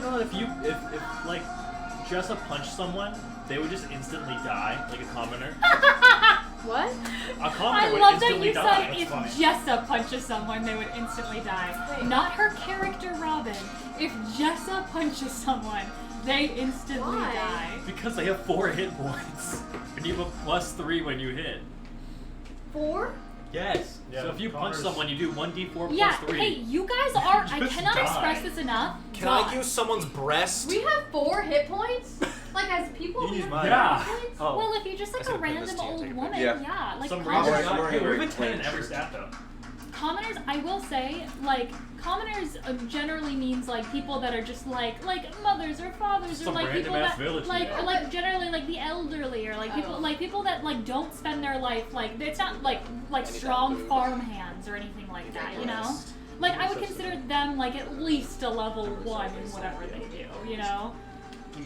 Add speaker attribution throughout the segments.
Speaker 1: you know that if like Jessa punched someone, they would just instantly die, like a commoner?
Speaker 2: What?
Speaker 1: A commoner
Speaker 3: I
Speaker 1: would
Speaker 3: love that
Speaker 1: instantly
Speaker 3: you
Speaker 1: die.
Speaker 3: said if
Speaker 1: That's funny.
Speaker 3: Jessa punches someone, they would instantly die.
Speaker 2: Wait.
Speaker 3: Not her character, Robin. If Jessa punches someone, they instantly
Speaker 2: Why?
Speaker 3: die.
Speaker 1: Because they have 4 hit points. And you have a +3 when you hit.
Speaker 2: 4?
Speaker 1: Yes.
Speaker 4: Yeah,
Speaker 1: so if you punch
Speaker 4: Connor's-
Speaker 1: someone, you do 1d4
Speaker 3: Yeah,
Speaker 1: +3.
Speaker 3: hey, you guys are. I
Speaker 1: Just
Speaker 3: cannot
Speaker 1: die.
Speaker 3: express this enough.
Speaker 5: Can
Speaker 3: but
Speaker 5: I use someone's breast?
Speaker 2: We have 4 hit points? Like, as people,
Speaker 4: You
Speaker 2: we
Speaker 4: use
Speaker 2: have
Speaker 4: mine.
Speaker 1: Yeah.
Speaker 2: hit points?
Speaker 5: Oh.
Speaker 3: Well, if you're just like
Speaker 5: I
Speaker 3: a
Speaker 5: should've put this
Speaker 3: random
Speaker 5: to you,
Speaker 3: old
Speaker 5: take a
Speaker 3: woman,
Speaker 5: picture.
Speaker 3: yeah, like
Speaker 1: Some
Speaker 3: commoners,
Speaker 1: random
Speaker 4: wearing
Speaker 1: hey,
Speaker 4: a
Speaker 1: we have a
Speaker 4: red
Speaker 1: 10 in
Speaker 4: shirt.
Speaker 1: every stat though.
Speaker 3: commoners, I will say, like, commoners generally means like people that are just like mothers or fathers or
Speaker 1: Some
Speaker 3: like people
Speaker 1: random-ass
Speaker 3: that
Speaker 1: village
Speaker 3: like
Speaker 1: people.
Speaker 3: or like generally like the elderly or like people that like don't spend their life like it's not like strong
Speaker 5: food.
Speaker 3: farm hands or anything like that, you know? Like I would consider them like at least a level 1 in whatever they do, you know?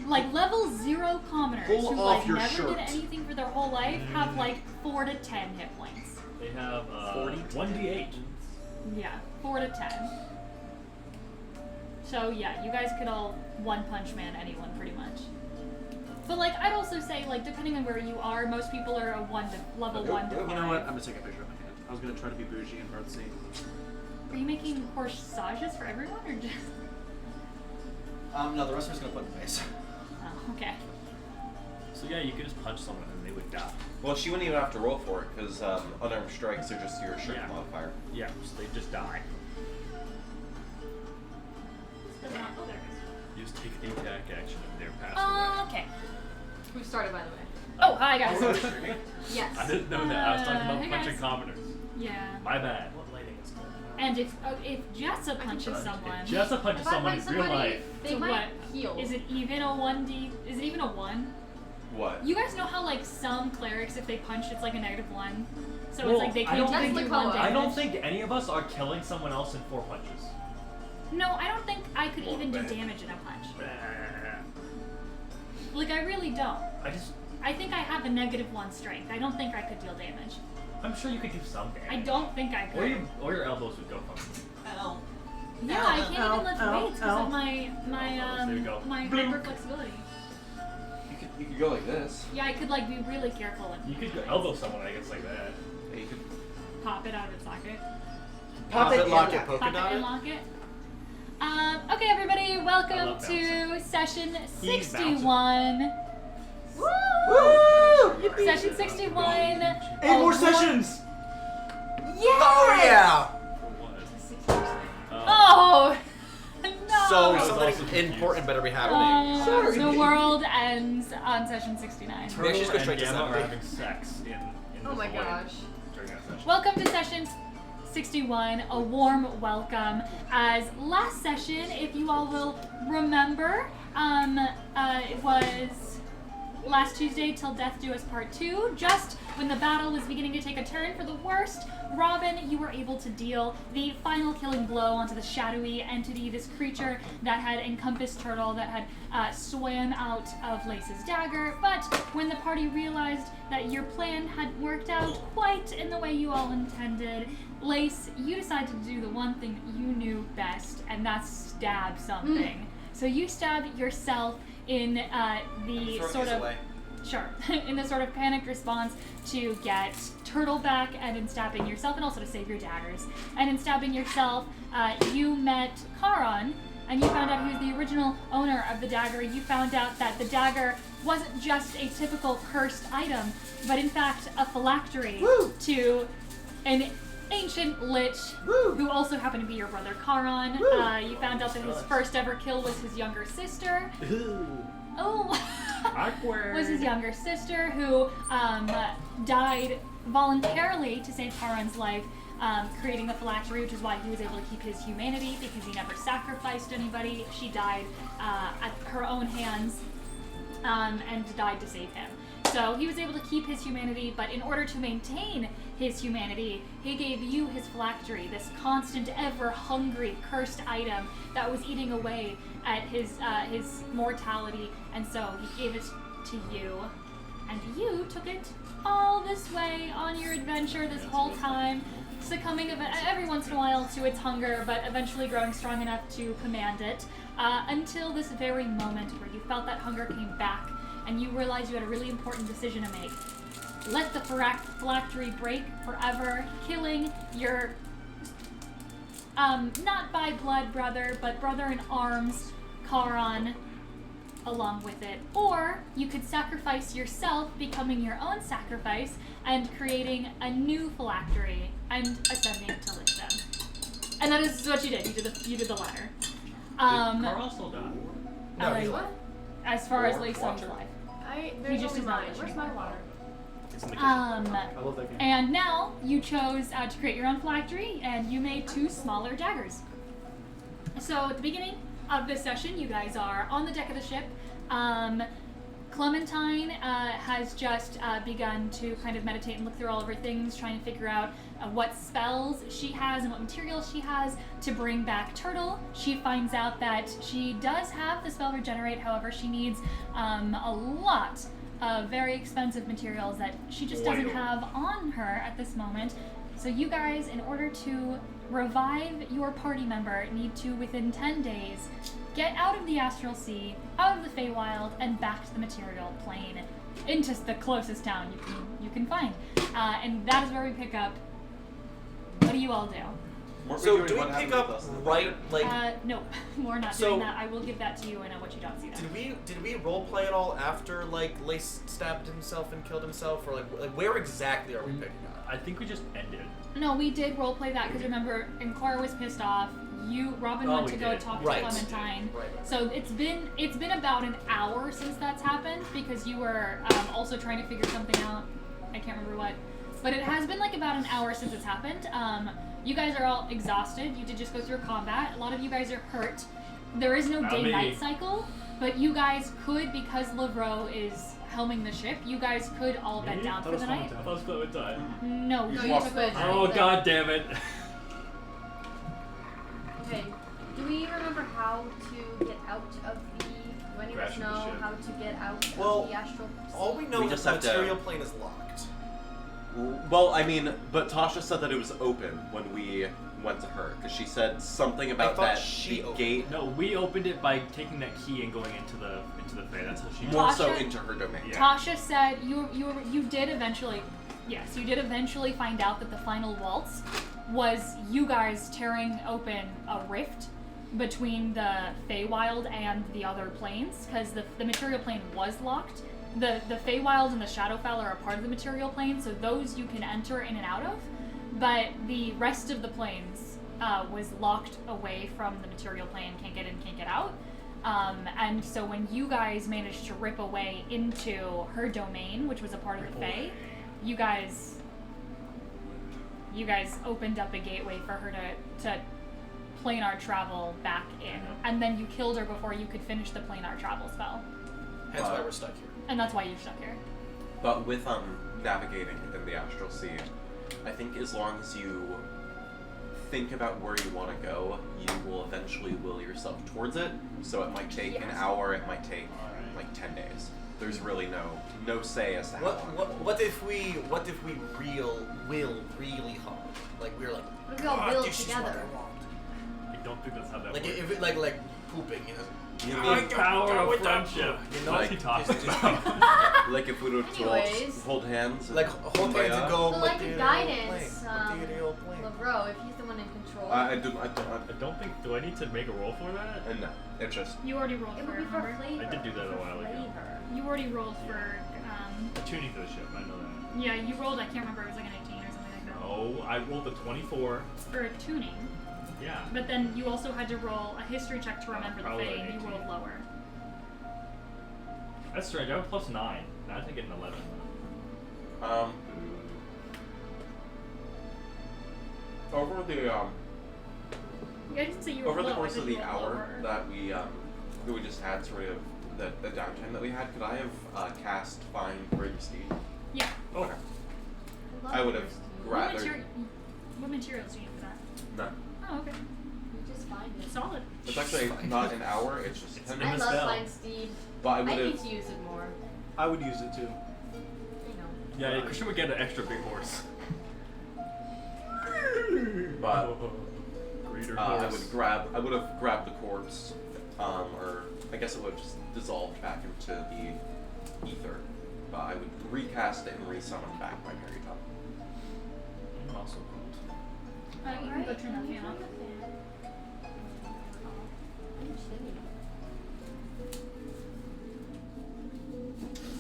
Speaker 3: Like level 0 commoners
Speaker 5: Pull
Speaker 3: who
Speaker 5: off
Speaker 3: like
Speaker 5: your
Speaker 3: never
Speaker 5: shirt.
Speaker 3: did anything for their whole life have like 4 to 10 hit points.
Speaker 1: They have
Speaker 5: 40.
Speaker 1: 1d8.
Speaker 3: Yeah, 4 to 10. So yeah, you guys could all one punch man anyone pretty much. But like I'd also say like depending on where you are, most people are a level 1 to 5.
Speaker 6: You know what? I'm gonna take a picture of my hand. I was gonna try to be bougie and artsy.
Speaker 3: Are you making corsages for everyone or just?
Speaker 6: No, the rest of us gonna put in place.
Speaker 3: Oh, okay.
Speaker 1: So yeah, you could just punch someone and they would die.
Speaker 7: Well, she wouldn't even have to roll for it because unarmed strikes are just your strength
Speaker 1: Yeah.
Speaker 7: modifier.
Speaker 1: Yeah, so they just die.
Speaker 3: Oh, there it is.
Speaker 1: You just take the attack action and they're passed
Speaker 3: Okay.
Speaker 2: Who started, by the way?
Speaker 3: Oh, hi guys.
Speaker 2: Yes.
Speaker 1: I didn't know that. I was talking about
Speaker 3: hey,
Speaker 1: punching
Speaker 3: guys.
Speaker 1: commoners.
Speaker 3: Yeah.
Speaker 1: My bad.
Speaker 5: What lighting is good?
Speaker 3: And if Jessa punches someone,
Speaker 1: If Jessa punches
Speaker 2: If I
Speaker 1: someone
Speaker 2: punch
Speaker 1: in real
Speaker 2: somebody,
Speaker 1: life,
Speaker 2: they
Speaker 3: So
Speaker 2: might
Speaker 3: what?
Speaker 2: heal.
Speaker 3: is it even a 1d? Is it even a 1?
Speaker 7: What?
Speaker 3: You guys know how like some clerics, if they punch, it's like a -1. So
Speaker 1: Well,
Speaker 3: it's like they
Speaker 1: I
Speaker 3: can't
Speaker 1: don't
Speaker 3: even
Speaker 2: think-
Speaker 3: do 1
Speaker 2: That's
Speaker 3: damage.
Speaker 1: I don't think any of us are killing someone else in 4 punches.
Speaker 3: No, I don't think I could even do
Speaker 1: bad.
Speaker 3: damage in a punch. Like I really don't. I think I have a -1 strength. I don't think I could deal damage.
Speaker 1: I'm sure you could do some damage.
Speaker 3: I don't think I could.
Speaker 1: Or your elbows would go funky.
Speaker 3: Yeah, I can't even lift weights because of my
Speaker 1: There you go.
Speaker 3: my hyper flexibility.
Speaker 7: You could go like this.
Speaker 3: Yeah, I could like be really careful and
Speaker 1: You could go elbow someone, I guess, like that.
Speaker 7: Yeah, you could.
Speaker 3: pop it out of its socket.
Speaker 5: Pop it, lock it,
Speaker 3: Pop
Speaker 5: polka
Speaker 3: it
Speaker 5: dot
Speaker 3: and
Speaker 5: it.
Speaker 3: lock it. Okay, everybody, welcome
Speaker 1: love
Speaker 3: to session
Speaker 1: He's
Speaker 3: 61.
Speaker 5: Woo!
Speaker 3: Session 61.
Speaker 6: 8 more sessions!
Speaker 3: Yeah!
Speaker 5: Oh yeah!
Speaker 1: For what?
Speaker 3: Oh! No!
Speaker 5: So
Speaker 1: was
Speaker 5: something
Speaker 1: also
Speaker 5: important better be happening.
Speaker 3: The world ends on session 69.
Speaker 5: Maybe I should just go
Speaker 1: Turtle
Speaker 5: straight
Speaker 1: and
Speaker 5: to
Speaker 1: Gamma are
Speaker 5: Zombie.
Speaker 1: having sex in
Speaker 2: Oh
Speaker 1: this
Speaker 2: my
Speaker 1: void
Speaker 2: gosh.
Speaker 1: during that session.
Speaker 3: Welcome to session 61, a warm welcome. As last session, if you all will remember, it was last Tuesday till Death Do Us Part 2, just when the battle was beginning to take a turn for the worst. Robin, you were able to deal the final killing blow onto the shadowy entity, this creature that had encompassed Turtle, that had swam out of Lace's dagger. But when the party realized that your plan had worked out quite in the way you all intended, Lace, you decided to do the one thing that you knew best, and that's stab something. So you stabbed yourself in the
Speaker 5: Throw
Speaker 3: sort
Speaker 5: these
Speaker 3: of...
Speaker 5: away.
Speaker 3: Sure. In the sort of panicked response to get Turtle back, and in stabbing yourself, and also to save your daggers. And in stabbing yourself, you met Charon, and you found out he was the original owner of the dagger. You found out that the dagger wasn't just a typical cursed item, but in fact a phylactery to an ancient lich who also happened to be your brother Charon. You found out that his first ever kill was his younger sister. Oh.
Speaker 1: Awkward.
Speaker 3: Was his younger sister who died voluntarily to save Charon's life, creating the phylactery, which is why he was able to keep his humanity, because he never sacrificed anybody. She died at her own hands and died to save him. So he was able to keep his humanity, but in order to maintain his humanity, he gave you his phylactery, this constant, ever-hungry, cursed item that was eating away at his mortality, and so he gave it to you. And you took it all this way on your adventure this whole time, succumbing every once in a while to its hunger, but eventually growing strong enough to command it. until this very moment where you felt that hunger came back and you realized you had a really important decision to make. Let the phylactery break forever, killing your not by blood brother, but brother in arms, Charon, along with it. Or you could sacrifice yourself, becoming your own sacrifice, and creating a new phylactery and ascending to Lichdom. And that is what you did. You did the latter.
Speaker 1: Carl still die?
Speaker 5: No, he's
Speaker 2: what?
Speaker 3: As far as
Speaker 7: Or
Speaker 3: Lichdom
Speaker 7: water.
Speaker 3: alive.
Speaker 2: There's
Speaker 3: just
Speaker 2: only
Speaker 3: did not
Speaker 2: mine.
Speaker 3: issue.
Speaker 2: Where's my water?
Speaker 1: It's in the kitchen.
Speaker 6: I love that game.
Speaker 3: And now you chose to create your own phylactery, and you made 2 smaller daggers. So at the beginning of this session, you guys are on the deck of the ship. Clementine has just begun to kind of meditate and look through all of her things, trying to figure out what spells she has and what materials she has to bring back Turtle. She finds out that she does have the spell Regenerate, however, she needs a lot of very expensive materials that she just doesn't have on her at this moment. So you guys, in order to revive your party member, need to, within 10 days, get out of the Astral Sea, out of the Feywild, and back to the material plane, into the closest town you can find. And that is where we pick up. What do you all do?
Speaker 7: Weren't
Speaker 5: So
Speaker 7: doing
Speaker 5: do we
Speaker 7: what
Speaker 5: pick
Speaker 7: happened
Speaker 5: up
Speaker 7: with us in the
Speaker 5: right
Speaker 7: theater?
Speaker 5: like?
Speaker 3: No, we're not
Speaker 5: So-
Speaker 3: doing that. I will give that to you in what you don't see there.
Speaker 5: Did we role play at all after like Lace stabbed himself and killed himself, or like where exactly are we picking up?
Speaker 1: I think we just ended.
Speaker 3: No, we did roleplay that because remember, Cora was pissed off. Robin went
Speaker 1: we
Speaker 3: to go
Speaker 1: did.
Speaker 3: talk
Speaker 5: Right.
Speaker 3: to Clementine.
Speaker 5: Right.
Speaker 3: So it's been about an hour since that's happened because you were also trying to figure something out. I can't remember what, but it has been like about an hour since it's happened. You guys are all exhausted. You did just go through combat. A lot of you guys are hurt. There is no
Speaker 1: Not me.
Speaker 3: day-night cycle, but you guys could, because Lavro is helming the ship, you guys could all bed down for the night.
Speaker 1: I thought it was Clementine.
Speaker 3: No,
Speaker 2: No,
Speaker 3: you
Speaker 2: you
Speaker 3: took
Speaker 2: took
Speaker 3: over.
Speaker 1: Oh god damn it.
Speaker 2: Okay. Do we remember how to get out of the? Do any of us
Speaker 1: Crash of the
Speaker 2: know
Speaker 1: ship.
Speaker 2: how to get out
Speaker 5: Well,
Speaker 2: of the astral?
Speaker 5: All we know
Speaker 7: We
Speaker 5: is
Speaker 7: just
Speaker 5: the
Speaker 7: have to-
Speaker 5: material plane is locked.
Speaker 7: Well, I mean, but Tasha said that it was open when we went to her, because she said something about
Speaker 5: thought
Speaker 7: that
Speaker 5: she
Speaker 7: the
Speaker 5: opened
Speaker 7: gate
Speaker 1: No, we opened it by taking that key and going into the Fae. That's how she.
Speaker 7: more so
Speaker 3: Tasha-
Speaker 7: into her domain.
Speaker 1: Yeah.
Speaker 3: Tasha said you did eventually, yes, you did eventually find out that the final waltz was you guys tearing open a rift between the Feywild and the other planes, because the material plane was locked. The Feywild and the Shadowfell are a part of the material plane, so those you can enter in and out of, but the rest of the planes was locked away from the material plane, can't get in, can't get out. And so when you guys managed to rip away into her domain, which was a part of the Fae, you guys opened up a gateway for her to planar travel back in, and then you killed her before you could finish the planar travel spell,
Speaker 5: Hence why we're stuck here.
Speaker 3: and that's why you're stuck here.
Speaker 7: But with navigating in the Astral Sea, I think as long as you think about where you want to go, you will eventually will yourself towards it. So it might take an hour, it might take like 10 days. There's really no say as to how long.
Speaker 5: What if we will really hard? Like we're like,
Speaker 2: What if we all
Speaker 5: "God,
Speaker 2: will
Speaker 5: this is what
Speaker 2: together?"
Speaker 5: I want."
Speaker 1: I don't think that's how that
Speaker 5: Like
Speaker 1: works.
Speaker 5: if it like pooping, you know.
Speaker 7: You
Speaker 1: The
Speaker 7: mean,
Speaker 1: power of friendship.
Speaker 5: You know,
Speaker 1: What's he
Speaker 5: like,
Speaker 1: talking
Speaker 5: just-
Speaker 1: about?
Speaker 7: like if we were to
Speaker 2: Anyways.
Speaker 7: hold hands,
Speaker 5: Like hold
Speaker 7: way
Speaker 5: hands and
Speaker 7: up?
Speaker 5: go.
Speaker 2: But like the
Speaker 5: material
Speaker 2: guidance,
Speaker 5: plane, material plane.
Speaker 2: Lavro, if he's the one in control.
Speaker 7: I don't.
Speaker 1: I don't think. Do I need to make a roll for that?
Speaker 7: No, it's just
Speaker 3: You already rolled
Speaker 2: It
Speaker 3: for
Speaker 2: would
Speaker 3: it,
Speaker 2: be for
Speaker 3: remember?
Speaker 2: flavor.
Speaker 1: I did do that a while ago.
Speaker 2: Flavor.
Speaker 3: You already rolled for,
Speaker 1: Tuning for the ship. I know that.
Speaker 3: yeah, you rolled, I can't remember, it was like an 18 or something like that.
Speaker 1: Oh, I rolled a 24.
Speaker 3: For a tuning.
Speaker 1: Yeah.
Speaker 3: But then you also had to roll a history check to remember the
Speaker 1: Probably
Speaker 3: Fae,
Speaker 1: an
Speaker 3: and you
Speaker 1: 18.
Speaker 3: rolled lower.
Speaker 1: That's strange. I have a +9. Now I think I get an 11.
Speaker 7: over the
Speaker 3: Yeah, I didn't say you were
Speaker 7: over the
Speaker 3: low, I
Speaker 7: course
Speaker 3: said
Speaker 7: of
Speaker 3: you
Speaker 7: the
Speaker 3: were
Speaker 7: hour
Speaker 3: lower.
Speaker 7: that we just had, sort of the downtime that we had, could I have cast Find Brave Steed?
Speaker 3: Yeah.
Speaker 1: Oh.
Speaker 7: Okay.
Speaker 2: love
Speaker 7: I would have
Speaker 2: yours, dude.
Speaker 3: What,
Speaker 7: rather.
Speaker 3: what materials do you need for that?
Speaker 7: No,
Speaker 3: Oh, okay.
Speaker 2: You just find it.
Speaker 3: Solid.
Speaker 7: it's actually not an hour. It's just
Speaker 1: It's
Speaker 7: 10
Speaker 1: in
Speaker 2: I
Speaker 1: the
Speaker 7: minutes.
Speaker 2: love
Speaker 1: spell.
Speaker 2: Find Steed.
Speaker 7: But I
Speaker 2: I
Speaker 7: would
Speaker 2: need
Speaker 7: have.
Speaker 2: to use it more.
Speaker 6: I would use it too.
Speaker 2: You know.
Speaker 1: Yeah, Christian would get an extra big horse.
Speaker 7: But
Speaker 1: Greater
Speaker 7: I
Speaker 1: horse.
Speaker 7: would grab. I would have grabbed the corpse Or I guess it would have just dissolved back into the ether. But I would recast it and resummon back my Marita.
Speaker 1: I'm also cold.
Speaker 3: You can go turn that fan off.
Speaker 2: I'm chilly.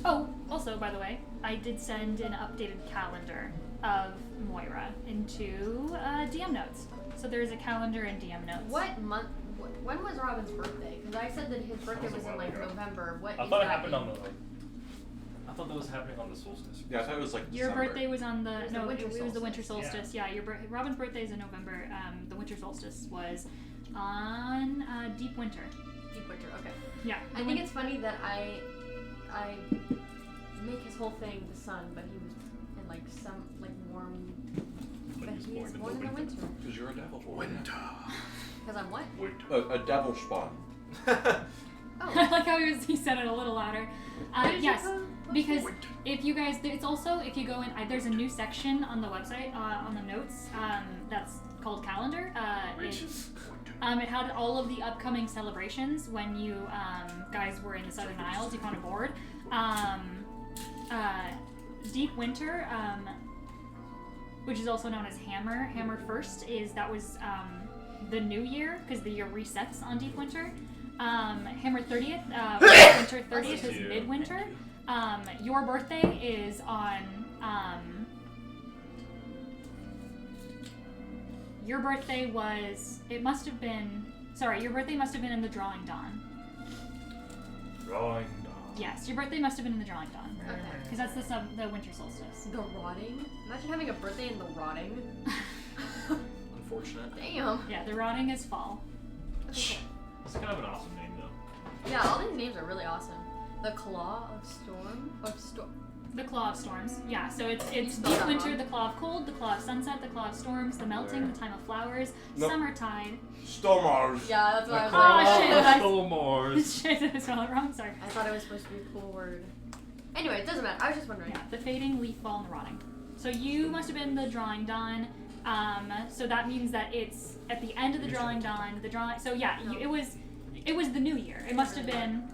Speaker 3: Oh, also, by the way, I did send an updated calendar of Moira into DM notes. So there's a calendar in DM notes.
Speaker 2: What month? When was Robin's birthday? Because I said that his birthday was in like November. What?
Speaker 1: I
Speaker 2: is
Speaker 1: thought it
Speaker 2: that
Speaker 1: happened
Speaker 2: in?
Speaker 1: on the I thought that was happening on the solstice.
Speaker 7: Yeah, I thought it was like
Speaker 3: Your
Speaker 7: December.
Speaker 3: birthday was on the
Speaker 2: was
Speaker 3: no,
Speaker 2: the winter
Speaker 3: it was the winter
Speaker 2: solstice.
Speaker 3: solstice. Yeah, Robin's birthday is in November. The winter solstice was on deep winter.
Speaker 2: Deep winter. Okay.
Speaker 3: Yeah,
Speaker 2: I think it's funny that I make his whole thing the sun, but he was in like some like warm. But he is born in the winter.
Speaker 7: Because you're a devil boy.
Speaker 2: Because I'm what?
Speaker 7: A devil spawn.
Speaker 2: Oh.
Speaker 3: I like how he said it a little louder.
Speaker 2: What did you
Speaker 3: Yes,
Speaker 2: put?
Speaker 3: because if you guys, it's also if you go in, there's a new section on the website on the notes that's called calendar. It had all of the upcoming celebrations when you guys were in the Southern Isles. You found a board. Deep Winter, which is also known as Hammer. Hammer First was the new year because the year resets on Deep Winter. Hammer 30th, Winter 30th is midwinter. Your birthday is on. Your birthday was. It must have been. Sorry, your birthday must have been in the Drawing Dawn.
Speaker 1: Drawing dawn.
Speaker 3: Yes, your birthday must have been in the Drawing Dawn.
Speaker 2: Okay.
Speaker 3: Because that's the winter solstice.
Speaker 2: The rotting? Imagine having a birthday in the rotting.
Speaker 5: Unfortunate.
Speaker 2: Damn.
Speaker 3: Yeah, the rotting is fall.
Speaker 2: Okay,
Speaker 1: That's kind of an awesome name, though.
Speaker 2: cool. Yeah, all these names are really awesome. The Claw of Storm?
Speaker 3: The Claw of Storms. Yeah, so it's
Speaker 2: spelled
Speaker 3: deep
Speaker 2: that
Speaker 3: winter,
Speaker 2: wrong.
Speaker 3: the Claw of Cold, the Claw of Sunset, the Claw of Storms, the Melting, the Time of Flowers,
Speaker 7: Nope.
Speaker 3: Summertide.
Speaker 7: Stormars.
Speaker 2: Yeah, that's what I was
Speaker 3: Oh,
Speaker 2: like.
Speaker 3: shit, that's-
Speaker 1: Stormars.
Speaker 3: Shit, I spelled it wrong, sorry.
Speaker 2: I thought it was supposed to be a cool word. Anyway, it doesn't matter. I was just wondering.
Speaker 3: Yeah, the Fading, Leaf Fall, and the Rotting. So you must have been the Drawing Dawn. So that means that it's at the end of the Drawing Dawn. The drawing. So yeah, it was the new year. It must have been.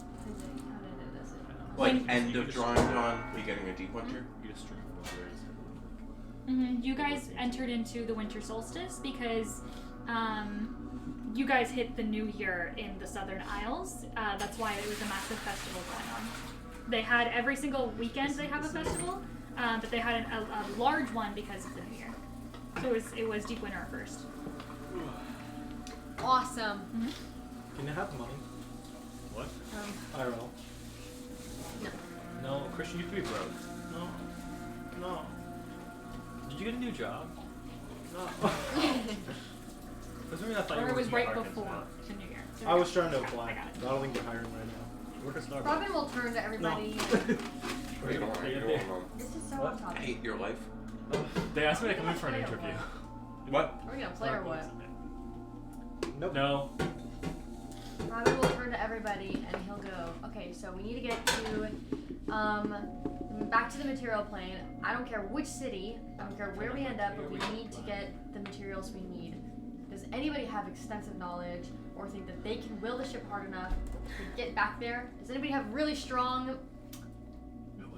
Speaker 7: Like
Speaker 3: When-
Speaker 7: end of drawing dawn, beginning of deep winter.
Speaker 1: You just drink blueberries.
Speaker 3: You guys entered into the winter solstice because you guys hit the new year in the Southern Isles. That's why it was a massive festival going on. They had every single weekend they have a festival, but they had a large one because of the new year. So it was deep winter first.
Speaker 2: Awesome.
Speaker 6: Can you have money?
Speaker 1: What?
Speaker 6: I don't know.
Speaker 1: No, Christian, you could be broke. No. No. Did you get a new job? No. That's maybe I thought you
Speaker 3: Or it
Speaker 1: were
Speaker 3: was
Speaker 1: working
Speaker 3: right
Speaker 1: at Harkins
Speaker 3: before
Speaker 1: now.
Speaker 3: the new year. So
Speaker 6: I was trying to
Speaker 3: I
Speaker 6: apply.
Speaker 3: got it.
Speaker 6: I don't think they're hiring right now.
Speaker 1: Work at Starbucks.
Speaker 2: Robin will turn to everybody.
Speaker 7: You don't want to
Speaker 2: This is so
Speaker 1: What?
Speaker 2: on topic.
Speaker 7: hate your life.
Speaker 1: They asked me to come in for an interview.
Speaker 7: What?
Speaker 2: Are we gonna play or what?
Speaker 6: Nope.
Speaker 1: No.
Speaker 2: Robin will turn to everybody and he'll go, okay, so we need to get to back to the material plane. I don't care which city, I don't care where we end up, but we need to get the materials we need. Does anybody have extensive knowledge or think that they can will the ship hard enough to get back there? Does anybody have really strong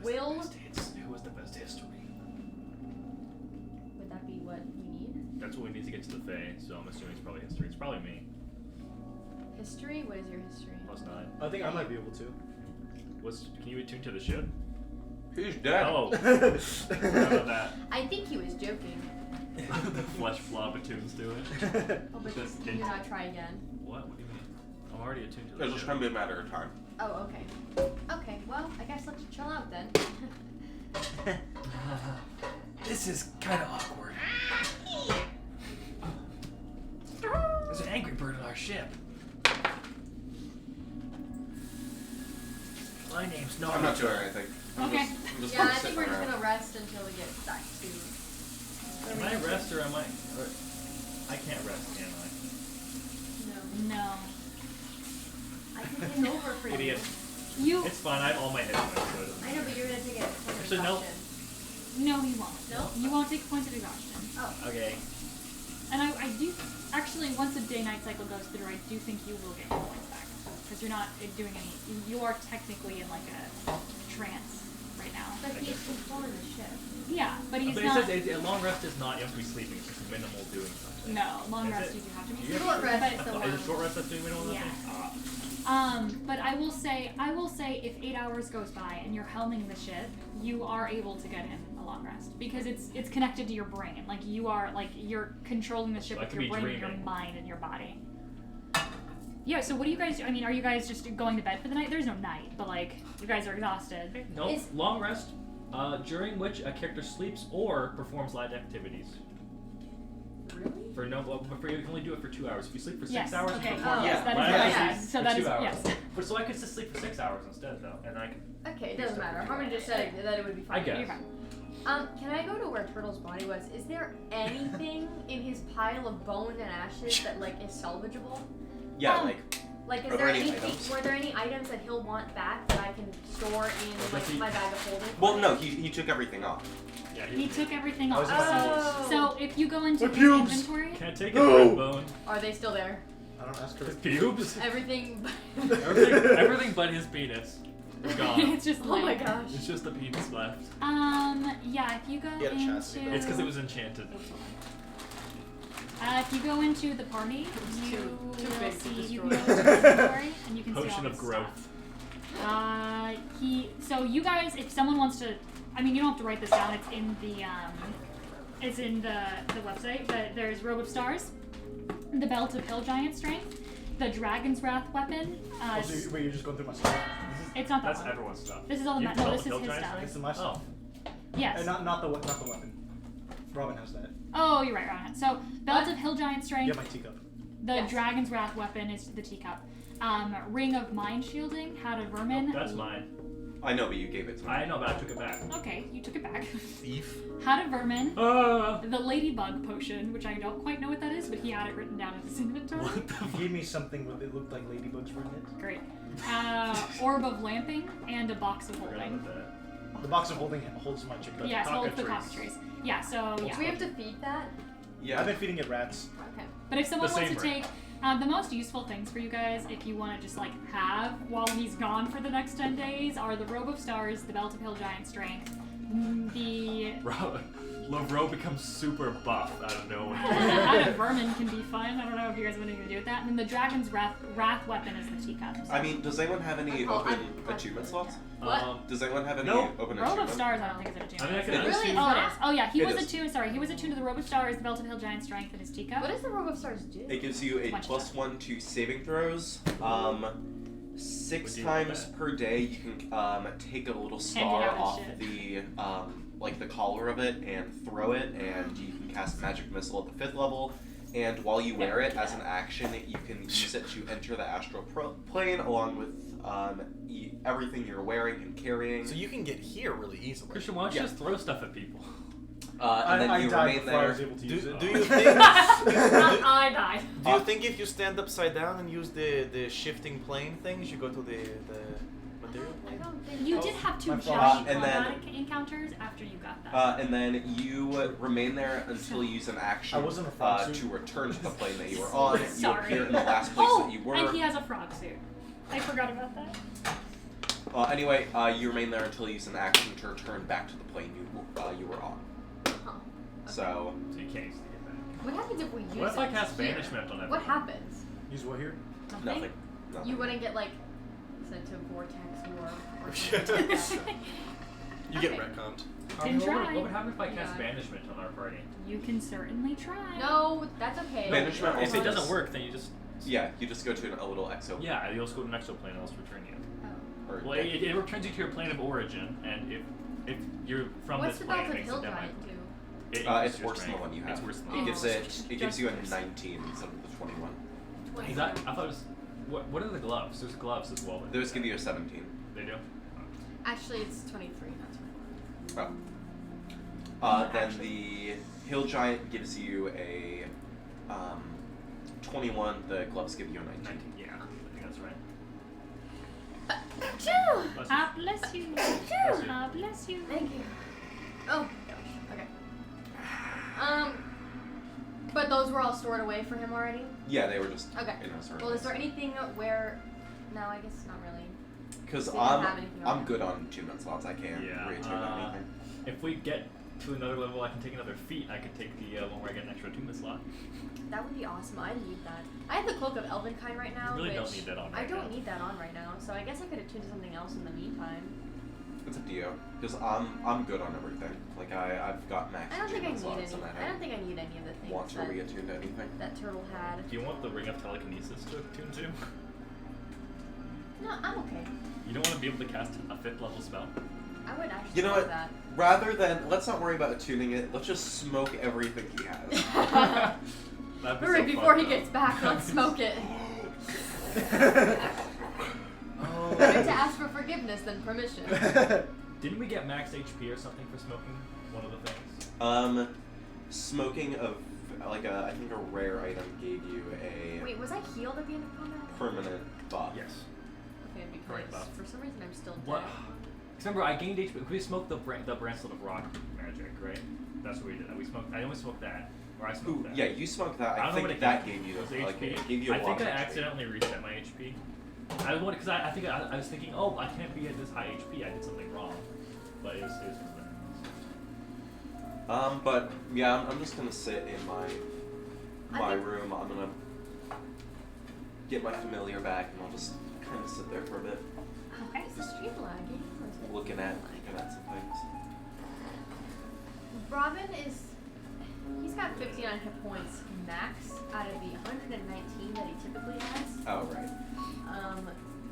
Speaker 2: will?
Speaker 1: Who was the best history?
Speaker 2: Would that be what we need?
Speaker 1: That's what we need to get to the Fae, so I'm assuming it's probably history. It's probably me.
Speaker 2: History? What is your history?
Speaker 1: +9.
Speaker 6: I think I might be able to.
Speaker 1: Can you attune to the ship?
Speaker 7: He's dead.
Speaker 1: Oh. How about that?
Speaker 2: I think he was joking.
Speaker 1: The flesh blob attunes to it.
Speaker 2: Oh, but
Speaker 1: Just
Speaker 2: can you not try again?
Speaker 1: What? What do you mean? I'm already attuned to the
Speaker 7: It's just
Speaker 1: ship.
Speaker 7: gonna be a matter of time.
Speaker 2: Oh, okay. Okay, well, I guess let's chill out then.
Speaker 1: This is kind of awkward. There's an angry bird on our ship. My name's
Speaker 7: I'm not doing anything. I'm
Speaker 3: Okay.
Speaker 7: just
Speaker 2: Yeah, I
Speaker 7: gonna
Speaker 2: think
Speaker 7: sit
Speaker 2: we're just
Speaker 7: around.
Speaker 2: gonna rest until we get back to.
Speaker 1: Am I rest or am I? I can't rest, can I?
Speaker 2: No.
Speaker 3: No.
Speaker 2: I can take over for you.
Speaker 1: Idiot.
Speaker 3: You.
Speaker 1: It's fine. I have all my hit points. So it doesn't
Speaker 2: I know, but you're gonna take it. Point of
Speaker 1: So no-
Speaker 2: exhaustion.
Speaker 3: No, you won't.
Speaker 2: No?
Speaker 3: You won't take points of exhaustion.
Speaker 2: Oh.
Speaker 1: Okay.
Speaker 3: And I do. Actually, once a day-night cycle goes through, I do think you will get your points back. because you're not doing any. You are technically in like a trance right now.
Speaker 2: But he's controlling the ship.
Speaker 3: Yeah, but he's
Speaker 1: But
Speaker 3: not.
Speaker 1: it says a long rest is not you have to be sleeping. It's just minimal doing something.
Speaker 3: No, long
Speaker 1: Is
Speaker 3: rest
Speaker 1: it?
Speaker 3: you do have to be.
Speaker 1: You have
Speaker 2: Short rest
Speaker 3: but-
Speaker 2: is the
Speaker 1: Is
Speaker 2: one.
Speaker 1: it short rest that's doing minimal
Speaker 3: Yeah.
Speaker 1: nothing? Ah.
Speaker 3: But I will say if 8 hours goes by and you're helming the ship, you are able to get in a long rest because it's connected to your brain. Like you're controlling the ship
Speaker 1: So I
Speaker 3: with
Speaker 1: could
Speaker 3: your
Speaker 1: be
Speaker 3: brain, your
Speaker 1: dreaming.
Speaker 3: mind, and your body. Yeah. So what do you guys? I mean, are you guys just going to bed for the night? There's no night, but like you guys are exhausted.
Speaker 1: No,
Speaker 2: Is-
Speaker 1: long rest, during which a character sleeps or performs light activities.
Speaker 2: Really?
Speaker 1: For you can only do it for 2 hours. If you sleep for 6
Speaker 3: Yes.
Speaker 1: hours,
Speaker 3: Okay.
Speaker 1: you perform
Speaker 2: Oh,
Speaker 3: yes, that is
Speaker 1: light
Speaker 3: what I
Speaker 1: activities
Speaker 3: said. So
Speaker 1: for
Speaker 3: that
Speaker 1: 2
Speaker 3: is
Speaker 1: hours.
Speaker 3: yes.
Speaker 1: But so I could just sleep for 6 hours instead, though, and I could.
Speaker 2: Okay, it doesn't matter. Harmony just said that it would be fine.
Speaker 1: I guess.
Speaker 3: You're fine.
Speaker 2: Can I go to where Turtle's body was? Is there anything in his pile of bones and ashes that like is salvageable?
Speaker 7: Yeah,
Speaker 3: Um,
Speaker 2: Like, is
Speaker 7: Are
Speaker 2: there
Speaker 7: there any
Speaker 2: anything?
Speaker 7: items?
Speaker 2: Were there any items that he'll want back that I can store in like my bag of holding?
Speaker 7: well, no, he took everything off.
Speaker 1: Yeah,
Speaker 3: He took everything
Speaker 6: I
Speaker 3: off.
Speaker 6: was about
Speaker 2: Oh.
Speaker 3: So if you go into
Speaker 6: My
Speaker 3: his
Speaker 6: pubes!
Speaker 3: inventory,
Speaker 1: Can't take
Speaker 6: No!
Speaker 1: his red bone.
Speaker 2: Are they still there?
Speaker 6: I don't ask her.
Speaker 1: His pubes.
Speaker 2: Everything.
Speaker 1: Everything but his penis is gone.
Speaker 3: it's just
Speaker 2: Oh
Speaker 3: like
Speaker 2: my gosh.
Speaker 1: It's just the penis left.
Speaker 3: Yeah, if you go
Speaker 5: He had a chassis,
Speaker 3: into
Speaker 5: but-
Speaker 1: It's because it was enchanted.
Speaker 3: if you go into the party, you
Speaker 2: too
Speaker 3: will
Speaker 2: big to
Speaker 3: see you
Speaker 2: destroy.
Speaker 3: can go into the inventory and you can see all
Speaker 1: Potion
Speaker 3: this
Speaker 1: of growth.
Speaker 3: stuff. So you guys, if someone wants to, I mean, you don't have to write this down. It's in the website. But there's Robe of Stars, the Belt of Hill Giant Strength, the Dragon's Wrath weapon.
Speaker 6: Oh, so wait, you're just going through my stuff.
Speaker 3: It's not that
Speaker 1: That's
Speaker 3: one.
Speaker 1: everyone's stuff.
Speaker 3: This is all the
Speaker 1: You
Speaker 3: no,
Speaker 1: tell
Speaker 3: this
Speaker 1: the
Speaker 3: is his
Speaker 1: Killgiant
Speaker 3: stuff.
Speaker 1: strength?
Speaker 6: This is my stuff.
Speaker 3: Yes.
Speaker 6: Not the weapon. Robin has that.
Speaker 3: Oh, you're right, Ryan. So Belt of Hill Giant
Speaker 6: You
Speaker 3: Strength.
Speaker 6: have my teacup.
Speaker 3: The
Speaker 2: Yes.
Speaker 3: Dragon's Wrath weapon is the teacup. Ring of Mind Shielding, Hat of Vermin.
Speaker 1: That's mine.
Speaker 7: I know, but you gave it to me.
Speaker 1: I know, but I took it back.
Speaker 3: Okay, you took it back.
Speaker 5: Thief.
Speaker 3: Hat of Vermin.
Speaker 1: Ah!
Speaker 3: The Ladybug potion, which I don't quite know what that is, but he had it written down in his inventory.
Speaker 1: What the
Speaker 6: You
Speaker 1: fuck?
Speaker 6: gave me something where it looked like ladybugs were in it.
Speaker 3: Great. Orb of Lamping and a box of
Speaker 1: Forgot
Speaker 3: holding.
Speaker 1: about that.
Speaker 6: The box of holding holds my chicken.
Speaker 3: Yes, hold the
Speaker 1: cockatrice.
Speaker 3: cockatrice. Yeah, so
Speaker 2: Do
Speaker 3: yeah.
Speaker 2: we have to feed that?
Speaker 7: Yeah.
Speaker 6: I've been feeding it rats.
Speaker 2: Okay.
Speaker 3: But if someone
Speaker 1: The
Speaker 3: wants to
Speaker 1: same
Speaker 3: take the most useful things for you guys, if you want to just like have while he's gone for the next 10 days, are the Robe of Stars, the Belt of Hill Giant Strength, the
Speaker 1: Lavro becomes super buff out of nowhere.
Speaker 3: Hat of Vermin can be fun. I don't know if you guys have anything to do with that. And then the Dragon's Wrath weapon is the teacup.
Speaker 7: I mean, does anyone have any open achievement slots?
Speaker 2: What?
Speaker 7: Does anyone have any
Speaker 1: No.
Speaker 7: open
Speaker 3: Robe of
Speaker 7: achievement?
Speaker 3: Stars, I don't think is an
Speaker 1: I mean, I
Speaker 3: achievement.
Speaker 1: can
Speaker 7: It is.
Speaker 2: Really?
Speaker 3: Oh, it is. Oh yeah, he
Speaker 7: It
Speaker 3: was
Speaker 7: is.
Speaker 3: attuned. Sorry, he was attuned to the Robe of Stars, the Belt of Hill Giant Strength, and his teacup.
Speaker 2: What does the Robe of Stars do?
Speaker 7: It gives you a
Speaker 3: Bunch of
Speaker 7: plus
Speaker 3: stuff.
Speaker 7: 1 to saving throws. 6
Speaker 1: Would you
Speaker 7: times
Speaker 1: like that?
Speaker 7: per day, you can take a little
Speaker 3: it
Speaker 7: star
Speaker 3: out and
Speaker 7: off
Speaker 3: shit.
Speaker 7: the like the collar of it and throw it, and you can cast magic missile at the 5th level. And while you wear it as an action, you can use it to enter the astral plane along with everything you're wearing and carrying.
Speaker 5: So you can get here really easily.
Speaker 1: Christian, why don't you
Speaker 7: Yeah.
Speaker 1: just throw stuff at people?
Speaker 7: And then
Speaker 6: I
Speaker 7: you
Speaker 6: died
Speaker 7: remain
Speaker 6: before I
Speaker 7: there.
Speaker 6: was able to use it.
Speaker 5: Do you think?
Speaker 2: I died.
Speaker 5: Do you think if you stand upside down and use the shifting plane things, you go to the material
Speaker 2: I
Speaker 5: plane?
Speaker 2: don't think
Speaker 3: You
Speaker 2: so.
Speaker 3: did have two
Speaker 6: My fault.
Speaker 3: giant
Speaker 7: And then-
Speaker 3: combat encounters after you got that.
Speaker 7: And then you remain there until you use an action
Speaker 6: I wasn't a frog suit.
Speaker 7: to return to the plane that you were on. You
Speaker 3: Sorry.
Speaker 7: appear in the last place
Speaker 3: Oh,
Speaker 7: that you were.
Speaker 3: and he has a frog suit. I forgot about that.
Speaker 7: Anyway, you remain there until you use an action to return back to the plane you were on.
Speaker 2: Huh.
Speaker 7: So,
Speaker 1: So you can't use it to get back.
Speaker 2: What happens if we use
Speaker 1: What if I
Speaker 2: it
Speaker 1: cast
Speaker 2: here?
Speaker 1: Banishment on everyone?
Speaker 2: What happens?
Speaker 6: Use what here?
Speaker 7: nothing.
Speaker 2: You wouldn't get like sent to Vortex War or something like that.
Speaker 5: You get
Speaker 2: Okay.
Speaker 5: retconned.
Speaker 1: I
Speaker 3: Can
Speaker 1: mean,
Speaker 3: try.
Speaker 1: what would happen if I cast
Speaker 2: Yeah.
Speaker 1: Banishment on our party?
Speaker 3: You can certainly try.
Speaker 2: No, that's okay.
Speaker 7: Banishment
Speaker 1: If
Speaker 7: also
Speaker 1: it doesn't
Speaker 7: does-
Speaker 1: work, then you just...
Speaker 7: Yeah, you just go to a little exo.
Speaker 1: Yeah, you'll just go to an exoplane and I'll just return you.
Speaker 2: Oh.
Speaker 7: Or,
Speaker 1: Well, it returns you to your plane of origin, and if you're from
Speaker 2: What's
Speaker 1: this
Speaker 2: the
Speaker 1: plane,
Speaker 2: Belt
Speaker 1: it
Speaker 2: of
Speaker 1: makes
Speaker 2: Hill
Speaker 1: it down
Speaker 2: Giant do?
Speaker 1: It
Speaker 7: it's
Speaker 1: increases your
Speaker 7: worse than the
Speaker 1: strength.
Speaker 7: one you have.
Speaker 1: It's worse than the
Speaker 7: It
Speaker 1: one.
Speaker 7: gives it gives you a
Speaker 3: Just
Speaker 7: 19 instead of the 21.
Speaker 1: Is that, I thought it was... What are the gloves? There's gloves as well.
Speaker 7: Those give you a 17.
Speaker 1: They do?
Speaker 2: Actually, it's 23, not 21.
Speaker 7: Oh. Then the Hill Giant gives you a 21. The gloves give you a 19.
Speaker 1: 19, yeah. I think that's right.
Speaker 2: Achoo!
Speaker 1: Bless you.
Speaker 3: Ah, bless you.
Speaker 1: Bless you.
Speaker 3: Ah, bless you.
Speaker 2: Thank you. Oh gosh. Okay. But those were all stored away for him already.
Speaker 7: Yeah, they were just
Speaker 2: Okay.
Speaker 7: in a certain
Speaker 2: Well, is
Speaker 7: place.
Speaker 2: there anything where No, I guess not really.
Speaker 7: Because
Speaker 2: They didn't have anything
Speaker 7: I'm
Speaker 2: on
Speaker 7: good on 2-man slots. I can't
Speaker 1: Yeah,
Speaker 7: reattune anything.
Speaker 1: If we get to another level, I can take another feat. I could take the one where I get an extra 2-man slot.
Speaker 2: That would be awesome. I need that. I have the Cloak of Elvenkind right now,
Speaker 1: You really
Speaker 2: which
Speaker 1: don't need that on
Speaker 2: I
Speaker 1: right
Speaker 2: don't
Speaker 1: now.
Speaker 2: need that on right now, so I guess I could have tuned to something else in the meantime.
Speaker 7: It's up to you. Because I'm good on everything. Like I've got max
Speaker 2: I don't think I
Speaker 7: 2-man
Speaker 2: need
Speaker 7: slots
Speaker 2: any.
Speaker 7: and
Speaker 2: I don't think I need any of the things
Speaker 7: want to
Speaker 2: that,
Speaker 7: reattune to anything.
Speaker 2: that turtle had.
Speaker 1: Do you want the Ring of Telekinesis to tune to?
Speaker 2: No, I'm okay.
Speaker 1: You don't want to be able to cast a 5th level spell?
Speaker 2: I would actually
Speaker 7: You know
Speaker 2: love
Speaker 7: what?
Speaker 2: that.
Speaker 7: Rather than let's not worry about attuning it. Let's just smoke everything he has.
Speaker 1: That'd be
Speaker 2: Hurry,
Speaker 1: so
Speaker 2: before
Speaker 1: fun,
Speaker 2: he
Speaker 1: though.
Speaker 2: gets back, let's smoke it.
Speaker 6: Oh.
Speaker 2: Better to ask for forgiveness than permission.
Speaker 1: Didn't we get max HP or something for smoking? One of the things.
Speaker 7: Smoking of like I think a rare item gave you a
Speaker 2: Wait, was I healed at the end of combat?
Speaker 7: permanent buff.
Speaker 1: Yes.
Speaker 2: Okay,
Speaker 1: Right,
Speaker 2: because
Speaker 1: buff.
Speaker 2: for some reason I'm still dead.
Speaker 1: What? 'Cause remember, I gained HP. We smoked the bracelet of rock magic, right? That's what we did. We smoked. I only smoked that, or I smoked
Speaker 7: Ooh,
Speaker 1: that.
Speaker 7: yeah, you smoked that.
Speaker 1: I
Speaker 7: I
Speaker 1: don't know what
Speaker 7: think
Speaker 1: it
Speaker 7: that
Speaker 1: gave
Speaker 7: gave you
Speaker 1: Was
Speaker 7: like
Speaker 1: HP?
Speaker 7: it gave you a
Speaker 1: I
Speaker 7: lot
Speaker 1: think
Speaker 7: of
Speaker 1: I
Speaker 7: HP.
Speaker 1: accidentally reset my HP. I wanted because I think I was thinking, oh, I can't be at this high HP. I did something wrong, but it was for better.
Speaker 7: But yeah, I'm just gonna sit in
Speaker 2: I
Speaker 7: my
Speaker 2: think-
Speaker 7: room. I'm gonna get my familiar back, and I'll just kind of sit there for a bit,
Speaker 2: Okay, is the stream lagging? Or is it
Speaker 7: looking at
Speaker 2: lagging?
Speaker 7: some things.
Speaker 2: Robin he's got 59 hit points max out of the 119 that he typically has.
Speaker 7: Oh right.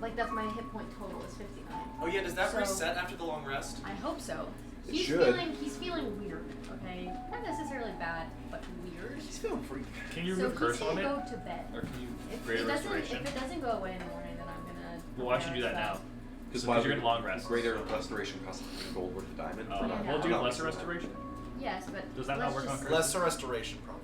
Speaker 2: Like that's my hit point total is 59.
Speaker 5: Oh yeah, does that
Speaker 2: So-
Speaker 5: reset after the long rest?
Speaker 2: I hope so.
Speaker 7: It
Speaker 2: He's
Speaker 7: should.
Speaker 2: feeling weird, okay? Not necessarily bad, but weird.
Speaker 7: He's feeling freaky.
Speaker 1: Can you
Speaker 2: So
Speaker 1: remove
Speaker 2: he's
Speaker 1: curse on
Speaker 2: gonna
Speaker 1: it,
Speaker 2: go to bed.
Speaker 1: or can you
Speaker 2: If
Speaker 1: greater
Speaker 2: it doesn't
Speaker 1: restoration?
Speaker 2: if it doesn't go away in the morning, then I'm gonna
Speaker 1: Well, why should you do that now?
Speaker 7: Because
Speaker 1: So- 'cause you're gonna long rest.
Speaker 7: Greater restoration costs gold worth of diamond.
Speaker 1: Oh,
Speaker 7: for
Speaker 2: Yeah.
Speaker 7: that.
Speaker 1: We'll do
Speaker 7: I'm not
Speaker 1: lesser
Speaker 7: wasting that.
Speaker 1: restoration.
Speaker 2: Yes, but
Speaker 1: Does that not
Speaker 2: let's
Speaker 1: work on
Speaker 2: just-
Speaker 1: curse?
Speaker 5: Lesser restoration, probably.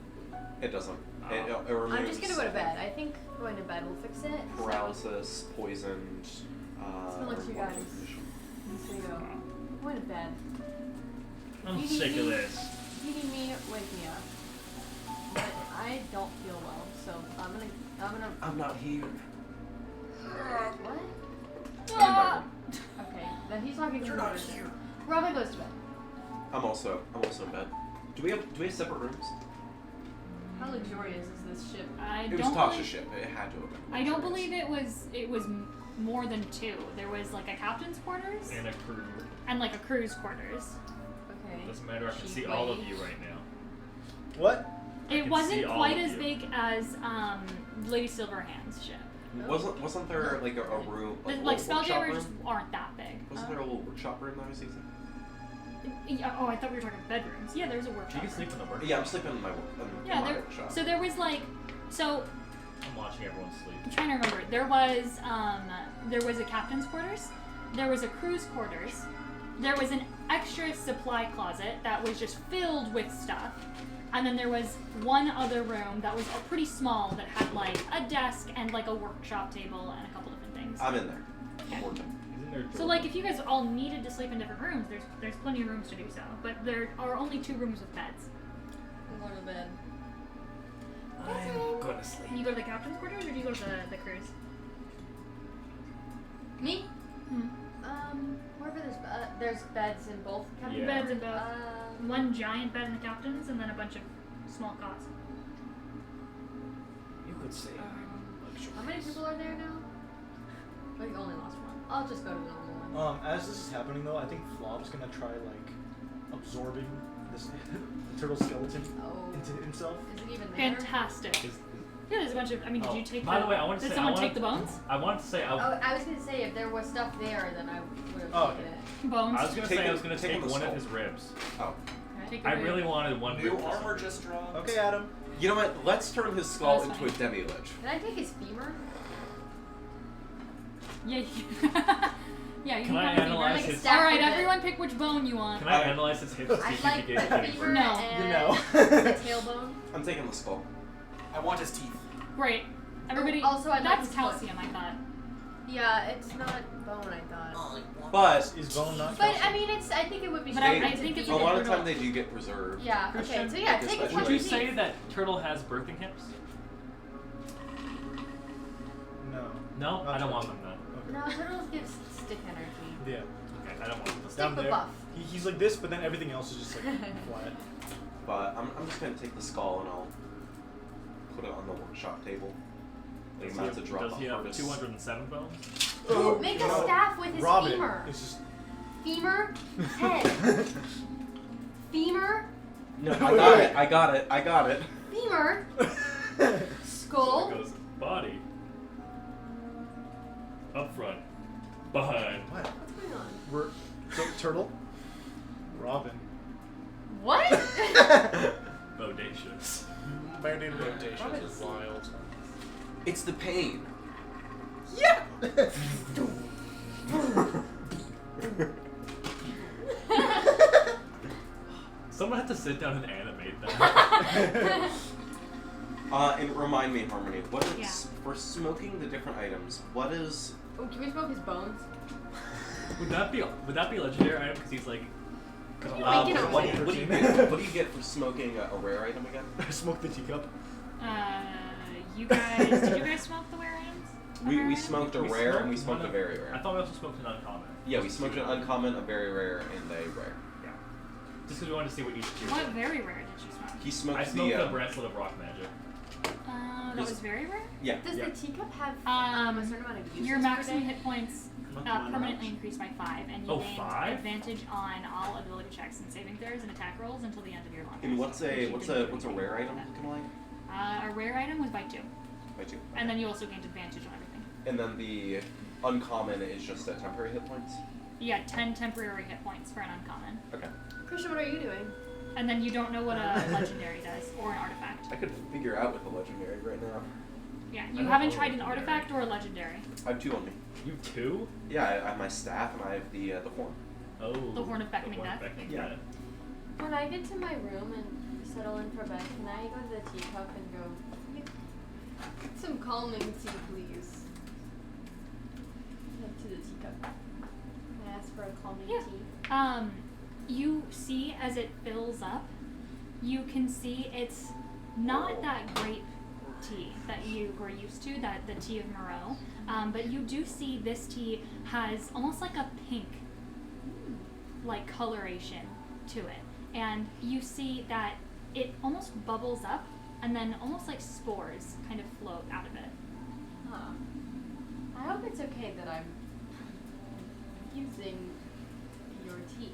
Speaker 7: It doesn't.
Speaker 1: Oh.
Speaker 7: It removes
Speaker 2: I'm just gonna go to bed. I think going to bed will fix it. so
Speaker 7: paralysis, poisoned.
Speaker 2: Similar to you
Speaker 7: or one
Speaker 2: guys.
Speaker 7: condition.
Speaker 2: I'm just gonna go. I'm going to bed.
Speaker 1: I'm
Speaker 2: You
Speaker 1: sick
Speaker 2: need
Speaker 1: of
Speaker 2: me?
Speaker 1: this.
Speaker 2: If you need me, wake me up. But I don't feel well, so I'm gonna.
Speaker 7: I'm not here.
Speaker 2: What?
Speaker 7: I'm in my
Speaker 3: Ah!
Speaker 7: room.
Speaker 2: Okay, then he's talking to
Speaker 5: You're
Speaker 2: me.
Speaker 5: not here.
Speaker 2: Robin goes to bed.
Speaker 7: I'm also in bed. Do we have separate rooms?
Speaker 2: How luxurious is this ship?
Speaker 3: I
Speaker 7: It was
Speaker 3: don't
Speaker 7: Tasha's
Speaker 3: believe,
Speaker 7: ship. It had to have been.
Speaker 3: I don't believe it was more than 2. There was like a captain's quarters
Speaker 1: And a crew.
Speaker 3: and like a crew's quarters.
Speaker 2: Okay.
Speaker 1: Doesn't matter. I can
Speaker 2: Chief
Speaker 1: see all of
Speaker 2: lady.
Speaker 1: you right now.
Speaker 6: What?
Speaker 1: I
Speaker 3: It
Speaker 1: can
Speaker 3: wasn't
Speaker 1: see all
Speaker 3: quite
Speaker 1: of
Speaker 3: as
Speaker 1: you.
Speaker 3: big as Lady Silverhand's ship.
Speaker 7: Wasn't there like a room?
Speaker 3: Like
Speaker 7: a little workshop
Speaker 3: Spelljammers just
Speaker 7: room?
Speaker 3: aren't that big.
Speaker 7: Wasn't there a little workshop room that I was using?
Speaker 3: Yeah, oh, I thought we were talking bedrooms. Yeah, there's a
Speaker 1: You
Speaker 3: workshop.
Speaker 1: can sleep in the work.
Speaker 7: Yeah, I'm sleeping in my
Speaker 3: Yeah,
Speaker 7: my
Speaker 3: there.
Speaker 7: workshop.
Speaker 3: So there was like, so
Speaker 1: I'm watching everyone sleep.
Speaker 3: I'm trying to remember. There was a captain's quarters, there was a crew's quarters, there was an extra supply closet that was just filled with stuff, and then there was one other room that was pretty small that had like a desk and like a workshop table and a couple different things.
Speaker 7: I'm in there.
Speaker 3: Okay.
Speaker 7: I'm working.
Speaker 1: Isn't there
Speaker 3: So like if you guys all needed to sleep in different rooms, there's plenty of rooms to do so. But there are only 2 rooms with beds.
Speaker 2: I'm going to bed.
Speaker 1: I'm gonna sleep.
Speaker 3: Do you go to the captain's quarters or do you go to the cruise?
Speaker 2: Me?
Speaker 3: Hmm.
Speaker 2: Wherever there's beds in both. cabins.
Speaker 1: Yeah.
Speaker 3: Beds in both.
Speaker 2: Um,
Speaker 3: One giant bed in the captain's and then a bunch of small cots.
Speaker 6: You could say.
Speaker 2: How many people are there now? We've only lost one. I'll just go to the normal one.
Speaker 6: As this is happening though, I think Flob's gonna try like absorbing this turtle skeleton
Speaker 2: Oh.
Speaker 6: into himself.
Speaker 2: Is it even there?
Speaker 3: Fantastic.
Speaker 1: Is-
Speaker 3: Yeah, there's a bunch of. I mean, did
Speaker 1: Oh,
Speaker 3: you take?
Speaker 1: by the way, I wanted to
Speaker 3: Did
Speaker 1: say-
Speaker 3: someone
Speaker 1: I
Speaker 3: take the
Speaker 1: wanted-
Speaker 3: bones?
Speaker 1: I wanted to say
Speaker 2: Oh, I was gonna say if there was stuff there, then I would have
Speaker 6: Oh,
Speaker 2: taken
Speaker 6: okay.
Speaker 2: it.
Speaker 3: Bones.
Speaker 1: I was gonna
Speaker 7: Take
Speaker 1: say I
Speaker 7: him-
Speaker 1: was gonna
Speaker 7: take
Speaker 1: take
Speaker 7: him the
Speaker 1: one of
Speaker 7: skull.
Speaker 1: his ribs.
Speaker 7: Oh.
Speaker 3: Take
Speaker 1: I
Speaker 3: the
Speaker 1: really
Speaker 3: rib.
Speaker 1: wanted one
Speaker 5: New
Speaker 1: rib. for some
Speaker 5: armor
Speaker 1: reason.
Speaker 5: just dropped.
Speaker 6: Okay, Adam.
Speaker 7: You know what? Let's turn his skull
Speaker 3: That's
Speaker 7: into a
Speaker 3: fine.
Speaker 7: demi-lich.
Speaker 2: Can I take his femur?
Speaker 3: Yeah. Yeah. You
Speaker 1: Can I
Speaker 3: have a
Speaker 1: analyze
Speaker 2: like a
Speaker 1: his?
Speaker 2: stack
Speaker 3: All right,
Speaker 2: of it.
Speaker 3: everyone, pick which bone you want.
Speaker 1: Can I analyze his hips to see
Speaker 2: I'd
Speaker 1: if
Speaker 2: like
Speaker 1: he
Speaker 2: the
Speaker 1: gave any
Speaker 2: femur
Speaker 1: rib?
Speaker 3: No.
Speaker 2: and
Speaker 6: You know.
Speaker 2: the tailbone.
Speaker 7: I'm taking the skull.
Speaker 5: I want his teeth.
Speaker 3: Great. Everybody.
Speaker 2: Also, I'd like
Speaker 3: that's
Speaker 2: his foot.
Speaker 3: calcium, I thought.
Speaker 2: Yeah, it's not bone, I thought.
Speaker 7: But
Speaker 6: Is bone not
Speaker 2: But
Speaker 6: calcium?
Speaker 2: I mean, I think it would be.
Speaker 3: But I
Speaker 2: strange
Speaker 3: think
Speaker 2: to
Speaker 3: it's
Speaker 2: be
Speaker 7: a lot of
Speaker 2: turtle.
Speaker 7: time they do get preserved.
Speaker 2: Yeah. Okay.
Speaker 1: Christian,
Speaker 2: So yeah,
Speaker 7: like
Speaker 2: take
Speaker 7: especially-
Speaker 2: his
Speaker 1: Would
Speaker 2: one
Speaker 1: you
Speaker 2: teeth.
Speaker 1: say that turtle has birthing hips?
Speaker 6: No.
Speaker 1: No, I don't want them then.
Speaker 2: No, turtles give stick energy.
Speaker 6: Yeah.
Speaker 1: Okay, I don't want them.
Speaker 2: Stick
Speaker 6: Down
Speaker 2: the
Speaker 6: there.
Speaker 2: buff.
Speaker 6: He's like this, but then everything else is just like flat.
Speaker 7: But I'm just gonna take the skull and I'll put it on the workshop table. Like, I'm about to drop
Speaker 1: Does
Speaker 7: off
Speaker 1: he have
Speaker 7: harvest.
Speaker 1: 207 bones?
Speaker 2: Ooh, make a
Speaker 6: no.
Speaker 2: staff with his
Speaker 6: Robin.
Speaker 2: femur.
Speaker 6: It's just.
Speaker 2: Femur, head. Femur,
Speaker 7: No,
Speaker 6: Wait,
Speaker 7: I got it.
Speaker 2: femur,
Speaker 1: So
Speaker 2: skull.
Speaker 1: it goes body. Up front. Behind.
Speaker 6: What?
Speaker 2: What's going on?
Speaker 6: We're turtle. Robin.
Speaker 2: What?
Speaker 1: Bodacious.
Speaker 5: Banding rotations
Speaker 2: Robin
Speaker 5: is
Speaker 2: C.
Speaker 5: wild.
Speaker 7: It's the pain.
Speaker 5: Yeah!
Speaker 1: Someone had to sit down and animate that.
Speaker 7: And remind me, Harmony, what is
Speaker 3: Yeah.
Speaker 7: for smoking the different items? What is?
Speaker 2: Oh, can we smoke his bones?
Speaker 1: would that be a legendary item? Because he's like.
Speaker 2: Can you
Speaker 7: Um,
Speaker 2: make it a
Speaker 7: what,
Speaker 2: roll?
Speaker 7: what do you get? What do you get for smoking a rare item again?
Speaker 6: Smoke the teacup.
Speaker 3: You guys, did you guys smoke the rare items? The rare
Speaker 7: We
Speaker 3: items?
Speaker 7: smoked a
Speaker 1: We
Speaker 7: rare and we
Speaker 1: smoked
Speaker 7: smoked a
Speaker 1: one
Speaker 7: very
Speaker 1: I
Speaker 7: rare.
Speaker 1: thought we also smoked an uncommon.
Speaker 7: Yeah, we smoked an uncommon, a very rare, and a rare.
Speaker 1: Yeah. Just because we wanted to see what each tier
Speaker 3: What
Speaker 1: was.
Speaker 3: very rare did you smoke?
Speaker 7: He smoked
Speaker 1: I smoked the
Speaker 7: the.
Speaker 1: bracelet of rock magic.
Speaker 3: That
Speaker 7: Is-
Speaker 3: was very rare.
Speaker 7: Yeah.
Speaker 2: Does
Speaker 1: Yeah.
Speaker 2: the teacup have
Speaker 3: Um,
Speaker 2: a certain amount of uses
Speaker 3: Your
Speaker 2: per
Speaker 3: maximum
Speaker 2: day?
Speaker 3: hit points permanently increased by 5, and you
Speaker 1: Oh,
Speaker 3: gain
Speaker 1: 5?
Speaker 3: advantage on all ability checks and saving throws and attack rolls until the end of your long
Speaker 7: And
Speaker 3: rest,
Speaker 7: what's
Speaker 3: which
Speaker 7: a
Speaker 3: you
Speaker 7: what's
Speaker 3: didn't
Speaker 7: a
Speaker 3: do
Speaker 7: what's a
Speaker 3: anything
Speaker 7: rare item
Speaker 3: with it.
Speaker 7: looking like?
Speaker 3: A rare item was by 2,
Speaker 7: By 2.
Speaker 3: and then you also gained advantage on everything.
Speaker 7: And then the uncommon is just a temporary hit points.
Speaker 3: You got 10 temporary hit points for an uncommon,
Speaker 7: Okay.
Speaker 2: Christian, what are you doing?
Speaker 3: and then you don't know what a legendary does or an artifact.
Speaker 7: I could figure out with the legendary right now.
Speaker 3: Yeah,
Speaker 1: I
Speaker 3: you
Speaker 1: don't
Speaker 3: haven't
Speaker 1: know
Speaker 3: tried an
Speaker 1: legendary.
Speaker 3: artifact or a legendary.
Speaker 7: I have 2 on me.
Speaker 1: You too?
Speaker 7: Yeah, I have my staff and I have the horn.
Speaker 1: Oh.
Speaker 3: The Horn of Beckoning Death?
Speaker 7: Yeah.
Speaker 2: When I get to my room and settle in for bed, can I go to the teacup and go, "Get some calming tea, please? Like to the teacup. Can I ask for a calming
Speaker 3: Yeah.
Speaker 2: tea?
Speaker 3: You see as it fills up, you can see it's not that grape tea that you were used to, that the tea of Moreau, but you do see this tea has almost like a pink like coloration to it, and you see that it almost bubbles up and then almost like spores kind of float out of it.
Speaker 2: Huh. I hope it's okay that I'm using your tea.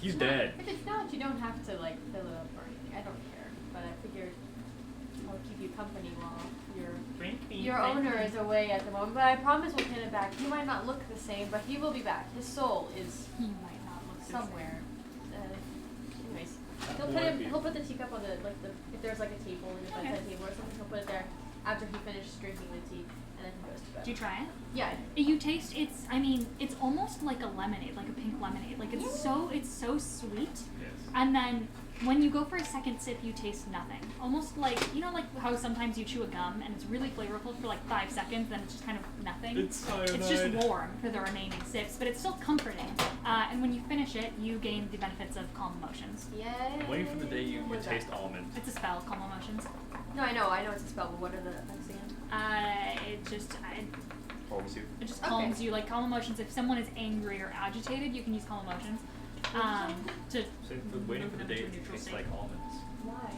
Speaker 1: He's
Speaker 2: No,
Speaker 1: dead.
Speaker 2: If it's not, you don't have to like fill it up or anything. I don't care. But I figured I'll keep you company while your owner is away at the moment. But I promise we'll get it back. He might not look the same, but he will be back. His soul is
Speaker 3: You might not look the same.
Speaker 2: somewhere. Anyways,
Speaker 1: That
Speaker 2: he'll put the teacup on the if there's like a table in the
Speaker 3: Okay.
Speaker 2: bedside table or something. He'll put it there after he finishes drinking the tea, and then he goes to bed.
Speaker 3: Do you try it?
Speaker 2: Yeah.
Speaker 3: You taste it's almost like a lemonade, like a pink lemonade. Like it's so sweet.
Speaker 1: Yes.
Speaker 3: And then when you go for a second sip, you taste nothing. Almost like, like how sometimes you chew a gum and it's really flavorful for like 5 seconds, then it's just kind of nothing.
Speaker 1: It's
Speaker 3: It's just
Speaker 1: cyanide.
Speaker 3: warm for the remaining sips, but it's still comforting. And when you finish it, you gain the benefits of calm emotions.
Speaker 2: Yay.
Speaker 1: Waiting for the day you
Speaker 2: What is
Speaker 1: taste
Speaker 2: that?
Speaker 1: almonds.
Speaker 3: It's a spell, calm emotions.
Speaker 2: No, I know it's a spell, but what are the effects again?
Speaker 3: It just
Speaker 7: Calms you.
Speaker 3: It just
Speaker 2: Okay.
Speaker 3: calms you, like calm emotions. If someone is angry or agitated, you can use calm emotions to
Speaker 1: So waiting for the
Speaker 3: move them
Speaker 1: day
Speaker 3: to a
Speaker 1: it
Speaker 3: neutral
Speaker 1: tastes
Speaker 3: state.
Speaker 1: like almonds.
Speaker 2: Why?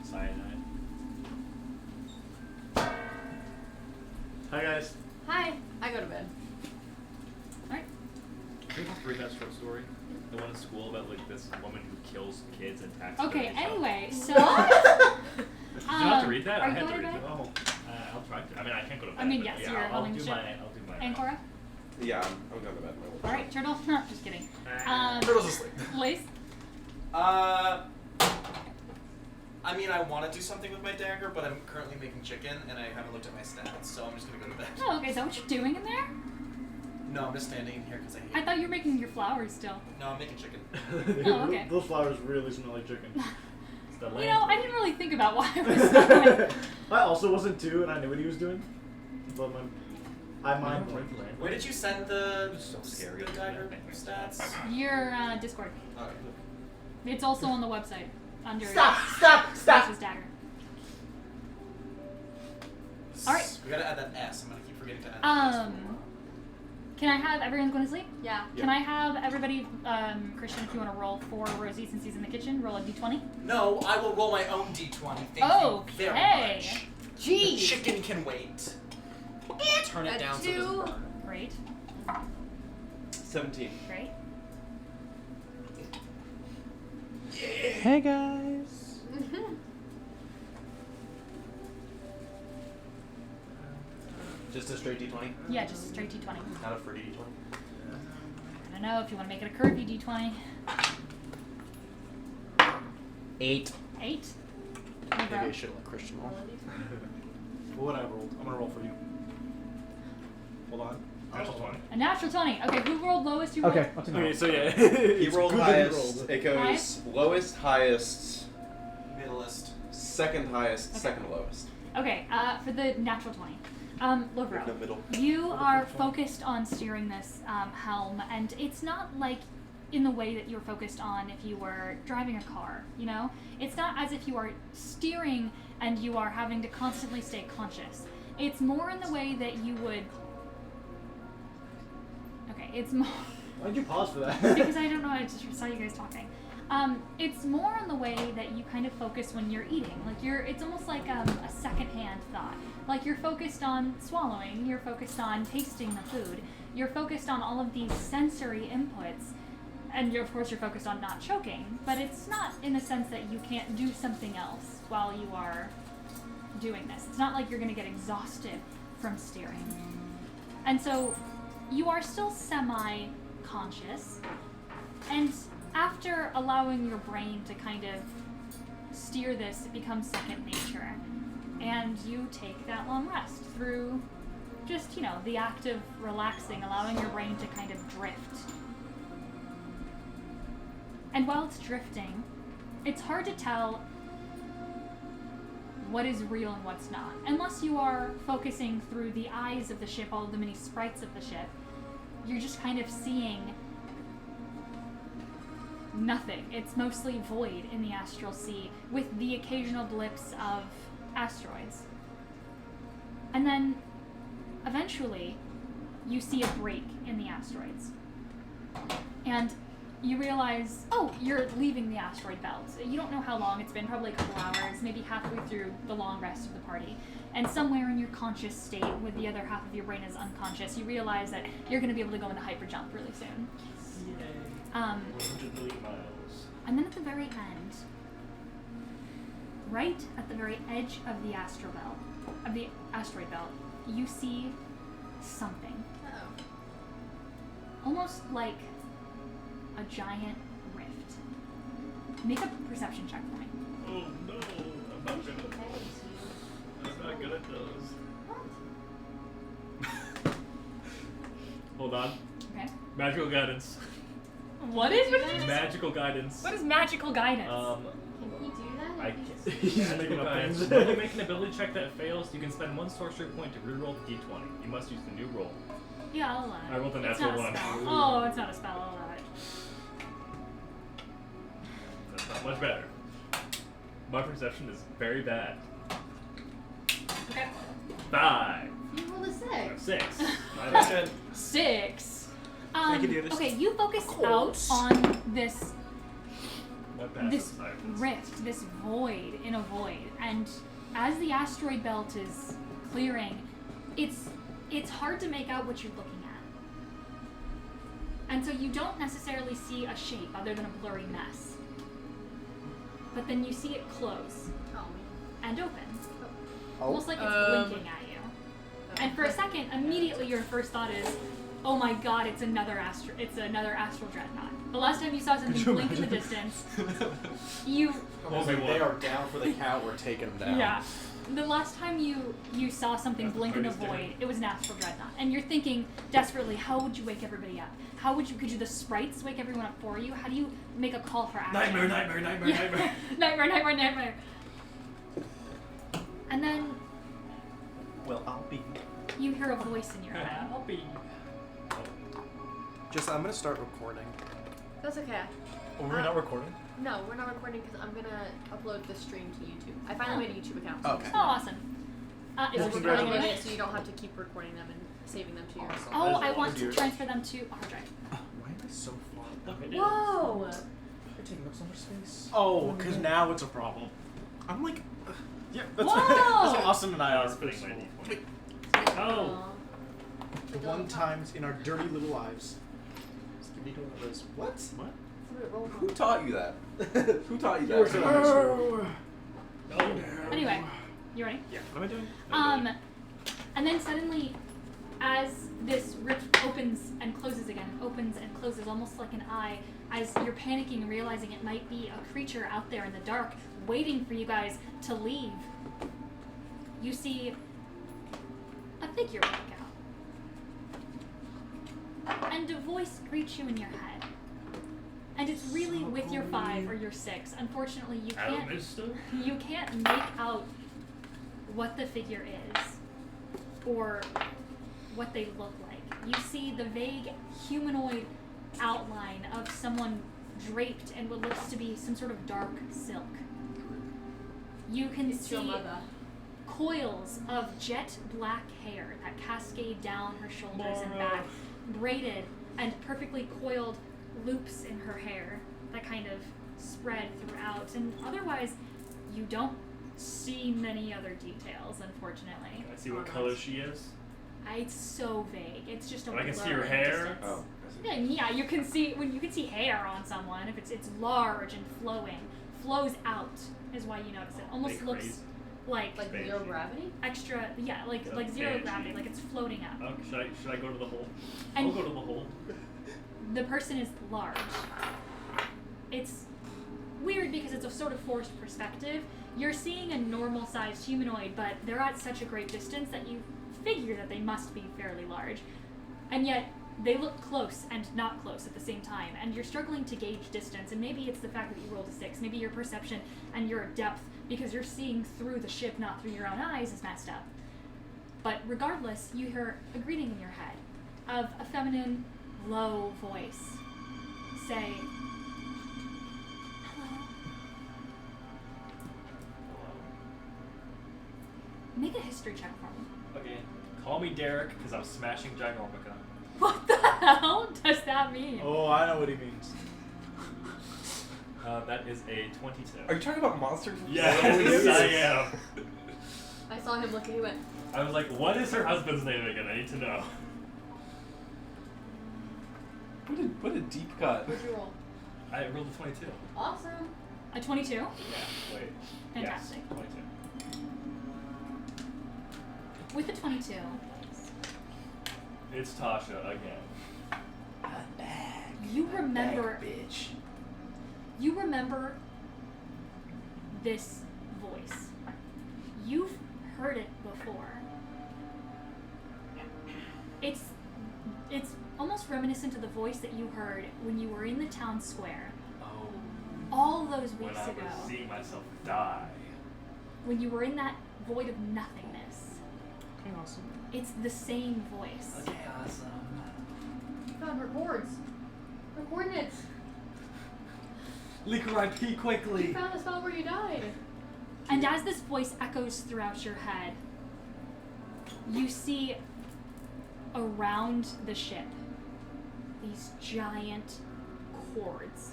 Speaker 1: Cyanide. Hi guys.
Speaker 2: Hi. I go to bed.
Speaker 3: Alright.
Speaker 1: Can we just read that short story? The one in school about like this woman who kills kids and tax.
Speaker 3: Okay,
Speaker 1: them and
Speaker 3: anyway,
Speaker 1: stuff.
Speaker 3: so
Speaker 1: Did you have to read that?
Speaker 3: Are
Speaker 1: I
Speaker 3: you
Speaker 1: had
Speaker 3: going
Speaker 1: to
Speaker 3: to
Speaker 1: read
Speaker 3: bed?
Speaker 1: that. Oh. I'll try to. I mean, I can't go to bed.
Speaker 3: I mean,
Speaker 1: but
Speaker 3: yes,
Speaker 1: yeah,
Speaker 3: you're
Speaker 1: I'll
Speaker 3: running
Speaker 1: do
Speaker 3: ship.
Speaker 1: my. I'll do my.
Speaker 3: And Cora?
Speaker 7: Yeah, I'm going to bed. My work.
Speaker 3: Alright, Turtle? Just kidding.
Speaker 5: Turtle's asleep.
Speaker 3: Lace?
Speaker 5: I mean, I want to do something with my dagger, but I'm currently making chicken, and I haven't looked at my stats, so I'm just gonna go to bed.
Speaker 3: Oh, okay, is that what you're doing in there?
Speaker 5: No, I'm just standing in here because I hate
Speaker 3: I
Speaker 5: it.
Speaker 3: thought you were making your flowers still.
Speaker 5: No, I'm making chicken.
Speaker 3: Oh, okay.
Speaker 6: Those flowers really smell like chicken.
Speaker 1: It's the
Speaker 3: You know, I didn't really think about why I was smelling.
Speaker 6: I also wasn't too, and I knew what he was doing. But I mind.
Speaker 5: Where did you send the
Speaker 1: It's so scary.
Speaker 5: the dagger stats?
Speaker 3: Your Discord.
Speaker 5: Okay.
Speaker 3: It's also on the website under
Speaker 5: Stop!
Speaker 3: Lace's dagger. Alright,
Speaker 5: We gotta add that S. I'm gonna keep forgetting to add that S.
Speaker 3: Can I have everyone going to sleep?
Speaker 2: Yeah.
Speaker 3: Can I have everybody, Christian, if you want to roll for Rosie since he's in the kitchen, roll a d20?
Speaker 5: No, I will roll my own d20. Thank you very
Speaker 3: Okay.
Speaker 5: much.
Speaker 2: Jeez.
Speaker 5: Chicken can wait. Turn it
Speaker 2: A
Speaker 5: down so it doesn't
Speaker 2: 2.
Speaker 5: burn.
Speaker 3: Great.
Speaker 7: 17.
Speaker 3: Great.
Speaker 6: Hey guys.
Speaker 5: Just a straight d20?
Speaker 3: Yeah, just a straight d20.
Speaker 5: Not a fruity d20?
Speaker 3: I don't know if you want to make it a curvy d20.
Speaker 6: 8.
Speaker 3: 8.
Speaker 6: Maybe I should let Christian roll. What would I roll? I'm gonna roll for you. Hold on.
Speaker 1: Natural 20.
Speaker 3: A natural 20. Okay, who rolled lowest? You rolled?
Speaker 6: Okay, I'll take
Speaker 1: Okay,
Speaker 6: it.
Speaker 1: so yeah.
Speaker 7: He rolled
Speaker 6: good that he
Speaker 7: highest.
Speaker 6: rolled.
Speaker 7: It goes
Speaker 3: Highest?
Speaker 7: lowest, highest,
Speaker 5: Middleist.
Speaker 7: second highest,
Speaker 3: Okay.
Speaker 7: second lowest.
Speaker 3: Okay, for the natural 20. Lovro,
Speaker 7: The middle.
Speaker 3: you are focused on steering this helm, and it's not like in the way that you're focused on if you were driving a car, you know? It's not as if you are steering and you are having to constantly stay conscious. It's more in the way that you would... Okay, it's more...
Speaker 6: Why'd you pause for that?
Speaker 3: because I don't know, I just saw you guys talking. It's more in the way that you kind of focus when you're eating. Like it's almost like a secondhand thought. Like you're focused on swallowing, you're focused on tasting the food, you're focused on all of these sensory inputs, and of course you're focused on not choking, but it's not in the sense that you can't do something else while you are doing this. It's not like you're gonna get exhausted from steering. And so you are still semi-conscious, and after allowing your brain to kind of steer this, it becomes second nature. And you take that long rest through just, the act of relaxing, allowing your brain to kind of drift. And while it's drifting, it's hard to tell what is real and what's not. Unless you are focusing through the eyes of the ship, all of the many sprites of the ship, you're just kind of seeing nothing. It's mostly void in the astral sea, with the occasional blips of asteroids. And then, eventually, you see a break in the asteroids. And you realize, oh, you're leaving the asteroid belt. You don't know how long it's been, probably a couple hours, maybe halfway through the long rest of the party. And somewhere in your conscious state, with the other half of your brain is unconscious, you realize that you're going to be able to go into hyperjump really soon.
Speaker 6: Yay.
Speaker 1: 100 million miles.
Speaker 3: And then at the very end, right at the very edge of the asteroid belt, you see something. Almost like a giant rift. Make a perception check for me.
Speaker 1: Oh no, I'm not good at those. I'm not good at those. Hold on.
Speaker 3: Okay.
Speaker 1: Magical guidance.
Speaker 3: What is
Speaker 1: Magical guidance.
Speaker 3: What is magical guidance?
Speaker 2: Can he do that?
Speaker 1: I can't.
Speaker 6: He's
Speaker 1: Magical
Speaker 6: making up
Speaker 1: guidance.
Speaker 6: things.
Speaker 1: When you make an ability check that fails, you can spend 1 sorcery point to reroll the d20. You must use the new roll.
Speaker 3: Yeah, I'll allow it.
Speaker 1: I rolled a
Speaker 3: It's
Speaker 1: natural
Speaker 3: not a
Speaker 1: one.
Speaker 3: spell. Oh, it's not a spell. I'll allow it.
Speaker 1: That's not much better. My perception is very bad.
Speaker 3: Okay.
Speaker 1: 5.
Speaker 2: You rolled a 6.
Speaker 1: 6.
Speaker 5: Christian.
Speaker 3: 6.
Speaker 5: Thank you, dearest.
Speaker 3: Okay, you focus
Speaker 5: Of
Speaker 3: out
Speaker 5: course.
Speaker 3: on this
Speaker 1: My passive
Speaker 3: this
Speaker 1: silence.
Speaker 3: rift, this void in a void, and as the asteroid belt is clearing, it's hard to make out what you're looking at. And so you don't necessarily see a shape other than a blurry mess. But then you see it close
Speaker 2: Oh.
Speaker 3: and open.
Speaker 6: Oh.
Speaker 3: Almost like it's blinking at you. And for a second, immediately your first thought is, oh my god, it's another astral dreadnought. The last time you saw something blink in the distance, you
Speaker 5: They are down for the count. We're taking them down.
Speaker 3: yeah. The last time you saw something
Speaker 1: That's
Speaker 3: blink in the
Speaker 1: Cody's
Speaker 3: void,
Speaker 1: doing.
Speaker 3: it was an astral dreadnought. And you're thinking desperately, how would you wake everybody up? Could you the sprites wake everyone up for you? How do you make a call for action?
Speaker 1: Nightmare, nightmare, nightmare,
Speaker 3: Yeah.
Speaker 1: nightmare.
Speaker 3: Nightmare, nightmare, nightmare. And then
Speaker 6: Well, I'll be.
Speaker 3: you hear a voice in your head.
Speaker 1: I'll be.
Speaker 6: Just, I'm gonna start recording.
Speaker 2: That's okay.
Speaker 6: Oh, we're not recording?
Speaker 2: No, we're not recording because I'm gonna upload the stream to YouTube. I finally made a YouTube account. so
Speaker 6: Okay.
Speaker 3: Oh, awesome. Is
Speaker 6: Well,
Speaker 3: it recording
Speaker 6: congratulations.
Speaker 3: anyway?
Speaker 2: So you don't have to keep recording them and saving them to your.
Speaker 5: Awesome.
Speaker 3: Oh,
Speaker 6: That is
Speaker 3: I want to
Speaker 6: weird.
Speaker 3: transfer them to a hard drive.
Speaker 5: Why am I so far?
Speaker 1: Look, it is.
Speaker 2: Whoa!
Speaker 5: You're taking up so much space.
Speaker 6: Oh, because now it's a problem. I'm like, yeah, that's,
Speaker 3: Whoa!
Speaker 6: that's how Austin and I
Speaker 1: I
Speaker 6: are.
Speaker 1: was spinning
Speaker 6: first
Speaker 1: my
Speaker 6: of all.
Speaker 1: D20. Oh!
Speaker 6: The one times in our dirty little lives. Just give me one of those. What? What?
Speaker 7: Who taught you that? Who taught you
Speaker 6: Yours
Speaker 7: that?
Speaker 6: are-
Speaker 1: No!
Speaker 3: Anyway, you ready?
Speaker 1: Yeah.
Speaker 6: What am I doing?
Speaker 3: And then suddenly, as this rift opens and closes again, opens and closes almost like an eye, as you're panicking, realizing it might be a creature out there in the dark, waiting for you guys to leave, you see a figure walk out. And a voice greets you in your head. And it's really with your 5 or your 6. Unfortunately, you can't make out what the figure is or what they look like. You see the vague humanoid outline of someone draped in what looks to be some sort of dark silk. You can
Speaker 2: It's your
Speaker 3: see
Speaker 2: mother.
Speaker 3: coils of jet black hair that cascade down her shoulders and back, braided and perfectly coiled loops in her hair that kind of spread throughout. And otherwise, you don't see many other details, unfortunately.
Speaker 1: Can I see what color she is?
Speaker 3: It's so vague. It's just a
Speaker 1: But I can see
Speaker 3: blur
Speaker 1: her
Speaker 3: in
Speaker 1: hair?
Speaker 3: distance.
Speaker 7: Oh, I see.
Speaker 3: Yeah, you can see hair on someone if it's large and flowing, flows out is why you notice it. Almost
Speaker 1: Big
Speaker 3: looks
Speaker 1: crazy.
Speaker 3: like
Speaker 2: Like
Speaker 1: Banshee.
Speaker 2: zero gravity?
Speaker 3: extra, yeah, like
Speaker 1: Yeah,
Speaker 3: zero
Speaker 1: Banshee.
Speaker 3: gravity, like it's floating up.
Speaker 1: Oh, should I go to the hole?
Speaker 3: And-
Speaker 1: I'll go to the hole.
Speaker 3: The person is large. It's weird because it's a sort of forced perspective. You're seeing a normal sized humanoid, but they're at such a great distance that you figure that they must be fairly large. And yet, they look close and not close at the same time, and you're struggling to gauge distance, and maybe it's the fact that you rolled a 6, maybe your perception and your depth, because you're seeing through the ship, not through your own eyes, is messed up. But regardless, you hear a greeting in your head of a feminine, low voice say, "Hello." Make a history check for me.
Speaker 1: Okay. Call me Derek because I'm smashing Ginormica.
Speaker 3: What the hell does that mean?
Speaker 6: Oh, I know what he means.
Speaker 1: That is a 22.
Speaker 7: Are you talking about monsters?
Speaker 1: Yes,
Speaker 6: yes.
Speaker 1: I am.
Speaker 2: I saw him look and he went,
Speaker 1: I was like, what is her husband's name again? I need to know.
Speaker 7: What a deep cut.
Speaker 2: what'd you roll?
Speaker 1: I rolled a 22.
Speaker 2: Awesome.
Speaker 3: A 22?
Speaker 1: Yeah, wait.
Speaker 3: Fantastic.
Speaker 1: Yes, 22.
Speaker 3: With a 22,
Speaker 1: It's Tasha again.
Speaker 3: you remember
Speaker 6: bitch.
Speaker 3: you remember this voice. You've heard it before. It's almost reminiscent of the voice that you heard when you were in the town square
Speaker 1: Oh.
Speaker 3: all those
Speaker 1: When
Speaker 3: weeks
Speaker 1: I
Speaker 3: ago.
Speaker 1: was seeing myself die.
Speaker 3: When you were in that void of nothingness.
Speaker 6: Okay, awesome.
Speaker 3: It's the same voice.
Speaker 1: Okay, awesome.
Speaker 2: You found her cords. Her coordinates.
Speaker 1: Leak her IP
Speaker 2: You
Speaker 1: quickly.
Speaker 2: found the spot where you died.
Speaker 3: And as this voice echoes throughout your head, you see around the ship these giant cords.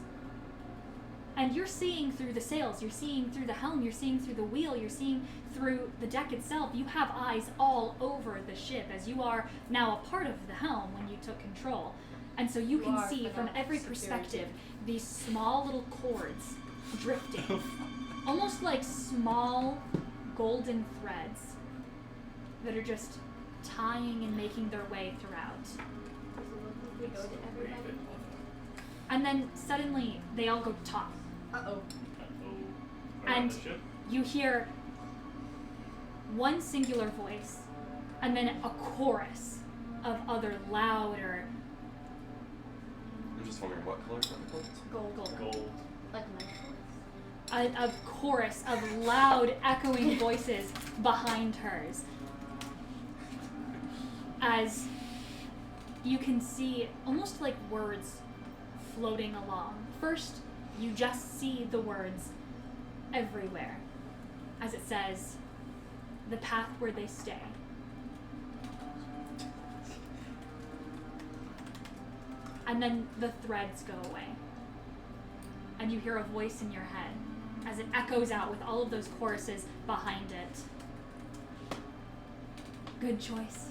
Speaker 3: And you're seeing through the sails, you're seeing through the helm, you're seeing through the wheel, you're seeing through the deck itself. You have eyes all over the ship as you are now a part of the helm when you took control. And so you
Speaker 2: You
Speaker 3: can
Speaker 2: are,
Speaker 3: see
Speaker 2: but
Speaker 3: from
Speaker 2: not
Speaker 3: every
Speaker 2: security.
Speaker 3: perspective these small little cords drifting. Almost like small golden threads that are just tying and making their way throughout.
Speaker 2: We go to everybody.
Speaker 3: And then suddenly they all go top.
Speaker 2: Uh-oh.
Speaker 3: And-
Speaker 1: The ship?
Speaker 3: You hear one singular voice and then a chorus of other louder
Speaker 7: I'm just wondering what color are the cords?
Speaker 2: Gold.
Speaker 1: Gold.
Speaker 2: Like nice.
Speaker 3: a chorus of loud echoing voices behind hers. As you can see almost like words floating along. First, you just see the words everywhere. As it says, the path where they stay. And then the threads go away. And you hear a voice in your head as it echoes out with all of those choruses behind it. Good choice.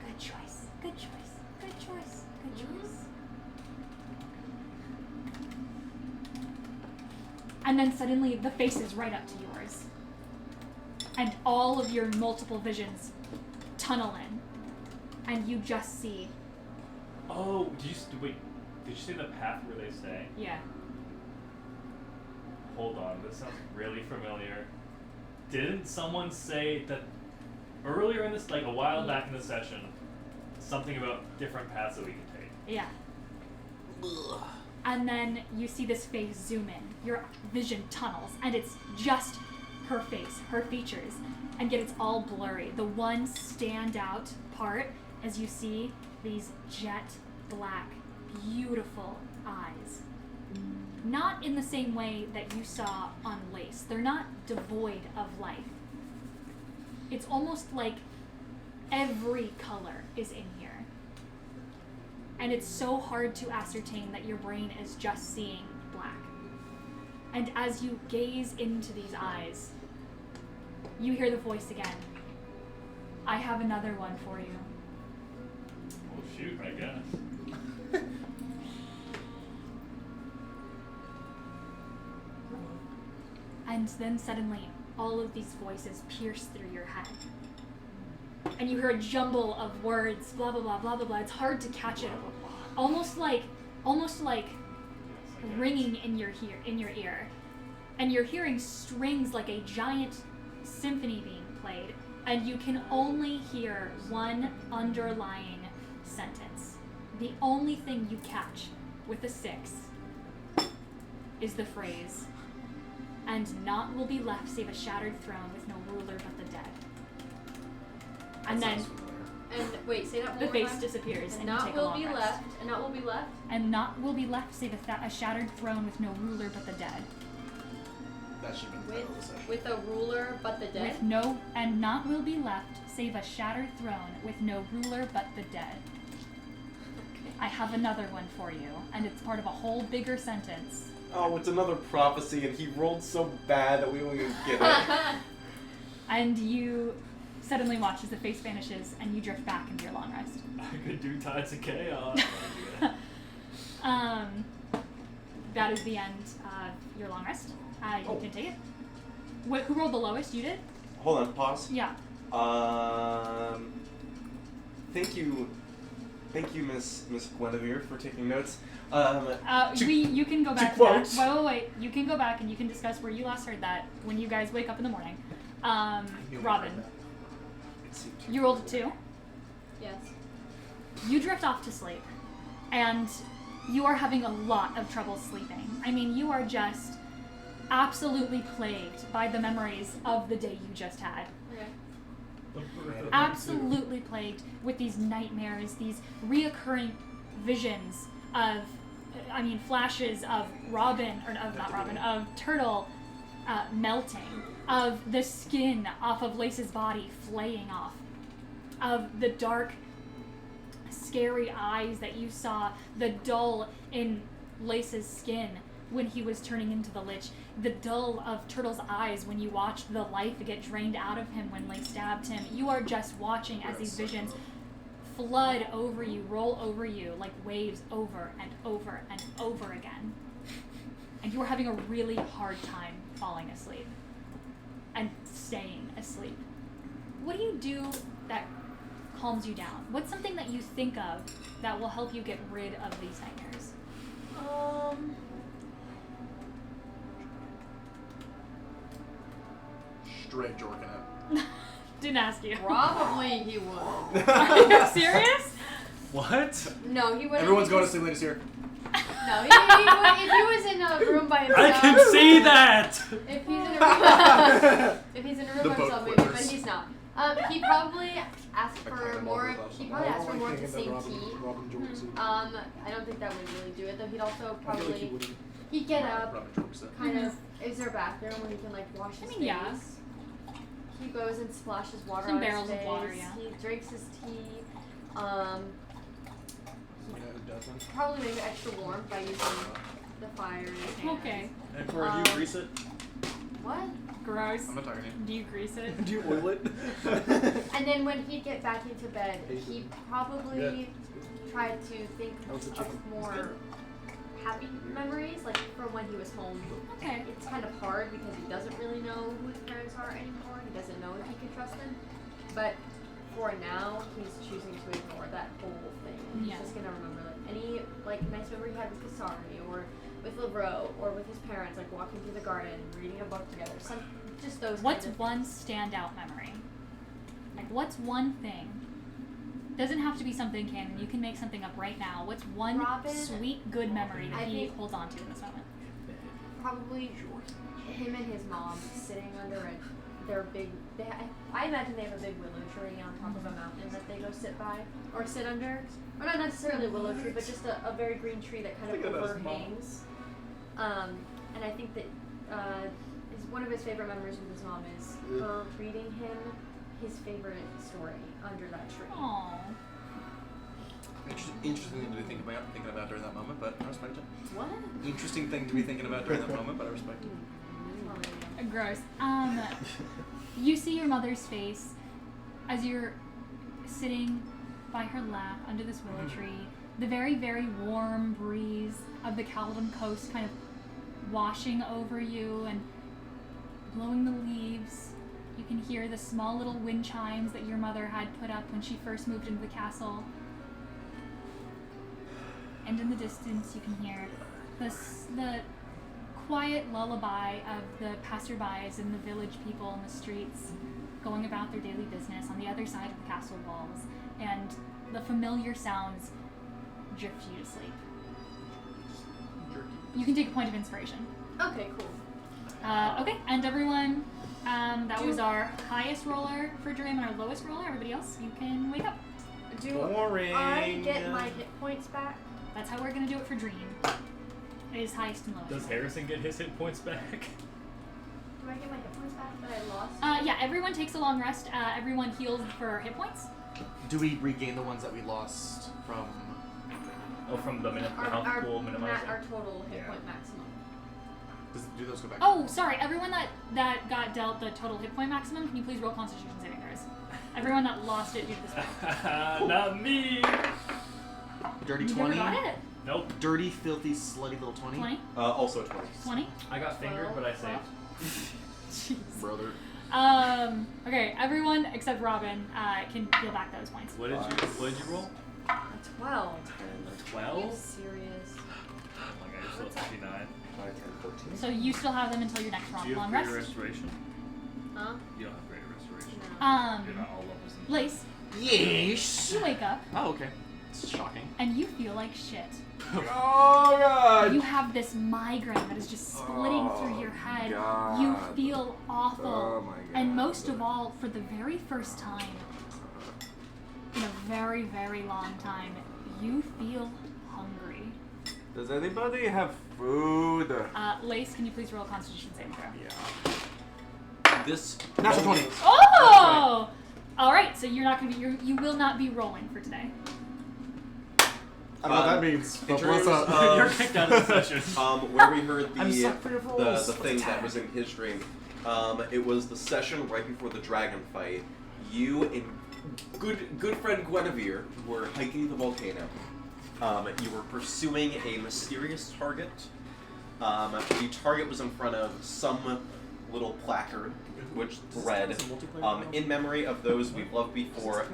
Speaker 3: Good choice. Good choice. Good choice. Good choice. And then suddenly the face is right up to yours. And all of your multiple visions tunnel in. And you just see.
Speaker 1: Oh, wait, did you see the path where they stay?
Speaker 3: Yeah.
Speaker 1: Hold on, this sounds really familiar. Didn't someone say that earlier in this, like a while back in the session, something about different paths that we can take?
Speaker 3: Yeah.
Speaker 5: Ugh.
Speaker 3: And then you see this face zoom in. Your vision tunnels, and it's just her face, her features, and yet it's all blurry. The one standout part as you see these jet black, beautiful eyes. Not in the same way that you saw on Lace. They're not devoid of life. It's almost like every color is in here. And it's so hard to ascertain that your brain is just seeing black. And as you gaze into these eyes, you hear the voice again. I have another one for you.
Speaker 1: Well, shoot, I guess.
Speaker 3: And then suddenly, all of these voices pierce through your head. And you hear a jumble of words, blah, blah, blah, blah, blah, blah. It's hard to catch it. Almost like ringing in your ear. And you're hearing strings like a giant symphony being played. And you can only hear one underlying sentence. The only thing you catch with a 6 is the phrase, "And naught will be left save a shattered throne with no ruler but the dead." And
Speaker 6: That
Speaker 3: then
Speaker 6: sounds familiar.
Speaker 2: And wait, say that one
Speaker 3: the
Speaker 2: more
Speaker 3: face
Speaker 2: time.
Speaker 3: disappears, and you
Speaker 2: Naught
Speaker 3: take a
Speaker 2: will
Speaker 3: long
Speaker 2: be
Speaker 3: rest.
Speaker 2: left. And naught will be left.
Speaker 3: And naught will be left save a shattered throne with no ruler but the dead.
Speaker 6: That should be the title of the session.
Speaker 2: With a ruler but the dead.
Speaker 3: With no, and naught will be left save a shattered throne with no ruler but the dead. I have another one for you, and it's part of a whole bigger sentence.
Speaker 7: Oh, it's another prophecy, and he rolled so bad that we won't even get it.
Speaker 3: And you suddenly watch as the face vanishes, and you drift back into your long rest.
Speaker 1: I could do Tides of Chaos.
Speaker 3: That is the end of your long rest. You can take it. Who rolled the lowest? You did?
Speaker 7: Hold on, pause.
Speaker 3: Yeah.
Speaker 7: Thank you, Miss Guinevere, for taking notes.
Speaker 3: You can go back to
Speaker 6: quotes.
Speaker 3: that. Wait. You can go back and you can discuss where you last heard that when you guys wake up in the morning. Robin, you rolled a 2.
Speaker 2: Yes.
Speaker 3: You drift off to sleep, and you are having a lot of trouble sleeping. I mean, you are just absolutely plagued by the memories of the day you just had.
Speaker 2: Okay.
Speaker 3: Absolutely plagued with these nightmares, these reoccurring visions of, flashes of of Turtle melting, of the skin off of Lace's body flaying off, of the dark, scary eyes that you saw, the dull in Lace's skin when he was turning into the Lich, the dull of Turtle's eyes when you watched the life get drained out of him when Lace stabbed him. You are just watching as these visions flood over you, roll over you like waves over and over and over again. And you are having a really hard time falling asleep and staying asleep. What do you do that calms you down? What's something that you think of that will help you get rid of these nightmares?
Speaker 6: Straight jorking it.
Speaker 3: Didn't ask you.
Speaker 2: Probably he would.
Speaker 3: Are you serious?
Speaker 1: What?
Speaker 2: No, he wouldn't.
Speaker 6: Everyone's going to sleep ladies here.
Speaker 2: No, he would, if he was in a room by himself.
Speaker 1: I can see that!
Speaker 2: If he's in a room, if he's in a room
Speaker 6: The
Speaker 2: by
Speaker 6: boat
Speaker 2: himself, maybe, but
Speaker 6: flippers.
Speaker 2: he's not. He probably asked
Speaker 6: I
Speaker 2: for
Speaker 6: kinda
Speaker 2: more.
Speaker 6: love those.
Speaker 2: He probably asked for
Speaker 6: I'm
Speaker 2: more of
Speaker 6: thinking
Speaker 2: the
Speaker 6: that
Speaker 2: same tea.
Speaker 6: Robin jorks it.
Speaker 2: I don't think that would really do it though. He'd also
Speaker 6: I feel like he
Speaker 2: probably
Speaker 6: wouldn't.
Speaker 2: he'd get up,
Speaker 6: Robin jorks it.
Speaker 2: kind of. Is there a bathroom where he can like wash his face?
Speaker 3: Yeah.
Speaker 2: he goes and splashes water
Speaker 3: Some
Speaker 2: on
Speaker 3: barrels
Speaker 2: his
Speaker 3: of
Speaker 2: face.
Speaker 3: water, yeah.
Speaker 2: He drinks his tea.
Speaker 6: Yeah, who doesn't?
Speaker 2: Probably make it extra warm by using the fire in his hands.
Speaker 3: Okay.
Speaker 6: And Cora, do you grease it?
Speaker 2: What?
Speaker 3: Gross.
Speaker 6: I'm not talking to you.
Speaker 3: Do you grease it?
Speaker 6: Do you oil it?
Speaker 2: And then when he'd get back into bed, he probably
Speaker 6: Good.
Speaker 2: tried to think
Speaker 6: That was the
Speaker 2: of
Speaker 6: chicken.
Speaker 2: more happy memories, like from when he was home.
Speaker 3: Okay.
Speaker 2: It's kind of hard because he doesn't really know who his parents are anymore. He doesn't know if he can trust them. But for now, he's choosing to ignore that whole thing. And
Speaker 3: Yeah.
Speaker 2: he's just gonna remember any nice memory he had with Kasari or with Lavro or with his parents, like walking through the garden, reading a book together. Just those.
Speaker 3: What's
Speaker 2: kind of
Speaker 3: one standout memory? Like, what's one thing? Doesn't have to be something canon. You can make something up right now. What's one
Speaker 2: Robin,
Speaker 3: sweet, good memory that
Speaker 2: I
Speaker 3: he
Speaker 2: think-
Speaker 3: holds on to in this moment?
Speaker 2: Probably him and his mom sitting under their big. I imagine they have a big willow tree on top of a mountain that they go sit by or sit under, or not necessarily a willow tree, but just a very green tree that kind of
Speaker 6: Look at us, Mom.
Speaker 2: overhangs. And I think that one of his favorite memories with his mom is her reading him his favorite story under that tree.
Speaker 3: Aww.
Speaker 6: Interesting thing to be thinking about during that moment, but I respect it.
Speaker 2: What?
Speaker 6: Interesting thing to be thinking about during that moment, but I respect it.
Speaker 3: Gross. You see your mother's face as you're sitting by her lap under this willow tree. The very, very warm breeze of the Caledon coast kind of washing over you and blowing the leaves. You can hear the small little wind chimes that your mother had put up when she first moved into the castle. And in the distance, you can hear the quiet lullaby of the passerbys and the village people in the streets going about their daily business on the other side of the castle walls, and the familiar sounds drift you to sleep. You can take a point of inspiration.
Speaker 2: Okay, cool.
Speaker 3: Okay, and everyone, that was our highest roller for Dream and our lowest roller. Everybody else, you can wake up.
Speaker 2: Do
Speaker 6: Boring.
Speaker 2: I get my hit points back?
Speaker 3: That's how we're gonna do it for Dream. It is highest and lowest.
Speaker 1: Does Harrison get his hit points back?
Speaker 2: Do I get my hit points back that I lost?
Speaker 3: Yeah, everyone takes a long rest. Everyone heals for hit points.
Speaker 6: Do we regain the ones that we lost from?
Speaker 1: Oh, from the health pool minimizer.
Speaker 2: Our total hit
Speaker 6: Yeah.
Speaker 2: point maximum.
Speaker 6: Do those go back?
Speaker 3: Oh, sorry. Everyone that got dealt the total hit point maximum, can you please roll Constitution saving throws? Everyone that lost it due to the spell.
Speaker 1: Not me.
Speaker 6: Dirty
Speaker 3: You
Speaker 6: 20.
Speaker 3: never got it.
Speaker 1: Nope.
Speaker 6: Dirty, filthy, slutty little 20.
Speaker 3: 20?
Speaker 7: Also a 20.
Speaker 3: 20?
Speaker 1: I got fingered, but I saved.
Speaker 3: Jeez.
Speaker 6: Brother.
Speaker 3: Okay, everyone except Robin can peel back those points.
Speaker 1: What did you roll?
Speaker 2: A 12.
Speaker 1: A
Speaker 2: Are you
Speaker 1: 12?
Speaker 2: serious?
Speaker 1: Oh my god, you're still at 59.
Speaker 7: 5, 10, 14.
Speaker 3: So you still have them until your next
Speaker 1: Do you
Speaker 3: long
Speaker 1: have greater
Speaker 3: rest.
Speaker 1: restoration?
Speaker 2: Huh?
Speaker 1: You don't have greater restoration.
Speaker 2: No.
Speaker 1: You're not all levels in.
Speaker 3: Lace,
Speaker 6: Yes.
Speaker 3: you wake up
Speaker 6: Oh, okay. It's shocking.
Speaker 3: and you feel like shit.
Speaker 6: Oh god.
Speaker 3: You have this migraine that is just splitting through your head.
Speaker 6: God.
Speaker 3: You feel awful.
Speaker 6: Oh my
Speaker 3: And
Speaker 6: God.
Speaker 3: most of all, for the very first time in a very, very long time, you feel hungry.
Speaker 6: Does anybody have food?
Speaker 3: Lace, can you please roll a Constitution saving throw?
Speaker 6: Yeah.
Speaker 7: This
Speaker 6: Natural 20.
Speaker 3: Oh! Alright, so you're not gonna be you will not be rolling for today.
Speaker 6: I don't know what that means.
Speaker 7: In
Speaker 6: But
Speaker 7: terms
Speaker 6: what's up?
Speaker 7: of
Speaker 1: You're kicked out of the session.
Speaker 7: where we heard
Speaker 6: I'm
Speaker 7: the
Speaker 6: sucked for your rolls.
Speaker 7: the thing that was in his dream, it was the session right before the dragon fight. You and good friend Guinevere were hiking the volcano. You were pursuing a mysterious target. The target was in front of some little placard, which read, in memory of those we've loved before,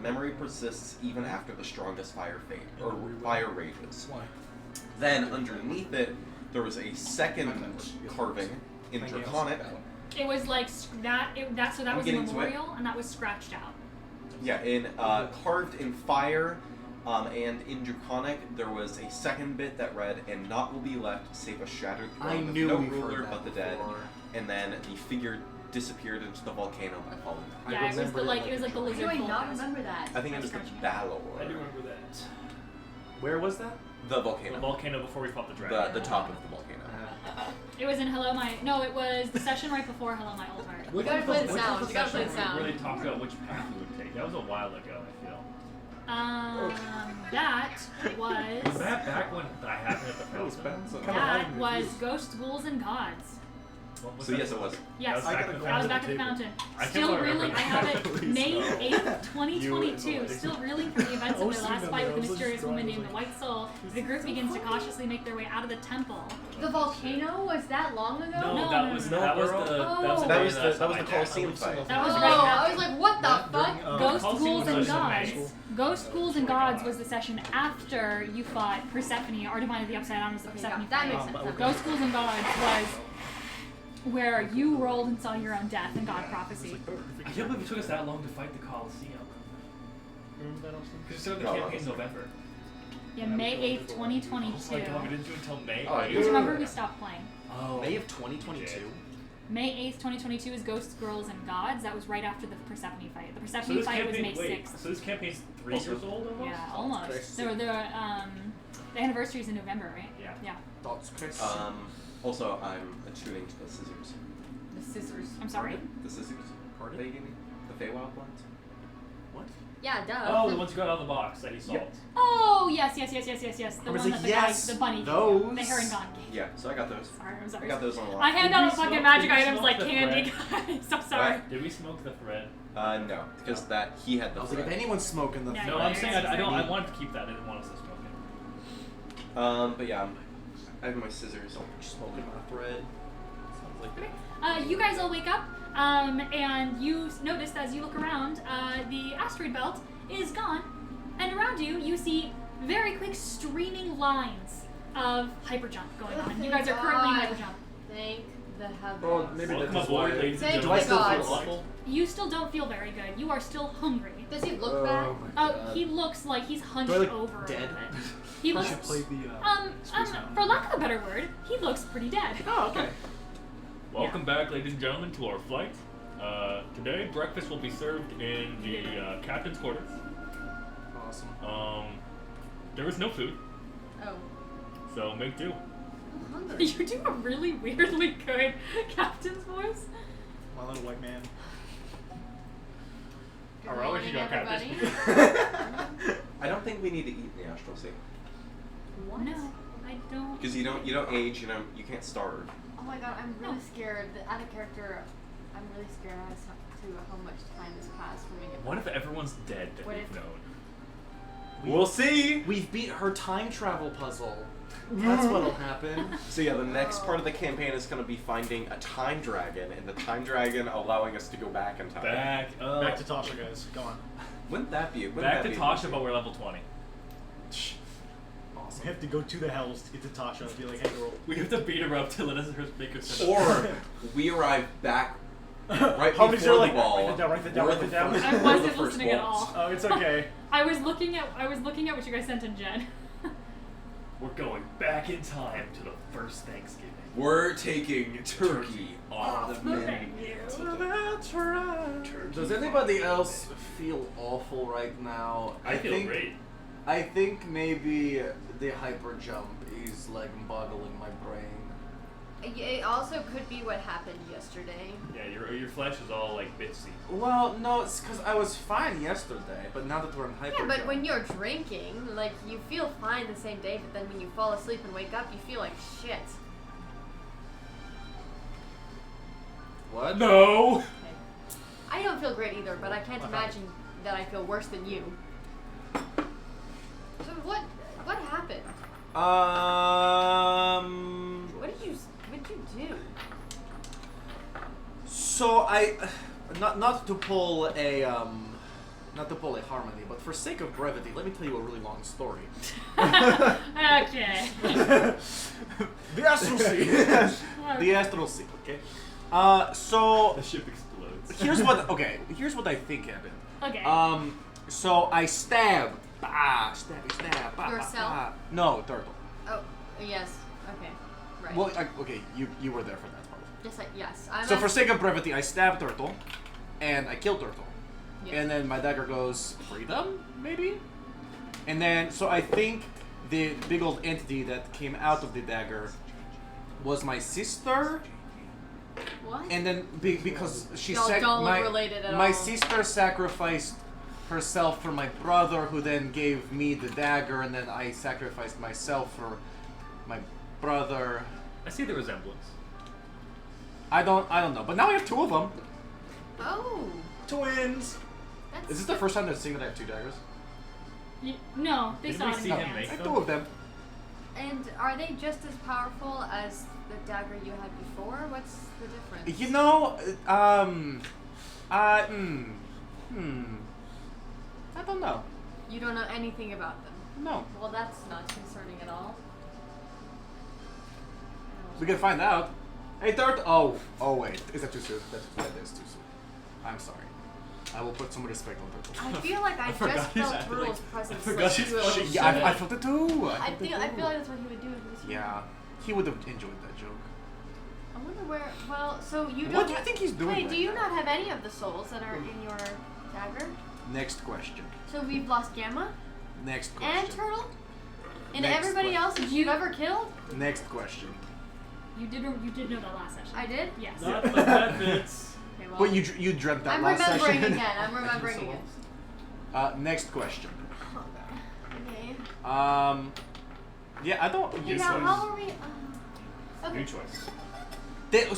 Speaker 7: memory persists even after the strongest fire rages.
Speaker 6: Why?
Speaker 7: Then underneath it, there was a second carving in Draconic.
Speaker 3: It was like so that
Speaker 7: I'm
Speaker 3: was a
Speaker 7: getting to it.
Speaker 3: memorial and that was scratched out.
Speaker 7: Yeah, in carved in fire, and in Draconic there was a second bit that read, "And naught will be left save a shattered
Speaker 6: I
Speaker 7: throne
Speaker 6: knew
Speaker 7: with
Speaker 6: we've
Speaker 7: no
Speaker 6: heard
Speaker 7: ruler
Speaker 6: that
Speaker 7: but the dead."
Speaker 6: before.
Speaker 7: And then the figure disappeared into the volcano by falling.
Speaker 3: Yeah, it was the, like it was like the
Speaker 2: How
Speaker 3: lizard
Speaker 2: do I
Speaker 3: folk
Speaker 2: not
Speaker 3: that was-
Speaker 2: remember that?
Speaker 7: I think it was the
Speaker 3: scratching it.
Speaker 7: Battle
Speaker 1: I do
Speaker 7: War.
Speaker 1: remember that.
Speaker 6: Where was that?
Speaker 7: The
Speaker 1: The
Speaker 7: volcano.
Speaker 1: volcano before we fought the dragon.
Speaker 7: The top of the volcano.
Speaker 3: It was in Hello My. No, it was the session right before Hello My Old Heart.
Speaker 2: You gotta play the
Speaker 1: Which
Speaker 2: sound.
Speaker 1: was
Speaker 2: You gotta play the
Speaker 1: session
Speaker 2: sound.
Speaker 1: where they talked about which path we would take. That was a while ago, I feel.
Speaker 3: That
Speaker 1: Was
Speaker 3: was.
Speaker 1: that back when I happened at the
Speaker 6: That was
Speaker 1: fountain?
Speaker 6: bad. So
Speaker 3: That was Ghosts, Ghouls, and Gods.
Speaker 1: What was
Speaker 7: So
Speaker 1: that?
Speaker 7: yes, it was.
Speaker 3: Yes,
Speaker 1: That was back
Speaker 6: gotta
Speaker 1: at the
Speaker 6: go
Speaker 3: I was
Speaker 1: fountain.
Speaker 3: back at the
Speaker 6: table.
Speaker 3: fountain.
Speaker 1: I can't
Speaker 3: Still
Speaker 1: remember
Speaker 3: reeling. I
Speaker 1: that.
Speaker 3: have it
Speaker 6: Please,
Speaker 3: May
Speaker 6: no.
Speaker 3: 8th, 2022.
Speaker 6: You and
Speaker 3: Still reeling from the events
Speaker 6: I
Speaker 3: of
Speaker 6: was
Speaker 3: their
Speaker 6: sitting
Speaker 3: last
Speaker 6: down
Speaker 3: fight
Speaker 6: there,
Speaker 3: with
Speaker 6: I
Speaker 3: a
Speaker 6: was
Speaker 3: mysterious
Speaker 6: just
Speaker 3: woman
Speaker 6: trying,
Speaker 3: named
Speaker 6: I
Speaker 3: the
Speaker 6: was
Speaker 3: White Soul. The group begins to cautiously make their way out of the temple.
Speaker 2: The volcano was that long ago?
Speaker 1: No,
Speaker 3: No,
Speaker 1: that
Speaker 3: no,
Speaker 1: was
Speaker 3: no.
Speaker 1: that was
Speaker 6: No,
Speaker 1: the
Speaker 2: Oh.
Speaker 1: that was the
Speaker 7: That
Speaker 1: day
Speaker 7: was
Speaker 1: that
Speaker 7: the
Speaker 1: I
Speaker 7: Colosseum
Speaker 1: died.
Speaker 7: fight.
Speaker 3: That was
Speaker 2: Oh,
Speaker 3: right
Speaker 2: I
Speaker 3: after.
Speaker 2: was like, what the
Speaker 6: That
Speaker 2: fuck?
Speaker 6: during,
Speaker 3: Ghost,
Speaker 1: Colosseum
Speaker 3: Ghouls,
Speaker 1: was
Speaker 3: and
Speaker 1: in
Speaker 3: Gods.
Speaker 1: May.
Speaker 3: Ghost, Ghouls, and
Speaker 1: Oh my
Speaker 3: Gods
Speaker 1: God.
Speaker 3: was the session after you fought Persephone. Our Divine of the Upside Down was the
Speaker 2: Okay,
Speaker 3: Persephone
Speaker 2: that
Speaker 3: fight.
Speaker 2: makes sense. That makes
Speaker 3: Ghost, Ghouls, and Gods was where you rolled and saw your own death in God Prophecy.
Speaker 1: I can't believe it took us that long to fight the Colosseum.
Speaker 6: Remember that, Austin?
Speaker 1: Because we started the
Speaker 7: No,
Speaker 1: campaign in
Speaker 7: that was-
Speaker 1: November.
Speaker 3: Yeah, May 8th,
Speaker 1: Oh my
Speaker 3: 2022.
Speaker 1: god, we didn't do it until May.
Speaker 7: Oh, I
Speaker 3: Because
Speaker 7: do.
Speaker 3: remember, we stopped playing.
Speaker 1: Oh.
Speaker 6: May of 2022.
Speaker 3: May 8th, 2022 is Ghosts, Girls, and Gods. That was right after the Persephone fight. The
Speaker 1: So
Speaker 3: Persephone
Speaker 1: this
Speaker 3: fight was
Speaker 1: campaign,
Speaker 3: May
Speaker 1: wait,
Speaker 3: 6th.
Speaker 1: so this campaign's 3
Speaker 6: Also-
Speaker 1: years old almost?
Speaker 3: Yeah, almost.
Speaker 6: Christ.
Speaker 3: The anniversary's in November, right?
Speaker 1: Yeah.
Speaker 3: Yeah.
Speaker 6: Thoughts, Chris?
Speaker 7: Also, I'm attuning to the scissors.
Speaker 2: The scissors.
Speaker 3: I'm sorry?
Speaker 7: The scissors.
Speaker 6: Pardon?
Speaker 7: That you gave me? The Feywild ones?
Speaker 6: What?
Speaker 2: Yeah, duh.
Speaker 1: Oh, the ones you got out of the box that he solved.
Speaker 3: Oh, yes. The
Speaker 6: I was
Speaker 3: one
Speaker 6: like,
Speaker 3: that the
Speaker 6: yes,
Speaker 3: guy, the bunny,
Speaker 6: those.
Speaker 3: gave you. The Heron gave.
Speaker 7: Yeah, so I got those.
Speaker 3: Sorry, I'm
Speaker 7: I
Speaker 3: sorry.
Speaker 7: got those on a lot.
Speaker 3: I hand
Speaker 1: Did
Speaker 3: out
Speaker 1: we
Speaker 3: fucking
Speaker 1: smoke-
Speaker 3: magic
Speaker 1: did we
Speaker 3: items
Speaker 1: smoke
Speaker 3: like
Speaker 1: the
Speaker 3: candy,
Speaker 1: thread?
Speaker 3: guys. I'm sorry.
Speaker 1: Did we smoke the thread?
Speaker 7: No, because that he had the
Speaker 6: I was like, if
Speaker 7: thread.
Speaker 6: anyone's smoking the
Speaker 3: Yeah,
Speaker 1: No,
Speaker 3: yeah,
Speaker 1: I'm
Speaker 3: yeah,
Speaker 1: saying
Speaker 3: yeah,
Speaker 1: I don't.
Speaker 3: yeah.
Speaker 1: I wanted to keep that. I didn't want us to smoke it.
Speaker 7: But yeah, I have my scissors.
Speaker 6: smoking my thread. Sounds like that.
Speaker 3: You guys all wake up, and you notice as you look around, the asteroid belt is gone, and around you, you see very quick streaming lines of hyperjump going on. You guys are currently in
Speaker 2: God.
Speaker 3: hyperjump.
Speaker 2: Thank the heavens.
Speaker 6: Oh, maybe
Speaker 1: Welcome
Speaker 6: that's
Speaker 1: aboard,
Speaker 6: why.
Speaker 1: ladies and
Speaker 2: Thank
Speaker 6: Do I
Speaker 2: the
Speaker 6: still feel
Speaker 2: gods.
Speaker 6: awful?
Speaker 3: You still don't feel very good. You are still hungry.
Speaker 2: Does he look bad?
Speaker 6: my
Speaker 3: Oh, he looks like he's hunched
Speaker 6: Do I look
Speaker 3: over a
Speaker 6: dead?
Speaker 3: little bit. He
Speaker 6: I
Speaker 3: looks.
Speaker 6: should play the. Space Mountain.
Speaker 3: For lack of a better word, he looks pretty dead.
Speaker 6: Oh, okay.
Speaker 1: Welcome back, ladies and gentlemen, to our flight. Today, breakfast will be served in the captain's quarters.
Speaker 6: Awesome.
Speaker 1: There was no food,
Speaker 2: Oh.
Speaker 1: so make do.
Speaker 2: I'm hungry.
Speaker 3: You do a really weirdly good captain's voice.
Speaker 6: My little white man.
Speaker 2: Good
Speaker 1: Alright, what you
Speaker 2: morning,
Speaker 1: got, Captain?
Speaker 2: everybody.
Speaker 7: I don't think we need to eat in the astral sea
Speaker 2: What?
Speaker 3: No, I don't.
Speaker 7: because you don't age. You can't starve.
Speaker 2: Oh my god, I'm really scared. Out of character, I'm really scared as to how much time has passed when we get
Speaker 1: What if everyone's dead that
Speaker 2: What
Speaker 1: we've
Speaker 2: if-
Speaker 1: known?
Speaker 7: We'll see.
Speaker 6: We've beat her time travel puzzle. That's what'll happen.
Speaker 7: So yeah, the next part of the campaign is going to be finding a time dragon, and the time dragon allowing us to go back in time.
Speaker 1: Back up.
Speaker 6: Back to Tasha, guys. Go on.
Speaker 7: Wouldn't that be? Wouldn't
Speaker 1: Back
Speaker 7: that
Speaker 1: to
Speaker 7: be
Speaker 1: Tasha, but we're level 20.
Speaker 6: Awesome.
Speaker 4: We have to go to the hells to get to Tasha and be like, hey girl.
Speaker 1: We have to beat her up to let us make her finish.
Speaker 7: Or we arrive back right
Speaker 4: How
Speaker 7: before
Speaker 4: many
Speaker 7: the
Speaker 4: are like,
Speaker 7: wall.
Speaker 4: write that down, write that down,
Speaker 7: We're
Speaker 4: write
Speaker 7: the
Speaker 4: that down.
Speaker 7: first-
Speaker 3: I
Speaker 7: we're the
Speaker 3: wasn't
Speaker 7: first
Speaker 3: listening at
Speaker 7: ones.
Speaker 3: all.
Speaker 4: Oh, it's okay.
Speaker 3: I was looking at what you guys sent in Jen.
Speaker 1: We're going back in time to the first Thanksgiving.
Speaker 7: We're taking turkey off the menu.
Speaker 6: That's right. Does anybody else feel awful right now?
Speaker 1: I feel
Speaker 6: think,
Speaker 1: great.
Speaker 6: I think maybe the hyper jump is like boggling my brain.
Speaker 2: It also could be what happened yesterday.
Speaker 1: Yeah, your flesh is all like bitsy.
Speaker 6: Well, no, it's because I was fine yesterday, but now that we're in hyper
Speaker 2: Yeah, but
Speaker 6: jump,
Speaker 2: when you're drinking, like, you feel fine the same day, but then when you fall asleep and wake up, you feel like shit.
Speaker 6: what?
Speaker 1: No.
Speaker 2: Okay. I don't feel great either, but I can't
Speaker 6: What
Speaker 2: imagine that I feel worse than you. So what happened? What did you do?
Speaker 6: So I, not to pull a harmony, but for sake of brevity, let me tell you a really long story.
Speaker 3: Okay.
Speaker 6: The astral sea. The astral sea. Okay. So
Speaker 1: The ship explodes.
Speaker 6: here's what I think happened.
Speaker 3: Okay.
Speaker 6: So I stab, stab, bah,
Speaker 2: Yourself?
Speaker 6: bah. No, turtle.
Speaker 2: Oh, yes. Okay. Right.
Speaker 6: Well, okay, you were there for that part.
Speaker 2: yes. I'm
Speaker 6: So for sake of brevity, I stab turtle, and I kill turtle.
Speaker 2: Yes.
Speaker 6: And then my dagger goes freedom, maybe? And then, so I think the big old entity that came out of the dagger was my sister,
Speaker 2: What?
Speaker 6: and then because she
Speaker 2: Y'all
Speaker 6: sac-
Speaker 2: don't look
Speaker 6: my
Speaker 2: related at
Speaker 6: my
Speaker 2: all.
Speaker 6: sister sacrificed herself for my brother, who then gave me the dagger, and then I sacrificed myself for my brother.
Speaker 1: I see the resemblance.
Speaker 6: I don't know, but now we have two of them.
Speaker 2: Oh.
Speaker 4: Twins.
Speaker 2: That's
Speaker 6: Is this the first time they're seeing that I have two daggers?
Speaker 3: No, they
Speaker 1: Didn't
Speaker 3: saw
Speaker 1: we
Speaker 3: it in
Speaker 1: see
Speaker 3: the
Speaker 1: him
Speaker 3: dance.
Speaker 1: make
Speaker 6: I have
Speaker 1: them?
Speaker 6: two of them.
Speaker 2: And are they just as powerful as the dagger you had before? What's the difference?
Speaker 6: You know, I don't know.
Speaker 2: You don't know anything about them.
Speaker 6: No.
Speaker 2: Well, that's not concerning at all.
Speaker 6: We can find out. Hey, third. Oh wait. Is that too soon? That is too soon. I'm sorry. I will put some respect on Turtle.
Speaker 2: I feel like I
Speaker 1: forgot
Speaker 2: just
Speaker 1: he's
Speaker 2: felt
Speaker 1: acting
Speaker 2: Turtle's
Speaker 1: like-
Speaker 2: presence.
Speaker 1: forgot
Speaker 2: like,
Speaker 1: he's
Speaker 2: he would
Speaker 1: fucking
Speaker 2: have
Speaker 6: Yeah,
Speaker 2: said
Speaker 6: I
Speaker 2: it.
Speaker 6: felt it too.
Speaker 2: I feel like that's what he would do if he was here.
Speaker 6: Yeah, he would have enjoyed that joke.
Speaker 2: I wonder where. Well, so you don't.
Speaker 6: What do you think he's doing?
Speaker 2: Wait,
Speaker 6: right
Speaker 2: do you
Speaker 6: now?
Speaker 2: not have any of the souls that are in your dagger?
Speaker 6: Next question.
Speaker 2: So we've lost Gamma
Speaker 6: Next question.
Speaker 2: and Turtle, and
Speaker 6: Next
Speaker 2: everybody
Speaker 6: question.
Speaker 2: else that you've ever killed.
Speaker 6: Next question.
Speaker 3: You did know that last session.
Speaker 2: I did.
Speaker 3: Yes.
Speaker 1: Not like that, Vince.
Speaker 2: Okay, well,
Speaker 6: But you dreamt that
Speaker 2: I'm
Speaker 6: last
Speaker 2: remembering
Speaker 6: session.
Speaker 2: again. I'm remembering again.
Speaker 6: Next question.
Speaker 2: Okay.
Speaker 6: Yeah, I don't.
Speaker 2: Okay,
Speaker 6: Yes,
Speaker 2: now
Speaker 6: what
Speaker 2: how
Speaker 6: is-
Speaker 2: are we? Okay.
Speaker 1: New choice.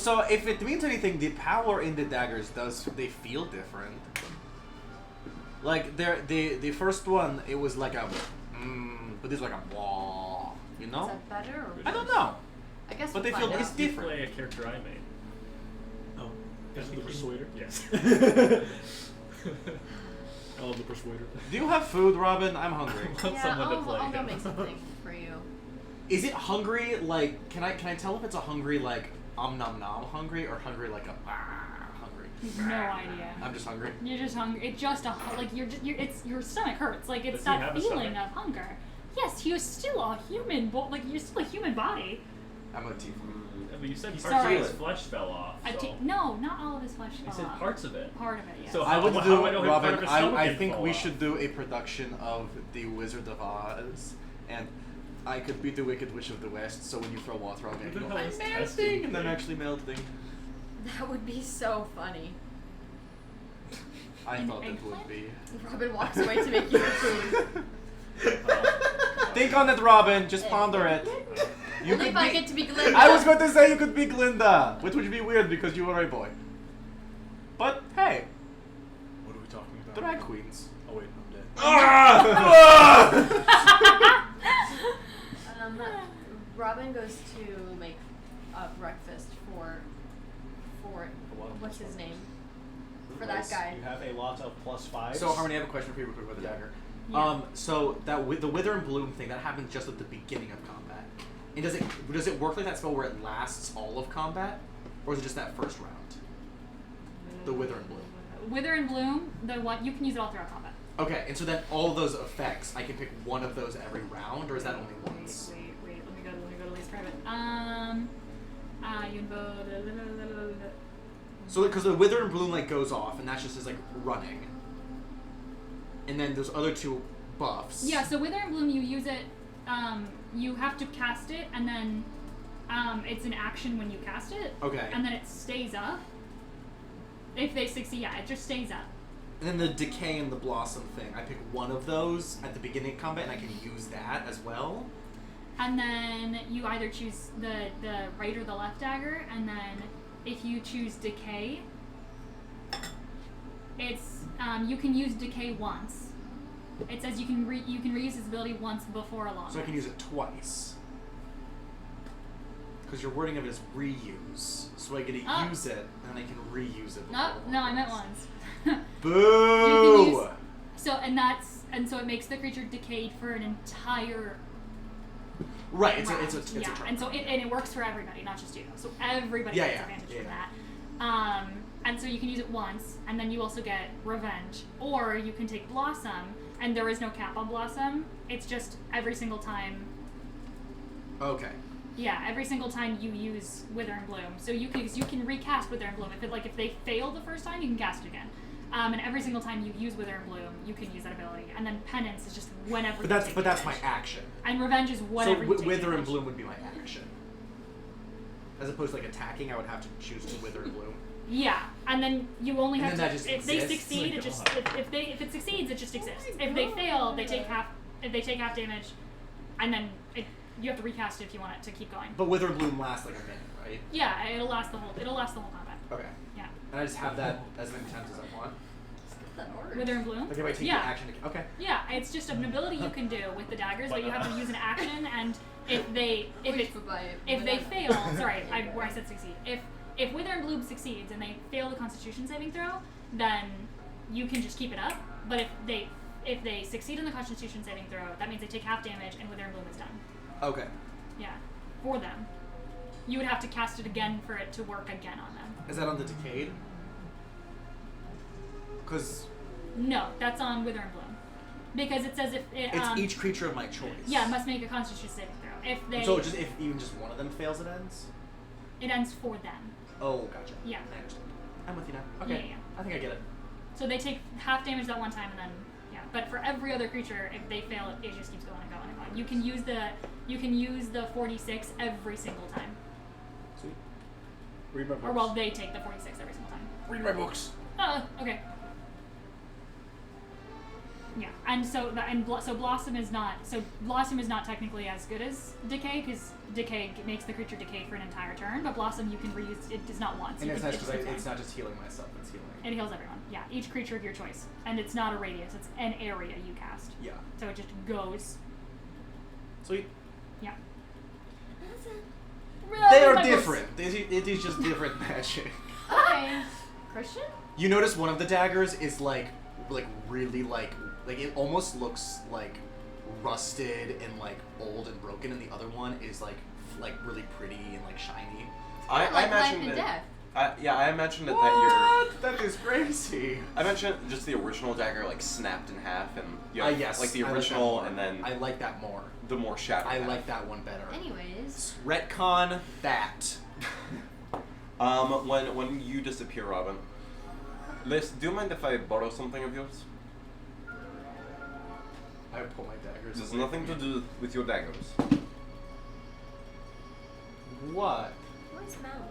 Speaker 6: so if it means anything, the power in the daggers they feel different. Like the first one, it was like a, but this is like a wah, you
Speaker 2: Is
Speaker 6: know?
Speaker 2: that better? Or
Speaker 6: I don't know.
Speaker 2: I guess
Speaker 6: But
Speaker 2: we'll
Speaker 6: they feel
Speaker 2: find
Speaker 6: it's
Speaker 2: out.
Speaker 1: You
Speaker 6: different.
Speaker 1: play a character I made.
Speaker 4: Oh, that's the persuader.
Speaker 1: Yes.
Speaker 4: I love the persuader.
Speaker 6: Do you have food, Robin? I'm hungry.
Speaker 1: Want
Speaker 2: Yeah,
Speaker 1: someone to
Speaker 2: I'll
Speaker 1: play
Speaker 2: go
Speaker 1: him.
Speaker 2: make something for you.
Speaker 6: Is it hungry? Like, can I tell if it's a hungry like nom nom hungry or hungry like a hungry?
Speaker 3: No idea.
Speaker 6: I'm just hungry.
Speaker 3: You're just hungry. It's just like it's your stomach hurts. Like it's
Speaker 1: Does he
Speaker 3: that
Speaker 1: have a
Speaker 3: feeling
Speaker 1: stomach?
Speaker 3: of hunger. Yes, he was still a human. Like you're still a human body.
Speaker 6: I'm a tiefling.
Speaker 1: Yeah, but you said
Speaker 3: He's
Speaker 1: parts
Speaker 3: sorry.
Speaker 1: of his flesh fell off. So.
Speaker 3: No, not all of his flesh
Speaker 1: You
Speaker 3: fell
Speaker 1: said
Speaker 3: off.
Speaker 1: parts of it.
Speaker 3: Part of it, yes.
Speaker 1: So
Speaker 6: I would
Speaker 1: How
Speaker 6: do,
Speaker 1: do I know if part
Speaker 6: Robin.
Speaker 1: of his stomach
Speaker 6: I
Speaker 1: didn't
Speaker 6: think
Speaker 1: fall
Speaker 6: we
Speaker 1: off?
Speaker 6: should do a production of The Wizard of Oz, and I could be the Wicked Witch of the West. So when you throw water on me, I
Speaker 1: Who the
Speaker 6: go,
Speaker 1: hell
Speaker 6: I'm
Speaker 1: is
Speaker 6: melting,
Speaker 1: testing?
Speaker 6: and then actually melting.
Speaker 2: That would be so funny.
Speaker 6: I
Speaker 3: An
Speaker 6: thought it
Speaker 3: eggplant?
Speaker 6: would be.
Speaker 2: Robin walks away to make you food.
Speaker 6: Think on it, Robin. Just ponder it. You
Speaker 2: Only
Speaker 6: could
Speaker 2: if I
Speaker 6: be-
Speaker 2: get to be Glinda.
Speaker 6: I was going to say you could be Glinda, which would be weird because you are a boy. But hey,
Speaker 4: What are we talking about?
Speaker 6: drag queens.
Speaker 4: Oh wait, I'm dead.
Speaker 2: Robin goes to make breakfast for what's his name? For that guy.
Speaker 4: You have a lot of +5s.
Speaker 6: So Harmony, I have a question for you real quick with the dagger.
Speaker 3: Yeah.
Speaker 6: So that the Wither and Bloom thing that happens just at the beginning of combat, and does it work like that spell where it lasts all of combat, or is it just that first round? The Wither and Bloom.
Speaker 3: Wither and Bloom, the one you can use it all throughout combat.
Speaker 6: Okay, and so then all of those effects, I can pick one of those every round, or is that only once?
Speaker 3: Wait. Let me go to Lee's private. You invoke.
Speaker 6: So because the Wither and Bloom like goes off, and that's just as like running, and then those other two buffs.
Speaker 3: Yeah, so Wither and Bloom, you use it. You have to cast it, and then it's an action when you cast it.
Speaker 6: Okay.
Speaker 3: And then it stays up. If they succeed, yeah, it just stays up.
Speaker 6: And then the Decay and the Blossom thing, I pick one of those at the beginning of combat, and I can use that as well.
Speaker 3: And then you either choose the right or the left dagger, and then if you choose Decay, it's you can use Decay once. It says you can reuse this ability once before a long
Speaker 6: So I can
Speaker 3: rest.
Speaker 6: use it twice. Because your wording of it is reuse. So I get to
Speaker 3: Oh.
Speaker 6: use it, and I can reuse it.
Speaker 3: No,
Speaker 6: before
Speaker 3: no, I meant
Speaker 6: rest.
Speaker 3: once.
Speaker 6: Boo!
Speaker 3: use- So it makes the creature decayed for an entire
Speaker 6: Right, it's
Speaker 3: round.
Speaker 6: a turn.
Speaker 3: and so it works for everybody, not just you. So everybody
Speaker 6: Yeah,
Speaker 3: gets
Speaker 6: yeah,
Speaker 3: advantage
Speaker 6: yeah.
Speaker 3: from that. And so you can use it once, and then you also get Revenge, or you can take Blossom, and there is no cap on Blossom. It's just every single time.
Speaker 6: Okay.
Speaker 3: Yeah, every single time you use Wither and Bloom. So you can recast Wither and Bloom. If they fail the first time, you can cast it again. And every single time you use Wither and Bloom, you can use that ability. And then Penance is just whenever.
Speaker 6: But
Speaker 3: you
Speaker 6: that's
Speaker 3: take
Speaker 6: but that's my
Speaker 3: damage.
Speaker 6: action.
Speaker 3: And Revenge is whatever
Speaker 6: So
Speaker 3: you take
Speaker 6: Wither and
Speaker 3: damage.
Speaker 6: Bloom would be my action. As opposed to like attacking, I would have to choose to Wither and Bloom.
Speaker 3: Yeah, and then you only
Speaker 6: And
Speaker 3: have
Speaker 6: then
Speaker 3: to.
Speaker 6: that just
Speaker 3: If they
Speaker 6: exists?
Speaker 3: succeed,
Speaker 1: My
Speaker 3: it just
Speaker 1: God.
Speaker 3: if it succeeds, it just exists. If they fail, they take half. If they take half damage, and then you have to recast it if you want it to keep going.
Speaker 6: But Wither and Bloom lasts like a minute, right?
Speaker 3: Yeah, it'll last the whole combat.
Speaker 6: Okay.
Speaker 3: Yeah,
Speaker 6: And I just have that as many times as I want.
Speaker 2: That works.
Speaker 3: Wither and Bloom.
Speaker 6: Like if I take
Speaker 3: Yeah.
Speaker 6: the action to... Okay.
Speaker 3: Yeah, it's just an ability you can do with the daggers, but you have to use an action, and if they fail, sorry, where I said succeed. If Wither and Bloom succeeds and they fail the Constitution saving throw, then you can just keep it up. But if they succeed in the Constitution saving throw, that means they take half damage, and Wither and Bloom is done.
Speaker 6: Okay.
Speaker 3: Yeah, for them. You would have to cast it again for it to work again on them.
Speaker 6: Is that on the Decayed? Because
Speaker 3: No, that's on Wither and Bloom, because it says if it,
Speaker 6: it's each creature of my choice.
Speaker 3: yeah, it must make a Constitution saving throw. If they,
Speaker 6: So just if even just one of them fails, it ends?
Speaker 3: it ends for them.
Speaker 6: Oh, gotcha.
Speaker 3: Yeah.
Speaker 6: I understand. I'm with you now. Okay.
Speaker 3: Yeah.
Speaker 6: I think I get it.
Speaker 3: So they take half damage that one time, and then yeah. But for every other creature, if they fail, it just keeps going and going and going. You can use the 46 every single time,
Speaker 4: Sweet. Read my books.
Speaker 3: or well, they take the 46 every single time.
Speaker 6: Read my books.
Speaker 3: Okay. Yeah, and so Blossom is not technically as good as Decay, because Decay makes the creature decay for an entire turn, but Blossom you can reuse. It does not once.
Speaker 6: And
Speaker 3: You
Speaker 6: it's
Speaker 3: can-
Speaker 6: nice because
Speaker 3: just keeps
Speaker 6: it's
Speaker 3: going.
Speaker 6: not just healing myself, it's healing.
Speaker 3: It heals everyone. Yeah, each creature of your choice, and it's not a radius; it's an area you cast.
Speaker 6: Yeah.
Speaker 3: So it just goes.
Speaker 6: Sweet.
Speaker 3: Yeah.
Speaker 6: They are different. It is just different magic.
Speaker 2: Okay. Christian?
Speaker 6: You notice one of the daggers is like really like it almost looks like rusted and like old and broken, and the other one is like really pretty and like shiny.
Speaker 7: I
Speaker 2: Like life
Speaker 7: imagined
Speaker 2: and
Speaker 7: it.
Speaker 2: death.
Speaker 7: I imagined it that
Speaker 6: What? That is crazy.
Speaker 7: I mentioned just the original dagger like snapped in half, and you know,
Speaker 6: Yes.
Speaker 7: like the
Speaker 6: I like that
Speaker 7: original,
Speaker 6: more.
Speaker 7: and then
Speaker 6: I like that more.
Speaker 7: the more shattered.
Speaker 6: I
Speaker 7: half.
Speaker 6: like that one better.
Speaker 2: Anyways.
Speaker 6: Retcon that.
Speaker 7: When you disappear, Robin, Liz, do you mind if I borrow something of yours?
Speaker 6: I pull my daggers.
Speaker 7: There's
Speaker 6: away
Speaker 7: nothing to
Speaker 6: from you.
Speaker 7: do with your daggers.
Speaker 6: What?
Speaker 2: Where's Mel?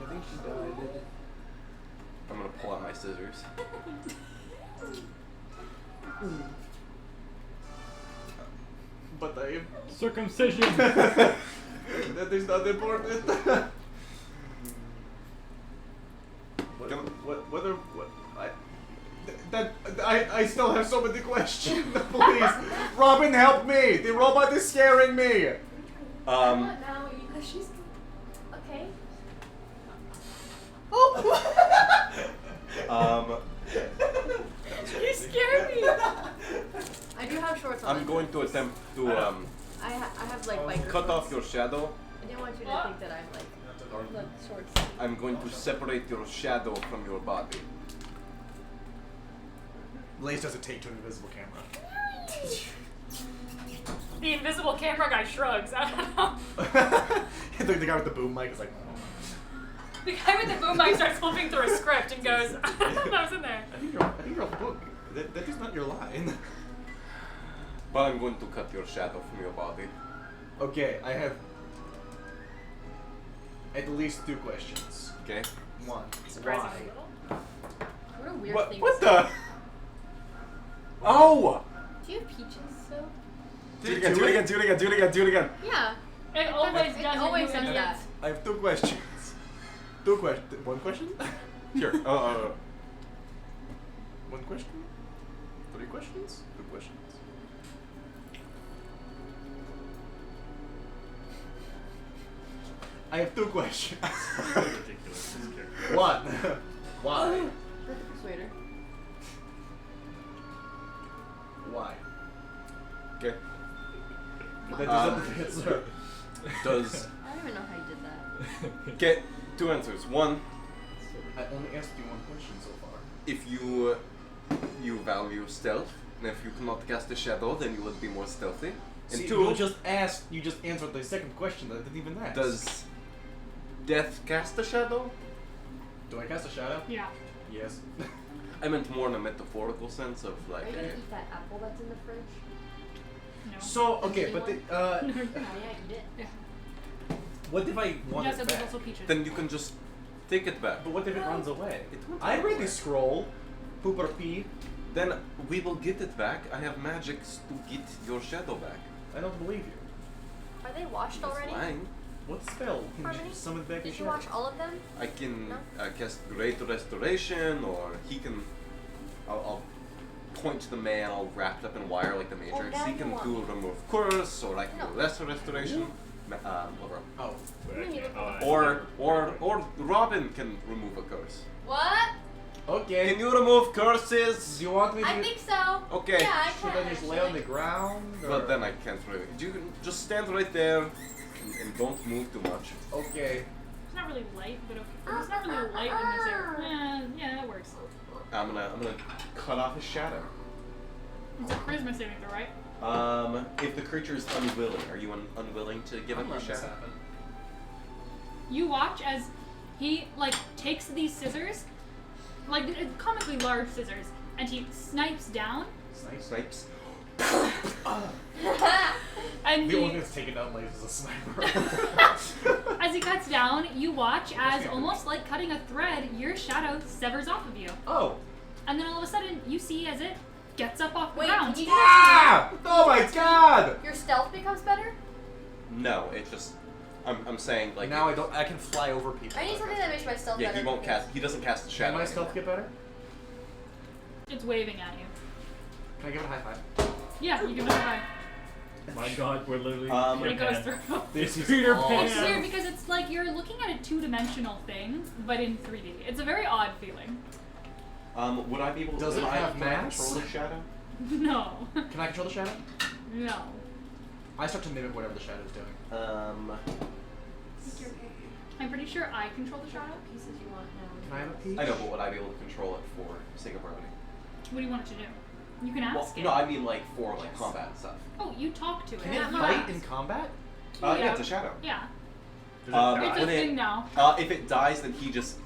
Speaker 4: I think she died.
Speaker 7: I'm gonna pull out my scissors.
Speaker 6: But I.
Speaker 1: Circumcision.
Speaker 6: That is not important. I still have so many questions. Please, Robin, help me. The robot is scaring me.
Speaker 2: What now? She's okay.
Speaker 3: You scared me.
Speaker 2: I do have shorts on.
Speaker 7: I'm going to attempt to
Speaker 2: I have like biker
Speaker 7: cut off
Speaker 2: shorts.
Speaker 7: your shadow.
Speaker 2: I didn't want you to think that I'm like shorts.
Speaker 7: I'm going to separate your shadow from your body.
Speaker 6: Blaze doesn't take to an invisible camera.
Speaker 3: The invisible camera guy shrugs. I don't know.
Speaker 6: The guy with the boom mic is like.
Speaker 3: The guy with the boom mic starts flipping through a script and goes, that was in there.
Speaker 6: I think you're off book. That is not your line.
Speaker 7: But I'm going to cut your shadow from your body.
Speaker 6: Okay, I have at least 2 questions.
Speaker 7: Okay?
Speaker 6: One,
Speaker 3: Surprisingly
Speaker 6: why?
Speaker 2: What a weird thing.
Speaker 7: What
Speaker 2: to
Speaker 7: the?
Speaker 2: say.
Speaker 7: Oh!
Speaker 2: Do you have peaches still?
Speaker 6: Do it again.
Speaker 2: Yeah.
Speaker 3: It always
Speaker 2: It
Speaker 3: does.
Speaker 2: always does that.
Speaker 6: I have 2 questions. 1 question?
Speaker 7: Here.
Speaker 6: 1 question? 3 questions? 2 questions? I have 2 questions.
Speaker 1: Ridiculous. This character.
Speaker 6: 1. Why?
Speaker 2: The persuader.
Speaker 6: Why?
Speaker 7: Okay.
Speaker 6: That is not the answer.
Speaker 7: Does.
Speaker 2: I don't even know how you did that.
Speaker 7: Okay, 2 answers. 1,
Speaker 6: I only asked you 1 question so far.
Speaker 7: if you value stealth, and if you cannot cast a shadow, then you would be more stealthy. And
Speaker 6: See,
Speaker 7: 2,
Speaker 6: you just answered the second question that I didn't even ask.
Speaker 7: does death cast a shadow?
Speaker 6: Do I cast a shadow?
Speaker 3: Yeah.
Speaker 4: Yes.
Speaker 7: I meant more in a metaphorical sense of
Speaker 2: Are
Speaker 7: like
Speaker 2: you gonna
Speaker 7: a,
Speaker 2: eat that apple that's in the fridge?
Speaker 3: No.
Speaker 4: So okay, but
Speaker 3: no, you're
Speaker 2: Oh
Speaker 3: not.
Speaker 2: yeah, eat it.
Speaker 3: Yeah.
Speaker 4: what if I want
Speaker 3: Yes,
Speaker 4: it
Speaker 3: there's
Speaker 4: back?
Speaker 3: also peaches.
Speaker 7: then you can just take it back.
Speaker 4: But what if it runs away?
Speaker 7: It won't
Speaker 4: I
Speaker 7: run
Speaker 4: read
Speaker 7: away.
Speaker 4: the scroll. Poop or pee.
Speaker 7: Then we will get it back. I have magics to get your shadow back.
Speaker 4: I don't believe you.
Speaker 2: Are they washed
Speaker 7: It's
Speaker 2: already?
Speaker 7: lying.
Speaker 4: What spell can
Speaker 2: Harmony?
Speaker 4: you summon back
Speaker 2: Did
Speaker 4: your
Speaker 2: you
Speaker 4: shadow?
Speaker 2: watch all of them?
Speaker 7: I can
Speaker 2: No?
Speaker 7: cast Great Restoration, or he can. I'll point to the man all wrapped up in wire like the Matrix.
Speaker 2: now
Speaker 7: He
Speaker 2: you
Speaker 7: can
Speaker 2: want
Speaker 7: do
Speaker 2: me.
Speaker 7: Remove Curse, or I can
Speaker 2: No.
Speaker 7: do Lesser Restoration. Over.
Speaker 4: Oh.
Speaker 1: But I
Speaker 2: You
Speaker 1: can't-
Speaker 2: look-
Speaker 7: Or Robin can remove a curse.
Speaker 2: What?
Speaker 4: Okay.
Speaker 7: Can you remove curses?
Speaker 4: Do you want me to?
Speaker 2: I think so.
Speaker 7: Okay.
Speaker 2: Yeah, I
Speaker 4: Should
Speaker 2: can.
Speaker 4: I just lay on the ground? Or?
Speaker 7: But then I can't really. You can just stand right there and don't move too much.
Speaker 4: Okay.
Speaker 3: It's not really light, but okay. It's not really light in this area. Yeah, that works.
Speaker 7: I'm gonna cut off his shadow.
Speaker 3: It's a charisma saving throw, right?
Speaker 7: If the creature is unwilling, are you unwilling to give up your
Speaker 4: Let this
Speaker 7: shadow?
Speaker 4: happen.
Speaker 3: You watch as he like takes these scissors, like comically large scissors, and he snipes down.
Speaker 7: Snipes.
Speaker 3: And
Speaker 4: The only thing
Speaker 3: he,
Speaker 4: that's taken down Lays is a sniper.
Speaker 3: as he cuts down, you watch as almost like cutting a thread, your shadow severs off of you,
Speaker 4: Oh.
Speaker 3: and then all of a sudden you see as it gets up off the
Speaker 2: Wait,
Speaker 3: ground.
Speaker 2: can you
Speaker 4: Ah! Oh my god!
Speaker 2: Your stealth becomes better?
Speaker 7: No, it just. I'm saying like.
Speaker 4: now I can fly over people.
Speaker 2: I need something that makes my stealth
Speaker 7: Yeah,
Speaker 2: better.
Speaker 7: he won't
Speaker 2: because-
Speaker 7: cast. He doesn't cast the
Speaker 4: Can
Speaker 7: shadow.
Speaker 4: my stealth
Speaker 7: anymore.
Speaker 4: get better?
Speaker 3: It's waving at you.
Speaker 4: Can I give it a high five?
Speaker 3: Yeah, you give it a try.
Speaker 1: My God, we're literally.
Speaker 7: Um,
Speaker 3: But it goes
Speaker 1: Peter
Speaker 3: through.
Speaker 1: This is Peter Pan.
Speaker 3: It's weird because it's like you're looking at a two-dimensional thing, but in 3D. It's a very odd feeling.
Speaker 7: Would I be able?
Speaker 4: Does
Speaker 7: would
Speaker 4: it
Speaker 7: I,
Speaker 4: have
Speaker 7: can I
Speaker 4: mass?
Speaker 7: control the shadow?
Speaker 3: No.
Speaker 4: Can I control the shadow?
Speaker 3: No.
Speaker 4: I start to mimic whatever the shadow's doing.
Speaker 3: I'm pretty sure I control the shadow.
Speaker 2: Pieces you want now.
Speaker 4: Can I have a peach?
Speaker 7: I know, but would I be able to control it for sake of brevity?
Speaker 3: What do you want it to do? You can
Speaker 7: Well,
Speaker 3: ask it.
Speaker 7: no, I mean like for like combat and stuff.
Speaker 3: Oh, you talk to it.
Speaker 4: Can
Speaker 3: Yeah,
Speaker 4: it
Speaker 3: no,
Speaker 4: fight
Speaker 3: ask.
Speaker 4: in combat?
Speaker 7: Yeah, it's a shadow.
Speaker 3: Yeah.
Speaker 1: Does it
Speaker 7: Um,
Speaker 1: die?
Speaker 3: It's a
Speaker 7: when it-
Speaker 3: thing now.
Speaker 7: If it dies, then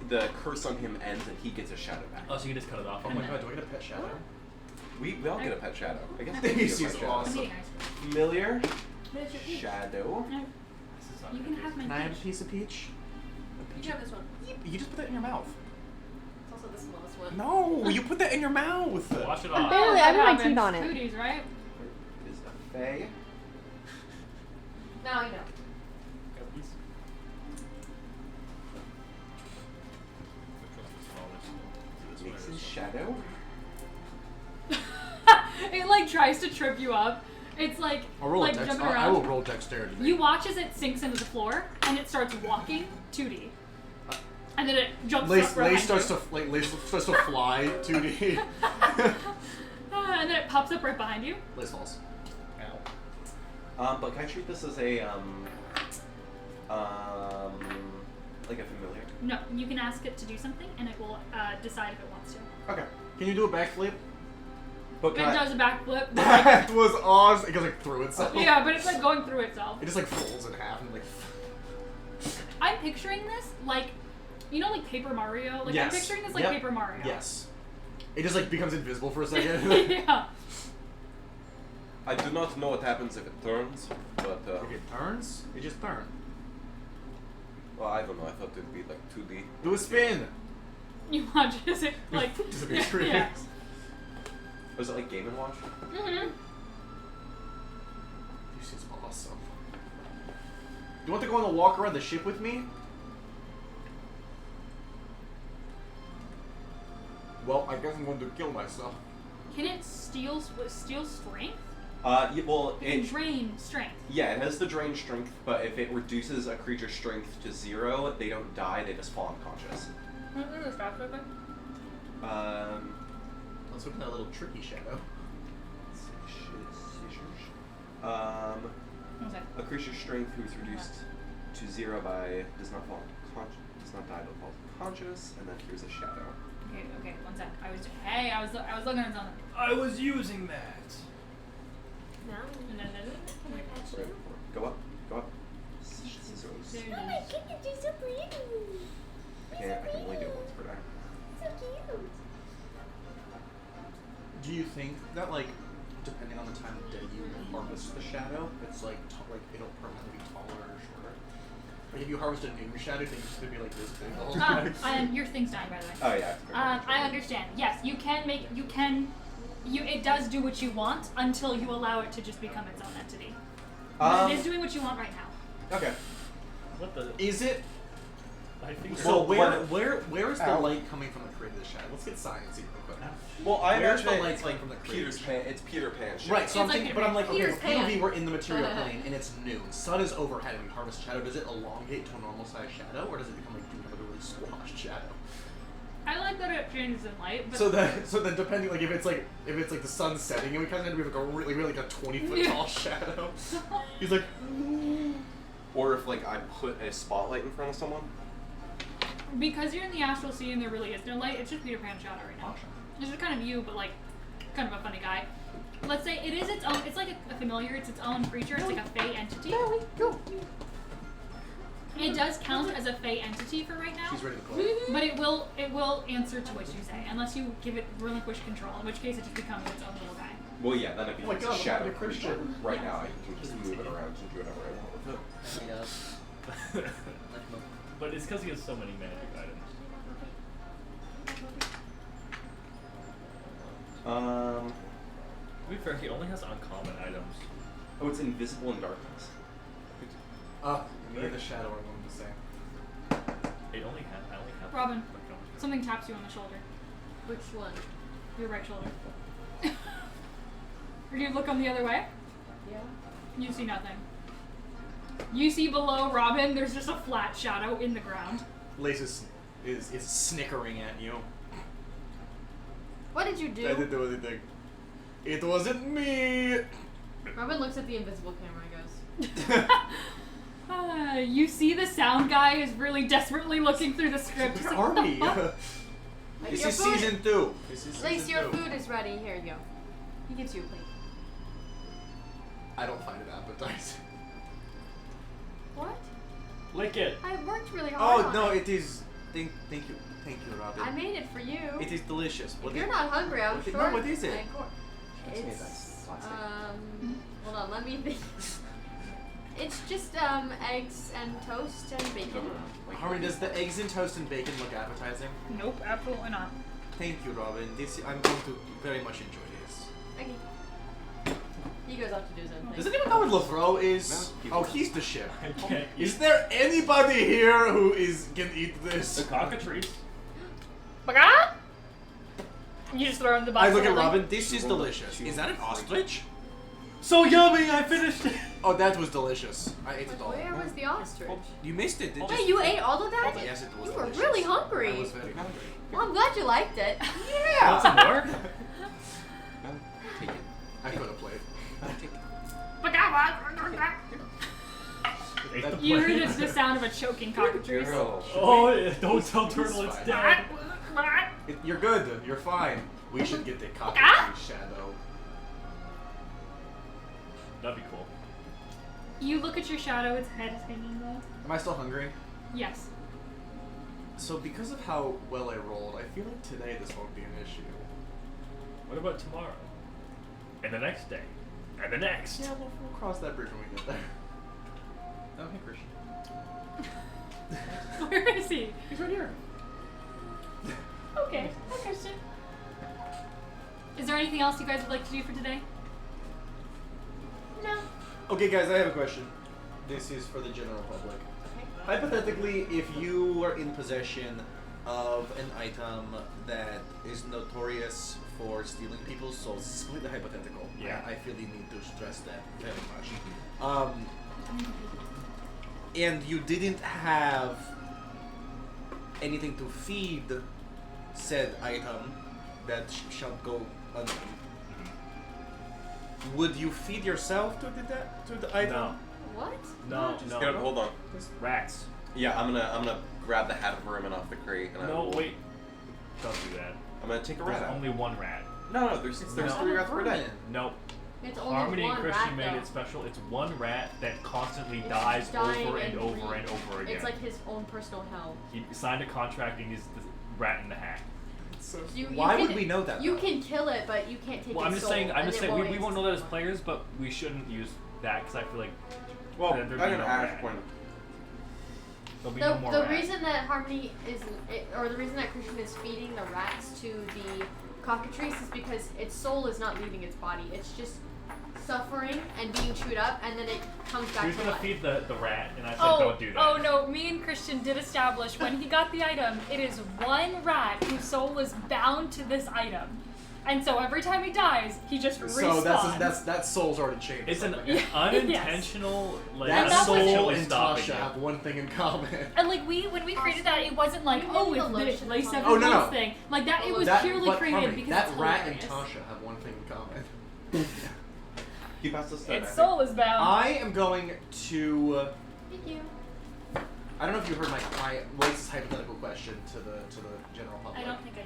Speaker 7: the curse on him ends and he gets a shadow back.
Speaker 1: Oh, so you can just cut it off.
Speaker 4: Oh my god, do I get a pet shadow?
Speaker 7: We all get a pet shadow. I guess
Speaker 3: This
Speaker 7: we
Speaker 4: is
Speaker 7: get a pet shadow.
Speaker 4: awesome.
Speaker 3: I'm eating ice cream.
Speaker 7: Familiar
Speaker 2: Miniature peach.
Speaker 7: shadow.
Speaker 3: No,
Speaker 1: This is not
Speaker 3: you
Speaker 1: good
Speaker 3: can
Speaker 1: news.
Speaker 3: have my
Speaker 4: Can I have a
Speaker 3: peach.
Speaker 4: piece of peach?
Speaker 2: You can have this one.
Speaker 4: You just put that in your mouth.
Speaker 2: It's also this one.
Speaker 4: No, you put that in your mouth.
Speaker 1: Wash it
Speaker 2: I'm
Speaker 1: off.
Speaker 2: barely-
Speaker 3: that
Speaker 2: I put my
Speaker 3: happens.
Speaker 2: teeth on it.
Speaker 3: Foodies, right?
Speaker 7: Is a fae.
Speaker 2: Now you know.
Speaker 1: Got these. Which one's the smallest? Is it this
Speaker 7: Makes
Speaker 1: one or
Speaker 7: his
Speaker 1: this
Speaker 7: shadow.
Speaker 3: It like tries to trip you up. It's like
Speaker 4: I'll roll
Speaker 3: like
Speaker 4: a dex.
Speaker 3: jumping
Speaker 4: I
Speaker 3: around.
Speaker 4: will roll dexterity.
Speaker 3: You watch as it sinks into the floor and it starts walking 2D. And then it jumps
Speaker 4: Lace,
Speaker 3: up behind
Speaker 4: Lace starts
Speaker 3: you.
Speaker 4: to Lace starts to fly 2D.
Speaker 3: And then it pops up right behind you.
Speaker 4: Lace falls.
Speaker 7: But can I treat this as a like a familiar?
Speaker 3: No, you can ask it to do something and it will decide if it wants to.
Speaker 4: Okay. Can you do a backflip?
Speaker 7: But
Speaker 3: It
Speaker 7: can I-
Speaker 3: does a backflip. but, like,
Speaker 4: That was awesome. It goes like through itself.
Speaker 3: yeah, but it's like going through itself.
Speaker 4: It just like folds in half and like.
Speaker 3: I'm picturing this like, you know, like Paper Mario. Like
Speaker 4: Yes.
Speaker 3: I'm picturing this like
Speaker 4: Yep.
Speaker 3: Paper Mario.
Speaker 4: Yes. It just like becomes invisible for a second.
Speaker 3: Yeah.
Speaker 7: I do not know what happens if it turns, but
Speaker 4: If it turns, it just turns.
Speaker 7: well, I don't know. I thought it'd be like 2D.
Speaker 4: Do a spin.
Speaker 3: You watch as it like
Speaker 4: Disappears.
Speaker 3: yeah.
Speaker 7: Was it like Game and Watch?
Speaker 3: Mm-hmm.
Speaker 4: This is awesome. Do you want to go on a walk around the ship with me? Well, I guess I'm going to kill myself.
Speaker 3: Can it steal strength?
Speaker 7: Yeah, well,
Speaker 3: It can
Speaker 7: it
Speaker 3: drain strength.
Speaker 7: yeah, it has the drain strength, but if it reduces a creature's strength to 0, they don't die. They just fall unconscious.
Speaker 4: Let's open that little tricky shadow.
Speaker 3: What's that?
Speaker 7: A creature's strength who is reduced to 0 by does not die but falls unconscious, and then here's a shadow.
Speaker 3: Okay, one sec. I was looking at something.
Speaker 1: I was using that.
Speaker 2: Now.
Speaker 7: Right, go up, go up. Scissors.
Speaker 3: There it
Speaker 2: Oh my
Speaker 3: is.
Speaker 2: goodness, you're so pretty.
Speaker 7: I can only do it once per day.
Speaker 2: So cute.
Speaker 4: Do you think that, like, depending on the time of day you harvest the shadow, it's like it'll permanently be taller or shorter? Like if you harvest a noon shadow, then it's gonna be like this big the whole time.
Speaker 3: Your thing's dying, by the way.
Speaker 7: Oh yeah.
Speaker 3: I understand. Yes, you can make. You can. It does do what you want until you allow it to just become its own entity. But it is doing what you want right now.
Speaker 4: Okay.
Speaker 1: What the?
Speaker 4: Is it?
Speaker 1: I think
Speaker 4: So
Speaker 7: Well,
Speaker 4: where is the
Speaker 7: Ow.
Speaker 4: light coming from the creator of the shadow? Let's get science real quick.
Speaker 7: Well, I
Speaker 4: Where's
Speaker 7: imagine
Speaker 4: the light
Speaker 7: it's like
Speaker 4: from the
Speaker 7: Peter's
Speaker 4: creator?
Speaker 7: Pan. It's Peter Pan shit.
Speaker 4: Right, so I'm
Speaker 3: It's like
Speaker 4: thinking, but I'm like, okay,
Speaker 2: Peter's
Speaker 4: if POV
Speaker 2: pan.
Speaker 4: we're in the material plane and it's noon, sun is overhead and we harvest shadow, does it elongate to a normal sized shadow, or does it become like another really squashed shadow?
Speaker 3: I like that it changes in light, but
Speaker 4: So then depending, like if it's like the sun setting, and we kind of end up with like a really like a 20-foot tall shadow. He's like,
Speaker 7: Or if like I put a spotlight in front of someone.
Speaker 3: because you're in the astral sea and there really is no light, it's just Peter Pan shadow right now. It's just kind of you, but like kind of a funny guy. Let's say it is its own. It's like a familiar. It's its own creature. It's like a fey entity. It does count as a fey entity for right now.
Speaker 4: she's ready to play.
Speaker 3: But it will answer to what you say, unless you give it relinquish control, in which case it just becomes its own little guy.
Speaker 7: Well, yeah, then it
Speaker 4: Oh my
Speaker 7: becomes
Speaker 4: God,
Speaker 7: a shadow
Speaker 4: look at the
Speaker 7: creature.
Speaker 4: Christian.
Speaker 7: Right now, I can just move it around and do whatever I want with it.
Speaker 1: But it's because he has so many magic items. To be fair, he only has uncommon items.
Speaker 7: Oh, it's invisible in darkness.
Speaker 4: Me and the shadow are going to say.
Speaker 1: I only have.
Speaker 3: Robin,
Speaker 1: uncommon.
Speaker 3: something taps you on the shoulder.
Speaker 2: Which one?
Speaker 3: Your right shoulder. Or do you look on the other way?
Speaker 2: Yeah.
Speaker 3: You see nothing. You see below Robin, there's just a flat shadow in the ground.
Speaker 4: Lace is snickering at you.
Speaker 2: What did you
Speaker 4: I
Speaker 2: do?
Speaker 4: didn't do anything. It wasn't me.
Speaker 2: Robin looks at the invisible camera and goes,
Speaker 3: You see the sound guy is really desperately looking through the script. He's
Speaker 4: Where
Speaker 3: like,
Speaker 4: are we?
Speaker 2: like,
Speaker 4: This
Speaker 2: your
Speaker 4: is
Speaker 2: food.
Speaker 4: season 2. This is
Speaker 2: Lace,
Speaker 4: season
Speaker 2: your
Speaker 4: 2.
Speaker 2: food is ready. Here you go. He gives you a plate.
Speaker 4: I don't find it appetizing.
Speaker 2: What?
Speaker 1: Lick it.
Speaker 2: I worked really hard
Speaker 6: Oh
Speaker 2: on
Speaker 6: no,
Speaker 2: it.
Speaker 6: it is. Thank you, Robin.
Speaker 2: I made it for you.
Speaker 6: It is delicious.
Speaker 2: If you're not hungry, I'm
Speaker 6: what
Speaker 2: sure.
Speaker 6: no, what is it?
Speaker 2: It's hold on, let me think. It's just eggs and toast and bacon.
Speaker 6: Harmony, does the eggs and toast and bacon look appetizing?
Speaker 3: Nope, absolutely not.
Speaker 6: Thank you, Robin. I'm going to very much enjoy this.
Speaker 2: Okay. He goes off to do his own
Speaker 6: Does
Speaker 2: thing.
Speaker 6: anyone know what Lefro is?
Speaker 7: No,
Speaker 6: Oh, he's the ship.
Speaker 1: I can't eat
Speaker 4: Is there anybody here who can eat
Speaker 1: the
Speaker 4: this?
Speaker 1: cockatrice.
Speaker 3: You just throw in the box.
Speaker 6: I look at
Speaker 3: of, like,
Speaker 6: Robin. This is delicious. Is that an ostrich?
Speaker 1: So yummy! I finished it.
Speaker 6: Oh, that was delicious. I ate it all.
Speaker 2: Where was the ostrich?
Speaker 6: You missed it. It
Speaker 2: Wait,
Speaker 6: just-
Speaker 2: you ate all of that?
Speaker 6: Yes, it was
Speaker 2: You were
Speaker 6: delicious.
Speaker 2: really hungry.
Speaker 6: I was very hungry.
Speaker 2: Well, I'm glad you liked it.
Speaker 1: Want some more?
Speaker 7: Take it.
Speaker 4: I could have played.
Speaker 1: Ate the
Speaker 3: You
Speaker 1: plate.
Speaker 3: heard the sound of a choking cockatrice.
Speaker 7: Girl.
Speaker 1: Oh, yeah, don't tell Turtle it's
Speaker 4: fine.
Speaker 1: dead.
Speaker 4: You're good. You're fine. We should get the cockatrice shadow.
Speaker 1: That'd be cool.
Speaker 3: You look at your shadow, its head is hanging low.
Speaker 4: Am I still hungry?
Speaker 3: Yes.
Speaker 4: So because of how well I rolled, I feel like today this won't be an issue.
Speaker 1: What about tomorrow? And the next day? And the next?
Speaker 4: Yeah, we'll cross that bridge when we get there. Oh, hey, Christian.
Speaker 3: Where is he?
Speaker 4: He's right here.
Speaker 3: Okay, hi Christian. Is there anything else you guys would like to do for today?
Speaker 2: No.
Speaker 4: Okay, guys, I have a question. This is for the general public. Hypothetically, if you were in possession of an item that is notorious for stealing people's souls, this is completely hypothetical.
Speaker 1: Yeah.
Speaker 4: I feel the need to stress that very much. And you didn't have anything to feed said item that shall go unknown. Would you feed yourself to the item?
Speaker 1: No.
Speaker 2: What?
Speaker 1: No,
Speaker 7: Just
Speaker 1: no.
Speaker 7: get up, hold on.
Speaker 1: Rats.
Speaker 7: Yeah, I'm gonna grab the hat of vermin off the crate and I
Speaker 1: No,
Speaker 7: will,
Speaker 1: wait. Don't do that.
Speaker 7: I'm gonna take a rat
Speaker 1: There's
Speaker 7: out.
Speaker 1: only one rat.
Speaker 7: No, there's
Speaker 1: No.
Speaker 7: 3 rats per day.
Speaker 1: No.
Speaker 2: It's only
Speaker 1: Harmony
Speaker 2: one
Speaker 1: and Christian
Speaker 2: rat,
Speaker 1: made
Speaker 2: though.
Speaker 1: it special. It's one rat that constantly
Speaker 2: It's
Speaker 1: dies
Speaker 2: dying
Speaker 1: over and
Speaker 2: and
Speaker 1: over
Speaker 2: re-
Speaker 1: and over again.
Speaker 2: It's like his own personal hell.
Speaker 1: He signed a contract and he's the rat in the hat.
Speaker 4: So
Speaker 2: You
Speaker 4: why
Speaker 2: can,
Speaker 4: would we know that?
Speaker 2: You
Speaker 4: though?
Speaker 2: can kill it, but you can't take
Speaker 1: Well, I'm
Speaker 2: its
Speaker 1: just
Speaker 2: soul.
Speaker 1: saying. I'm
Speaker 2: and
Speaker 1: just
Speaker 2: it
Speaker 1: saying. We
Speaker 2: won't
Speaker 1: won't know that as players, but we shouldn't use that because I feel like
Speaker 7: Well,
Speaker 1: there'd be
Speaker 7: I can
Speaker 1: no
Speaker 7: ask
Speaker 1: rat.
Speaker 7: when.
Speaker 1: There'll be no more
Speaker 2: The
Speaker 1: rat.
Speaker 2: reason that Harmony or the reason that Christian is feeding the rats to the cockatrice is because its soul is not leaving its body. It's just suffering and being chewed up, and then it comes back
Speaker 1: Who's
Speaker 2: to
Speaker 1: gonna
Speaker 2: life.
Speaker 1: feed the rat? And I said,
Speaker 3: Oh,
Speaker 1: don't do that.
Speaker 3: oh no, me and Christian did establish when he got the item, it is one rat whose soul is bound to this item. And so every time he dies, he just respawns.
Speaker 4: So that soul's already changed.
Speaker 1: It's an
Speaker 3: Yes.
Speaker 1: unintentional like
Speaker 4: that
Speaker 3: that was-
Speaker 4: soul
Speaker 1: unintentionally
Speaker 4: and
Speaker 1: stopping
Speaker 4: Tasha
Speaker 1: it.
Speaker 4: have one thing in common.
Speaker 3: And like when we created that, it wasn't like,
Speaker 2: You
Speaker 3: oh,
Speaker 2: need the
Speaker 3: it's
Speaker 2: lotion
Speaker 3: like
Speaker 2: on.
Speaker 3: 7
Speaker 4: Oh, no,
Speaker 3: months
Speaker 4: no.
Speaker 3: thing. Like that, it was
Speaker 4: That-
Speaker 3: purely
Speaker 4: but
Speaker 3: created
Speaker 4: Harmony,
Speaker 3: because
Speaker 4: that
Speaker 3: it's
Speaker 4: rat and
Speaker 3: hilarious.
Speaker 4: Tasha have one thing in common.
Speaker 7: Keep us the
Speaker 3: Its soul is bound.
Speaker 4: I am going to.
Speaker 2: Thank you.
Speaker 4: I don't know if you heard my Lace's hypothetical question to the general public.
Speaker 3: I don't think I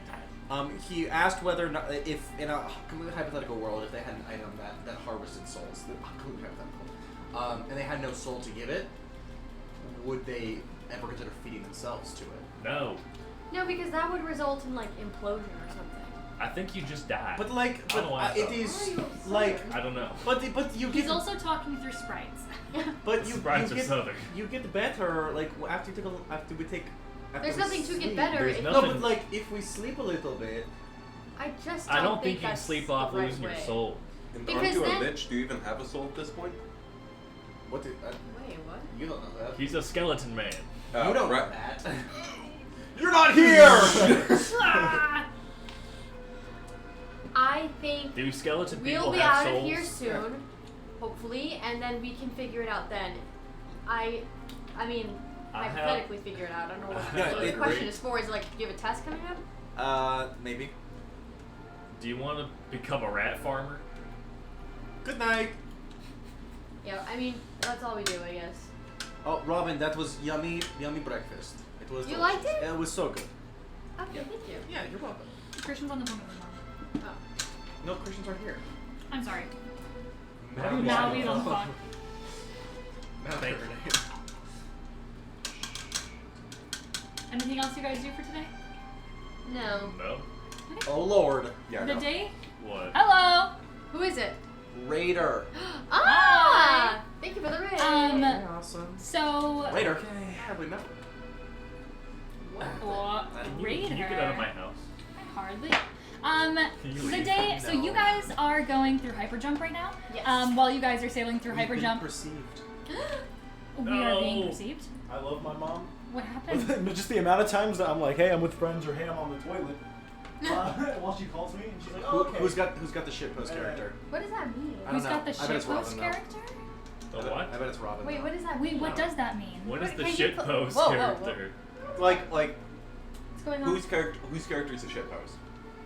Speaker 3: did.
Speaker 4: He asked whether or not, if in a completely hypothetical world, if they had an item that harvested souls, completely hypothetical, and they had no soul to give it, would they ever consider feeding themselves to it?
Speaker 1: No,
Speaker 2: No, because that would result in like implosion or something.
Speaker 1: I think you just die.
Speaker 4: But like,
Speaker 1: I don't want
Speaker 4: it
Speaker 1: that.
Speaker 4: is
Speaker 2: Why are you absurd?
Speaker 4: like,
Speaker 1: I don't know.
Speaker 4: but you
Speaker 3: He's
Speaker 4: get,
Speaker 3: also talking through sprites.
Speaker 4: but
Speaker 1: Sprites are southern.
Speaker 4: you get better like after we take. After
Speaker 2: There's
Speaker 4: we
Speaker 2: nothing to get
Speaker 4: sleep.
Speaker 2: better.
Speaker 1: There's
Speaker 2: if
Speaker 1: no-
Speaker 4: No,
Speaker 1: Nothing.
Speaker 4: but like if we sleep a little bit.
Speaker 2: I just
Speaker 1: I don't think you can
Speaker 2: that's
Speaker 1: sleep
Speaker 2: the
Speaker 1: off
Speaker 2: right
Speaker 1: losing your
Speaker 2: way.
Speaker 1: soul.
Speaker 7: And
Speaker 2: Because
Speaker 7: aren't you
Speaker 2: then-
Speaker 7: a lich? Do you even have a soul at this point?
Speaker 4: What did
Speaker 2: Wait, what?
Speaker 4: you don't know that?
Speaker 1: He's a skeleton man.
Speaker 4: You don't know
Speaker 7: right.
Speaker 4: that. You're not here.
Speaker 3: Ah!
Speaker 2: I think
Speaker 1: Do skeleton people
Speaker 2: we'll be
Speaker 1: have
Speaker 2: out
Speaker 1: souls?
Speaker 2: of here soon, hopefully, and then we can figure it out then. I mean,
Speaker 1: I have-
Speaker 2: hypothetically figure it out. I don't know what
Speaker 4: Yeah,
Speaker 2: the
Speaker 4: it-
Speaker 2: question is for. Is it like, do you have a test coming up?
Speaker 4: Maybe.
Speaker 1: Do you want to become a rat farmer?
Speaker 4: Good night.
Speaker 2: Yeah, I mean, that's all we do, I guess.
Speaker 4: Oh, Robin, that was yummy breakfast. It was.
Speaker 2: You
Speaker 4: delicious.
Speaker 2: liked it?
Speaker 4: Yeah, it was so good.
Speaker 2: Okay, thank you.
Speaker 4: Yeah, you're welcome.
Speaker 3: Christian's on the phone with his mom.
Speaker 2: Oh.
Speaker 4: No, Christians are here.
Speaker 3: I'm sorry.
Speaker 4: Now
Speaker 3: Now he's on the phone.
Speaker 4: Now
Speaker 1: Thank
Speaker 4: they're
Speaker 1: you.
Speaker 4: gonna hear.
Speaker 3: Anything else you guys do for today?
Speaker 2: No.
Speaker 1: No.
Speaker 4: Oh Lord.
Speaker 7: Yeah.
Speaker 3: The
Speaker 7: no.
Speaker 3: day?
Speaker 1: What?
Speaker 3: Hello!
Speaker 2: Who is it?
Speaker 4: Raider.
Speaker 2: Ah! Thank you for the raid.
Speaker 4: Awesome.
Speaker 3: So.
Speaker 4: Raider. Have we met?
Speaker 3: What?
Speaker 1: Can you
Speaker 3: Raider.
Speaker 1: get out of my house?
Speaker 3: Hardly.
Speaker 1: Can you
Speaker 3: The
Speaker 1: leave?
Speaker 3: day. So you guys are going through hyperjump right now.
Speaker 2: Yes.
Speaker 3: While you guys are sailing through
Speaker 4: We've been
Speaker 3: hyperjump,
Speaker 4: perceived.
Speaker 3: we are being
Speaker 1: No.
Speaker 3: perceived.
Speaker 8: I love my mom.
Speaker 3: What happened?
Speaker 8: Just the amount of times that I'm like, hey, I'm with friends, or hey, I'm on the toilet. While she calls me, and she's like, oh, okay.
Speaker 4: Who's got the shitpost character?
Speaker 2: What does that mean?
Speaker 4: I don't
Speaker 3: Who's
Speaker 4: know.
Speaker 3: got the
Speaker 4: I bet it's
Speaker 3: shitpost
Speaker 4: Robin, though.
Speaker 3: character?
Speaker 1: The what?
Speaker 4: I bet it's Robin.
Speaker 2: Wait,
Speaker 4: though.
Speaker 2: what does that
Speaker 3: Wait,
Speaker 2: mean?
Speaker 3: what does that mean?
Speaker 1: What is the
Speaker 2: Can you
Speaker 1: shit
Speaker 2: put-
Speaker 1: post
Speaker 2: whoa, whoa,
Speaker 1: character?
Speaker 7: Like
Speaker 2: What's going on?
Speaker 7: whose character is a shitpost?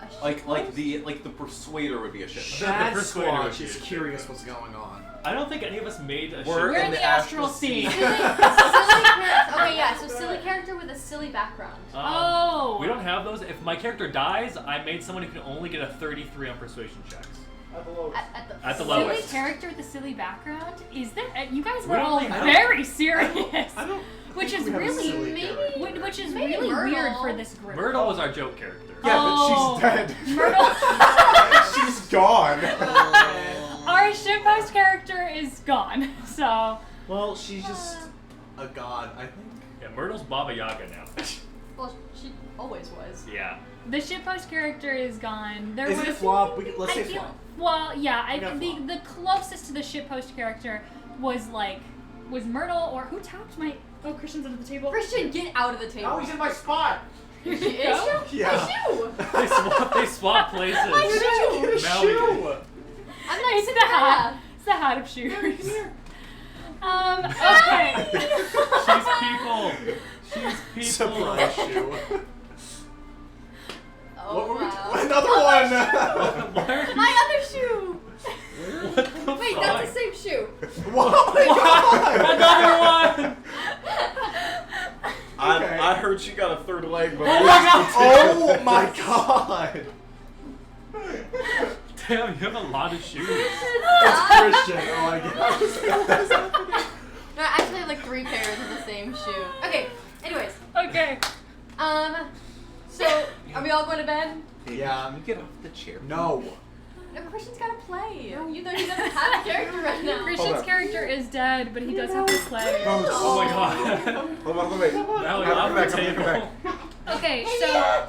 Speaker 2: A
Speaker 7: Like
Speaker 2: shitpost?
Speaker 7: the persuader would be a shitpost.
Speaker 4: Bad
Speaker 1: Persuader would
Speaker 4: Squatch
Speaker 1: be
Speaker 4: is
Speaker 1: a
Speaker 4: curious
Speaker 1: shitpost.
Speaker 4: what's going on.
Speaker 1: I don't think any of us made a
Speaker 7: We're
Speaker 3: We're
Speaker 1: shit.
Speaker 3: in the astral sea.
Speaker 2: silly character. Okay, yeah. So silly character with a silly background.
Speaker 3: Oh.
Speaker 1: We don't have those. If my character dies, I made someone who can only get a 33 on persuasion checks.
Speaker 8: At the lowest.
Speaker 1: At the
Speaker 3: Silly
Speaker 1: lowest.
Speaker 3: character with a silly background? Is there? You guys
Speaker 1: We
Speaker 3: were
Speaker 1: don't
Speaker 3: all
Speaker 1: really have-
Speaker 3: very serious.
Speaker 4: I don't.
Speaker 3: Which
Speaker 4: think
Speaker 3: is
Speaker 4: we have a
Speaker 3: really,
Speaker 4: silly
Speaker 2: maybe-
Speaker 4: character.
Speaker 3: which is
Speaker 2: Maybe
Speaker 3: really
Speaker 2: Myrtle.
Speaker 3: weird for this group.
Speaker 1: Myrtle was our joke character.
Speaker 8: Yeah,
Speaker 3: Oh.
Speaker 8: but she's dead.
Speaker 3: Myrtle.
Speaker 8: She's gone.
Speaker 3: Our shitpost character is gone. So
Speaker 4: Well, she's just a god, I think.
Speaker 1: Yeah, Myrtle's Baba Yaga now.
Speaker 2: Well, she always was.
Speaker 1: Yeah.
Speaker 3: the shitpost character is gone. There
Speaker 4: Is
Speaker 3: was
Speaker 4: it flop? Let's
Speaker 3: I
Speaker 4: say
Speaker 3: feel,
Speaker 4: flop.
Speaker 3: well, yeah.
Speaker 4: We got flop.
Speaker 3: The closest to the shitpost character was Myrtle, or who tapped my? Oh, Christian's under the table.
Speaker 2: Christian, get out of the table.
Speaker 8: Oh, he's in my spot.
Speaker 2: Is she?
Speaker 3: Go?
Speaker 4: Yeah.
Speaker 2: My shoe.
Speaker 1: They swap places.
Speaker 2: My shoe.
Speaker 1: Mallory.
Speaker 2: I'm not
Speaker 3: It's the hat. It's the hat of shoes. Okay.
Speaker 1: She's people. She's people.
Speaker 4: Surprise shoe.
Speaker 2: Oh,
Speaker 4: What were we?
Speaker 2: wow.
Speaker 4: Another one.
Speaker 1: Why are you-
Speaker 2: My other shoe.
Speaker 1: What the
Speaker 2: Wait,
Speaker 1: fuck?
Speaker 2: that's the same shoe.
Speaker 4: Oh my god.
Speaker 1: Another one.
Speaker 4: Okay.
Speaker 7: I heard she got a third leg, but
Speaker 4: Oh my god.
Speaker 1: Damn, you have a lot of shoes.
Speaker 4: It's Christian. Oh my god.
Speaker 2: No, I actually have like 3 pairs of the same shoe. Okay. Anyways,
Speaker 3: Okay.
Speaker 2: So, are we all going to bed?
Speaker 4: Yeah.
Speaker 7: Can you get off the chair?
Speaker 4: No.
Speaker 2: No, Christian's gotta play. You know he doesn't have a character right now.
Speaker 3: Christian's
Speaker 8: on.
Speaker 3: character is dead, but he does have to play.
Speaker 1: Oh my god.
Speaker 8: Hold on, wait.
Speaker 1: Now we
Speaker 8: Come
Speaker 1: off
Speaker 8: back,
Speaker 1: the
Speaker 8: come back,
Speaker 1: table.
Speaker 8: come back.
Speaker 3: Okay, so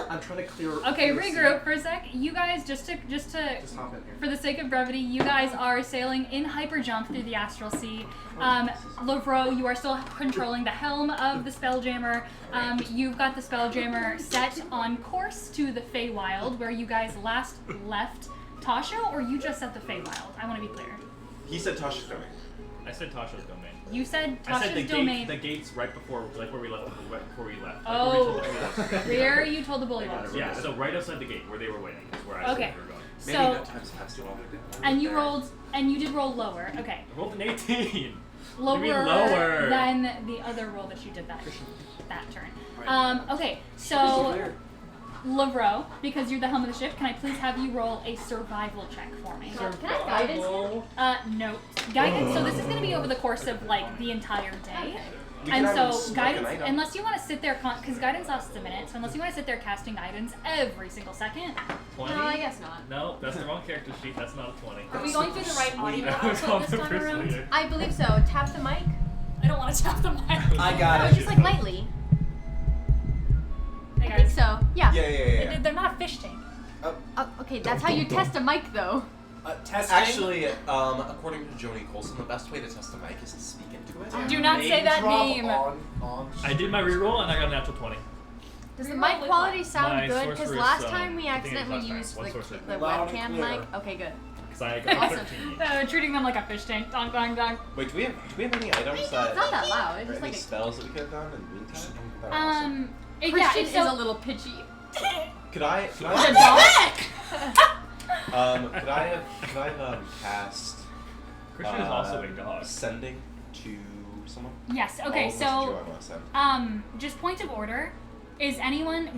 Speaker 4: I'm trying to clear.
Speaker 3: okay,
Speaker 4: clear
Speaker 3: regroup for a sec. You guys just to
Speaker 4: Just hop in here.
Speaker 3: for the sake of brevity, you guys are sailing in hyperjump through the astral sea. Lovro, you are still controlling the helm of the Spelljammer. You've got the Spelljammer set on course to the Feywild, where you guys last left Tasha, or you just set the Feywild? I want to be clear.
Speaker 7: He said Tasha's domain.
Speaker 1: I said Tasha's domain.
Speaker 3: You said
Speaker 1: I said
Speaker 3: Tasha's
Speaker 1: the
Speaker 3: domain.
Speaker 1: the gates right before, like where we left. Right before we left. Like
Speaker 3: Oh,
Speaker 1: where we told them we left.
Speaker 3: where you told the bully was.
Speaker 1: Yeah, so right outside the gate where they were waiting is where I
Speaker 3: Okay.
Speaker 1: said we were going.
Speaker 7: Maybe
Speaker 3: So,
Speaker 7: no time's passed while we did.
Speaker 3: and you rolled, and you did roll lower. Okay.
Speaker 1: I rolled an 18.
Speaker 3: Lower,
Speaker 1: mean lower?
Speaker 3: than the other roll that you did that turn. Okay, so Lovro, because you're the helm of the ship, can I please have you roll a survival check for me?
Speaker 2: Can I have guidance here?
Speaker 3: No. Guidance, so this is going to be over the course of, like, the entire day.
Speaker 7: We
Speaker 3: And
Speaker 7: can have
Speaker 3: so,
Speaker 7: him smoke
Speaker 3: guidance,
Speaker 7: an item.
Speaker 3: unless you want to sit there, because guidance lasts a minute, so unless you want to sit there casting guidance every single second,
Speaker 1: 20?
Speaker 2: No, I guess not.
Speaker 1: No, that's the wrong character sheet. That's not a 20.
Speaker 2: Are we going through the right audio
Speaker 1: That was on
Speaker 2: output
Speaker 1: the
Speaker 2: this time
Speaker 1: first
Speaker 2: around?
Speaker 1: leader.
Speaker 2: I believe so. Tap the mic.
Speaker 3: I don't want to tap the mic.
Speaker 4: I got
Speaker 2: No,
Speaker 4: it.
Speaker 2: just like lightly.
Speaker 3: Hey,
Speaker 2: I think
Speaker 3: guys.
Speaker 2: so. Yeah.
Speaker 7: Yeah.
Speaker 3: They're not a fish tank.
Speaker 2: Okay, that's how you test a mic, though.
Speaker 4: Testing.
Speaker 7: Actually, according to Joni Colson, the best way to test a mic is to speak into it.
Speaker 3: Do not say that name.
Speaker 1: I did my reroll and I got a natural 20.
Speaker 2: Does the
Speaker 3: Reroll
Speaker 2: mic
Speaker 3: with
Speaker 2: quality
Speaker 3: what?
Speaker 2: sound
Speaker 1: My
Speaker 2: good? Because
Speaker 1: sorceress,
Speaker 2: last time we
Speaker 1: I think it was
Speaker 2: accidentally
Speaker 1: last
Speaker 2: used
Speaker 1: time. One sorcerer.
Speaker 2: the
Speaker 8: Loud and
Speaker 2: webcam
Speaker 8: clear.
Speaker 2: mic. Okay, good.
Speaker 1: Because I got
Speaker 2: Awesome.
Speaker 1: 13.
Speaker 3: Treating them like a fish tank. Dong, dong, dong.
Speaker 7: Wait, do we have any items
Speaker 2: It's
Speaker 7: that
Speaker 2: not that loud. It's
Speaker 7: or
Speaker 2: just
Speaker 7: any
Speaker 2: like a...
Speaker 7: spells that we could have done in the meantime? That are awesome.
Speaker 2: Christian
Speaker 3: it's
Speaker 2: is
Speaker 3: so,
Speaker 2: a little pitchy.
Speaker 7: Could I
Speaker 3: the dog?
Speaker 7: could I have cast
Speaker 3: Uh,
Speaker 1: Christian is also a dog.
Speaker 7: sending to someone?
Speaker 3: Yes. Okay.
Speaker 7: Which
Speaker 3: So,
Speaker 7: Joe I want to send.
Speaker 3: just point of order. Is anyone?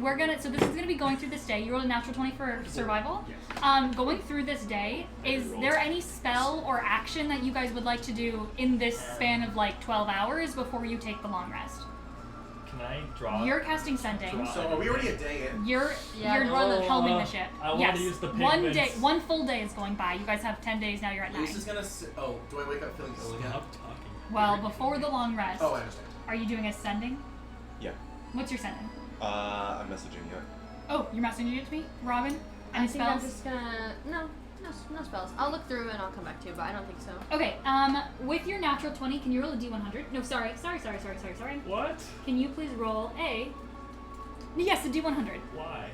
Speaker 3: So this is gonna be going through this day. You rolled a natural 20 for survival.
Speaker 1: Yes.
Speaker 3: Going through this day, is there any spell or action that you guys would like to do in this span of like 12 hours before you take the long rest?
Speaker 1: Can I draw?
Speaker 3: You're casting sending.
Speaker 1: Draw.
Speaker 4: So are we already a day in?
Speaker 3: You're
Speaker 2: Yeah,
Speaker 3: you're
Speaker 2: no.
Speaker 3: helming the ship.
Speaker 1: I wanna
Speaker 3: yes.
Speaker 1: use the
Speaker 3: one
Speaker 1: pigments.
Speaker 3: day, one full day is going by. You guys have 10 days now. You're at 9.
Speaker 4: This is gonna. Oh, do I wake up feeling ill again?
Speaker 1: Stop talking.
Speaker 3: Well, before the long rest,
Speaker 4: Oh, I understand.
Speaker 3: are you doing a sending?
Speaker 7: Yeah.
Speaker 3: What's your sending?
Speaker 7: I'm messaging you.
Speaker 3: Oh, you're messaging it to me, Robin. Any
Speaker 2: I think I'm
Speaker 3: spells?
Speaker 2: just gonna... No spells. I'll look through and I'll come back to you, but I don't think so.
Speaker 3: Okay. With your natural 20, can you roll a d100? No, sorry.
Speaker 1: What?
Speaker 3: Can you please roll a? Yes, a d100.
Speaker 1: Why?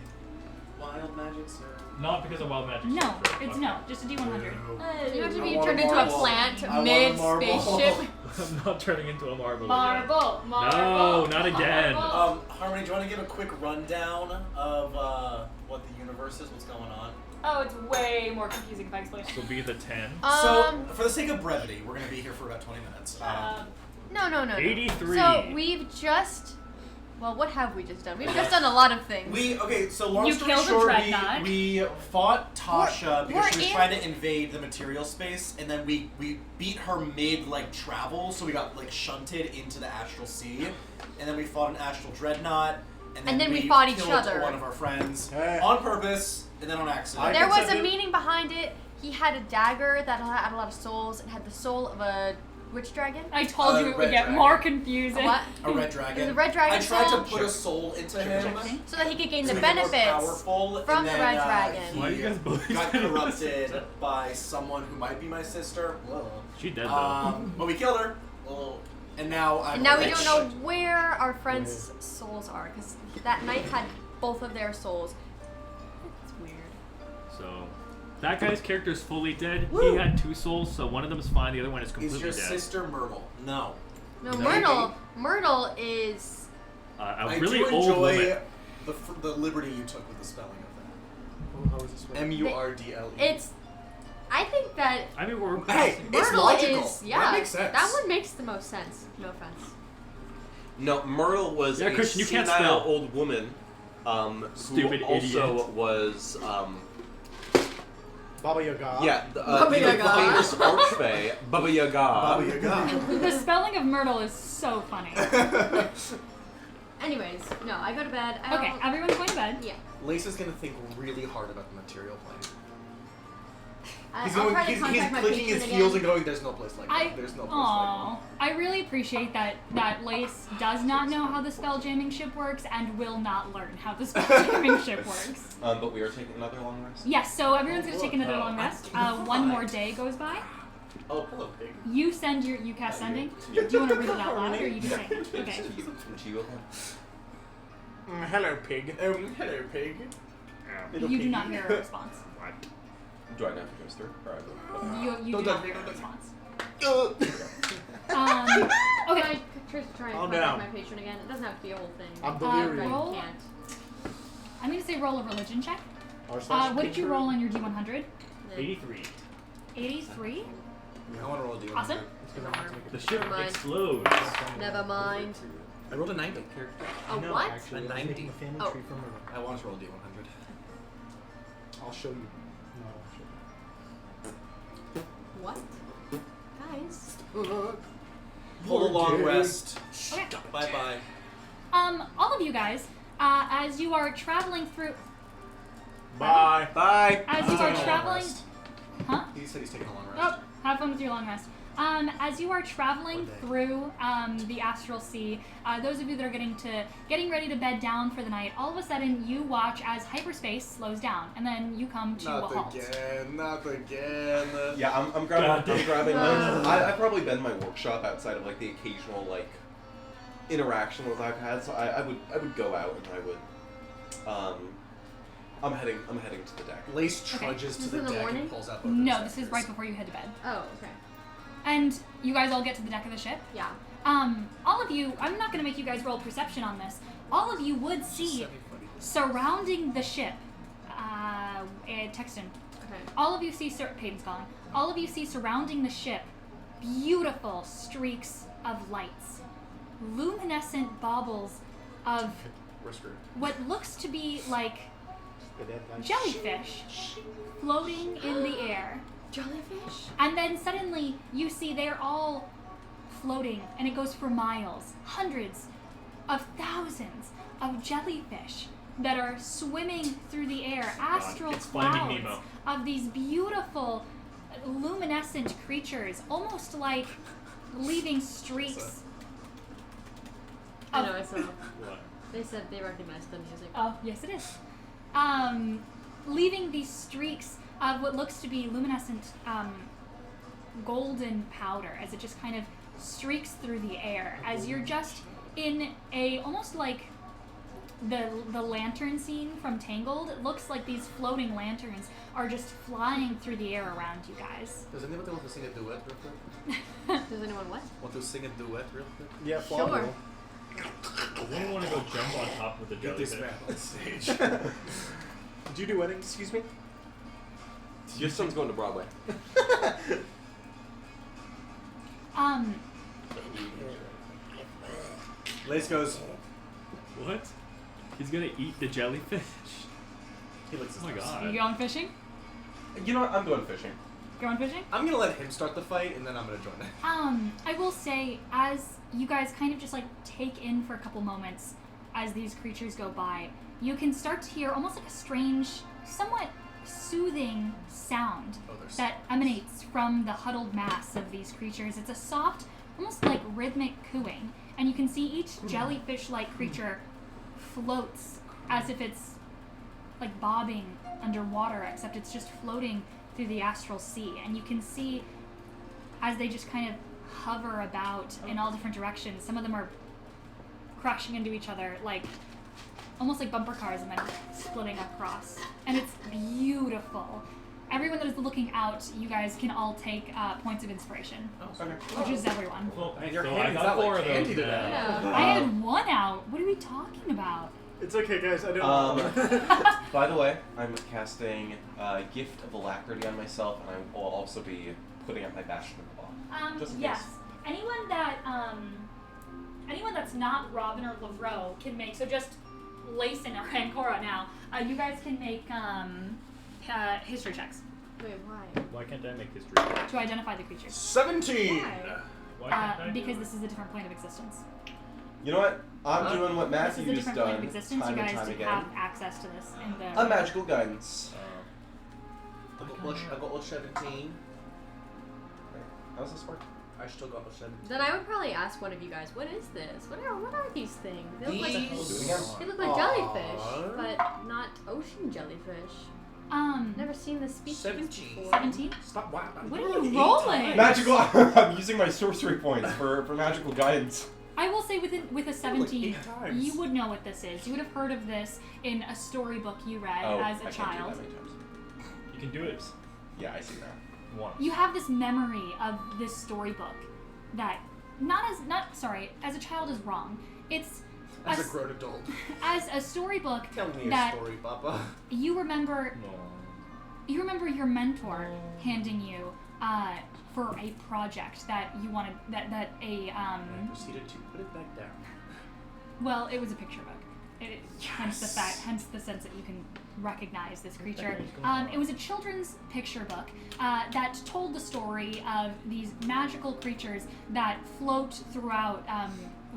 Speaker 4: Wild magic, sir.
Speaker 1: Not because of wild magic.
Speaker 3: No,
Speaker 1: sure.
Speaker 3: it's
Speaker 1: Okay.
Speaker 3: no, just a d100.
Speaker 2: You have to
Speaker 8: I
Speaker 2: be
Speaker 8: want
Speaker 2: turned
Speaker 8: a
Speaker 2: into a
Speaker 8: marble.
Speaker 2: plant
Speaker 8: I want a
Speaker 2: mid
Speaker 8: marble.
Speaker 2: spaceship.
Speaker 1: I'm not turning into a marble.
Speaker 3: Marble.
Speaker 1: No, not again.
Speaker 4: Harmony, do you want to give a quick rundown of what the universe is, what's going on?
Speaker 3: Oh, it's way more confusing if I explain
Speaker 1: This will be the 10.
Speaker 4: So, for the sake of brevity, we're going to be here for about 20 minutes.
Speaker 2: No.
Speaker 1: 83.
Speaker 2: So we've just... Well, what have we just done? We've just done a lot of things.
Speaker 4: So long
Speaker 3: You
Speaker 4: story
Speaker 3: killed a
Speaker 4: short,
Speaker 3: dreadnought.
Speaker 4: we fought Tasha because she was
Speaker 2: we're
Speaker 4: trying to invade the material space, and then we beat her mid travel, so we got shunted into the astral sea, and then we fought an astral dreadnought,
Speaker 2: And then we fought each
Speaker 4: killed
Speaker 2: other.
Speaker 4: one of our friends
Speaker 8: Hey.
Speaker 4: on purpose, and then on accident.
Speaker 2: There was a
Speaker 8: accepted.
Speaker 2: meaning behind it. He had a dagger that had a lot of souls. It had the soul of a witch dragon.
Speaker 3: I told you it would
Speaker 4: red
Speaker 3: get
Speaker 4: dragon.
Speaker 3: more
Speaker 2: A
Speaker 3: confusing.
Speaker 2: what?
Speaker 4: A red dragon.
Speaker 2: There's a red dragon
Speaker 4: I tried
Speaker 2: soul.
Speaker 4: to put a soul into him.
Speaker 3: Checking.
Speaker 2: So that he could gain
Speaker 4: to
Speaker 2: the
Speaker 4: make him more
Speaker 2: benefits
Speaker 4: powerful,
Speaker 2: from
Speaker 4: and
Speaker 2: the
Speaker 4: then,
Speaker 2: red dragon.
Speaker 1: Why are you guys both
Speaker 4: got
Speaker 1: doing
Speaker 4: corrupted by someone who might be my sister. Whoa.
Speaker 1: She dead though.
Speaker 4: But we killed her. Whoa. And now I'm
Speaker 2: And now we
Speaker 4: rich.
Speaker 2: don't know where our friends' souls are, because that knight had both of their souls. It's weird.
Speaker 1: So, that guy's character is fully dead.
Speaker 4: Woo.
Speaker 1: He had 2 souls, so one of them is fine. The other one is
Speaker 4: Is
Speaker 1: completely
Speaker 4: your
Speaker 1: dead.
Speaker 4: sister Myrtle? No.
Speaker 2: No,
Speaker 4: No.
Speaker 2: Myrtle is...
Speaker 1: A
Speaker 4: I
Speaker 1: really
Speaker 4: do
Speaker 1: old
Speaker 4: enjoy
Speaker 1: woman.
Speaker 4: the liberty you took with the spelling of
Speaker 8: How is this
Speaker 4: that. Murdle.
Speaker 2: It's... I think that
Speaker 1: I mean, we're
Speaker 4: Hey, it's
Speaker 2: Myrtle
Speaker 4: logical.
Speaker 2: is... Yeah,
Speaker 4: That makes sense.
Speaker 2: that one makes the most sense. No offense.
Speaker 7: No, Myrtle was
Speaker 1: Yeah,
Speaker 7: a
Speaker 1: Christian, you can't
Speaker 7: senile
Speaker 1: spell.
Speaker 7: old woman
Speaker 1: Stupid
Speaker 7: who also
Speaker 1: idiot.
Speaker 7: was
Speaker 8: Baba Yaga.
Speaker 2: Baba
Speaker 7: the
Speaker 2: Yaga.
Speaker 7: famous archfey Baba Yaga.
Speaker 8: Baba Yaga.
Speaker 3: The spelling of Myrtle is so funny.
Speaker 2: Anyways, no, I go to bed.
Speaker 3: Okay, everyone's going to bed.
Speaker 2: Yeah.
Speaker 4: Lace is gonna think really hard about the material plane.
Speaker 2: I'll
Speaker 4: He's
Speaker 2: try to
Speaker 4: he's
Speaker 2: contact my
Speaker 4: clicking
Speaker 2: patron
Speaker 4: his heels
Speaker 2: again.
Speaker 4: and going, "There's no place like that. There's no place like
Speaker 3: I really appreciate that Lace does not know how the spell jamming ship works and will not learn how the spell jamming ship works.
Speaker 7: But we are taking another long rest.
Speaker 3: Yes, so everyone's gonna take another long rest. One more day goes by.
Speaker 4: that." Oh, hello, pig.
Speaker 3: You cast sending. Do you want to read it out loud or you just say it? Okay.
Speaker 7: To you,
Speaker 6: Hello, pig.
Speaker 4: Hello, pig.
Speaker 3: You do not hear a response.
Speaker 7: do I not have to go through? Or I will-
Speaker 3: You do
Speaker 4: Don't
Speaker 3: not
Speaker 4: touch
Speaker 3: hear
Speaker 4: me.
Speaker 3: a response.
Speaker 2: Okay. Can I try and
Speaker 8: Calm
Speaker 2: contact
Speaker 8: down.
Speaker 2: my patron again? It doesn't have to be a whole thing.
Speaker 8: I'm
Speaker 2: I
Speaker 8: delirious.
Speaker 3: roll.
Speaker 2: can't.
Speaker 3: I'm gonna say roll a religion check.
Speaker 8: R/slash
Speaker 3: What did you
Speaker 8: pig
Speaker 3: roll on your D100?
Speaker 1: 83.
Speaker 3: 83.
Speaker 4: I want to roll a D100.
Speaker 3: Awesome.
Speaker 1: The ship
Speaker 2: Never mind.
Speaker 1: explodes.
Speaker 2: Never mind.
Speaker 4: I rolled a 90.
Speaker 2: A what?
Speaker 8: Actually,
Speaker 4: A
Speaker 8: I'm
Speaker 4: 90.
Speaker 8: taking the family
Speaker 2: Oh.
Speaker 8: tree from her.
Speaker 4: I want to roll a D100.
Speaker 8: I'll show you. No, I won't show you.
Speaker 2: What? Guys.
Speaker 4: Pull a long rest.
Speaker 3: Okay.
Speaker 4: Bye bye.
Speaker 3: All of you guys, as you are traveling through,
Speaker 8: Bye.
Speaker 4: Bye.
Speaker 3: as
Speaker 4: He's
Speaker 3: you are
Speaker 4: taking a long
Speaker 3: traveling,
Speaker 4: rest.
Speaker 3: huh?
Speaker 4: He said he's taking a long rest.
Speaker 3: Oh, have fun with your long rest. As you are traveling through the astral sea, those of you that are getting ready to bed down for the night, all of a sudden you watch as hyperspace slows down, and then you come to a
Speaker 4: Not
Speaker 3: halt.
Speaker 4: again. Not again.
Speaker 7: Yeah, I'm grabbing I've probably been in my workshop outside of like the occasional like interaction with I've had, so I would go out and I would I'm heading to the deck.
Speaker 4: Lace trudges to
Speaker 2: This
Speaker 4: the
Speaker 2: in the
Speaker 4: deck
Speaker 2: morning?
Speaker 4: and pulls out both
Speaker 3: No,
Speaker 4: of his
Speaker 3: this is
Speaker 4: daggers.
Speaker 3: right before you head to bed.
Speaker 2: Oh, okay.
Speaker 3: And you guys all get to the deck of the ship.
Speaker 2: Yeah.
Speaker 3: All of you, I'm not going to make you guys roll perception on this. All of you would see surrounding the ship, Texton.
Speaker 2: Okay.
Speaker 3: All of you see, Peyton's calling. All of you see surrounding the ship beautiful streaks of lights, luminescent baubles of
Speaker 4: We're screwed.
Speaker 3: what looks to be like
Speaker 8: The dead guy.
Speaker 3: jellyfish floating in the air.
Speaker 2: Jellyfish?
Speaker 3: And then suddenly you see they're all floating, and it goes for miles, hundreds of thousands of jellyfish that are swimming through the air, astral
Speaker 1: it's Finding
Speaker 3: clouds
Speaker 1: Nemo.
Speaker 3: of these beautiful luminescent creatures, almost like leaving streaks.
Speaker 2: I know, I saw.
Speaker 1: What?
Speaker 2: They said they recognized the music.
Speaker 3: Oh, yes it is. Leaving these streaks of what looks to be luminescent golden powder as it just kind of streaks through the air as you're just in a almost like the lantern scene from Tangled. It looks like these floating lanterns are just flying through the air around you guys.
Speaker 4: Does anyone want to sing a duet real quick?
Speaker 2: Does anyone what?
Speaker 4: Want to sing a duet real quick?
Speaker 8: Yeah,
Speaker 2: Sure.
Speaker 8: Flobble.
Speaker 1: Does anyone want to go jump on top of the
Speaker 4: Get this
Speaker 1: jellyfish?
Speaker 4: man on stage.
Speaker 8: Did you do wedding? Excuse me?
Speaker 7: Your son's going to Broadway.
Speaker 4: Lace goes.
Speaker 1: What? He's gonna eat the jellyfish?
Speaker 4: He licks his
Speaker 1: Oh my
Speaker 4: nose.
Speaker 1: god.
Speaker 3: You going fishing?
Speaker 7: You know what? I'm going fishing.
Speaker 3: Going fishing?
Speaker 4: I'm gonna let him start the fight, and then I'm gonna join it.
Speaker 3: I will say, as you guys kind of just like take in for a couple moments as these creatures go by, you can start to hear almost like a strange, somewhat soothing sound
Speaker 4: Oh, there's
Speaker 3: that emanates from the huddled mass of these creatures. It's a soft, almost like rhythmic cooing, and you can see each jellyfish-like creature floats as if it's like bobbing underwater, except it's just floating through the astral sea, and you can see as they just kind of hover about in all different directions. Some of them are crashing into each other, like almost like bumper cars, and then splitting across. And it's beautiful. Everyone that is looking out, you guys can all take points of inspiration, which is everyone.
Speaker 1: Well,
Speaker 4: Man, your
Speaker 1: so
Speaker 4: hand
Speaker 1: I
Speaker 4: is
Speaker 1: got
Speaker 4: not like
Speaker 1: 4 of
Speaker 4: candy
Speaker 1: those
Speaker 4: today.
Speaker 1: now.
Speaker 2: Yeah.
Speaker 3: I had one out. What are we talking about?
Speaker 8: It's okay, guys. I don't.
Speaker 7: By the way, I'm casting Gift of Alacrity on myself, and I will also be putting up my Bastion of the Law. Just in
Speaker 3: Yes.
Speaker 7: case.
Speaker 3: Anyone that's not Robin or Lavro can make, so just Lace and Ancora now, you guys can make history checks
Speaker 2: Wait, why?
Speaker 1: Why can't I make history?
Speaker 3: to identify the creatures.
Speaker 4: 17.
Speaker 2: Why?
Speaker 1: Why can't I do
Speaker 3: Because
Speaker 1: it?
Speaker 3: this is a different plane of existence.
Speaker 7: You know what? I'm doing what
Speaker 3: This is a
Speaker 7: Matthew's
Speaker 3: different plane of
Speaker 7: done
Speaker 3: existence.
Speaker 7: time
Speaker 3: You
Speaker 7: and
Speaker 3: guys
Speaker 7: time
Speaker 3: do
Speaker 7: again.
Speaker 3: have access to this in the.
Speaker 7: A magical guidance.
Speaker 4: I got 17.
Speaker 7: How's this work?
Speaker 4: I still got 17.
Speaker 2: Then I would probably ask one of you guys, what is this? What are these things? They look like
Speaker 7: Do it again.
Speaker 2: they look like jellyfish, but not ocean jellyfish. Never seen this species
Speaker 4: 17.
Speaker 2: before.
Speaker 3: 17.
Speaker 4: Stop! Wow.
Speaker 3: What are you rolling?
Speaker 7: Magical. I'm using my sorcery points for magical guidance.
Speaker 3: I will say with a 17,
Speaker 4: 8 times.
Speaker 3: you would know what this is. You would have heard of this in a storybook you read
Speaker 7: Oh,
Speaker 3: as a
Speaker 7: I can't do
Speaker 3: child.
Speaker 7: that many times.
Speaker 1: You can do it
Speaker 7: Yeah, I see that.
Speaker 1: once.
Speaker 3: You have this memory of this storybook that as a child is wrong. It's
Speaker 4: As a grown adult.
Speaker 3: as a storybook
Speaker 4: Tell me
Speaker 3: that
Speaker 4: a story, Papa.
Speaker 3: you remember
Speaker 1: No.
Speaker 3: you remember your mentor handing you for a project that you wanted that a
Speaker 4: Proceeded to put it back down.
Speaker 3: well, it was a picture book. Hence the sense that you can recognize this creature. It was a children's picture book that told the story of these magical creatures that float throughout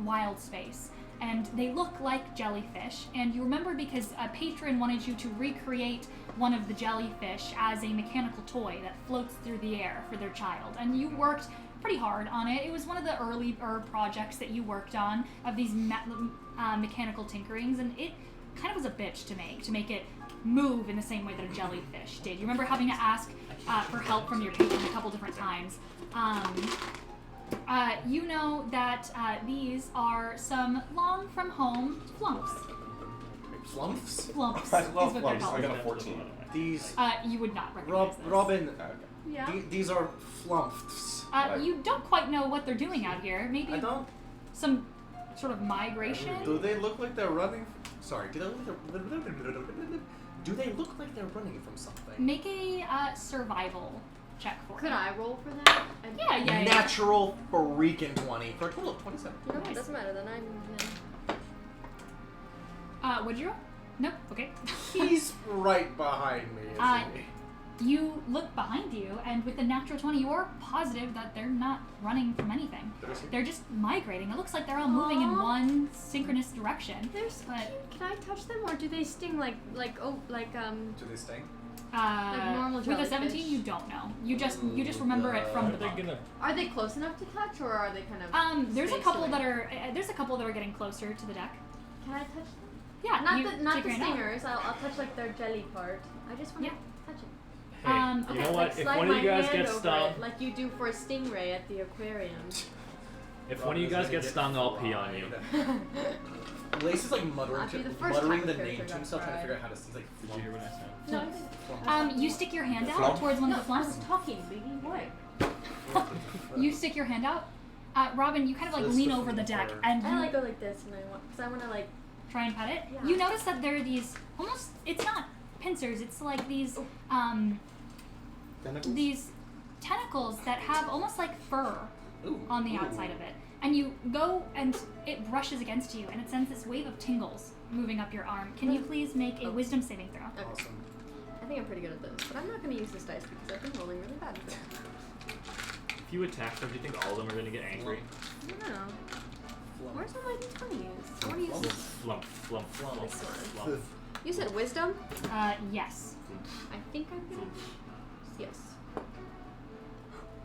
Speaker 3: wild space. And they look like jellyfish. And you remember because a patron wanted you to recreate one of the jellyfish as a mechanical toy that floats through the air for their child. And you worked pretty hard on it. It was one of the earlier projects that you worked on of these mechanical tinkerings, and it kind of was a bitch to make it move in the same way that a jellyfish did. You remember having to ask for help from your patron a couple different times. You know that these are some long from home flumps.
Speaker 4: Flumps?
Speaker 3: Flumps
Speaker 7: I
Speaker 3: is
Speaker 7: love
Speaker 3: what
Speaker 7: flumps.
Speaker 3: they're
Speaker 7: I
Speaker 3: called.
Speaker 7: got a 14.
Speaker 4: These.
Speaker 3: You would not recognize this.
Speaker 4: Robin.
Speaker 2: Yeah.
Speaker 4: These are flumps.
Speaker 3: You don't quite know what they're doing out here. Maybe
Speaker 4: I don't.
Speaker 3: some sort of migration.
Speaker 4: Do they look like they're running? Sorry. Do they look like they're running from something?
Speaker 3: Make a survival check for
Speaker 2: Could
Speaker 3: me.
Speaker 2: I roll for that?
Speaker 3: Yeah.
Speaker 4: Natural freaking 20 for a total of 27.
Speaker 2: You know what?
Speaker 3: Nice.
Speaker 2: Doesn't matter. Then
Speaker 3: What'd you roll? Nope. Okay.
Speaker 4: He's right behind me. Isn't he?
Speaker 3: You look behind you, and with the natural 20, you're positive that they're not running from anything. They're just migrating. It looks like they're all moving in
Speaker 2: Aw.
Speaker 3: one synchronous direction.
Speaker 2: They're so
Speaker 3: But
Speaker 2: cute. Can I touch them, or do they sting like
Speaker 4: Do they sting?
Speaker 2: normal
Speaker 3: with a 17,
Speaker 2: jellyfish?
Speaker 3: you don't know. You just remember it from the book.
Speaker 2: Are they close enough to touch, or are they kind of?
Speaker 3: There's a
Speaker 2: spaced
Speaker 3: couple
Speaker 2: away?
Speaker 3: that are getting closer to the deck.
Speaker 2: Can I touch them?
Speaker 3: Yeah,
Speaker 2: Not
Speaker 3: you
Speaker 2: the
Speaker 3: take your hand out.
Speaker 2: stingers. I'll touch like their jelly part. I just want to
Speaker 3: Yeah.
Speaker 2: touch it.
Speaker 1: Hey,
Speaker 3: Okay,
Speaker 1: you know
Speaker 2: Like
Speaker 1: what? If
Speaker 2: slide
Speaker 1: one of
Speaker 2: my
Speaker 1: you guys
Speaker 2: hand
Speaker 1: gets
Speaker 2: over
Speaker 1: stung,
Speaker 2: it, like you do for a stingray at the aquarium.
Speaker 1: if one of you guys gets stung, I'll pee on you.
Speaker 4: Lace is like muttering,
Speaker 2: I'll be the first
Speaker 4: muttering
Speaker 2: time
Speaker 4: the
Speaker 2: a character
Speaker 4: name to
Speaker 2: got
Speaker 4: himself, trying to
Speaker 2: fried.
Speaker 4: figure out how to. He's like,
Speaker 1: Did you hear what I said?
Speaker 2: No, I didn't.
Speaker 3: You stick your hand out
Speaker 7: Flump?
Speaker 3: towards one
Speaker 2: No,
Speaker 3: of the
Speaker 2: I was
Speaker 3: flumps.
Speaker 2: talking, Biggie. What?
Speaker 3: You stick your hand out. Robin, you kind of like
Speaker 4: That's
Speaker 3: lean
Speaker 4: the
Speaker 3: over the deck
Speaker 4: flipper.
Speaker 3: and
Speaker 2: I
Speaker 3: you
Speaker 2: like go like this, and I want to like.
Speaker 3: try and pet it.
Speaker 2: Yeah.
Speaker 3: You notice that there are these almost, it's not pincers, it's like these
Speaker 4: Tentacles?
Speaker 3: these tentacles that have almost like fur
Speaker 4: Ooh.
Speaker 3: on the outside of it. And you go and it brushes against you and it sends this wave of tingles moving up your arm. Can you please make a wisdom saving throw?
Speaker 2: Okay.
Speaker 4: Awesome.
Speaker 2: I think I'm pretty good at this, but I'm not going to use this dice because I've been rolling really bad today.
Speaker 1: If you attack them, do you think all of them are gonna get angry?
Speaker 2: I don't know. Where's all my d20s? I want to use this.
Speaker 1: Flump, flump, flump,
Speaker 2: This one.
Speaker 1: flump.
Speaker 2: You said wisdom?
Speaker 3: Yes.
Speaker 2: I think I'm gonna. Yes.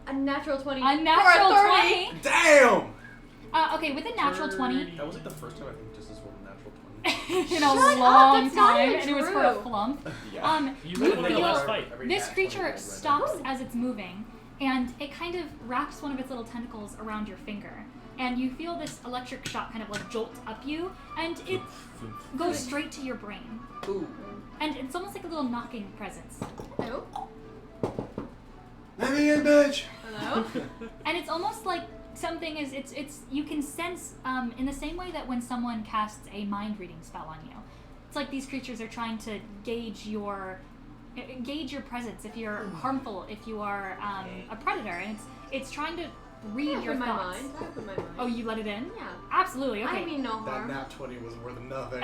Speaker 2: A natural 20.
Speaker 3: A natural
Speaker 2: for a 30.
Speaker 3: 20.
Speaker 4: Damn!
Speaker 3: Okay, with a natural 20
Speaker 4: That was like the first time I think just as rolled a natural 20.
Speaker 3: in a
Speaker 2: Shut up,
Speaker 3: long
Speaker 2: that's not
Speaker 3: time,
Speaker 2: even
Speaker 3: and it was for a
Speaker 2: true.
Speaker 3: flump.
Speaker 7: Yeah.
Speaker 1: You
Speaker 3: You
Speaker 1: read it in the
Speaker 3: feel
Speaker 1: last fight.
Speaker 3: this creature stops as it's moving, and it kind of wraps one of its little tentacles around your finger. And you feel this electric shock kind of like jolt up you, and it goes straight to your brain.
Speaker 4: Ooh.
Speaker 3: And it's almost like a little knocking presence.
Speaker 2: Hello?
Speaker 4: Let me in, bitch!
Speaker 2: Hello?
Speaker 3: And it's almost like something is, it's you can sense, in the same way that when someone casts a mind reading spell on you. It's like these creatures are trying to gauge your presence, if you're harmful, if you are a predator, and it's trying to read your
Speaker 2: my
Speaker 3: thoughts.
Speaker 2: mind. I opened my mind.
Speaker 3: Oh, you let it in?
Speaker 2: Yeah.
Speaker 3: Absolutely. Okay.
Speaker 2: I mean no
Speaker 4: That
Speaker 2: harm.
Speaker 4: nat 20 was worth nothing.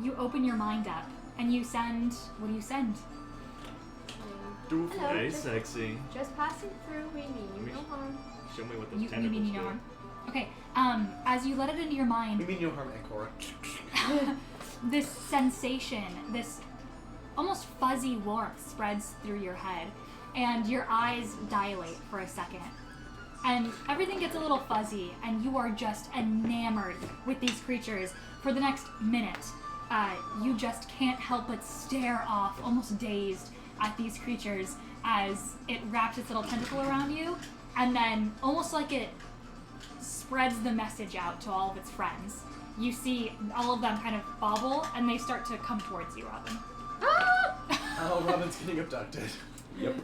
Speaker 3: You open your mind up and you send. What do you send?
Speaker 4: Doof.
Speaker 2: Hello.
Speaker 1: Very sexy.
Speaker 2: Just passing through, we mean you no harm.
Speaker 1: Show me what those
Speaker 3: You
Speaker 1: tentacles
Speaker 3: mean you know
Speaker 1: do.
Speaker 3: harm? Okay. As you let it into your mind,
Speaker 4: You mean you harm Ekora?
Speaker 3: this sensation, this almost fuzzy warmth spreads through your head, and your eyes dilate for a second. And everything gets a little fuzzy, and you are just enamored with these creatures for the next minute. You just can't help but stare off, almost dazed, at these creatures as it wraps its little tentacle around you, and then, almost like it spreads the message out to all of its friends. You see all of them kind of bobble, and they start to come towards you, Robin.
Speaker 4: Oh, Robin's getting abducted.
Speaker 7: Yep.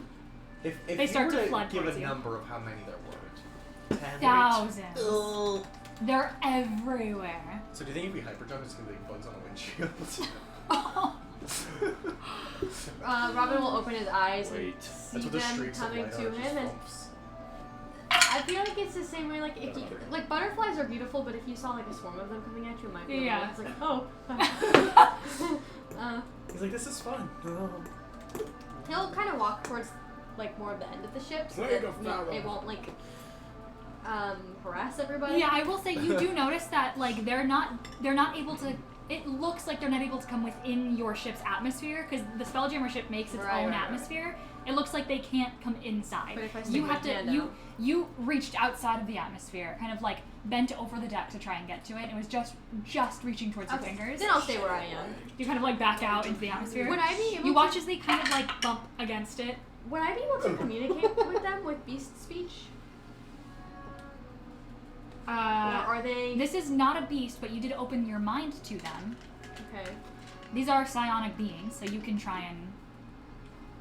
Speaker 4: If
Speaker 3: They
Speaker 4: you
Speaker 3: start
Speaker 4: were
Speaker 3: to flood
Speaker 4: give
Speaker 3: towards
Speaker 4: a
Speaker 3: you.
Speaker 4: number of how many there were. 10?
Speaker 3: Thousands. They're everywhere.
Speaker 4: So do you think if we hyperjump, it's gonna be like bugs on a windshield?
Speaker 2: Robin will open his eyes and
Speaker 1: Wait.
Speaker 2: see
Speaker 4: That's what the
Speaker 2: them
Speaker 4: streaks of
Speaker 2: coming
Speaker 4: light
Speaker 2: to
Speaker 4: are, just
Speaker 2: him, and
Speaker 4: bumps.
Speaker 2: I feel like it's the same way. Like if you, like butterflies are beautiful, but if you saw like a swarm of them coming at you, it might be.
Speaker 3: Yeah.
Speaker 2: It's like oh.
Speaker 4: He's like, this is fun.
Speaker 2: He'll kind of walk towards like more of the end of the ship, so
Speaker 4: There you
Speaker 2: that
Speaker 4: go, Farrell.
Speaker 2: it won't like harass everybody.
Speaker 3: Yeah, I will say you do notice that like they're not able to. It looks like they're not able to come within your ship's atmosphere because the Spelljammer ship makes its
Speaker 2: Right,
Speaker 3: own
Speaker 2: right, right.
Speaker 3: atmosphere. It looks like they can't come inside.
Speaker 2: But if I stick
Speaker 3: You
Speaker 2: my
Speaker 3: have to.
Speaker 2: hand
Speaker 3: You
Speaker 2: out.
Speaker 3: you reached outside of the atmosphere, kind of like bent over the deck to try and get to it. It was just reaching towards your
Speaker 2: Okay,
Speaker 3: fingers.
Speaker 2: then I'll stay where I am.
Speaker 3: You kind of like back out into the atmosphere.
Speaker 2: Would I be able
Speaker 3: You
Speaker 2: to,
Speaker 3: watch as they kind of like bump against it.
Speaker 2: Would I be able to communicate with them with beast speech? Or are they?
Speaker 3: This is not a beast, but you did open your mind to them.
Speaker 2: Okay.
Speaker 3: These are psionic beings, so you can try and.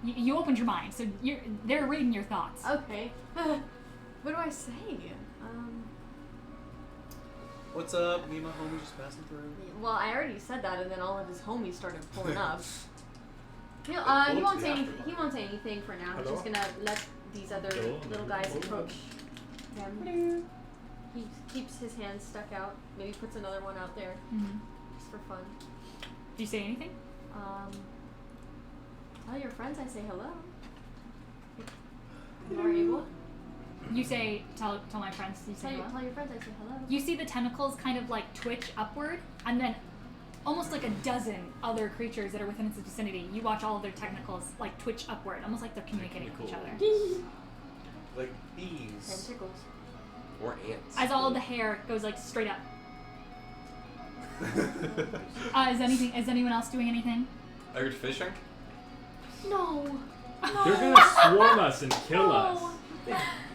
Speaker 3: You opened your mind, so they're reading your thoughts.
Speaker 2: Okay. What do I say?
Speaker 4: What's up? Me and my homie just passing through.
Speaker 2: Well, I already said that, and then all of his homies started pulling up. He
Speaker 4: Well,
Speaker 2: won't
Speaker 4: to
Speaker 2: say
Speaker 4: the
Speaker 2: anything. He won't say anything for now. He's just gonna let these other little guys approach him. He keeps his hand stuck out. Maybe puts another one out there
Speaker 3: Mm-hmm.
Speaker 2: just for fun.
Speaker 3: Do you say anything?
Speaker 2: Tell your friends I say hello. You are able.
Speaker 3: You say, tell my friends. You say hello.
Speaker 2: Tell your friends I say hello.
Speaker 3: You see the tentacles kind of like twitch upward, and then almost like a dozen other creatures that are within its vicinity. You watch all of their tentacles like twitch upward, almost like they're communicating with each other.
Speaker 4: Like bees.
Speaker 2: Tentacles.
Speaker 7: Or ants.
Speaker 3: As all of the hair goes like straight up. Is anyone else doing anything?
Speaker 7: Are you fishing?
Speaker 2: No.
Speaker 1: They're gonna swarm us and kill us.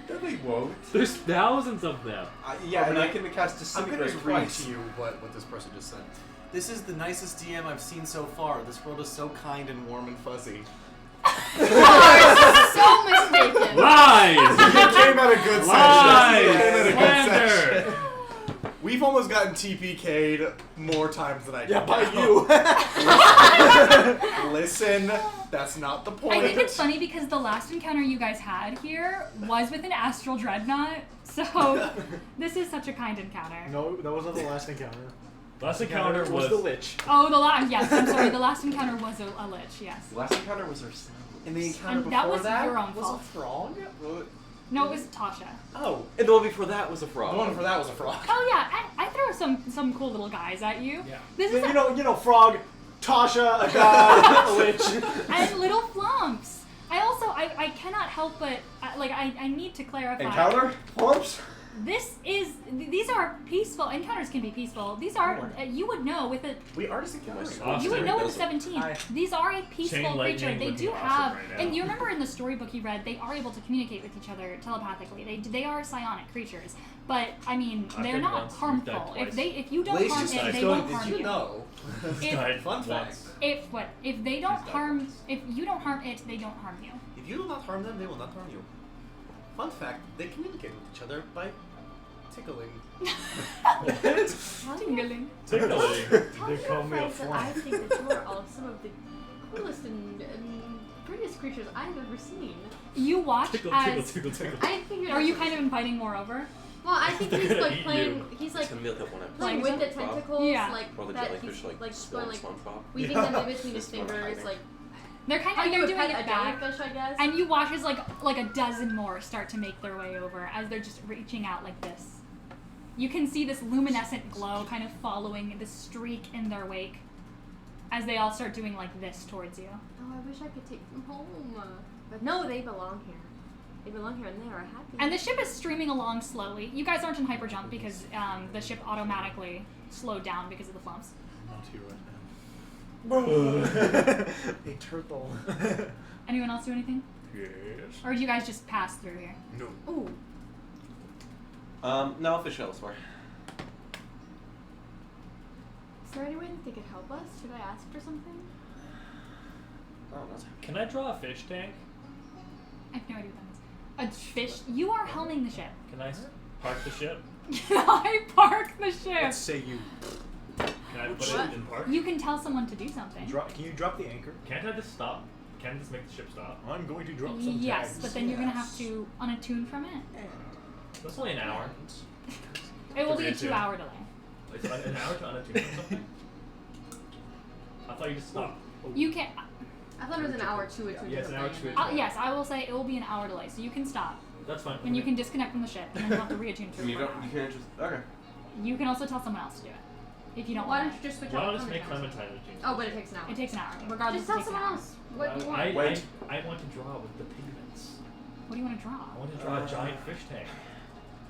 Speaker 4: No, they won't.
Speaker 1: There's thousands of them.
Speaker 4: Yeah,
Speaker 7: and
Speaker 4: I
Speaker 7: I can cast
Speaker 4: I'm gonna
Speaker 7: disintegrate
Speaker 4: write
Speaker 7: twice.
Speaker 4: to you what this person just said. This is the nicest DM I've seen so far. This world is so kind and warm and fuzzy.
Speaker 2: You are so mistaken.
Speaker 1: Lies!
Speaker 4: You came at a good
Speaker 1: Lies!
Speaker 4: session. You came at a good
Speaker 1: Slander!
Speaker 4: session. We've almost gotten TPK'd more times than I can count.
Speaker 5: you.
Speaker 4: Listen, that's not the point.
Speaker 3: I think it's funny because the last encounter you guys had here was with an astral dreadnought, so this is such a kind encounter.
Speaker 8: No, that wasn't the last encounter.
Speaker 1: Last encounter was
Speaker 8: the lich.
Speaker 3: Oh, yes, I'm sorry, the last encounter was a lich, yes.
Speaker 7: Last encounter was ourselves.
Speaker 4: And the encounter
Speaker 3: And that
Speaker 4: before
Speaker 3: was
Speaker 4: that
Speaker 3: your own
Speaker 4: was
Speaker 3: fault.
Speaker 4: a frog?
Speaker 3: No, it was Tasha.
Speaker 4: Oh.
Speaker 7: And the one before that was a frog.
Speaker 4: The one before that was a frog.
Speaker 3: Oh yeah, I throw some cool little guys at you.
Speaker 8: Yeah.
Speaker 3: This is
Speaker 8: You know, frog, Tasha, a god, a lich.
Speaker 3: and little flumps. I cannot help but I need to clarify.
Speaker 5: Encounter? Flumps?
Speaker 3: These are peaceful. Encounters can be peaceful. These are you would know with a
Speaker 4: We are just encountering.
Speaker 1: Awesome.
Speaker 3: you would know with a
Speaker 7: doesn't.
Speaker 3: 17.
Speaker 4: Hi.
Speaker 3: These are a peaceful
Speaker 1: Chain
Speaker 3: creature.
Speaker 1: lightning
Speaker 3: They
Speaker 1: would
Speaker 3: do
Speaker 1: be awesome
Speaker 3: have,
Speaker 1: right now.
Speaker 3: and you remember in the storybook you read, they are able to communicate with each other telepathically. They are psionic creatures, but I mean
Speaker 1: I've
Speaker 3: they're
Speaker 1: been
Speaker 3: not
Speaker 1: once, you've
Speaker 3: harmful.
Speaker 1: died twice.
Speaker 3: If you don't
Speaker 4: Blaze
Speaker 3: harm
Speaker 4: just
Speaker 3: it,
Speaker 4: keeps
Speaker 3: they
Speaker 4: going,
Speaker 3: won't harm
Speaker 4: did you know?
Speaker 3: If-
Speaker 1: died
Speaker 4: Fun fact.
Speaker 1: once.
Speaker 3: If they don't
Speaker 1: died
Speaker 3: harm,
Speaker 1: once.
Speaker 3: if you don't harm it, they don't harm you.
Speaker 4: If you do not harm them, they will not harm you. Fun fact, they communicate with each other by tickling.
Speaker 3: Tingling.
Speaker 1: Tickling.
Speaker 2: Tell
Speaker 8: They
Speaker 2: your
Speaker 8: call me a
Speaker 2: friends that I think that you are all some of the coolest and prettiest creatures I've ever seen.
Speaker 3: You watch
Speaker 1: Tickle,
Speaker 3: as.
Speaker 1: tickle, tickle, tickle.
Speaker 2: I figured.
Speaker 3: Are you kind of inviting more over?
Speaker 2: Well, I think
Speaker 1: They're
Speaker 2: he's
Speaker 1: gonna
Speaker 2: like
Speaker 1: eat
Speaker 2: playing.
Speaker 1: you.
Speaker 2: He's
Speaker 7: It's
Speaker 2: like
Speaker 7: gonna be like that one episode.
Speaker 2: playing with the
Speaker 7: SpongeBob,
Speaker 2: tentacles,
Speaker 3: Yeah.
Speaker 2: like
Speaker 7: Or the
Speaker 2: that
Speaker 7: jellyfish
Speaker 2: he's
Speaker 7: like
Speaker 2: going
Speaker 7: swirl
Speaker 2: like
Speaker 7: SpongeBob.
Speaker 2: weaving them in between his
Speaker 7: Just one
Speaker 2: fingers,
Speaker 7: hiding.
Speaker 2: like
Speaker 3: They're kind
Speaker 2: how
Speaker 3: of
Speaker 2: you would
Speaker 3: doing
Speaker 2: pet
Speaker 3: it
Speaker 2: a
Speaker 3: back.
Speaker 2: jellyfish, I guess.
Speaker 3: And you watch as like a dozen more start to make their way over as they're just reaching out like this. You can see this luminescent glow kind of following the streak in their wake as they all start doing like this towards you.
Speaker 2: Oh, I wish I could take them home. But no, they belong here. They belong here and they are happy.
Speaker 3: And the ship is streaming along slowly. You guys aren't in hyperjump because the ship automatically slowed down because of the flumps.
Speaker 8: Not here right now. A turtle.
Speaker 3: Anyone else do anything?
Speaker 8: Yes.
Speaker 3: Or do you guys just pass through here?
Speaker 8: No.
Speaker 2: Ooh.
Speaker 7: No, I'll fish elsewhere.
Speaker 2: Is there any way that they could help us? Should I ask for something?
Speaker 7: I don't know.
Speaker 1: Can I draw a fish tank?
Speaker 3: I have no idea what that is. A fish? You are helming the ship.
Speaker 1: Can I park the ship?
Speaker 3: I park the ship.
Speaker 8: Let's say you
Speaker 1: Can I put
Speaker 2: What?
Speaker 1: it in park?
Speaker 3: You can tell someone to do something.
Speaker 8: drop. Can you drop the anchor?
Speaker 1: Can't I just stop? Can't I just make the ship stop?
Speaker 8: I'm going to drop some
Speaker 3: Yes,
Speaker 8: tags.
Speaker 3: but then you're gonna have to unattune from it.
Speaker 1: That's only an hour.
Speaker 3: It will be a
Speaker 1: Reattune.
Speaker 3: 2-hour delay.
Speaker 1: It's an hour to unattune from something? I thought you just stopped.
Speaker 3: You can.
Speaker 2: I thought it was an hour to it.
Speaker 1: Yeah, it's an hour to it.
Speaker 3: Yes, I will say it will be an hour delay, so you can stop
Speaker 1: That's fine.
Speaker 3: and you can disconnect from the ship, and then you'll have to reattune
Speaker 7: And
Speaker 3: through
Speaker 7: you
Speaker 3: for an
Speaker 7: don't.
Speaker 3: hour.
Speaker 7: You can't just. Okay.
Speaker 3: You can also tell someone else to do it if you don't
Speaker 2: Why
Speaker 3: want
Speaker 2: don't
Speaker 3: it.
Speaker 2: you just switch
Speaker 1: Why
Speaker 2: out?
Speaker 1: don't I just make
Speaker 2: Clementine?
Speaker 1: Clementine attune?
Speaker 2: Oh, but it takes an hour.
Speaker 3: It takes an hour, regardless.
Speaker 2: Just tell
Speaker 3: it takes an
Speaker 2: someone
Speaker 3: hour.
Speaker 2: else what you want.
Speaker 8: Wait.
Speaker 1: I want to draw with the pigments.
Speaker 3: What do you want to draw?
Speaker 1: I want to draw a giant fish tank.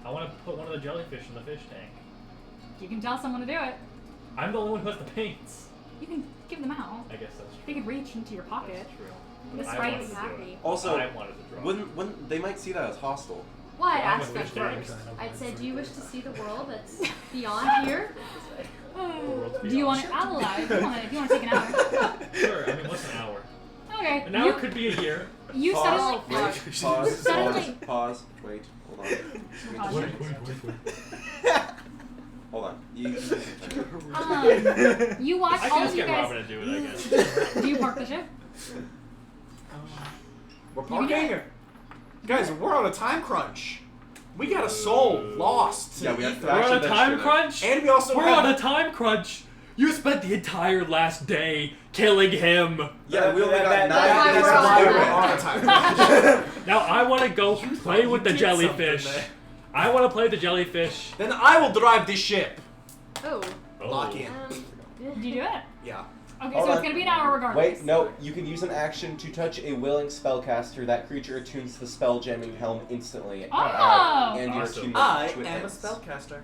Speaker 1: I want to put one of the jellyfish in the fish tank.
Speaker 3: You can tell someone to do it.
Speaker 1: I'm the only one who has the paints.
Speaker 3: You can give them out.
Speaker 1: I guess that's true.
Speaker 3: They could reach into your pocket.
Speaker 1: That's true.
Speaker 3: The
Speaker 1: But I
Speaker 3: sprites-
Speaker 1: wanted to do
Speaker 2: Happy.
Speaker 1: it.
Speaker 7: Also,
Speaker 1: I wanted to draw.
Speaker 7: Wouldn't they might see that as hostile?
Speaker 2: Well, I'd
Speaker 1: Well, I'm
Speaker 2: ask
Speaker 1: with
Speaker 2: them
Speaker 1: fish
Speaker 2: first.
Speaker 8: tanks.
Speaker 2: I'd say, do you wish to see the world that's beyond here?
Speaker 1: world's
Speaker 3: Do you want it? I'll allow it if you want to take an hour.
Speaker 1: Sure. I mean, what's an hour?
Speaker 3: Okay.
Speaker 1: An hour could be a year.
Speaker 3: You
Speaker 7: Pause.
Speaker 3: suddenly.
Speaker 7: Wait. Pause.
Speaker 3: Suddenly-
Speaker 7: Pause. Wait. Hold on.
Speaker 3: Pause.
Speaker 7: Hold on. You
Speaker 3: You watch
Speaker 1: I
Speaker 3: all
Speaker 1: can
Speaker 3: of
Speaker 1: just
Speaker 3: you
Speaker 1: get
Speaker 3: guys.
Speaker 1: Robin to do it, I guess.
Speaker 3: Do you park the ship?
Speaker 8: We're
Speaker 3: You can do
Speaker 8: parking.
Speaker 3: it.
Speaker 8: Guys, we're on a time crunch. We got a soul lost.
Speaker 7: Yeah, we have to
Speaker 1: We're on
Speaker 7: actually
Speaker 1: a
Speaker 7: then
Speaker 1: time
Speaker 7: should have-
Speaker 1: crunch.
Speaker 8: And we also
Speaker 1: We're
Speaker 8: have
Speaker 1: on a time crunch. You spent the entire last day killing him.
Speaker 7: Yeah, we only got
Speaker 8: That's
Speaker 7: 9
Speaker 2: why
Speaker 7: days
Speaker 2: we're
Speaker 7: of
Speaker 2: on
Speaker 8: we're
Speaker 2: time.
Speaker 8: on a time crunch.
Speaker 1: Now I want to go play with the
Speaker 8: did
Speaker 1: jellyfish.
Speaker 8: something there.
Speaker 1: I want to play the jellyfish.
Speaker 8: Then I will drive this ship.
Speaker 2: Oh.
Speaker 8: Lock in.
Speaker 3: Did you do it?
Speaker 8: Yeah.
Speaker 3: Okay,
Speaker 9: Hold
Speaker 3: so it's
Speaker 9: on.
Speaker 3: gonna be an hour regardless.
Speaker 9: Wait, no. You can use an action to touch a willing spellcaster. That creature attunes to the spell jamming helm instantly.
Speaker 3: Oh!
Speaker 9: And your
Speaker 1: Awesome.
Speaker 9: attunement
Speaker 5: I
Speaker 9: to it
Speaker 5: am a
Speaker 9: ends.
Speaker 5: spellcaster.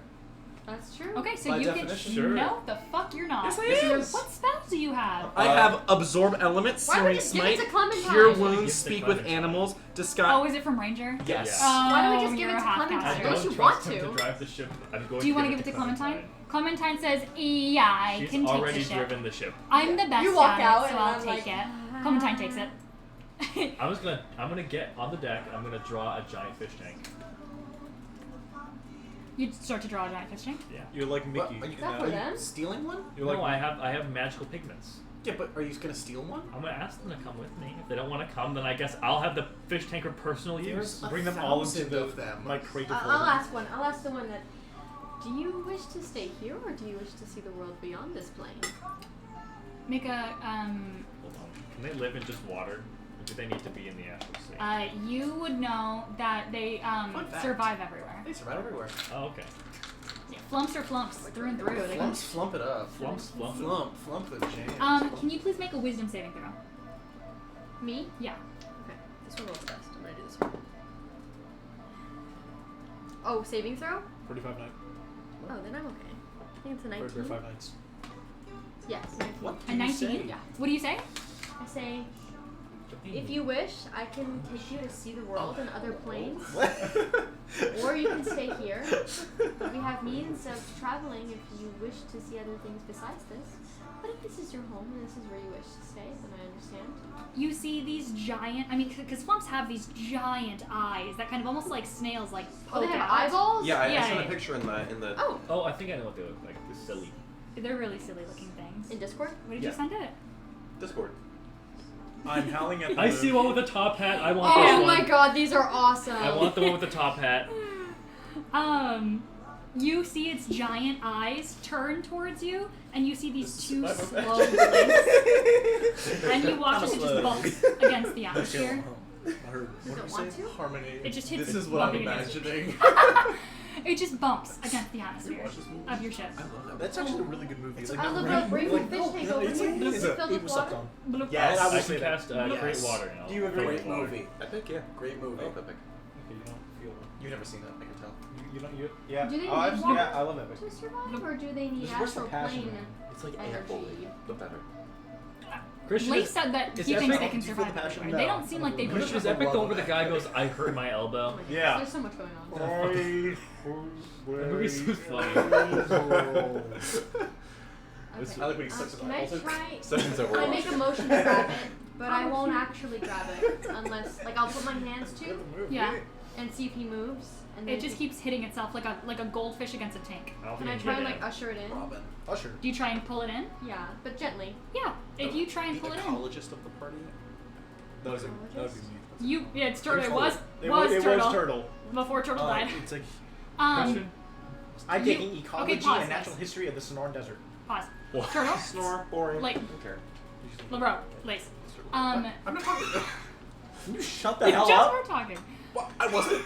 Speaker 2: That's true.
Speaker 3: Okay, so
Speaker 5: By
Speaker 3: you
Speaker 5: definition.
Speaker 3: can.
Speaker 1: Sure.
Speaker 3: No, the fuck you're not.
Speaker 5: Yes, I
Speaker 8: This
Speaker 5: am.
Speaker 8: is-
Speaker 3: What spells do you have?
Speaker 5: I have absorb elements,
Speaker 2: Why don't
Speaker 5: searing
Speaker 2: we just give
Speaker 5: smite,
Speaker 2: it to Clementine?
Speaker 5: cure
Speaker 2: Why don't
Speaker 1: we
Speaker 5: wounds,
Speaker 1: give it to
Speaker 5: speak with
Speaker 1: Clementine?
Speaker 5: animals, disguise.
Speaker 3: Oh, is it from Ranger?
Speaker 5: Yes.
Speaker 1: Yeah.
Speaker 2: Why don't we just
Speaker 3: Oh,
Speaker 2: give
Speaker 3: you're
Speaker 2: it
Speaker 3: a
Speaker 2: to
Speaker 3: half
Speaker 2: Clementine?
Speaker 1: I
Speaker 3: caster.
Speaker 2: Don't
Speaker 1: don't
Speaker 2: you
Speaker 1: trust
Speaker 2: want
Speaker 1: him
Speaker 2: to?
Speaker 1: to drive the ship. I'm going
Speaker 3: Do you
Speaker 1: want
Speaker 3: want to give it to Clementine? Clementine says, "Yeah, I
Speaker 1: She's
Speaker 3: can take
Speaker 1: already
Speaker 3: the ship.
Speaker 1: driven the ship.
Speaker 3: I'm the best
Speaker 2: You walk
Speaker 3: at
Speaker 2: out
Speaker 3: it, so
Speaker 2: and
Speaker 3: I'll
Speaker 2: I'm
Speaker 3: take
Speaker 2: like,
Speaker 3: it." Clementine takes it.
Speaker 1: I'm gonna get on the deck. I'm gonna draw a giant fish tank.
Speaker 3: You start to draw a giant fish tank.
Speaker 1: Yeah.
Speaker 8: You're like
Speaker 5: What?
Speaker 8: Mickey.
Speaker 5: Are you,
Speaker 2: that for
Speaker 5: are you
Speaker 2: them?
Speaker 5: stealing one?
Speaker 8: You're like
Speaker 1: No, I have magical pigments.
Speaker 5: Yeah, but are you gonna steal one?
Speaker 1: I'm gonna ask them to come with me. If they don't want to come, then I guess I'll have the fish tank for personal use.
Speaker 5: There's
Speaker 8: bring them all into
Speaker 5: 1,000
Speaker 8: the
Speaker 5: of them.
Speaker 8: my crate of
Speaker 2: I'll ask one. I'll ask the one that. Do you wish to stay here, or do you wish to see the world beyond this plane?
Speaker 3: Make a
Speaker 1: Hold on. Can they live in just water? Or do they need to be in the astral sea?
Speaker 3: You would know that they
Speaker 5: Fun fact.
Speaker 3: survive everywhere.
Speaker 5: They survive everywhere.
Speaker 1: Oh, okay.
Speaker 3: Yeah, flumps are flumps through and through. They
Speaker 5: Flumps, flump it up.
Speaker 1: Flumps, flump.
Speaker 5: Flump the jam.
Speaker 3: can you please make a wisdom saving throw?
Speaker 2: Me?
Speaker 3: Yeah.
Speaker 2: Okay. This one rolls best. I'm gonna do this one. Oh, saving throw?
Speaker 8: 45 nights.
Speaker 2: Oh, then I'm okay. I think it's a 19.
Speaker 8: 45 nights.
Speaker 2: Yes, 19.
Speaker 5: What
Speaker 3: A
Speaker 5: do you
Speaker 3: 19?
Speaker 5: say?
Speaker 2: Yeah.
Speaker 3: What do you say?
Speaker 2: I say, if you wish, I can take you to see the world and other planes, or you can stay here. We have means of traveling if you wish to see other things besides this. But if this is your home and this is where you wish to stay, then I understand.
Speaker 3: You see these giant, because flumps have these giant eyes that kind of almost like snails, like
Speaker 2: Oh, they
Speaker 3: poke
Speaker 2: have
Speaker 3: out.
Speaker 2: eyeballs?
Speaker 7: Yeah, I
Speaker 3: Yeah,
Speaker 7: sent
Speaker 3: yeah.
Speaker 7: a picture in the.
Speaker 2: Oh,
Speaker 1: Oh, I think I know what they look like. They're silly.
Speaker 3: They're really silly looking things.
Speaker 2: in Discord?
Speaker 3: What did
Speaker 1: Yeah.
Speaker 3: you send it?
Speaker 7: Discord.
Speaker 8: I'm howling at the
Speaker 1: I see one with the top hat. I want
Speaker 2: Oh
Speaker 1: this one.
Speaker 2: my god, these are awesome.
Speaker 1: I want the one with the top hat.
Speaker 3: You see its giant eyes turn towards you, and you see these
Speaker 7: This is
Speaker 3: two
Speaker 7: my
Speaker 3: slow
Speaker 7: imagination.
Speaker 3: blinks, and you watch as it just
Speaker 8: slow.
Speaker 3: bumps against the atmosphere.
Speaker 8: I heard.
Speaker 2: Does
Speaker 8: What
Speaker 2: it
Speaker 8: did
Speaker 2: want
Speaker 8: you say?
Speaker 2: to?
Speaker 8: Harmony.
Speaker 3: It just hits
Speaker 5: This
Speaker 3: it
Speaker 5: is what I'm
Speaker 3: bumping against
Speaker 5: imagining.
Speaker 3: It just bumps against the atmosphere of your ship.
Speaker 4: That's actually a really good movie.
Speaker 8: It's
Speaker 4: Like,
Speaker 2: I love
Speaker 8: Right.
Speaker 2: the brave
Speaker 8: Like,
Speaker 2: fish
Speaker 8: no,
Speaker 2: take
Speaker 8: no,
Speaker 2: over
Speaker 8: it's
Speaker 2: here.
Speaker 8: like-
Speaker 2: Is
Speaker 8: it's
Speaker 2: it
Speaker 8: a-
Speaker 2: filled
Speaker 8: it
Speaker 2: with
Speaker 8: was
Speaker 2: water?
Speaker 8: sucked on.
Speaker 3: Bloop.
Speaker 8: Yes, I
Speaker 1: I
Speaker 8: will
Speaker 1: can
Speaker 8: say that.
Speaker 1: cast create water now.
Speaker 8: Do you agree?
Speaker 9: Great movie.
Speaker 5: Epic, yeah.
Speaker 8: Great movie.
Speaker 7: Oh, epic.
Speaker 1: Okay, you don't feel
Speaker 5: You've never seen that, I can tell.
Speaker 8: You don't. You, yeah.
Speaker 2: Do they
Speaker 8: Oh,
Speaker 2: need water?
Speaker 8: yeah, I love Epic.
Speaker 2: To survive, or do they need
Speaker 8: There's worse
Speaker 2: astral
Speaker 8: than passion,
Speaker 2: plane
Speaker 8: man.
Speaker 7: It's like
Speaker 2: energy?
Speaker 7: ample, but better.
Speaker 1: Christian
Speaker 3: Lace
Speaker 1: is,
Speaker 3: said that
Speaker 8: Is
Speaker 3: he thinks
Speaker 8: Epic-
Speaker 3: they can
Speaker 8: do you feel
Speaker 3: survive
Speaker 8: the passion?
Speaker 3: everywhere. They
Speaker 8: No.
Speaker 3: don't seem like they
Speaker 8: Christian
Speaker 1: Christian is
Speaker 3: would.
Speaker 1: epic the one where the guy goes, I hurt my elbow.
Speaker 8: Yeah.
Speaker 2: There's so much going on.
Speaker 1: That movie's so funny.
Speaker 2: Okay.
Speaker 5: I like when he sucks
Speaker 2: Can
Speaker 5: his
Speaker 2: I
Speaker 5: eyeballs out.
Speaker 2: try?
Speaker 7: Session's over.
Speaker 2: I make a motion to grab it, but I won't actually grab it unless, like, I'll put my hands to
Speaker 3: Yeah.
Speaker 2: and see if he moves. And then
Speaker 3: It just keeps hitting itself like a goldfish against a tank.
Speaker 1: I don't
Speaker 2: Can
Speaker 1: think
Speaker 2: I
Speaker 1: you
Speaker 2: try
Speaker 1: can
Speaker 2: and
Speaker 1: get
Speaker 2: like usher it in?
Speaker 5: Robin.
Speaker 8: Usher.
Speaker 3: Do you try and pull it in?
Speaker 2: Yeah, but gently.
Speaker 3: Yeah. If you try and pull
Speaker 4: the
Speaker 3: it in,
Speaker 4: ecologist of the party. That was
Speaker 8: That would be me.
Speaker 3: you yeah, it's turtle. It was
Speaker 8: It
Speaker 3: was
Speaker 8: was
Speaker 3: turtle
Speaker 8: turtle.
Speaker 3: before turtle died.
Speaker 4: It's like
Speaker 1: Christian?
Speaker 8: I'm
Speaker 3: You-
Speaker 8: taking ecology
Speaker 3: okay, pause,
Speaker 8: and natural
Speaker 3: guys.
Speaker 8: history of the Sonoran Desert.
Speaker 3: Pause.
Speaker 1: What?
Speaker 3: Turtle.
Speaker 4: snore, boring.
Speaker 3: Like
Speaker 4: don't care.
Speaker 3: LeBron. Lace.
Speaker 5: I'm not talking.
Speaker 8: Can you shut the
Speaker 3: We
Speaker 8: hell
Speaker 3: just
Speaker 8: up?
Speaker 3: were talking.
Speaker 5: What? I wasn't.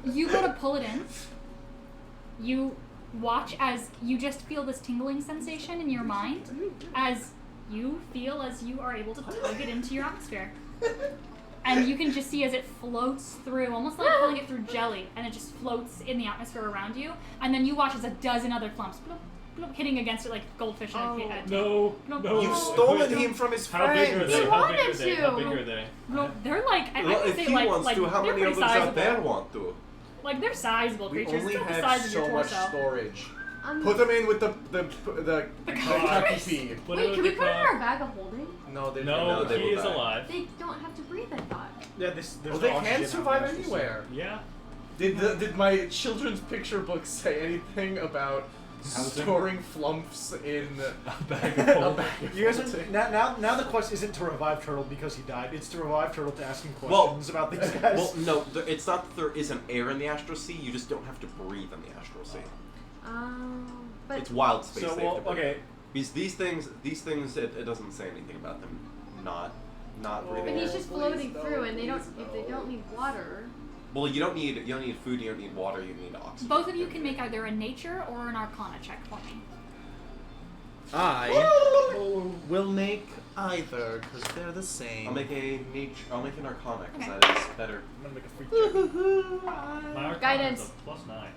Speaker 3: You go to pull it in. You watch as you just feel this tingling sensation in your mind as you feel as you are able to tug it into your atmosphere. And you can just see as it floats through, almost like pulling it through jelly, and it just floats in the atmosphere around you. And then you watch as a dozen other flumps bloop, bloop, hitting against it like goldfish in a tank.
Speaker 1: No,
Speaker 3: No.
Speaker 1: no.
Speaker 8: You've
Speaker 3: Oh.
Speaker 8: stolen him from his
Speaker 1: How big are
Speaker 8: friends.
Speaker 1: they?
Speaker 2: You
Speaker 1: How big are
Speaker 2: wanted
Speaker 1: they? How big
Speaker 2: to.
Speaker 1: are they?
Speaker 3: No, they're like I
Speaker 7: Well,
Speaker 3: would
Speaker 7: if
Speaker 3: say
Speaker 7: he
Speaker 3: like
Speaker 7: wants to, how
Speaker 3: they're
Speaker 7: many
Speaker 3: pretty
Speaker 7: others out
Speaker 3: sizable.
Speaker 7: there want to?
Speaker 3: Like they're sizable
Speaker 4: We
Speaker 3: creatures.
Speaker 4: only
Speaker 3: It's about the
Speaker 4: have
Speaker 3: size of
Speaker 4: so
Speaker 3: your
Speaker 4: much
Speaker 3: torso.
Speaker 4: storage.
Speaker 5: Put them in with the
Speaker 3: Cars.
Speaker 5: pee.
Speaker 1: What
Speaker 2: Wait,
Speaker 1: about
Speaker 2: can we
Speaker 1: the
Speaker 2: put it in
Speaker 1: car?
Speaker 2: our bag of holding?
Speaker 5: No, they
Speaker 1: No,
Speaker 7: they
Speaker 1: he
Speaker 7: will
Speaker 1: is
Speaker 7: die.
Speaker 1: alive.
Speaker 2: They don't have to breathe, I thought.
Speaker 8: Yeah, there's
Speaker 5: Well, they
Speaker 8: no
Speaker 5: can
Speaker 8: oxygen
Speaker 5: survive
Speaker 8: out there.
Speaker 5: anywhere.
Speaker 1: Yeah.
Speaker 5: Did my children's picture book say anything about
Speaker 1: Housing?
Speaker 5: storing flumps in
Speaker 1: A bag of
Speaker 5: a
Speaker 1: holding.
Speaker 5: bag of
Speaker 8: You guys
Speaker 5: holding?
Speaker 8: are, now the quest isn't to revive Turtle because he died. It's to revive Turtle to ask him
Speaker 7: Well-
Speaker 8: questions about these guys.
Speaker 7: Well, no, it's not that there isn't air in the astral sea. You just don't have to breathe in the astral sea.
Speaker 2: But
Speaker 7: It's wild space.
Speaker 8: so
Speaker 7: they have to breathe.
Speaker 8: okay.
Speaker 7: Because these things, it doesn't say anything about them not breathing.
Speaker 2: but
Speaker 7: air.
Speaker 2: he's just floating through, and they don't. If they don't need water,
Speaker 7: Well, you don't need food, you don't need water, you need oxygen.
Speaker 3: Both of you can make either a nature or an arcana check for me.
Speaker 4: I will make either because they're the same.
Speaker 7: I'll make an arcana because
Speaker 3: Okay.
Speaker 7: that is better.
Speaker 8: I'm gonna make a freak check.
Speaker 1: My arcana
Speaker 2: Guidance.
Speaker 1: is a +9.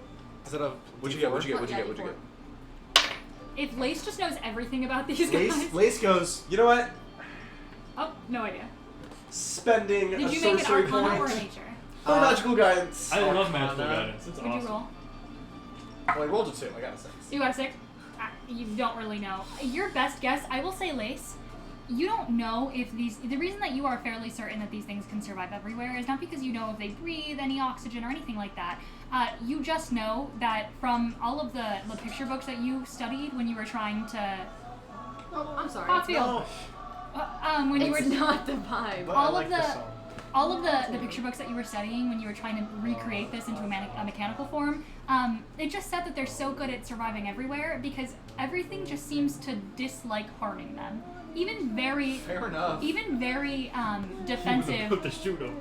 Speaker 4: Is it a
Speaker 7: What'd you get? What'd you get?
Speaker 2: Oh,
Speaker 7: What'd you
Speaker 2: yeah,
Speaker 7: get? What'd you
Speaker 2: D4.
Speaker 7: get?
Speaker 3: If Lace just knows everything about these guys.
Speaker 4: Lace goes.
Speaker 7: You know what?
Speaker 3: Oh, no idea.
Speaker 7: Spending
Speaker 3: Did
Speaker 7: a
Speaker 3: you make an
Speaker 7: sorcery
Speaker 3: arcana or a
Speaker 7: point
Speaker 3: nature?
Speaker 7: for magical guidance.
Speaker 1: I love magical
Speaker 4: Arcana.
Speaker 1: guidance. It's
Speaker 3: What'd
Speaker 1: awesome.
Speaker 3: you roll?
Speaker 5: Well, I rolled a 2. I got a 6.
Speaker 3: You got a 6? You don't really know. Your best guess, I will say, Lace, you don't know if these. The reason that you are fairly certain that these things can survive everywhere is not because you know if they breathe any oxygen or anything like that. You just know that from all of the picture books that you studied when you were trying to.
Speaker 2: oh, I'm sorry.
Speaker 3: Pottsfield. When you
Speaker 2: It's
Speaker 3: were.
Speaker 2: not the vibe.
Speaker 8: But
Speaker 3: All
Speaker 8: I
Speaker 3: of
Speaker 8: like
Speaker 3: the-
Speaker 8: this song.
Speaker 3: All of the picture books that you were studying when you were trying to recreate this into a mechanical form, it just said that they're so good at surviving everywhere because everything just seems to dislike harming them. Even very
Speaker 5: Fair enough.
Speaker 3: defensive
Speaker 1: Put the shoot him.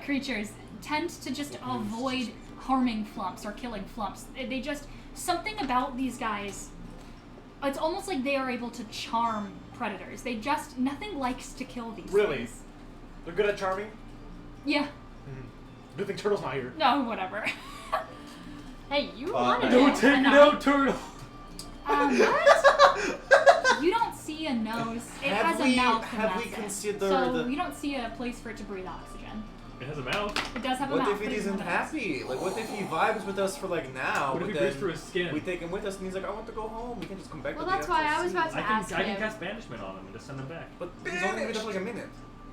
Speaker 3: creatures tend to just avoid harming flumps or killing flumps. They just something about these guys. It's almost like they are able to charm predators. They just nothing likes to kill these
Speaker 8: Really?
Speaker 3: things.
Speaker 8: They're good at charming.
Speaker 3: Yeah.
Speaker 8: Good thing Turtle's not here.
Speaker 3: No, whatever.
Speaker 2: Hey, you
Speaker 7: Uh,
Speaker 2: wanted
Speaker 1: Don't
Speaker 2: it.
Speaker 1: take it
Speaker 3: Enough.
Speaker 1: out, turtle.
Speaker 3: You don't see a nose. It
Speaker 4: Have
Speaker 3: has
Speaker 4: we-
Speaker 3: a mouth. and
Speaker 4: have we
Speaker 3: that's it.
Speaker 4: considered
Speaker 3: So
Speaker 4: the-
Speaker 3: you don't see a place for it to breathe oxygen.
Speaker 1: It has a mouth.
Speaker 3: It does have a
Speaker 4: What
Speaker 3: mouth.
Speaker 4: if
Speaker 3: but
Speaker 4: it
Speaker 3: doesn't
Speaker 4: isn't
Speaker 3: have a nose.
Speaker 4: happy? Like, what if he vibes with us for like now,
Speaker 1: What if
Speaker 4: but
Speaker 1: he
Speaker 4: then
Speaker 1: breathes through his skin?
Speaker 4: we take him with us and he's like, I want to go home. We can just come back.
Speaker 2: Well,
Speaker 4: to the
Speaker 2: that's why I
Speaker 4: actual
Speaker 2: was
Speaker 4: sea."
Speaker 2: about to ask
Speaker 1: I can
Speaker 2: him.
Speaker 1: cast banishment on him and just send him back.
Speaker 4: But he's only been there for like a minute.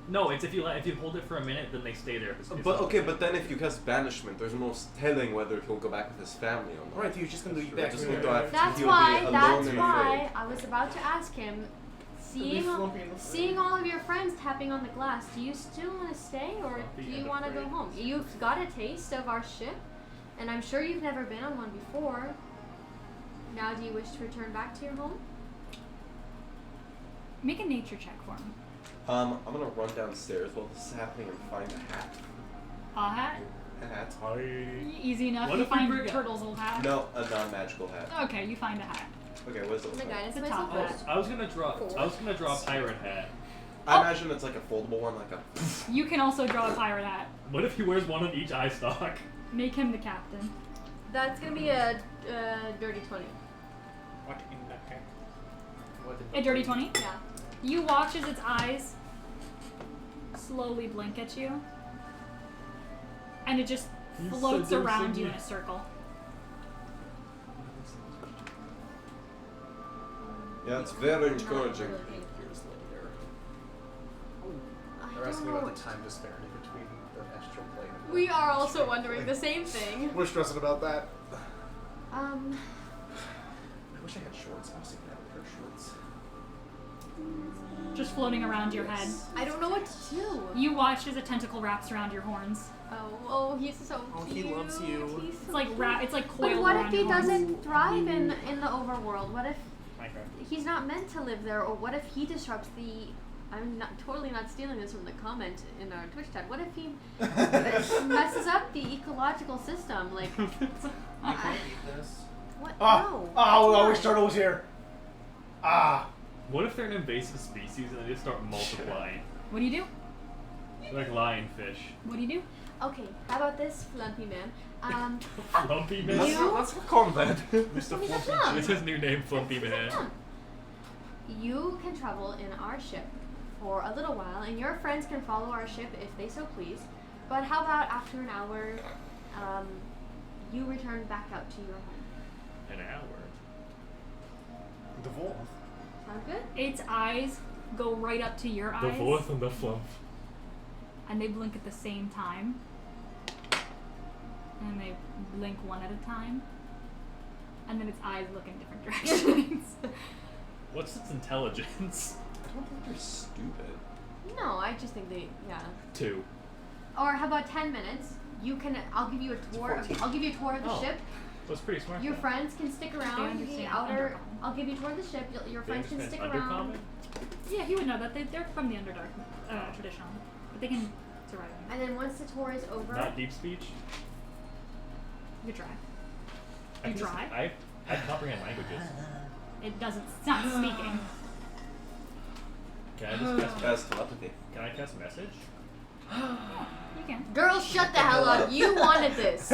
Speaker 1: No, it's if you hold it for a minute, then they stay there. It's
Speaker 7: But
Speaker 1: not-
Speaker 7: okay, but then if you cast banishment, there's no telling whether he'll go back with his family or not.
Speaker 4: Right, you're just gonna be
Speaker 7: You're
Speaker 4: back
Speaker 7: just
Speaker 4: here.
Speaker 7: going to have
Speaker 2: That's
Speaker 7: he'll
Speaker 2: why.
Speaker 7: be alone
Speaker 2: That's
Speaker 7: and
Speaker 2: why
Speaker 7: afraid.
Speaker 2: I was about to ask him.
Speaker 4: be flumpy and afraid.
Speaker 2: Seeing all of your friends tapping on the glass, do you still want to stay or
Speaker 1: Flumpy
Speaker 2: do you
Speaker 1: and
Speaker 2: want to go
Speaker 1: afraid.
Speaker 2: home? You've got a taste of our ship, and I'm sure you've never been on one before. Now, do you wish to return back to your home?
Speaker 3: Make a nature check for me.
Speaker 7: I'm gonna run downstairs while this is happening and find a hat.
Speaker 3: A hat?
Speaker 9: A hat.
Speaker 3: Easy enough.
Speaker 1: What
Speaker 3: You
Speaker 1: if we
Speaker 3: find
Speaker 1: bring-
Speaker 3: Turtle's old hat.
Speaker 9: No, a non-magical hat.
Speaker 3: Okay, you find a hat.
Speaker 9: Okay, what is it?
Speaker 2: I'm
Speaker 9: look
Speaker 2: gonna
Speaker 9: like?
Speaker 2: guidance
Speaker 3: It's a
Speaker 2: myself.
Speaker 3: top hat.
Speaker 1: I was gonna draw a pirate hat.
Speaker 9: I imagine it's like a foldable one, like a.
Speaker 3: You can also draw a pirate hat.
Speaker 1: What if he wears one on each eye stalk?
Speaker 3: Make him the captain.
Speaker 2: That's gonna be a dirty 20.
Speaker 6: What in the heck? What
Speaker 3: A dirty 20?
Speaker 2: Yeah.
Speaker 3: You watch as its eyes slowly blink at you. And it just
Speaker 1: You
Speaker 3: floats
Speaker 1: said
Speaker 3: around
Speaker 1: there's
Speaker 3: you
Speaker 1: a-
Speaker 3: in a circle.
Speaker 9: Yeah, it's very encouraging.
Speaker 5: Years later.
Speaker 2: I
Speaker 6: They're asking
Speaker 2: don't
Speaker 6: about
Speaker 2: know.
Speaker 6: the time disparity between the astral plane and the
Speaker 2: We are also
Speaker 6: astral
Speaker 2: wondering
Speaker 6: plane.
Speaker 2: the same thing.
Speaker 6: We're stressing about that.
Speaker 9: I wish I had shorts. I was thinking I would wear shorts.
Speaker 3: Just floating around your head.
Speaker 2: I don't know what to do.
Speaker 3: You watch as a tentacle wraps around your horns.
Speaker 2: Oh, he's so
Speaker 6: Oh, he
Speaker 2: cute.
Speaker 6: loves you.
Speaker 2: He's so
Speaker 3: It's like
Speaker 2: cute.
Speaker 3: it's like coiled
Speaker 2: But what if
Speaker 3: around
Speaker 2: he
Speaker 3: your horns.
Speaker 2: doesn't thrive in the overworld? What if
Speaker 1: Minecraft.
Speaker 2: he's not meant to live there? Or what if he disrupts the... I'm totally not stealing this from the comment in our Twitch chat. What if he messes up the ecological system? Like,
Speaker 6: I can't eat this.
Speaker 2: what?
Speaker 8: Oh,
Speaker 2: No.
Speaker 8: I wish
Speaker 2: Why?
Speaker 8: Turtle was here. Ah.
Speaker 1: What if they're an invasive species and they just start multiplying?
Speaker 3: What do you do?
Speaker 1: They're like lionfish.
Speaker 3: What do you do?
Speaker 2: Okay, how about this, Flumpy Man?
Speaker 1: Flumpy Man?
Speaker 2: You-
Speaker 9: Let's call him that.
Speaker 1: Mr.
Speaker 2: Tell me the
Speaker 1: Flumpy.
Speaker 2: plum.
Speaker 1: It's his new name, Flumpy Man.
Speaker 2: You can travel in our ship for a little while, and your friends can follow our ship if they so please. But how about after an hour, you return back out to your home?
Speaker 1: An hour.
Speaker 8: Devolve.
Speaker 2: Sound good?
Speaker 3: Its eyes go right up to your
Speaker 1: The
Speaker 3: eyes,
Speaker 1: fourth and the flump.
Speaker 3: and they blink at the same time. And they blink one at a time. And then its eyes look in different directions.
Speaker 1: What's its intelligence?
Speaker 9: I don't think they're stupid.
Speaker 2: No, I just think they, yeah.
Speaker 1: 2.
Speaker 2: Or how about 10 minutes? I'll give you a tour. I'll give you a tour of the
Speaker 1: Oh.
Speaker 2: ship.
Speaker 1: That's pretty smart.
Speaker 2: Your
Speaker 1: then.
Speaker 2: friends can stick around the
Speaker 3: understand
Speaker 2: outer.
Speaker 3: Undercommon.
Speaker 2: I'll give you a tour of the ship. Your
Speaker 1: They
Speaker 2: friends can
Speaker 1: understand
Speaker 2: stick around.
Speaker 1: Undercommon?
Speaker 3: Yeah, he would know that. They're from the Underdark traditional. But they can survive.
Speaker 2: And then once the tour is over,
Speaker 1: Not deep speech?
Speaker 3: You try.
Speaker 1: I
Speaker 3: You
Speaker 1: can-
Speaker 3: try?
Speaker 1: I comprehend languages.
Speaker 3: It doesn't. It's not speaking.
Speaker 1: Can I just cast
Speaker 9: That's telepathy.
Speaker 1: Can I cast message?
Speaker 3: You can.
Speaker 2: girls, shut the hell up. You wanted this.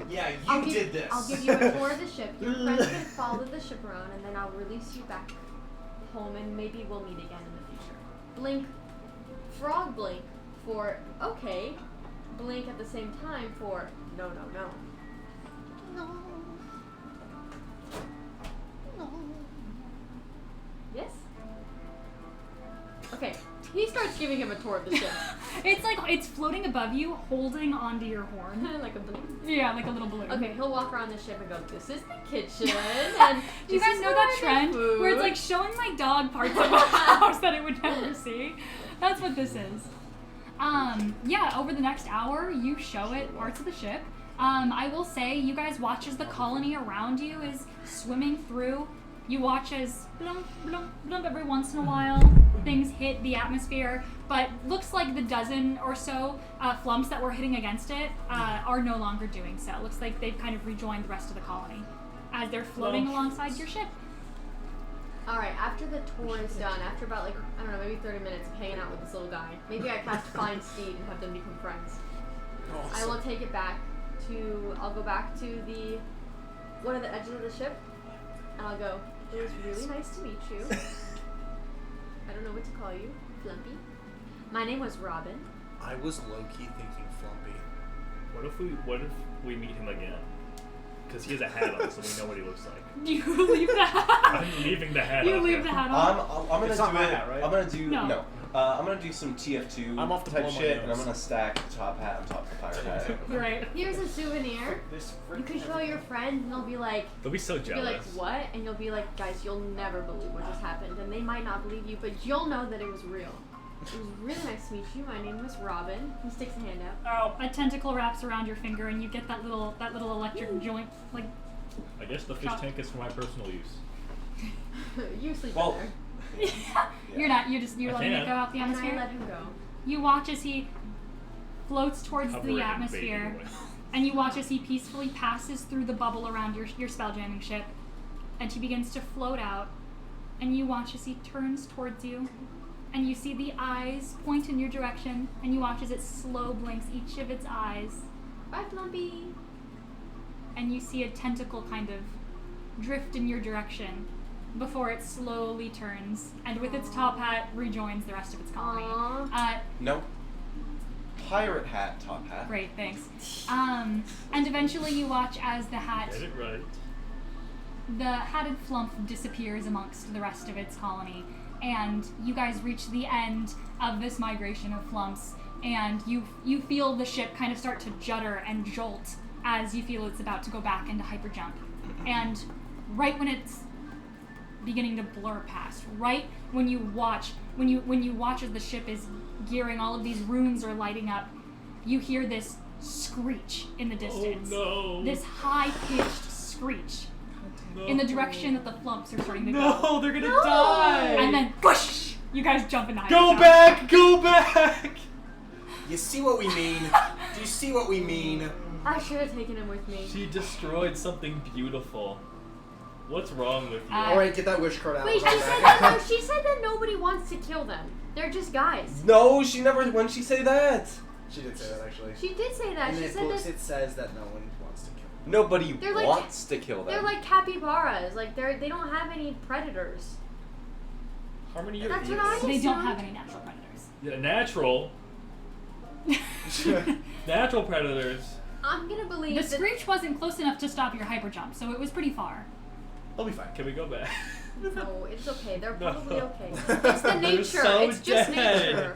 Speaker 5: Yeah, you
Speaker 2: I'll give,
Speaker 5: did this.
Speaker 2: I'll give you a tour of the ship. Your friends can follow the ship around, and then I'll release you back home, and maybe we'll meet again in the future. Blink, frog blink for okay. Blink at the same time for no, no, no. No. No. Yes? Okay. He starts giving him a tour of the ship.
Speaker 3: It's like it's floating above you, holding onto your horn.
Speaker 2: Like a balloon.
Speaker 3: Yeah, like a little balloon.
Speaker 2: Okay, he'll walk around the ship and go, this is the kitchen, and
Speaker 3: Do you
Speaker 2: this
Speaker 3: guys
Speaker 2: is
Speaker 3: know
Speaker 2: where
Speaker 3: that
Speaker 2: I make
Speaker 3: trend where it's
Speaker 2: food."
Speaker 3: like showing my dog parts of the house that it would never see? That's what this is. Yeah, over the next hour, you show it parts of the ship. I will say, you guys watch as the colony around you is swimming through. You watch as blump, blump, blump every once in a while. Things hit the atmosphere, but looks like the dozen or so flumps that were hitting against it are no longer doing so. Looks like they've kind of rejoined the rest of the colony as they're floating alongside your ship.
Speaker 2: Alright, after the tour is done, after about like, I don't know, maybe 30 minutes of hanging out with this little guy, maybe I cast Find Steed and have them become friends. I will take it back to, I'll go back to the, one of the edges of the ship, and I'll go, it was really nice to meet you. I don't know what to call you, Flumpy. My name was Robin.
Speaker 6: I was low-key thinking Flumpy.
Speaker 1: What if we meet him again? Because he has a hat on, so we know what he looks like.
Speaker 3: You leave the hat.
Speaker 1: I'm leaving the hat
Speaker 3: You
Speaker 1: on.
Speaker 3: leave the hat on.
Speaker 9: I'm gonna
Speaker 6: It's
Speaker 9: do
Speaker 6: not my
Speaker 9: it.
Speaker 6: hat, right?
Speaker 9: I'm gonna do
Speaker 3: No.
Speaker 9: I'm gonna do some TF2
Speaker 6: I'm off to
Speaker 9: type
Speaker 6: blow my
Speaker 9: shit, and I'm
Speaker 6: nose.
Speaker 9: gonna stack the top hat on top of the fire hat.
Speaker 3: Right.
Speaker 2: Here's a souvenir.
Speaker 6: This
Speaker 2: You can show your friends, and they'll be like,
Speaker 1: They'll be so
Speaker 2: you'll be like,
Speaker 1: jealous.
Speaker 2: what? And you'll be like, guys, you'll never believe what just happened. And they might not believe you, but you'll know that it was real. It was really nice to meet you. My name was Robin. He sticks a hand out.
Speaker 3: A tentacle wraps around your finger, and you get that little electric joint. Like
Speaker 1: I guess the fish
Speaker 3: Chop.
Speaker 1: tank is for my personal use.
Speaker 2: You sleep
Speaker 9: Well,
Speaker 2: in there.
Speaker 3: you're not. You're
Speaker 1: I
Speaker 3: letting it
Speaker 1: can.
Speaker 3: go out the
Speaker 2: And I
Speaker 3: atmosphere.
Speaker 2: let him go.
Speaker 3: You watch as he floats towards
Speaker 1: Cover
Speaker 3: the
Speaker 1: it in
Speaker 3: atmosphere,
Speaker 1: baby oil.
Speaker 3: and you watch as he peacefully passes through the bubble around your spelljamming ship, and he begins to float out, and you watch as he turns towards you, and you see the eyes point in your direction, and you watch as it slow blinks each of its eyes,
Speaker 2: Bye, Flumpy.
Speaker 3: and you see a tentacle kind of drift in your direction before it slowly turns, and with its top hat rejoins the rest of its colony.
Speaker 2: Aww.
Speaker 9: No. Pirate hat, top hat.
Speaker 3: Great, thanks. And eventually you watch as the hat,
Speaker 1: Get it right.
Speaker 3: the hatted flump disappears amongst the rest of its colony, and you guys reach the end of this migration of flumps, and you feel the ship kind of start to judder and jolt as you feel it's about to go back into hyperjump. And right when it's beginning to blur past, right when you watch as the ship is gearing, all of these runes are lighting up, you hear this screech in the distance.
Speaker 1: Oh no.
Speaker 3: This high-pitched screech
Speaker 1: No.
Speaker 3: in the direction that the flumps are starting to go.
Speaker 1: No, they're gonna die.
Speaker 3: And then whoosh! You guys jump into
Speaker 6: Go
Speaker 3: hyperjump.
Speaker 6: back! Go back!
Speaker 5: You see what we mean? Do you see what we mean?
Speaker 2: I should have taken him with me.
Speaker 1: She destroyed something beautiful. What's wrong with you?
Speaker 4: Alright, get that wish card out.
Speaker 2: Wait, she
Speaker 4: We're
Speaker 2: said
Speaker 4: back.
Speaker 2: that. No, she said that nobody wants to kill them. They're just guys.
Speaker 9: No, she never. When she say that?
Speaker 4: She did say that actually.
Speaker 2: She did say that.
Speaker 4: In
Speaker 2: She
Speaker 4: the
Speaker 2: said
Speaker 4: books,
Speaker 2: that
Speaker 4: it says that no one wants to kill.
Speaker 9: Nobody
Speaker 2: They're like-
Speaker 9: wants to kill them.
Speaker 2: they're like capybaras. Like they don't have any predators.
Speaker 1: Harmony, you're
Speaker 2: That's what
Speaker 1: evil.
Speaker 2: I
Speaker 3: They don't
Speaker 2: assumed.
Speaker 3: have any natural predators.
Speaker 1: Yeah, natural predators.
Speaker 2: I'm gonna believe
Speaker 3: The
Speaker 2: that.
Speaker 3: screech wasn't close enough to stop your hyperjump, so it was pretty far.
Speaker 4: They'll be fine.
Speaker 1: Can we go back?
Speaker 2: No, it's okay. They're
Speaker 1: No.
Speaker 2: probably okay. It's the nature.
Speaker 1: so
Speaker 2: It's just
Speaker 1: dead.
Speaker 2: nature.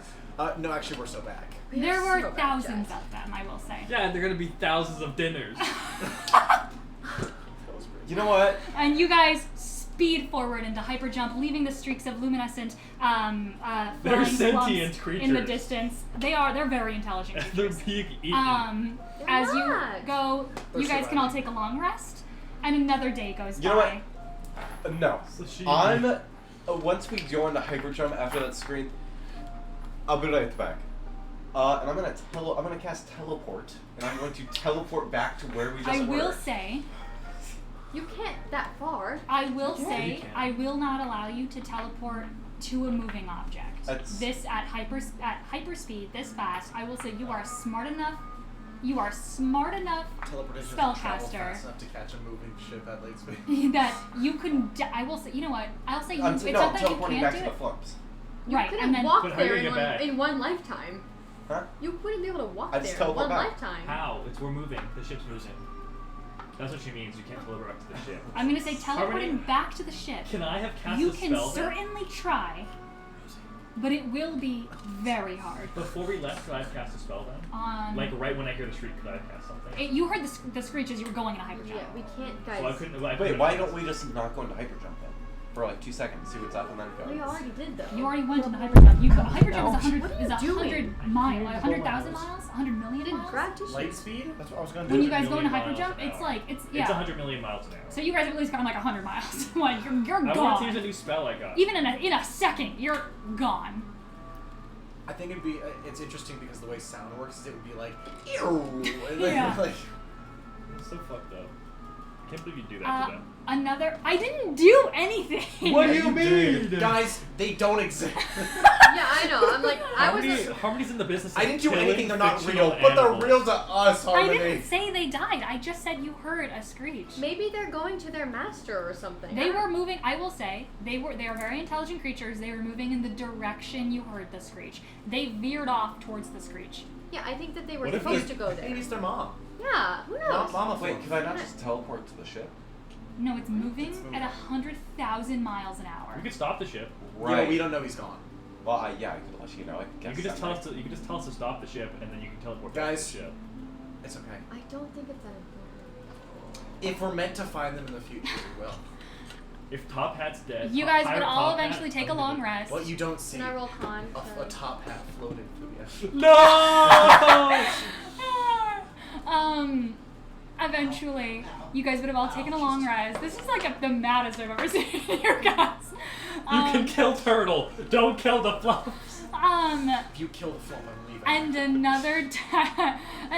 Speaker 4: No, actually, we're so back.
Speaker 3: There
Speaker 2: so
Speaker 3: were
Speaker 2: bad,
Speaker 3: thousands
Speaker 2: guys.
Speaker 3: of them, I will say.
Speaker 1: Yeah, they're gonna be thousands of dinners.
Speaker 9: You know what?
Speaker 3: And you guys speed forward into hyperjump, leaving the streaks of luminescent
Speaker 1: They're
Speaker 3: flying
Speaker 1: sentient
Speaker 3: flumps in the
Speaker 1: creatures.
Speaker 3: distance. They're very intelligent
Speaker 1: They're
Speaker 3: creatures.
Speaker 1: being eaten.
Speaker 3: As you
Speaker 2: Relax.
Speaker 3: go,
Speaker 4: They're
Speaker 3: you guys can all
Speaker 4: surviving.
Speaker 3: take a long rest, and another day goes
Speaker 9: You know
Speaker 3: by.
Speaker 9: what? No.
Speaker 1: Sashimi.
Speaker 9: I'm. Once we go into hyperjump after that screen, I'll be right back. And I'm gonna cast teleport, and I'm going to teleport back to where we just
Speaker 3: I
Speaker 9: were.
Speaker 3: will say,
Speaker 2: You can't that far.
Speaker 3: I will
Speaker 1: You
Speaker 3: say,
Speaker 1: can.
Speaker 3: I will not allow you to teleport to a moving object.
Speaker 9: That's-
Speaker 3: This at hyperspeed, this fast. I will say you are smart enough. You are smart enough
Speaker 4: Teleportation doesn't travel
Speaker 3: Spellcaster.
Speaker 4: fast enough to catch a moving ship at light speed.
Speaker 3: that you can. I will say. You know what? I'll say you.
Speaker 9: I'm
Speaker 3: It's
Speaker 9: no,
Speaker 3: not that you
Speaker 9: teleporting
Speaker 3: can't
Speaker 9: back
Speaker 3: do
Speaker 9: to
Speaker 3: it.
Speaker 9: the flumps.
Speaker 2: You
Speaker 3: Right,
Speaker 2: couldn't
Speaker 3: and then-
Speaker 2: walk
Speaker 1: But how are you
Speaker 2: there
Speaker 1: gonna get back?
Speaker 2: in one lifetime.
Speaker 9: Huh?
Speaker 2: You wouldn't be able to walk
Speaker 9: I
Speaker 2: there
Speaker 9: just
Speaker 2: in one
Speaker 9: teleport back.
Speaker 2: lifetime.
Speaker 1: How? We're moving. The ship's moving. That's what she means. You can't deliver up to the ship.
Speaker 3: I'm gonna say teleporting
Speaker 1: Harmony,
Speaker 3: back to the ship.
Speaker 1: Can I have cast
Speaker 3: You
Speaker 1: a
Speaker 3: can
Speaker 1: spell then?
Speaker 3: certainly try, but it will be very hard.
Speaker 1: Before we left, could I have cast a spell then? Like right when I hear the shriek, could I have cast something?
Speaker 3: You heard the screech as you were going in a hyperjump.
Speaker 2: Yeah, we can't, guys.
Speaker 1: So I couldn't.
Speaker 9: Wait, why don't we just not go into hyperjump then? For like 2 seconds, see what's up, and then go.
Speaker 2: We already did though.
Speaker 3: You already went into hyperjump. Hyperjump
Speaker 9: No.
Speaker 3: is 100
Speaker 2: What are
Speaker 3: is
Speaker 2: you
Speaker 3: 100
Speaker 2: doing?
Speaker 3: miles, 100,000 miles, 100
Speaker 2: You
Speaker 3: million
Speaker 2: didn't
Speaker 3: miles.
Speaker 2: grab tissue.
Speaker 8: Light speed? That's what I was gonna do.
Speaker 3: When you guys go into
Speaker 1: 100 million
Speaker 3: hyperjump,
Speaker 1: miles an
Speaker 3: it's
Speaker 1: hour.
Speaker 3: like it's
Speaker 1: It's
Speaker 3: yeah.
Speaker 1: 100 million miles an hour.
Speaker 3: So you guys have at least gone like 100 miles. Like you're
Speaker 1: I want to use a
Speaker 3: gone.
Speaker 1: new spell I got.
Speaker 3: Even in a second, you're gone.
Speaker 4: I think it'd be. It's interesting because the way sound works is it would be like, ew. And like,
Speaker 3: Yeah.
Speaker 4: like,
Speaker 1: It's so fucked up. I can't believe you do that to them.
Speaker 3: Another. I didn't do anything.
Speaker 6: What do
Speaker 1: Yeah,
Speaker 6: you
Speaker 1: you
Speaker 6: mean?
Speaker 1: did.
Speaker 4: guys, they don't exist.
Speaker 2: Yeah, I know. I'm like, I was.
Speaker 1: Harmony's in the business of
Speaker 4: I didn't do
Speaker 1: killing
Speaker 4: anything. They're not
Speaker 1: fictional
Speaker 4: real, but they're
Speaker 1: animals.
Speaker 4: real to us,
Speaker 3: I
Speaker 4: Harmony.
Speaker 3: didn't say they died. I just said you heard a screech.
Speaker 2: Maybe they're going to their master or something.
Speaker 3: They were moving. I will say they are very intelligent creatures. They were moving in the direction you heard the screech. They veered off towards the screech.
Speaker 2: Yeah, I think that they were
Speaker 1: What if
Speaker 2: supposed
Speaker 1: they-
Speaker 2: to go there.
Speaker 4: Maybe it's their mom.
Speaker 2: Yeah, who knows?
Speaker 4: Mama
Speaker 9: Wait,
Speaker 4: flew.
Speaker 9: can I not just teleport to the ship?
Speaker 3: No, it's moving
Speaker 4: moving.
Speaker 3: at 100,000 miles an hour.
Speaker 1: We could stop the ship.
Speaker 4: Yeah, we don't know he's gone.
Speaker 9: Well, yeah, I could let you know. I guess
Speaker 1: You could just
Speaker 9: that
Speaker 1: tell
Speaker 9: might-
Speaker 1: us to. You could just tell us to stop the ship, and then you can teleport back
Speaker 4: Guys.
Speaker 1: to the ship.
Speaker 4: It's okay.
Speaker 2: I don't think it's that important.
Speaker 4: If we're meant to find them in the future, we will.
Speaker 1: If Top Hat's dead,
Speaker 3: You guys would
Speaker 1: Pirate
Speaker 3: all
Speaker 1: Top Hat,
Speaker 3: eventually take a
Speaker 1: I'm
Speaker 3: long
Speaker 1: gonna-
Speaker 3: rest.
Speaker 4: What you don't see.
Speaker 2: Can I roll con?
Speaker 4: A top hat floating through you.
Speaker 1: No!
Speaker 3: Eventually, you guys would have all taken a long rest. This is like the maddest I've ever seen you guys.
Speaker 1: You can kill Turtle. Don't kill the Flumps.
Speaker 5: If you kill the flump, I'm leaving.
Speaker 3: And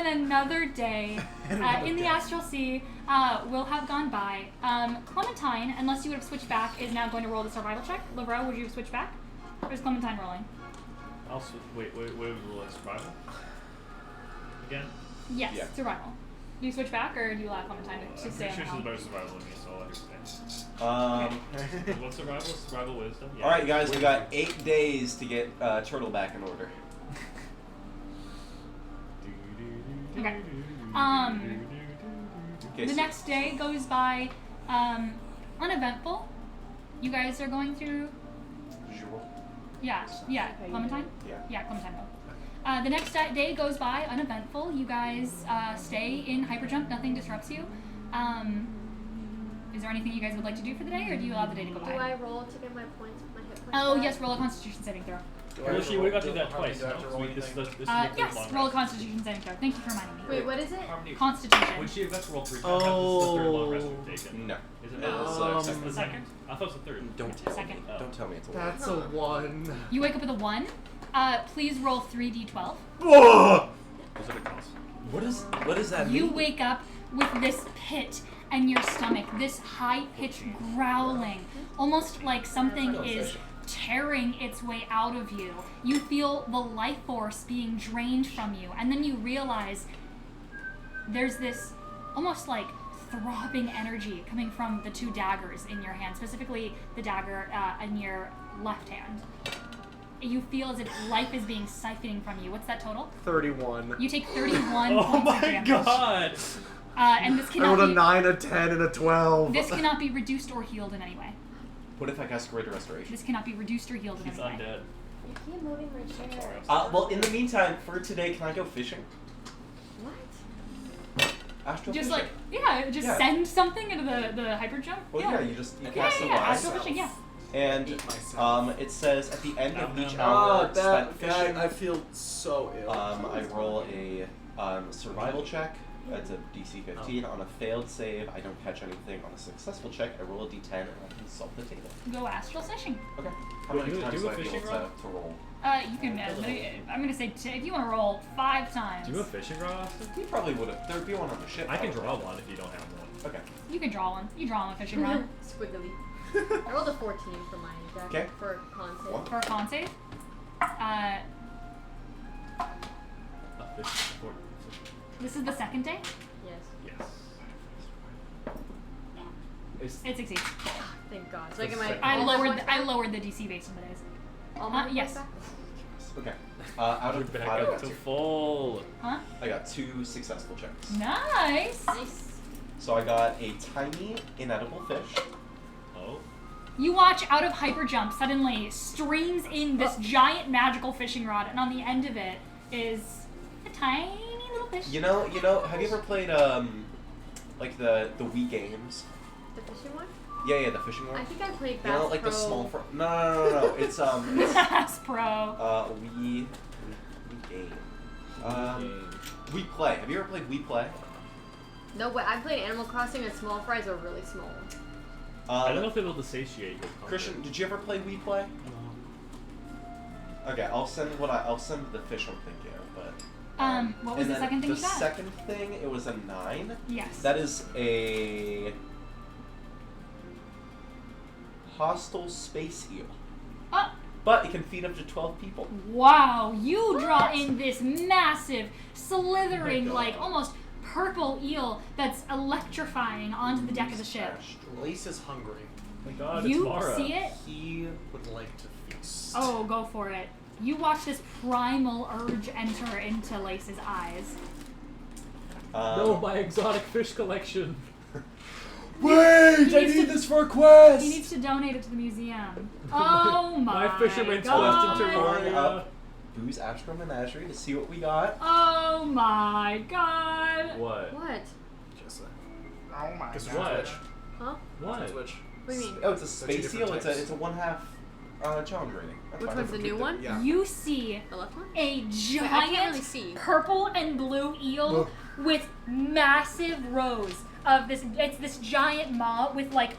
Speaker 3: another day in the Astral Sea will have gone by. Clementine, unless you would have switched back, is now going to roll the survival check. Lavro, would you have switched back? Or is Clementine rolling?
Speaker 1: I'll wait, what was the rule? Survival? Again?
Speaker 3: Yes,
Speaker 9: Yeah.
Speaker 3: survival. Do you switch back, or do you allow Clementine to
Speaker 1: I'm
Speaker 3: stay
Speaker 1: pretty
Speaker 3: on
Speaker 1: sure
Speaker 3: the
Speaker 1: she's
Speaker 3: helm?
Speaker 1: better survival than me, so I'll let her stay. What's survival? Survival wisdom? Yeah.
Speaker 9: Alright, guys, we got 8 days to get Turtle back in order.
Speaker 3: Okay.
Speaker 9: Okay,
Speaker 3: The
Speaker 9: so-
Speaker 3: next day goes by uneventful. You guys are going through. Yeah, Clementine?
Speaker 9: Yeah.
Speaker 3: Yeah, Clementine roll. The next day goes by uneventful. You guys stay in hyperjump. Nothing disrupts you. Is there anything you guys would like to do for the day, or do you allow the day to go
Speaker 2: Do
Speaker 3: by?
Speaker 2: I roll to get my points, my hit points?
Speaker 3: Oh
Speaker 2: back?
Speaker 3: yes, roll a Constitution saving throw.
Speaker 1: Well, she would have got to do that twice.
Speaker 5: Do I have to
Speaker 1: No?
Speaker 5: roll
Speaker 1: This is
Speaker 5: anything?
Speaker 1: the
Speaker 3: Yes,
Speaker 1: third long
Speaker 3: roll a
Speaker 1: rest.
Speaker 3: Constitution saving throw. Thank you for reminding me.
Speaker 2: Wait, what is it?
Speaker 3: Constitution.
Speaker 1: Would she have got to roll 3 times? This is the third long rest we've taken.
Speaker 9: No.
Speaker 1: Is it
Speaker 9: It
Speaker 1: not?
Speaker 9: was,
Speaker 1: It's the second? I thought it was the third.
Speaker 9: Don't tell
Speaker 3: Second.
Speaker 9: me. Don't tell me it's a one.
Speaker 5: That's a 1.
Speaker 3: You wake up with a 1. Please roll 3d12.
Speaker 1: Those are the costs.
Speaker 9: What does that
Speaker 3: You
Speaker 9: mean?
Speaker 3: wake up with this pit in your stomach, this high-pitched growling, almost like something is tearing its way out of you. You feel the life force being drained from you, and then you realize there's this almost like throbbing energy coming from the 2 daggers in your hand, specifically the dagger in your left hand. You feel as if life is being siphoning from you. What's that total?
Speaker 5: 31.
Speaker 3: You take 31
Speaker 1: Oh
Speaker 3: points of
Speaker 1: my
Speaker 3: damage.
Speaker 1: god!
Speaker 3: And this
Speaker 5: I
Speaker 3: cannot
Speaker 5: rolled a
Speaker 3: be
Speaker 5: 9, a 10, and a 12.
Speaker 3: this cannot be reduced or healed in any way.
Speaker 9: What if I cast Greater Restoration?
Speaker 3: This cannot be reduced or healed in
Speaker 1: He's
Speaker 3: any way.
Speaker 1: undead.
Speaker 2: You keep moving my chair.
Speaker 1: Sorry,
Speaker 9: Well, in the meantime, for today, can I go fishing?
Speaker 2: What?
Speaker 9: Astral
Speaker 3: Just
Speaker 9: fishing.
Speaker 3: like just
Speaker 9: Yeah.
Speaker 3: send something into the hyper jump.
Speaker 9: Well, yeah, you just
Speaker 3: yeah,
Speaker 9: cast a
Speaker 3: yeah,
Speaker 9: line.
Speaker 3: astral fishing, yeah.
Speaker 9: And
Speaker 5: Eat myself.
Speaker 9: it says at the end of each
Speaker 1: Oh,
Speaker 9: hour spent fishing,
Speaker 5: I feel so ill.
Speaker 9: I roll a survival check. That's a DC 15. On a failed save, I don't catch anything. On a successful check, I roll a D10 and I consult the table.
Speaker 3: Go astral fishing.
Speaker 9: Okay. How
Speaker 1: Do
Speaker 9: many
Speaker 1: you
Speaker 9: times
Speaker 1: do
Speaker 9: do
Speaker 1: a
Speaker 9: I be able
Speaker 1: fishing
Speaker 9: to
Speaker 1: rod?
Speaker 9: roll?
Speaker 3: You can. I'm gonna say if you want to roll 5 times.
Speaker 1: Do you have a fishing rod, Austin?
Speaker 9: You probably would have. There'd be one on the ship.
Speaker 1: I can
Speaker 9: probably.
Speaker 1: draw one if you don't have one.
Speaker 9: Okay.
Speaker 3: You can draw one. You draw on a fishing rod
Speaker 2: Squiggly. I rolled a 14 for mine.
Speaker 9: Okay.
Speaker 2: For con save.
Speaker 9: One.
Speaker 3: for a con save.
Speaker 1: A fish.
Speaker 3: This is the second day.
Speaker 2: Yes.
Speaker 1: Yes.
Speaker 3: It succeeds.
Speaker 2: Thank God. So I get
Speaker 1: That's
Speaker 2: my.
Speaker 1: sick.
Speaker 3: I
Speaker 2: all my
Speaker 3: lowered
Speaker 2: points
Speaker 3: I
Speaker 2: back?
Speaker 3: lowered the DC based on the days.
Speaker 2: All my
Speaker 3: yes.
Speaker 2: points back?
Speaker 9: Okay. Out
Speaker 1: We're
Speaker 9: of the
Speaker 1: back
Speaker 9: 5, I
Speaker 1: up
Speaker 9: got
Speaker 1: to
Speaker 9: 2.
Speaker 1: full.
Speaker 3: Huh?
Speaker 9: I got 2 successful checks.
Speaker 3: Nice.
Speaker 2: Nice.
Speaker 9: So I got a tiny inedible fish.
Speaker 1: Oh.
Speaker 3: You watch out of hyper jump suddenly streams in this giant magical fishing rod, and on the end of it is a tiny little fish.
Speaker 9: You know, have you ever played like the Wii games?
Speaker 2: The fishing one?
Speaker 9: Yeah, the fishing one.
Speaker 2: I think I played
Speaker 9: You
Speaker 2: Bass
Speaker 9: know, like
Speaker 2: Pro.
Speaker 9: the small no. It's
Speaker 3: Bass Pro.
Speaker 9: Wii game. Wii Play. Have you ever played Wii Play?
Speaker 2: No, but I played Animal Crossing and small fries are really small.
Speaker 1: I don't know if they're able to satiate you.
Speaker 9: Christian, did you ever play Wii Play? Okay, I'll send the fish I'm thinking of, but.
Speaker 3: What was
Speaker 9: and
Speaker 3: the
Speaker 9: then
Speaker 3: second thing
Speaker 9: the
Speaker 3: you got?
Speaker 9: second thing, it was a 9.
Speaker 3: Yes.
Speaker 9: That is a hostile space eel.
Speaker 3: Oh,
Speaker 9: But it can feed up to 12 people.
Speaker 3: wow, you draw in this massive, slithering, like almost purple eel that's electrifying onto the deck of the ship.
Speaker 5: Lace is hungry.
Speaker 1: Oh my god,
Speaker 3: You
Speaker 1: it's Mara.
Speaker 3: see it?
Speaker 5: He would like to feast.
Speaker 3: Oh, go for it. You watch this primal urge enter into Lace's eyes.
Speaker 1: My exotic fish collection.
Speaker 8: Wait!
Speaker 3: He
Speaker 8: I
Speaker 3: needs
Speaker 8: need
Speaker 3: to-
Speaker 8: this for a quest!
Speaker 3: He needs to donate it to the museum. Oh my
Speaker 1: My fisherman's
Speaker 3: god.
Speaker 1: quest in
Speaker 9: Going
Speaker 1: Terraria.
Speaker 9: up Boo's Astral Menagerie to see what we got.
Speaker 3: Oh my god.
Speaker 1: What?
Speaker 2: What?
Speaker 5: Just
Speaker 8: Oh my
Speaker 5: Guess
Speaker 1: What?
Speaker 5: Twitch.
Speaker 2: Huh?
Speaker 1: What?
Speaker 5: Twitch.
Speaker 2: What do you mean?
Speaker 9: Oh, it's a
Speaker 5: two
Speaker 9: space
Speaker 5: different
Speaker 9: eel. It's
Speaker 5: types.
Speaker 9: a 1/2 challenge rating. That's
Speaker 2: Which
Speaker 9: fine.
Speaker 2: one's the new one?
Speaker 5: Yeah.
Speaker 3: You see
Speaker 2: The left one?
Speaker 3: a
Speaker 2: I
Speaker 3: giant
Speaker 2: can't really see.
Speaker 3: purple and blue eel with massive rows of this. It's this giant maw with like,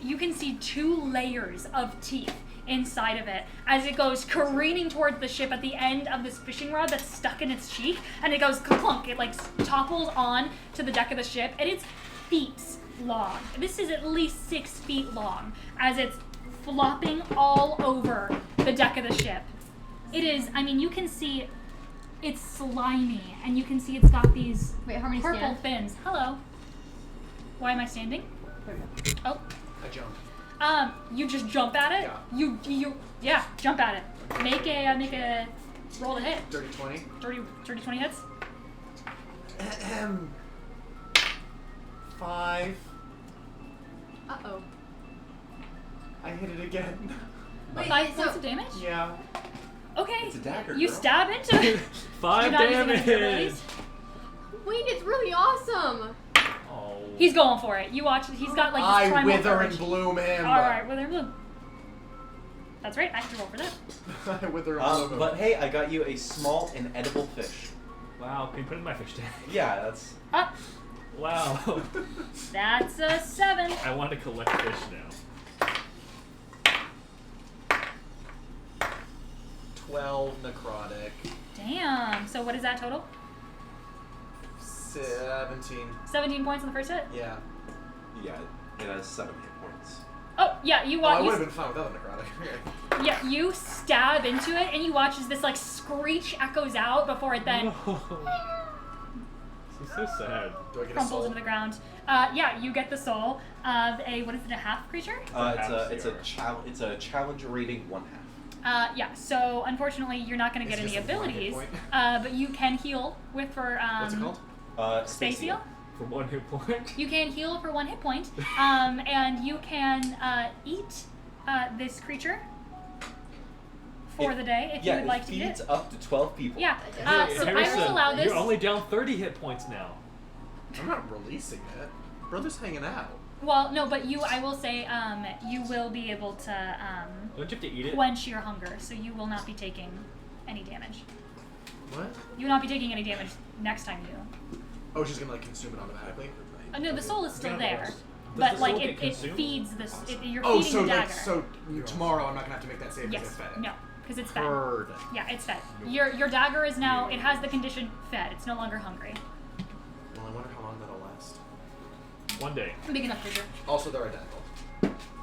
Speaker 3: you can see 2 layers of teeth inside of it as it goes careening towards the ship at the end of this fishing rod that's stuck in its cheek, and it goes clunk. It like topples on to the deck of the ship, and it's feet long. This is at least 6 feet long as it's flopping all over the deck of the ship. It is, I mean, you can see it's slimy, and you can see it's got these
Speaker 2: Wait, how many
Speaker 3: purple
Speaker 2: stand?
Speaker 3: fins. Hello. Why am I standing? Oh.
Speaker 4: I jumped.
Speaker 3: You just jump at it.
Speaker 4: Yeah.
Speaker 3: Yeah, jump at it. Make a roll to hit.
Speaker 4: Dirty 20.
Speaker 3: Dirty 20 hits.
Speaker 4: 5.
Speaker 2: Uh-oh.
Speaker 4: I hit it again.
Speaker 2: Wait,
Speaker 3: 5
Speaker 2: so-
Speaker 3: points of damage.
Speaker 4: Yeah.
Speaker 3: Okay.
Speaker 7: It's a dagger,
Speaker 3: You
Speaker 7: girl.
Speaker 3: stab into it.
Speaker 1: 5
Speaker 3: You're not using any of your
Speaker 1: damage.
Speaker 3: abilities?
Speaker 2: Wait, it's really awesome.
Speaker 1: Oh.
Speaker 3: He's going for it. You watch. He's got like this
Speaker 4: I
Speaker 3: primal
Speaker 4: wither
Speaker 3: courage.
Speaker 4: and bloom him.
Speaker 3: All right, wither and bloom. That's right. I have to roll for that.
Speaker 4: I wither and bloom him.
Speaker 9: But hey, I got you a small and edible fish.
Speaker 1: Wow, can you put it in my fish tank?
Speaker 9: Yeah, that's.
Speaker 3: Up.
Speaker 1: Wow.
Speaker 3: That's a 7.
Speaker 1: I want to collect fish now.
Speaker 4: 12 necrotic.
Speaker 3: Damn. So what is that total?
Speaker 4: 17.
Speaker 3: 17 points on the first hit.
Speaker 4: Yeah.
Speaker 7: Yeah, it has 7 hit points.
Speaker 3: Oh yeah, you
Speaker 4: Oh, I
Speaker 3: watch.
Speaker 4: would have been fine without the necrotic.
Speaker 3: Yeah, you stab into it, and you watch as this like screech echoes out before it then
Speaker 1: This is so sad.
Speaker 4: Do I get a
Speaker 3: crumples
Speaker 4: soul?
Speaker 3: into the ground. Yeah, you get the soul of a what is it, a half creature?
Speaker 7: It's a challenge rating 1/2.
Speaker 3: Yeah. So unfortunately, you're not going to
Speaker 4: It's
Speaker 3: get any
Speaker 4: just a one hit
Speaker 3: abilities,
Speaker 4: point.
Speaker 3: but you can heal with for
Speaker 4: What's it called?
Speaker 3: Space heal.
Speaker 1: For 1 hit point.
Speaker 3: You can heal for 1 hit point, and you can eat this creature for the day if you would like to eat
Speaker 7: feeds
Speaker 3: it.
Speaker 7: up to 12 people.
Speaker 3: Yeah. So I will
Speaker 1: Harrison,
Speaker 3: allow this.
Speaker 1: You're only down 30 hit points now.
Speaker 4: I'm not releasing it. Brother's hanging out.
Speaker 3: Well, no, but I will say, you will be able to
Speaker 1: Don't you have to eat it?
Speaker 3: quench your hunger, so you will not be taking any damage.
Speaker 4: What?
Speaker 3: You will not be taking any damage next time you.
Speaker 4: Oh, she's gonna like consume it automatically?
Speaker 3: No, the soul is still there,
Speaker 1: Does
Speaker 3: but
Speaker 1: the
Speaker 3: like
Speaker 1: soul
Speaker 3: it,
Speaker 1: get
Speaker 3: it
Speaker 1: consumed?
Speaker 3: feeds this. You're
Speaker 4: Oh,
Speaker 3: feeding
Speaker 4: so
Speaker 3: the dagger.
Speaker 4: like, so tomorrow I'm not gonna have to make that save because
Speaker 3: Yes.
Speaker 4: I fed it.
Speaker 3: No, because it's fed.
Speaker 4: Heard.
Speaker 3: Yeah, it's fed. Your dagger is now. It has the condition fed. It's no longer hungry.
Speaker 4: Well, I wonder how long that'll last.
Speaker 1: 1 day.
Speaker 3: Big enough creature.
Speaker 4: Also, they're identical.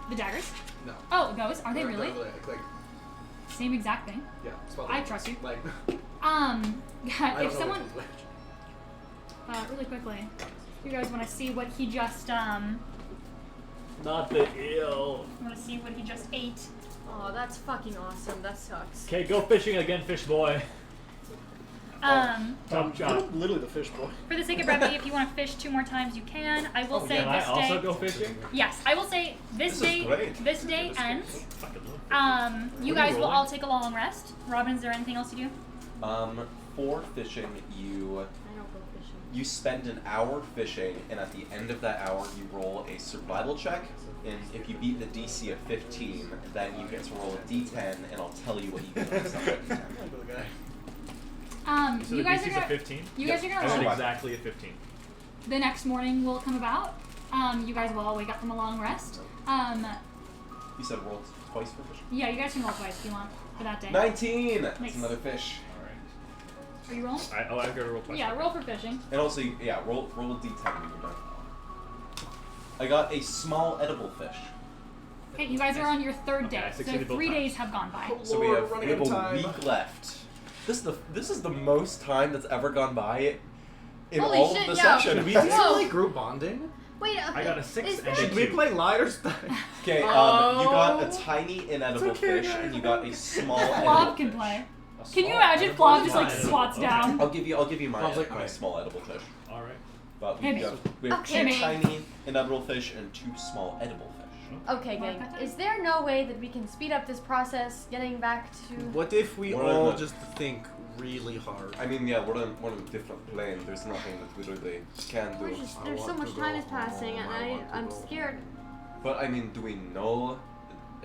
Speaker 3: The daggers?
Speaker 4: No.
Speaker 3: Oh, those are they
Speaker 4: They're-
Speaker 3: really?
Speaker 4: they're like,
Speaker 3: Same exact thing.
Speaker 4: yeah. spelled
Speaker 3: I
Speaker 4: like-
Speaker 3: trust you.
Speaker 4: Like,
Speaker 3: Yeah,
Speaker 4: I
Speaker 3: if
Speaker 4: don't know
Speaker 3: someone
Speaker 4: which is which.
Speaker 3: really quickly, you guys want to see what he just
Speaker 1: Not the eel.
Speaker 3: want to see what he just ate.
Speaker 2: Oh, that's fucking awesome. That sucks.
Speaker 1: Okay, go fishing again, fish boy. Chop chop.
Speaker 8: Literally the fish boy.
Speaker 3: For the sake of brevity, if you want to fish 2 more times, you can. I will say
Speaker 1: Can I
Speaker 3: this
Speaker 1: also
Speaker 3: day.
Speaker 1: go fishing?
Speaker 3: Yes, I will say this
Speaker 9: This is
Speaker 3: day.
Speaker 9: great.
Speaker 3: This day ends.
Speaker 1: Fucking love
Speaker 3: You
Speaker 1: What are you
Speaker 3: guys will
Speaker 1: rolling?
Speaker 3: all take a long rest. Robin, is there anything else you do?
Speaker 7: For fishing, you
Speaker 2: I don't go fishing.
Speaker 7: you spend an hour fishing, and at the end of that hour, you roll a survival check. And if you beat the DC of 15, then you get to roll a D10, and I'll tell you what you get on the D10.
Speaker 4: Little guy.
Speaker 1: So
Speaker 3: You
Speaker 1: the
Speaker 3: guys
Speaker 1: DC's
Speaker 3: are
Speaker 1: a
Speaker 3: gonna.
Speaker 1: 15?
Speaker 3: You guys are
Speaker 1: I
Speaker 3: gonna
Speaker 1: rolled
Speaker 3: roll.
Speaker 1: exactly a 15.
Speaker 3: The next morning will come about. You guys will all wake up from a long rest.
Speaker 7: You said roll twice for fishing?
Speaker 3: Yeah, you guys can roll twice if you want for that day.
Speaker 7: 19!
Speaker 3: Nice.
Speaker 7: That's another fish.
Speaker 3: Are you rolling?
Speaker 1: I gotta roll twice.
Speaker 3: Yeah, roll for fishing.
Speaker 7: And also, yeah, roll a D10 when you're done. I got a small edible fish.
Speaker 3: Okay, you guys are on your 3rd
Speaker 1: Okay, I
Speaker 3: day, so
Speaker 1: succeeded both
Speaker 3: 3
Speaker 1: times.
Speaker 3: days have gone by.
Speaker 7: So
Speaker 4: Lord,
Speaker 7: we have
Speaker 4: running out of
Speaker 7: a
Speaker 4: time.
Speaker 7: week left. This is the most time that's ever gone by in
Speaker 2: Holy
Speaker 7: all
Speaker 2: shit,
Speaker 7: of the
Speaker 2: yeah.
Speaker 7: sessions.
Speaker 4: Should we do
Speaker 2: Whoa.
Speaker 4: like group bonding?
Speaker 2: Wait, okay.
Speaker 1: I got a 6
Speaker 2: is
Speaker 1: and
Speaker 2: there-
Speaker 1: a
Speaker 4: Should we
Speaker 1: 2.
Speaker 4: play light or stuff?
Speaker 7: Okay, you got a tiny inedible
Speaker 4: It's okay,
Speaker 7: fish,
Speaker 4: guys.
Speaker 7: and you got a small
Speaker 3: Flob
Speaker 7: edible
Speaker 3: can
Speaker 7: fish.
Speaker 3: play.
Speaker 1: A
Speaker 3: Can you
Speaker 1: small
Speaker 3: imagine
Speaker 1: edible
Speaker 3: Flob
Speaker 1: fish?
Speaker 3: just like
Speaker 1: Fine.
Speaker 3: squats
Speaker 1: Okay.
Speaker 3: down?
Speaker 7: I'll give you my
Speaker 4: I was like,
Speaker 7: my
Speaker 4: okay.
Speaker 7: small edible fish.
Speaker 1: All right.
Speaker 7: But
Speaker 3: Hey,
Speaker 7: we have
Speaker 2: Okay,
Speaker 7: 2
Speaker 2: man.
Speaker 7: tiny inedible fish and 2 small edible fish.
Speaker 2: Okay, gang. Is there no way that we can speed up this process, getting back to?
Speaker 4: What if we
Speaker 7: We're
Speaker 4: all
Speaker 7: in the-
Speaker 4: just think really hard?
Speaker 7: I mean, yeah, we're on a different plane. There's nothing that we really can do.
Speaker 2: We're just,
Speaker 4: I
Speaker 2: there's so
Speaker 4: want
Speaker 2: much
Speaker 4: to
Speaker 2: time
Speaker 4: go
Speaker 2: is passing,
Speaker 4: home. I
Speaker 2: and
Speaker 4: want to
Speaker 2: I'm
Speaker 4: go
Speaker 2: scared.
Speaker 7: But I mean, do we know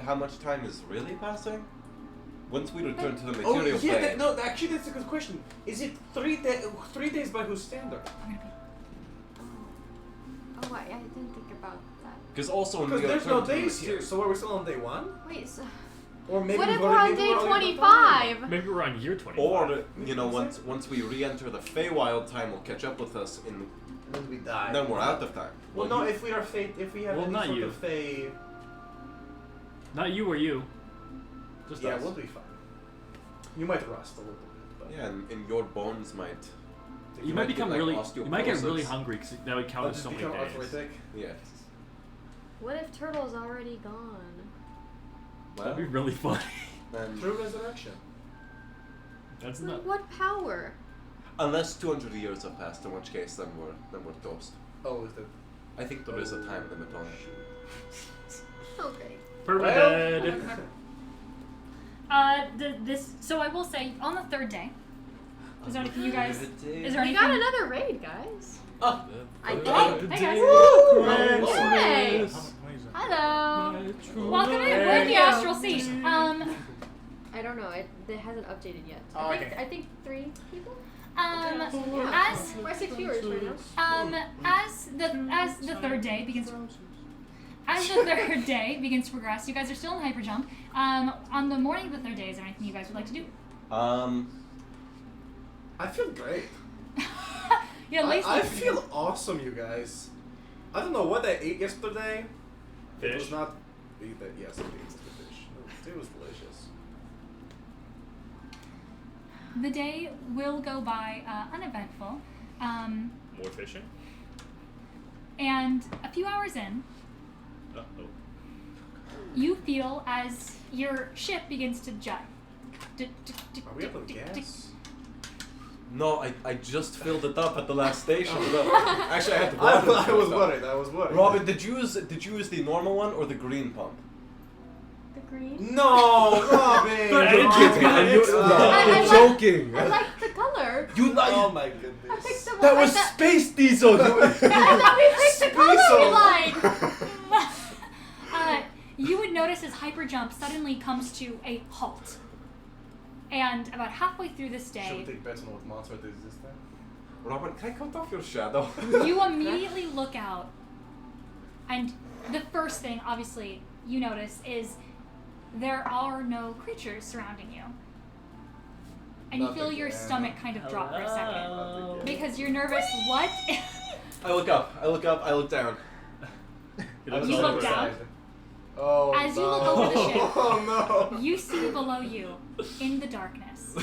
Speaker 7: how much time is really passing? Once we return to the
Speaker 4: Oh
Speaker 7: material
Speaker 4: yeah,
Speaker 7: plane.
Speaker 4: no. Actually, that's a good question. Is it 3 days? 3 days by whose standard?
Speaker 2: Oh, I didn't think about that.
Speaker 7: Because also when
Speaker 4: Because
Speaker 7: we
Speaker 4: there's no
Speaker 7: return to the
Speaker 4: days here,
Speaker 7: material-
Speaker 4: so are we still on day 1?
Speaker 2: Wait, so
Speaker 4: Or maybe
Speaker 2: What if
Speaker 4: we've
Speaker 2: we're on
Speaker 4: already-
Speaker 2: day
Speaker 4: maybe we're already
Speaker 2: 25?
Speaker 1: Maybe we're on year 25.
Speaker 9: Or once we re-enter the Feywild, time will catch up with us, and
Speaker 4: When we die.
Speaker 9: then we're out of time.
Speaker 4: Well,
Speaker 9: Well,
Speaker 4: no,
Speaker 9: you-
Speaker 4: if we are fate, if we have
Speaker 1: Well,
Speaker 4: any
Speaker 1: not
Speaker 4: sort
Speaker 1: you.
Speaker 4: of fey,
Speaker 1: Not you or you. Just
Speaker 4: yeah,
Speaker 1: us.
Speaker 4: we'll be fine. You might rust a little bit, but
Speaker 9: yeah, and your bones might.
Speaker 1: You might become
Speaker 9: get,
Speaker 1: really.
Speaker 9: like,
Speaker 1: You might get really
Speaker 9: osteoporosis.
Speaker 1: hungry because now we
Speaker 4: I'll
Speaker 1: counted
Speaker 4: just
Speaker 1: so many
Speaker 4: become
Speaker 1: days.
Speaker 4: arthritic.
Speaker 9: Yes.
Speaker 2: What if Turtle's already gone?
Speaker 1: That'd be really funny.
Speaker 9: Then,
Speaker 4: True resurrection.
Speaker 1: That's
Speaker 2: Like,
Speaker 1: not.
Speaker 2: what power?
Speaker 9: unless 200 years have passed, in which case then we're toast.
Speaker 4: Oh, is that?
Speaker 9: I think there is a time limit on it.
Speaker 2: Okay.
Speaker 1: Permanent.
Speaker 3: So I will say, on the third day, is there anything you guys? Is there
Speaker 2: We
Speaker 3: anything?
Speaker 2: got another raid, guys.
Speaker 4: Oh.
Speaker 2: I
Speaker 3: Oh,
Speaker 2: think.
Speaker 3: hey guys.
Speaker 2: Hey.
Speaker 8: Amazing.
Speaker 2: Hello.
Speaker 3: Welcome in. We're in the astral sea.
Speaker 2: I don't know. It hasn't updated yet.
Speaker 4: Oh, okay.
Speaker 2: I think 3 people.
Speaker 3: As
Speaker 2: We're 6 viewers right now.
Speaker 3: as the third day begins. As the third day begins to progress, you guys are still in hyper jump. On the morning of the third day, is there anything you guys would like to do?
Speaker 4: I feel great.
Speaker 3: Yeah, Lacey.
Speaker 4: I feel awesome, you guys. I don't know what I ate yesterday. It was
Speaker 1: Fish.
Speaker 4: not. Yes, I ate the fish. It was delicious.
Speaker 3: The day will go by uneventful,
Speaker 1: More fishing?
Speaker 3: and a few hours in,
Speaker 1: Uh-oh.
Speaker 3: you feel as your ship begins to jet.
Speaker 4: Are we up on gas?
Speaker 9: No, I just filled it up at the last station. Actually, I had to.
Speaker 4: I was worried. I was worried.
Speaker 9: Robin, did you use the normal one or the green pump?
Speaker 2: The green.
Speaker 4: No, Robin.
Speaker 1: You're kidding.
Speaker 4: I knew it.
Speaker 2: I
Speaker 9: joking.
Speaker 2: I like the color.
Speaker 9: You like
Speaker 4: Oh my
Speaker 2: I picked
Speaker 4: goodness.
Speaker 2: the one.
Speaker 9: that was
Speaker 2: I thought,
Speaker 9: space diesel.
Speaker 2: I thought we picked the color we like.
Speaker 3: You would notice as hyper jump suddenly comes to a halt, and about halfway through this
Speaker 4: Should we
Speaker 3: day,
Speaker 4: take bets on what monster it is this time?
Speaker 9: Robin, can I cut off your shadow?
Speaker 3: you immediately look out, and the first thing, obviously, you notice is there are no creatures surrounding you, and you
Speaker 4: Not
Speaker 3: feel your
Speaker 4: again.
Speaker 3: stomach kind of drop for a second
Speaker 1: Hello.
Speaker 3: because you're nervous. What?
Speaker 9: I look up. I look up. I look down.
Speaker 3: You look down.
Speaker 4: Oh,
Speaker 3: As you
Speaker 4: no.
Speaker 3: look over the ship.
Speaker 4: Oh no.
Speaker 3: You see below you, in the darkness,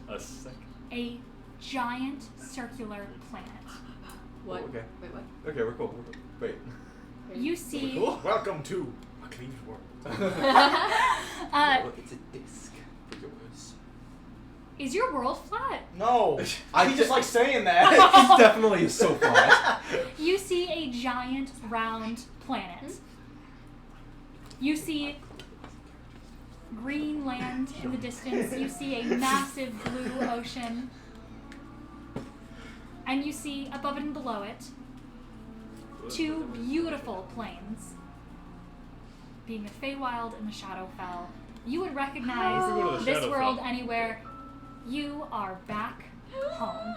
Speaker 1: A second.
Speaker 3: a giant circular planet.
Speaker 2: What?
Speaker 9: Oh, okay.
Speaker 2: Wait, what?
Speaker 9: Okay, we're cool. Wait.
Speaker 3: You see,
Speaker 8: Welcome to McLean's world.
Speaker 9: It's a disc for yours.
Speaker 3: is your world flat?
Speaker 8: No.
Speaker 9: I
Speaker 8: just like saying that.
Speaker 9: It definitely is so flat.
Speaker 3: You see a giant round planet. You see green land in the distance. You see a massive blue ocean. And you see above it and below it 2 beautiful plains. Being the Feywild and the Shadowfell. You would recognize
Speaker 1: Everyone in the
Speaker 3: this world
Speaker 1: Shadowfell.
Speaker 3: anywhere. You are back home.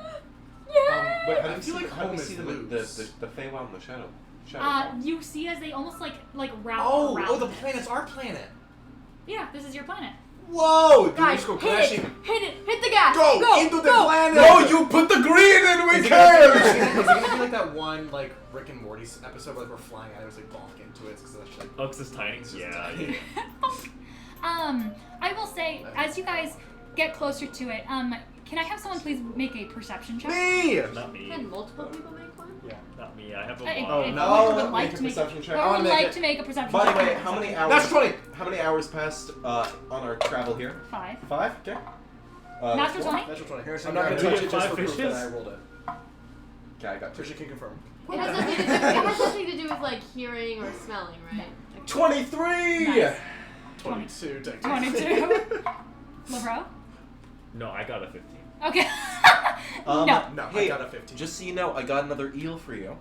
Speaker 9: Wait,
Speaker 4: I feel like home is
Speaker 9: the
Speaker 4: loose.
Speaker 9: the Feywild and the Shadow?
Speaker 3: You see as they almost like wrap
Speaker 4: Oh,
Speaker 3: around.
Speaker 4: oh, the planet's our planet.
Speaker 3: Yeah, this is your planet.
Speaker 4: Whoa! Dude,
Speaker 2: Guys,
Speaker 4: just go
Speaker 2: hit
Speaker 4: crashing.
Speaker 2: it! Hit it! Hit the gas!
Speaker 4: Go into the planet.
Speaker 9: No, you put the green in. We
Speaker 4: Is it
Speaker 9: can't.
Speaker 4: gonna be like that one like Rick and Morty's episode where like, we're flying and there's like bonk into it because it's actually
Speaker 1: Oh, 'cause it's tiny?
Speaker 4: just
Speaker 1: Yeah.
Speaker 4: tiny.
Speaker 3: I will say, as you guys get closer to it, can I have someone please make a perception check?
Speaker 4: Me!
Speaker 1: Not me.
Speaker 2: Can multiple people make one?
Speaker 1: Not me. I have a
Speaker 3: If
Speaker 1: wand.
Speaker 4: no.
Speaker 3: whoever would like
Speaker 9: Make
Speaker 3: to
Speaker 9: a
Speaker 3: make
Speaker 9: perception check.
Speaker 3: whoever
Speaker 4: I wanna
Speaker 3: would
Speaker 4: make
Speaker 3: like
Speaker 4: it.
Speaker 3: to make a perception
Speaker 9: By the
Speaker 3: check.
Speaker 9: way,
Speaker 3: make a
Speaker 9: how many
Speaker 3: perception
Speaker 9: hours?
Speaker 4: That's 20.
Speaker 9: How many hours passed on our travel here?
Speaker 3: check. 5.
Speaker 9: 5. Okay.
Speaker 3: Natural 20?
Speaker 4: Natural 20.
Speaker 8: Harrison,
Speaker 4: I'm not gonna
Speaker 8: do you
Speaker 4: touch
Speaker 1: get
Speaker 4: it just
Speaker 1: 5
Speaker 4: for proof
Speaker 1: fishes?
Speaker 4: that I rolled it.
Speaker 9: Okay, I got 2.
Speaker 4: Trisha can confirm.
Speaker 2: It has nothing to do. It has nothing to do with like hearing or smelling, right?
Speaker 9: 23.
Speaker 3: Nice.
Speaker 4: 22 technically.
Speaker 3: 22. LeBro?
Speaker 1: No, I got a 15.
Speaker 3: Okay. no.
Speaker 4: No,
Speaker 9: Hey,
Speaker 4: I got a 15.
Speaker 9: Just so you know, I got another eel for you.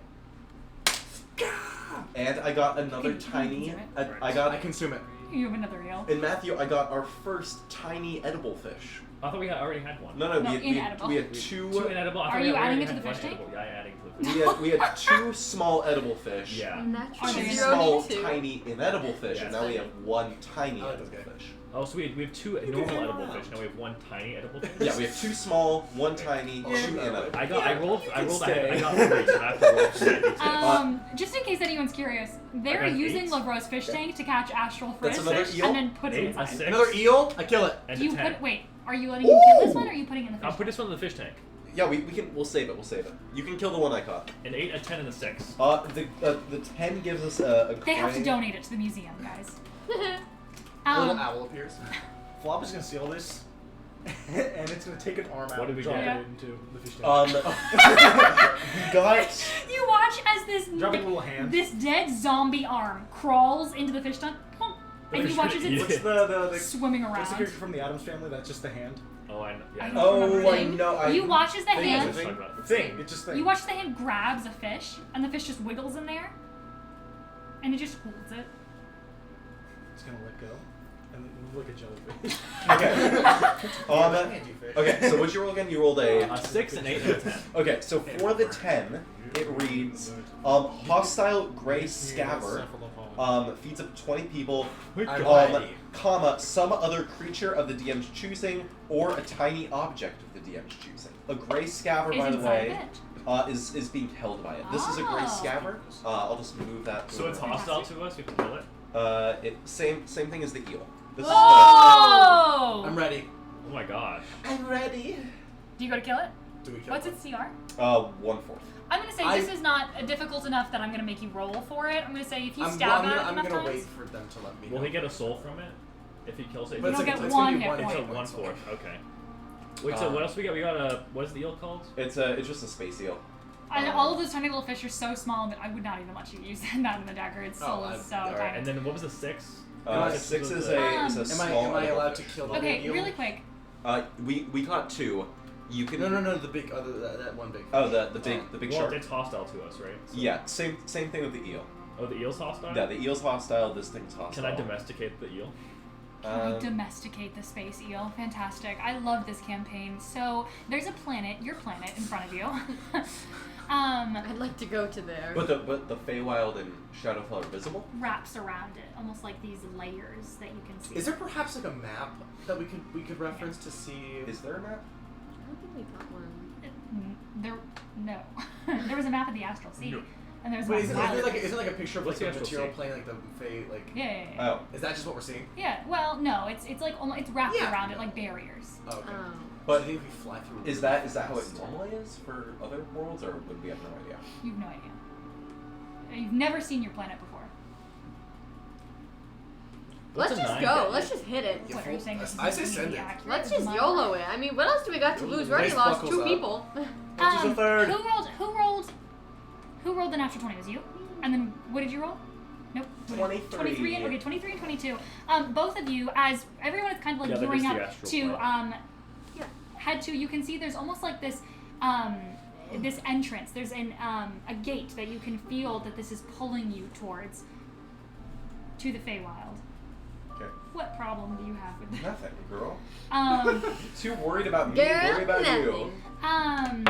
Speaker 9: And I got another
Speaker 3: Can you
Speaker 9: tiny.
Speaker 3: consume
Speaker 9: I got.
Speaker 4: I consume it.
Speaker 3: You have another eel.
Speaker 9: In Matthew, I got our first tiny edible fish.
Speaker 1: I thought we already had one.
Speaker 9: No,
Speaker 3: No,
Speaker 9: we
Speaker 3: inedible.
Speaker 9: had two.
Speaker 1: Two inedible. I
Speaker 3: Are
Speaker 1: thought we
Speaker 3: you
Speaker 1: already
Speaker 3: adding it to
Speaker 1: had
Speaker 3: the
Speaker 1: one
Speaker 3: fish tank?
Speaker 1: edible. Yeah, adding to the fish.
Speaker 9: We had two small edible fish.
Speaker 1: Yeah.
Speaker 2: Natural
Speaker 3: Are there
Speaker 9: Two
Speaker 3: any
Speaker 9: small,
Speaker 2: zero
Speaker 9: tiny inedible fish,
Speaker 1: Yeah.
Speaker 9: and now we have one tiny
Speaker 8: I like
Speaker 9: edible
Speaker 8: this guy.
Speaker 9: fish.
Speaker 1: Oh, so we have two normal edible fish. Now we have one tiny edible fish.
Speaker 9: Yeah, we have two small, one tiny, two inedible.
Speaker 1: I rolled. I got
Speaker 8: stay.
Speaker 1: 3, so I have to roll for that detail.
Speaker 3: Just in case anyone's curious, they're
Speaker 1: I got
Speaker 3: using
Speaker 1: 8.
Speaker 3: Lavro's fish tank to catch astral fish
Speaker 5: That's another eel?
Speaker 3: and then put it
Speaker 1: 8, a
Speaker 3: inside.
Speaker 1: 6,
Speaker 5: Another eel? I kill it.
Speaker 1: and
Speaker 3: Do you
Speaker 1: a 10.
Speaker 3: put wait? Are you letting him kill this one, or are you putting it in the fish
Speaker 1: I'll
Speaker 3: tank?
Speaker 1: put this one in the fish tank.
Speaker 9: Yeah, we'll save it. We'll save it. You can kill the one I caught.
Speaker 1: An 8, a 10, and a 6.
Speaker 9: The 10 gives us a
Speaker 3: They have to
Speaker 9: coin.
Speaker 3: donate it to the museum, guys.
Speaker 5: A little owl appears.
Speaker 8: Flop is gonna steal this, and it's gonna take an arm out
Speaker 1: What did
Speaker 8: and
Speaker 1: we
Speaker 8: drop
Speaker 1: get?
Speaker 8: it into the fish tank.
Speaker 9: We got.
Speaker 3: You watch as this
Speaker 8: Drop a little hand.
Speaker 3: this dead zombie arm crawls into the fish tank, plump, and you
Speaker 1: fish
Speaker 3: watch
Speaker 1: gonna
Speaker 3: as
Speaker 1: eat
Speaker 3: it's
Speaker 1: it.
Speaker 8: What's the
Speaker 3: swimming
Speaker 8: what's the
Speaker 3: around.
Speaker 8: character from the Addams Family? That's just the hand.
Speaker 1: Oh, I know. Yeah.
Speaker 3: I
Speaker 1: I
Speaker 3: don't
Speaker 1: know.
Speaker 3: remember
Speaker 9: Oh,
Speaker 3: the
Speaker 9: I
Speaker 3: name.
Speaker 9: know.
Speaker 3: You watch as the
Speaker 8: Thing is
Speaker 3: hand.
Speaker 8: a thing.
Speaker 1: Talk
Speaker 8: Thing. It's just thing.
Speaker 3: You watch the hand grabs a fish, and the fish just wiggles in there, and it just holds it.
Speaker 8: It's gonna let go, and move like a jellyfish.
Speaker 9: Okay, so what'd you roll again? You rolled a.
Speaker 1: A 6, an 8, and a 10.
Speaker 9: Okay, so for the 10, it reads hostile gray scabber. Feeds up to 20 people.
Speaker 5: I'm ready.
Speaker 9: Comma, some other creature of the DM's choosing, or a tiny object of the DM's choosing. A gray scabber,
Speaker 3: Is
Speaker 9: by the
Speaker 3: inside
Speaker 9: way,
Speaker 3: of it.
Speaker 9: is being held by it. This is a gray
Speaker 3: Oh.
Speaker 9: scabber. I'll just move that.
Speaker 1: So it's
Speaker 9: over.
Speaker 1: hostile to us. We have to kill it.
Speaker 9: Same thing as the eel. This
Speaker 3: Oh!
Speaker 5: I'm ready.
Speaker 1: Oh my gosh.
Speaker 5: I'm ready.
Speaker 3: Do you go to kill it?
Speaker 5: Do we kill
Speaker 3: What's
Speaker 5: it?
Speaker 3: its CR?
Speaker 9: is 1/4.
Speaker 3: I'm gonna say this is not difficult enough that I'm gonna make you roll for it. I'm gonna say if you stab at it
Speaker 5: I'm
Speaker 3: enough
Speaker 5: gonna
Speaker 3: times,
Speaker 5: wait for them to let me
Speaker 1: Will
Speaker 5: know.
Speaker 1: he get a soul from it? If he kills it?
Speaker 5: But
Speaker 3: You'll
Speaker 5: it's
Speaker 3: get
Speaker 5: gonna
Speaker 3: one
Speaker 5: be
Speaker 3: hit
Speaker 5: one
Speaker 3: point.
Speaker 1: It's a
Speaker 5: hit point, so-
Speaker 1: 1/4. Okay. Wait, so what else we got? We got a. What is the eel called?
Speaker 9: It's just a space eel.
Speaker 3: and all of those tiny little fish are so small that I would not even let you use that in the dagger. Its soul
Speaker 5: Oh,
Speaker 3: is so
Speaker 5: alright,
Speaker 3: tiny.
Speaker 1: And then what was the 6?
Speaker 9: 6 is
Speaker 1: a.
Speaker 9: a
Speaker 3: Um,
Speaker 9: small.
Speaker 5: Am I
Speaker 9: edible
Speaker 5: allowed to
Speaker 9: fish.
Speaker 5: kill the
Speaker 3: Okay,
Speaker 5: eel?
Speaker 3: really quick.
Speaker 9: We caught 2. You can.
Speaker 5: No, the big other that one big.
Speaker 9: Oh, the big
Speaker 1: Well,
Speaker 9: shark.
Speaker 1: it's hostile to us, right? So-
Speaker 9: Yeah, same thing with the eel.
Speaker 1: Oh, the eel's hostile?
Speaker 9: Yeah, the eel's hostile. This thing's hostile.
Speaker 1: Can I domesticate the eel?
Speaker 3: Can I domesticate the space eel? Fantastic. I love this campaign. So there's a planet, your planet, in front of you.
Speaker 2: I'd like to go to there.
Speaker 9: But the Feywild and Shadowfell are visible.
Speaker 3: Wraps around it, almost like these layers that you can see.
Speaker 5: Is there perhaps like a map that we could reference to see?
Speaker 9: Is there a map?
Speaker 2: I don't think we got one.
Speaker 3: No. There was a map of the Astral Sea,
Speaker 1: No.
Speaker 3: and there's
Speaker 5: Wait,
Speaker 3: one
Speaker 5: is
Speaker 3: of
Speaker 5: it
Speaker 3: wild.
Speaker 5: like a picture of
Speaker 1: What's
Speaker 5: like
Speaker 1: the
Speaker 5: the
Speaker 1: actual
Speaker 5: material
Speaker 1: sea?
Speaker 5: plane, like the Fey, like?
Speaker 3: Yeah.
Speaker 9: Oh,
Speaker 5: Is that just what we're seeing?
Speaker 3: Yeah. Well, no, it's like almost, it's wrapped
Speaker 5: Yeah.
Speaker 3: around it like barriers.
Speaker 5: Oh, okay.
Speaker 2: Oh.
Speaker 9: but
Speaker 5: I think if we fly through.
Speaker 9: is that how it normally is for other worlds, or would we have no idea?
Speaker 3: You've no idea. You've never seen your planet before.
Speaker 2: Let's
Speaker 1: What's a
Speaker 2: just
Speaker 1: 9
Speaker 2: go.
Speaker 1: get?
Speaker 2: Let's just hit it.
Speaker 3: What are you saying? This is
Speaker 5: I say
Speaker 3: not
Speaker 5: send
Speaker 3: really
Speaker 5: it.
Speaker 3: accurate?
Speaker 2: Let's
Speaker 3: Is
Speaker 2: just
Speaker 3: my-
Speaker 2: YOLO it. I mean, what else do we got to lose? We already
Speaker 5: Race
Speaker 2: lost
Speaker 5: buckles
Speaker 2: 2
Speaker 5: up.
Speaker 2: people.
Speaker 8: Which is a third.
Speaker 3: Who rolled the natural 20? It was you? And then what did you roll? Nope.
Speaker 9: 23.
Speaker 3: 23. Okay, 23 and 22. Both of you, as everyone is kind of like
Speaker 1: Yeah, that
Speaker 3: gearing
Speaker 1: is the
Speaker 3: up
Speaker 1: astral
Speaker 3: to
Speaker 1: plane.
Speaker 3: head to, you can see there's almost like this this entrance. There's a gate that you can feel that this is pulling you towards to the Feywild.
Speaker 9: Okay.
Speaker 3: What problem do you have with that?
Speaker 9: Nothing, girl.
Speaker 3: Um,
Speaker 9: Too worried about me.
Speaker 2: Girl,
Speaker 9: Worry about you.
Speaker 2: nothing.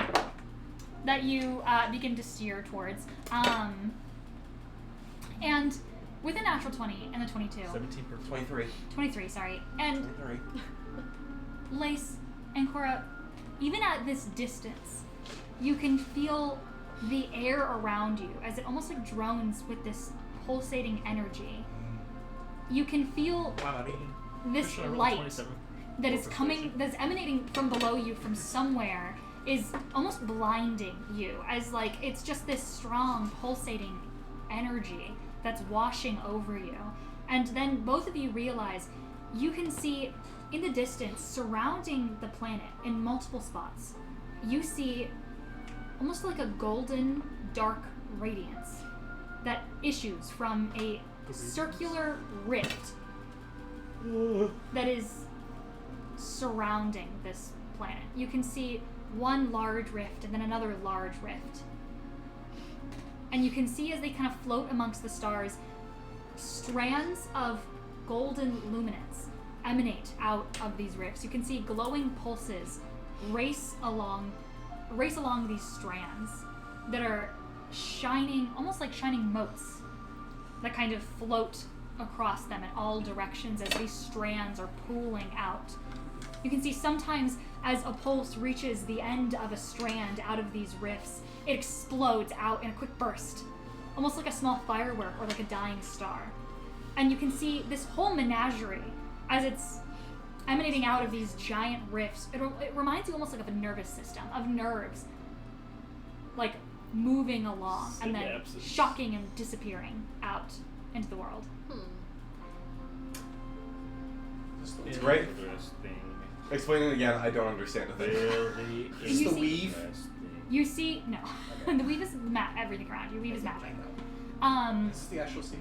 Speaker 3: that you begin to steer towards. And with a natural 20 and a 22.
Speaker 1: 17%.
Speaker 9: 23.
Speaker 3: 23, sorry. And
Speaker 9: 23.
Speaker 3: Lace and Cora, even at this distance, you can feel the air around you as it almost like drones with this pulsating energy. You can feel this
Speaker 1: Should I roll
Speaker 3: light
Speaker 1: 27?
Speaker 3: that is coming, that's emanating from below you from somewhere, is almost blinding you, as like it's just this strong pulsating energy that's washing over you. And then both of you realize you can see in the distance, surrounding the planet in multiple spots, you see almost like a golden dark radiance that issues from a circular rift that is surrounding this planet. You can see one large rift and then another large rift. And you can see as they kind of float amongst the stars, strands of golden luminance emanate out of these rifts. You can see glowing pulses race along these strands that are shining, almost like shining motes that kind of float across them in all directions as these strands are pooling out. You can see sometimes as a pulse reaches the end of a strand out of these rifts, it explodes out in a quick burst, almost like a small firework or like a dying star. And you can see this whole menagerie as it's emanating out of these giant rifts. It reminds you almost like of a nervous system, of nerves, like moving along and then
Speaker 1: Synapses.
Speaker 3: shocking and disappearing out into the world.
Speaker 9: It's great.
Speaker 1: Interesting.
Speaker 9: Explain it again. I don't understand a thing.
Speaker 1: Very
Speaker 4: Is the
Speaker 3: see-
Speaker 4: weave?
Speaker 3: You see, no, the weave is everything around you. Weave is magic.
Speaker 4: This is the Astral Sea.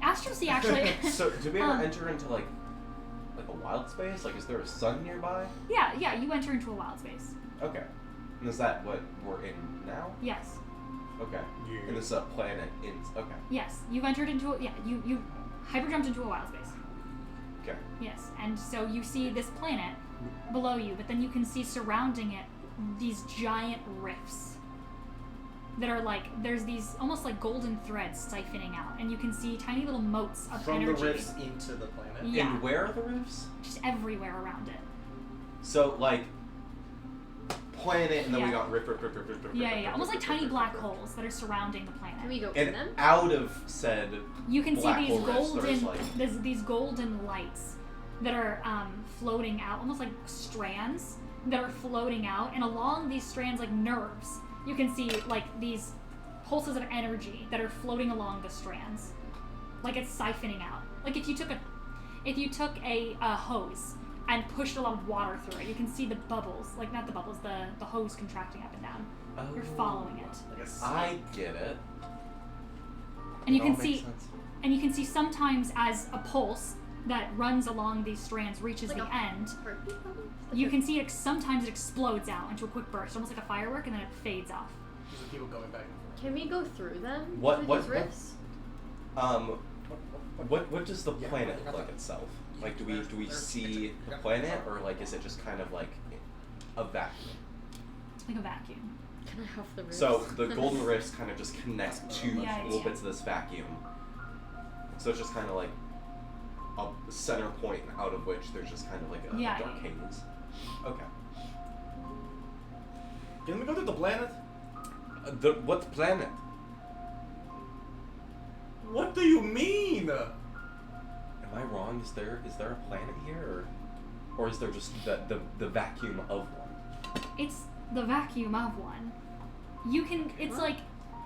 Speaker 3: Astral Sea actually.
Speaker 9: So, do we ever
Speaker 3: Um,
Speaker 9: enter into like a wild space? Like, is there a sun nearby?
Speaker 3: yeah, you enter into a wild space.
Speaker 9: Okay. And is that what we're in now?
Speaker 3: Yes,
Speaker 9: Okay. And this is a planet in. Okay.
Speaker 3: yes, you've entered into you hyper jumped into a wild space.
Speaker 9: Okay.
Speaker 3: Yes, and so you see this planet below you, but then you can see surrounding it these giant rifts that are like, there's these almost like golden threads siphoning out, and you can see tiny little motes of
Speaker 4: From
Speaker 3: energy.
Speaker 4: the rifts into the planet.
Speaker 3: Yeah.
Speaker 9: And where are the rifts?
Speaker 3: Just everywhere around it.
Speaker 9: So like planet, and then we
Speaker 3: Yeah.
Speaker 9: got riff.
Speaker 3: Yeah, almost like tiny black holes that are surrounding the planet.
Speaker 2: Can we go to
Speaker 9: And
Speaker 2: them?
Speaker 9: out of said,
Speaker 3: You can see
Speaker 9: black
Speaker 3: these
Speaker 9: hole rifts,
Speaker 3: golden,
Speaker 9: there's, like-
Speaker 3: there's these golden lights that are floating out, almost like strands that are floating out, and along these strands, like nerves, you can see like these pulses of energy that are floating along the strands, like it's siphoning out. Like if you took a hose and pushed a lot of water through it, you can see the bubbles, like not the bubbles, the hose contracting up and down. You're following it.
Speaker 4: Like a
Speaker 9: I get it.
Speaker 3: And you
Speaker 9: It all
Speaker 3: can
Speaker 9: makes
Speaker 3: see
Speaker 9: sense.
Speaker 3: And you can see sometimes as a pulse that runs along these strands reaches
Speaker 2: Like
Speaker 3: the
Speaker 2: a
Speaker 3: end,
Speaker 2: heartbeat bubble?
Speaker 3: you can see it sometimes it explodes out into a quick burst, almost like a firework, and then it fades off.
Speaker 4: There's people going back and forth.
Speaker 2: Can we go through them?
Speaker 9: What-
Speaker 2: Through
Speaker 9: what-
Speaker 2: these rifts?
Speaker 9: What does the planet look like itself? Like, do we see the planet, or like is it just kind of like a vacuum?
Speaker 3: Like a vacuum.
Speaker 2: Can I have the rifts?
Speaker 9: So the golden rifts kind of just connect to
Speaker 3: Yeah,
Speaker 9: little
Speaker 3: yeah.
Speaker 9: bits of this vacuum. So it's just kind of like a center point out of which there's just kind of like a
Speaker 3: Yeah,
Speaker 9: dark
Speaker 3: yeah.
Speaker 9: haze. Okay.
Speaker 4: Can we go to the planet?
Speaker 9: What planet?
Speaker 4: What do you mean?
Speaker 9: Am I wrong? Is there a planet here, or is there just the vacuum of one?
Speaker 3: It's the vacuum of one. You can, it's like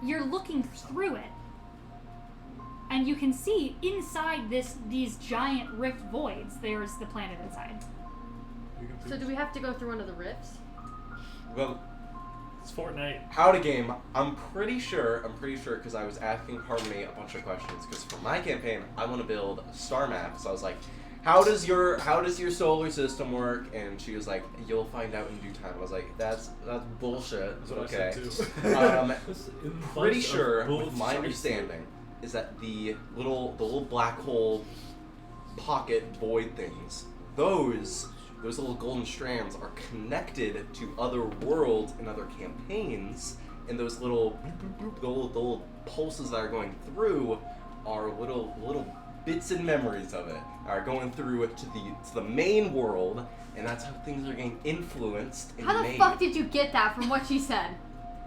Speaker 3: you're looking through it, and you can see inside these giant rift voids, there's the planet inside.
Speaker 2: So do we have to go through one of the rifts?
Speaker 9: Well,
Speaker 1: It's Fortnite.
Speaker 9: out of game, I'm pretty sure, because I was asking Harmony a bunch of questions, because for my campaign, I want to build a star map, so I was like, how does your solar system work? And she was like, you'll find out in due time. I was like, that's bullshit,
Speaker 8: That's what I
Speaker 9: okay.
Speaker 8: said too.
Speaker 9: Pretty sure, with my understanding, is that the little black hole pocket void things, those little golden strands are connected to other worlds and other campaigns, and those little the little pulses that are going through are little bits and memories of it are going through it to the main world, and that's how things are getting influenced and
Speaker 2: How the
Speaker 9: made.
Speaker 2: fuck did you get that from what she said?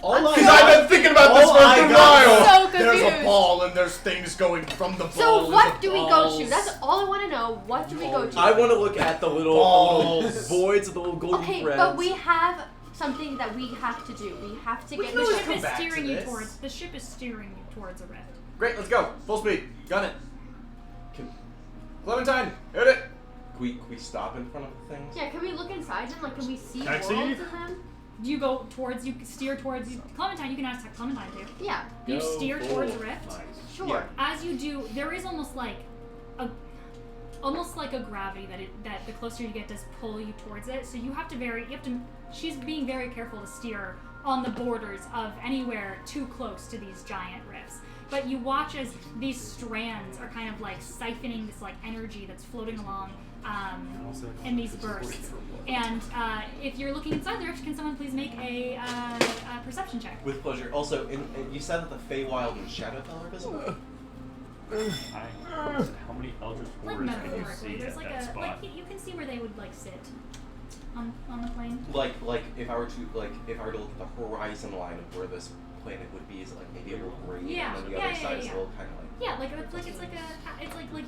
Speaker 9: Because I've been thinking about this
Speaker 4: All
Speaker 9: for
Speaker 4: I
Speaker 9: a good
Speaker 4: got
Speaker 9: while.
Speaker 2: So
Speaker 4: There's a
Speaker 2: confused.
Speaker 4: ball and there's things going from the ball.
Speaker 2: So what
Speaker 4: and
Speaker 2: do
Speaker 4: the
Speaker 2: we go
Speaker 4: balls.
Speaker 2: to? That's all I want to know. What do we go to?
Speaker 9: I want to look at the little
Speaker 4: Balls.
Speaker 9: voids, the little golden
Speaker 2: Okay,
Speaker 9: threads.
Speaker 2: but we have something that we have to do. We have to
Speaker 4: We
Speaker 2: get
Speaker 4: can
Speaker 3: The
Speaker 4: always
Speaker 3: ship
Speaker 4: come
Speaker 3: is
Speaker 4: back to
Speaker 3: steering you
Speaker 4: this.
Speaker 3: towards the ship is steering you towards a rift.
Speaker 4: Great, let's go. Full speed. Gun it.
Speaker 9: Can
Speaker 4: Clementine, hit it.
Speaker 9: we stop in front of the things?
Speaker 2: Yeah, can we look inside them? Like, can we see
Speaker 1: Taxi?
Speaker 2: worlds in them?
Speaker 3: You go towards, you steer towards Clementine. You can ask Clementine too.
Speaker 2: Yeah,
Speaker 3: You
Speaker 1: Go
Speaker 3: steer
Speaker 1: full
Speaker 3: towards a rift.
Speaker 1: nice.
Speaker 2: sure.
Speaker 9: Yeah.
Speaker 3: As you do, there is almost like a gravity that the closer you get does pull you towards it. So you have to. She's being very careful to steer on the borders of anywhere too close to these giant rifts. but you watch as these strands are kind of like siphoning this like energy that's floating along in these bursts. And if you're looking inside the rift, can someone please make a perception check?
Speaker 9: With pleasure. Also, you said that the Feywild and Shadowfell are visible.
Speaker 1: How many Eldritch
Speaker 3: Like
Speaker 1: Horrors can you
Speaker 3: metaphorically,
Speaker 1: see
Speaker 3: there's
Speaker 1: at
Speaker 3: like
Speaker 1: that
Speaker 3: a
Speaker 1: spot?
Speaker 3: like you can see where they would like sit on the plane.
Speaker 9: Like if I were to look at the horizon line of where this planet would be, is it like maybe a little green,
Speaker 3: Yeah,
Speaker 9: and then the
Speaker 3: yeah,
Speaker 9: other
Speaker 3: yeah,
Speaker 9: side is
Speaker 3: yeah.
Speaker 9: a little kind of like.
Speaker 3: Yeah, like it's like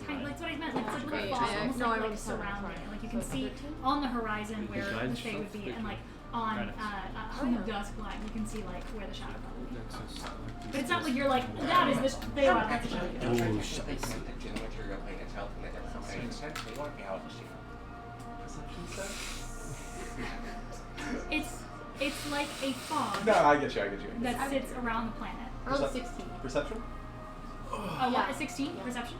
Speaker 3: tiny, like that's what I meant. Like it's like little
Speaker 2: Okay,
Speaker 3: balls,
Speaker 2: I
Speaker 3: almost
Speaker 2: know I
Speaker 3: like
Speaker 2: rolled seven,
Speaker 3: surrounding
Speaker 2: sorry.
Speaker 3: it. Like you can
Speaker 2: So
Speaker 3: see
Speaker 2: 13?
Speaker 3: on the horizon where the
Speaker 8: guys
Speaker 3: Fae would be, and like
Speaker 2: Oh,
Speaker 3: on Home of Dusk line, you can see like where the shadow would be. But it's not like you're like that is the Feywild. That's the shadow. It's like a fog
Speaker 9: No, I get you.
Speaker 3: that sits around the planet.
Speaker 2: I rolled 16.
Speaker 9: Perception?
Speaker 3: Oh, what? A 16 perception?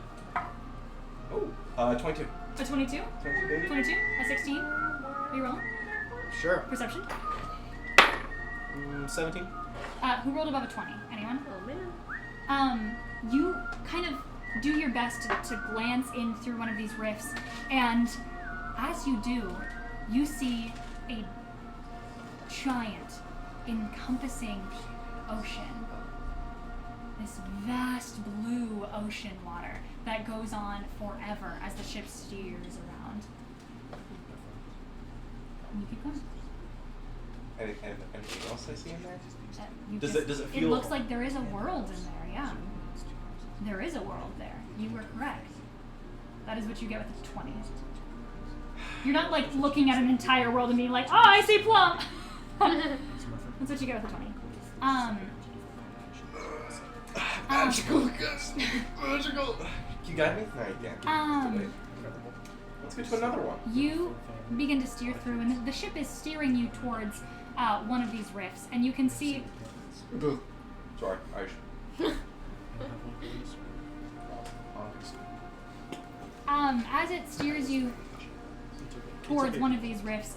Speaker 9: Oh, 22.
Speaker 3: A 22?
Speaker 9: 22, baby.
Speaker 3: 22? A 16? Are you rolling?
Speaker 4: Sure.
Speaker 3: Perception?
Speaker 4: 17.
Speaker 3: Who rolled above a 20? Anyone?
Speaker 2: Oh man.
Speaker 3: You kind of do your best to glance in through one of these rifts, and as you do, you see a giant, encompassing ocean. This vast blue ocean water that goes on forever as the ship steers around. And you keep going.
Speaker 9: Anything else I see in there?
Speaker 3: Does it
Speaker 9: feel?
Speaker 3: It looks like there is a world in there, yeah. There is a world there. You were correct. That is what you get with the 20. You're not like looking at an entire world and being like, oh, I see plum! That's what you get with the 20.
Speaker 9: Magical. Magical. You got me? No, you can't. Let's get to another one.
Speaker 3: You begin to steer through, and the ship is steering you towards one of these rifts, and you can see.
Speaker 9: Sorry, Irish.
Speaker 3: As it steers you towards one of these rifts,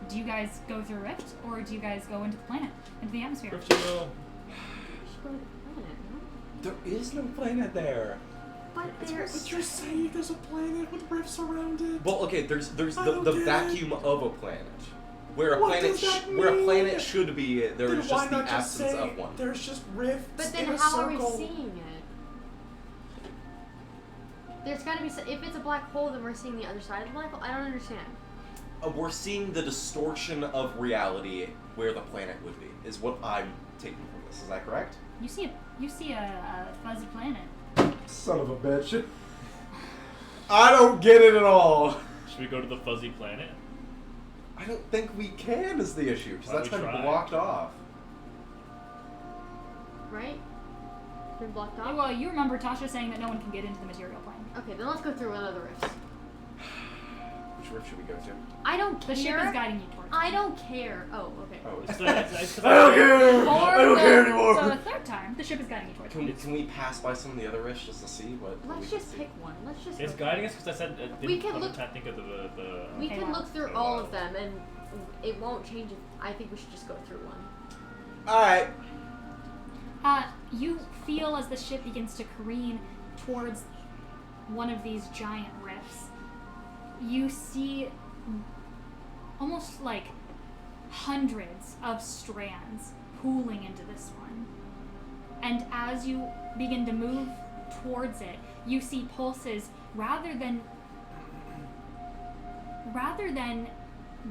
Speaker 3: do you guys go through a rift, or do you guys go into the planet, into the atmosphere?
Speaker 2: We should go to the planet, no?
Speaker 9: There is no planet there.
Speaker 2: But there's.
Speaker 8: You're saying there's a planet with rifts around it?
Speaker 9: Well, okay, there's
Speaker 8: I
Speaker 9: the
Speaker 8: don't get it.
Speaker 9: vacuum of a planet. Where a
Speaker 8: What
Speaker 9: planet
Speaker 8: does that
Speaker 9: where a
Speaker 8: mean?
Speaker 9: planet should be, there
Speaker 8: Then
Speaker 9: is
Speaker 8: why
Speaker 9: just the
Speaker 8: not just
Speaker 9: absence
Speaker 8: say
Speaker 9: of one.
Speaker 8: there's just rifts
Speaker 2: But
Speaker 8: in
Speaker 2: then
Speaker 8: a
Speaker 2: how are we
Speaker 8: circle?
Speaker 2: seeing it? There's gotta be. If it's a black hole, then we're seeing the other side of the black hole. I don't understand.
Speaker 9: We're seeing the distortion of reality where the planet would be, is what I'm taking from this. Is that correct?
Speaker 3: You see a fuzzy planet.
Speaker 8: Son of a bitch. I don't get it at all.
Speaker 1: Should we go to the fuzzy planet?
Speaker 9: I don't think we can is the issue, because
Speaker 1: Why
Speaker 9: that's
Speaker 1: don't we
Speaker 9: been
Speaker 1: try?
Speaker 9: blocked off.
Speaker 2: Right? Been blocked off?
Speaker 3: Well, you remember Tasha saying that no one can get into the material plane.
Speaker 2: Okay, then let's go through one of the rifts.
Speaker 9: Which rift should we go to?
Speaker 2: I don't care.
Speaker 3: The ship is guiding you towards.
Speaker 2: I don't care. Oh, okay.
Speaker 9: Oh,
Speaker 1: It's
Speaker 9: is
Speaker 1: it's
Speaker 8: I don't care.
Speaker 3: Or
Speaker 8: I don't care anymore.
Speaker 3: So the third time, the ship is guiding you towards.
Speaker 9: can we pass by some of the other rifts just to see what we
Speaker 2: Let's
Speaker 9: can
Speaker 2: just
Speaker 9: see?
Speaker 2: pick one. Let's just.
Speaker 1: It's
Speaker 2: go
Speaker 1: guiding us because I said it
Speaker 2: We
Speaker 1: didn't
Speaker 2: can
Speaker 1: come
Speaker 2: look-
Speaker 1: to think of the
Speaker 2: We
Speaker 3: Okay,
Speaker 2: can
Speaker 3: wow.
Speaker 2: look through all of them, and it won't change it. I think we should just go through one.
Speaker 9: Alright.
Speaker 3: You feel as the ship begins to careen towards one of these giant rifts. You see almost like hundreds of strands pooling into this one. And as you begin to move towards it, you see pulses rather than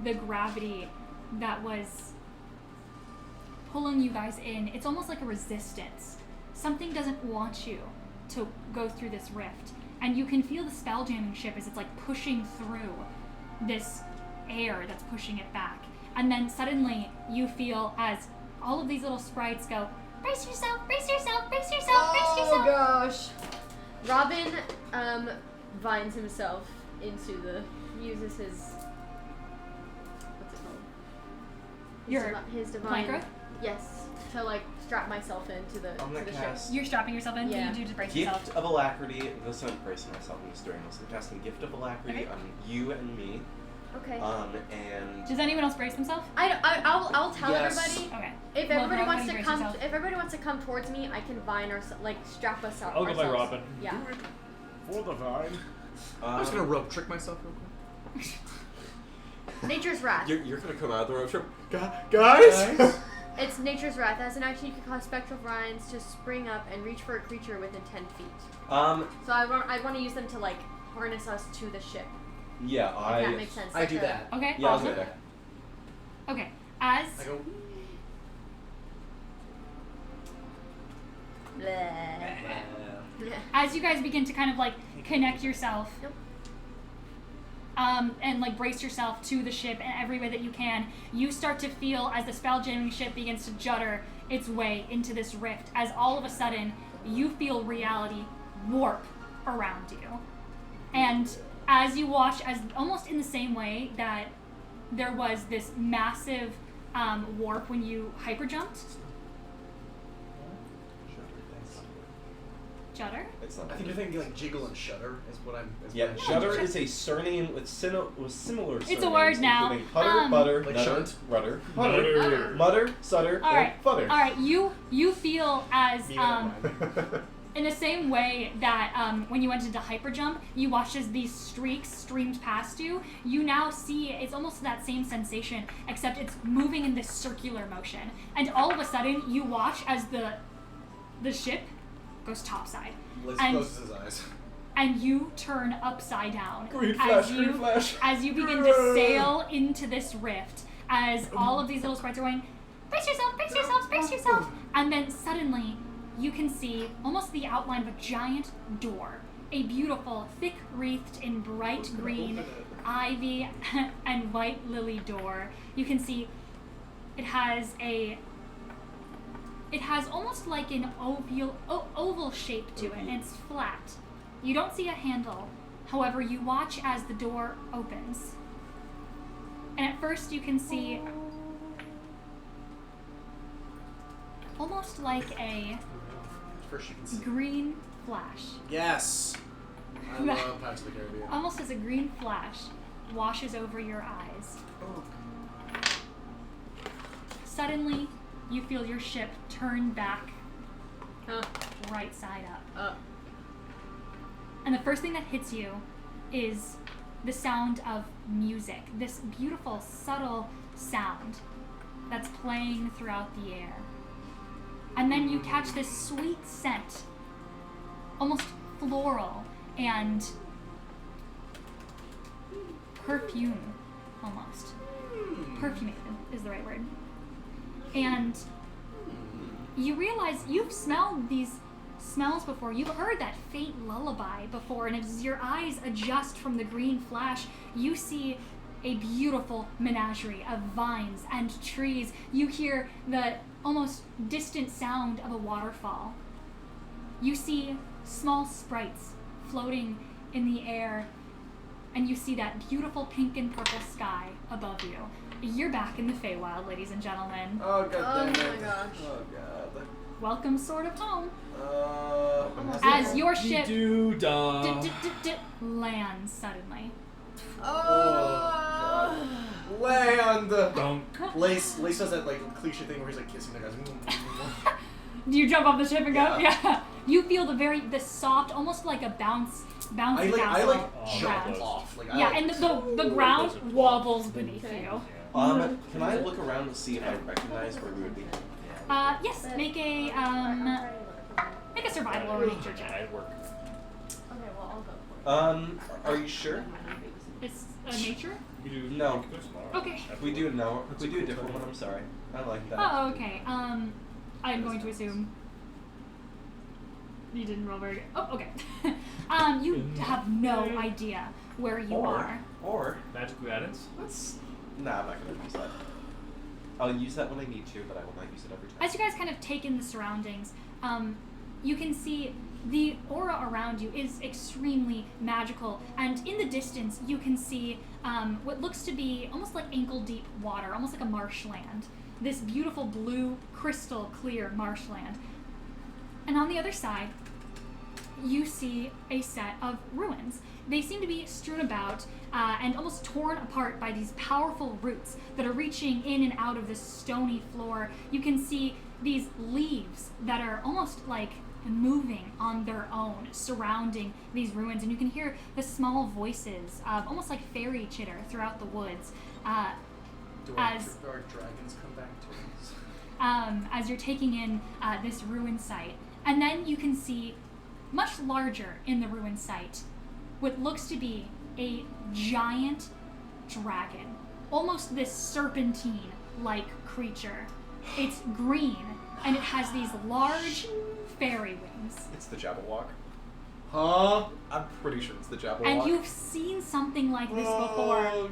Speaker 3: the gravity that was pulling you guys in. It's almost like a resistance. Something doesn't want you to go through this rift. And you can feel the spell jamming ship as it's like pushing through this air that's pushing it back. And then suddenly you feel as all of these little sprites go, brace yourself, brace yourself, brace yourself, brace yourself.
Speaker 2: Oh gosh. Robin vines himself into uses his what's it called? His divine
Speaker 3: plank growth?
Speaker 2: Yes, to like strap myself into the
Speaker 9: I'm gonna
Speaker 2: to the
Speaker 9: cast-
Speaker 2: ship.
Speaker 3: You're strapping yourself in,
Speaker 2: Yeah.
Speaker 3: you do to brace
Speaker 9: Gift
Speaker 3: yourself.
Speaker 9: of Alacrity. This I'm bracing myself in doing this. I'm casting Gift of Alacrity
Speaker 3: Okay.
Speaker 9: on you and me.
Speaker 2: Okay.
Speaker 9: And
Speaker 3: Does anyone else brace themselves?
Speaker 2: I'll tell
Speaker 9: Yes.
Speaker 2: everybody.
Speaker 3: Okay.
Speaker 2: If
Speaker 3: Well,
Speaker 2: everybody
Speaker 3: Robin,
Speaker 2: wants to
Speaker 3: brace
Speaker 2: come,
Speaker 3: yourself.
Speaker 2: if everybody wants to come towards me, I can vine or like strap us up.
Speaker 1: I'll go by
Speaker 2: ourselves.
Speaker 1: Robin.
Speaker 2: Yeah.
Speaker 8: Do it for the vine.
Speaker 5: I was gonna rope trick myself real quick.
Speaker 2: Nature's Wrath.
Speaker 9: You're gonna come out of the road trip.
Speaker 8: Guys?
Speaker 2: It's Nature's Wrath. As an action, you can cause spectral vines to spring up and reach for a creature within 10 feet. So I want to use them to like harness us to the ship.
Speaker 9: Yeah,
Speaker 2: If that makes sense.
Speaker 4: I
Speaker 2: Like
Speaker 4: do
Speaker 2: a-
Speaker 4: that.
Speaker 3: Okay.
Speaker 9: Yeah, I'll
Speaker 3: awesome.
Speaker 9: do that.
Speaker 3: Okay. As
Speaker 4: I go.
Speaker 2: Bleh.
Speaker 3: as you guys begin to kind of like connect yourself
Speaker 2: Yep.
Speaker 3: and like brace yourself to the ship in every way that you can, you start to feel as the spell jamming ship begins to judder its way into this rift, as all of a sudden you feel reality warp around you. And as you watch, as almost in the same way that there was this massive warp when you hyper jumped, judder.
Speaker 9: It's not.
Speaker 4: I think you're thinking like jiggle and shudder is what I'm. Is
Speaker 9: Yeah,
Speaker 4: what I'm
Speaker 9: Shudder is a surname with similar surnames.
Speaker 3: It's a word now.
Speaker 9: Including Putter, Butter,
Speaker 4: Like
Speaker 9: Nutter,
Speaker 4: shunt?
Speaker 9: Rudder,
Speaker 1: Nutter.
Speaker 9: Putter, Mutter, Sutter,
Speaker 3: All right.
Speaker 9: and Futter.
Speaker 3: All right, you feel as
Speaker 4: Me and mine.
Speaker 3: in the same way that when you went into hyper jump, you watched as these streaks streamed past you. You now see it's almost that same sensation, except it's moving in this circular motion. And all of a sudden, you watch as the ship goes topside,
Speaker 4: Liz
Speaker 3: And-
Speaker 4: closes his eyes.
Speaker 3: and you turn upside down
Speaker 9: Green
Speaker 3: as
Speaker 9: flash,
Speaker 3: you
Speaker 9: green flash.
Speaker 3: as you begin to sail into this rift. As all of these little sprites are going, brace yourself, brace yourself, brace yourself, and then suddenly you can see almost the outline of a giant door. A beautiful, thick wreathed in bright green ivy and white lily door. You can see it has almost like an oval shape to it, and it's flat. You don't see a handle. However, you watch as the door opens. And at first you can see almost like a
Speaker 4: First you can see.
Speaker 3: green flash.
Speaker 4: Yes. I love Pirates of the Caribbean.
Speaker 3: Almost as a green flash washes over your eyes. Suddenly, you feel your ship turn back right side up. And the first thing that hits you is the sound of music. This beautiful, subtle sound that's playing throughout the air. And then you catch this sweet scent, almost floral and perfume, almost. Perfumated is the right word. And you realize you've smelled these smells before. You've heard that faint lullaby before, and as your eyes adjust from the green flash, you see a beautiful menagerie of vines and trees. You hear the almost distant sound of a waterfall. You see small sprites floating in the air, and you see that beautiful pink and purple sky above you. You're back in the Feywild, ladies and gentlemen.
Speaker 4: Oh god
Speaker 2: Oh
Speaker 4: damn
Speaker 2: my
Speaker 4: it.
Speaker 2: gosh.
Speaker 4: Oh god.
Speaker 3: Welcome sort of home.
Speaker 2: As
Speaker 3: your ship
Speaker 1: Do-do-da.
Speaker 3: lands suddenly.
Speaker 2: Oh.
Speaker 4: Land.
Speaker 1: Dunk.
Speaker 4: Lace does that like cliche thing where he's like kissing the guys.
Speaker 3: Do you jump off the ship and go?
Speaker 4: Yeah.
Speaker 3: Yeah. You feel the soft, almost like a bouncy
Speaker 4: I
Speaker 3: castle.
Speaker 4: like
Speaker 1: Oh,
Speaker 4: jump
Speaker 3: ground.
Speaker 4: off. Like, I
Speaker 3: Yeah,
Speaker 4: like,
Speaker 3: and the ground wobbles beneath you.
Speaker 9: Can I look around to see if I recognize where we would be?
Speaker 3: Yes, make a survival or a nature check.
Speaker 1: I'd work.
Speaker 2: Okay, well I'll go for it.
Speaker 9: Are you sure?
Speaker 3: It's a nature?
Speaker 1: We do.
Speaker 9: No.
Speaker 1: we do tomorrow.
Speaker 3: Okay.
Speaker 9: We do no. We do a different one. I'm sorry. I like that.
Speaker 3: Oh, okay. I'm going to assume you didn't roll very good. Oh, okay. You have no idea where you are.
Speaker 9: Or
Speaker 1: Magic guidance.
Speaker 9: nah, I'm not gonna use that. I'll use that when I need to, but I will not use it every time.
Speaker 3: As you guys kind of take in the surroundings, you can see the aura around you is extremely magical, and in the distance you can see what looks to be almost like ankle-deep water, almost like a marshland. This beautiful blue, crystal clear marshland. And on the other side, you see a set of ruins. they seem to be strewn about and almost torn apart by these powerful roots that are reaching in and out of this stony floor. You can see these leaves that are almost like moving on their own, surrounding these ruins, and you can hear the small voices of almost like fairy chitter throughout the woods.
Speaker 5: Do our dragons come back to us?
Speaker 3: As you're taking in this ruin site. And then you can see, much larger in the ruin site, what looks to be a giant dragon. Almost this serpentine-like creature. It's green, and it has these large fairy wings.
Speaker 9: It's the Jabberwock.
Speaker 5: Huh? I'm pretty sure it's the Jabberwock.
Speaker 3: And you've seen something like this before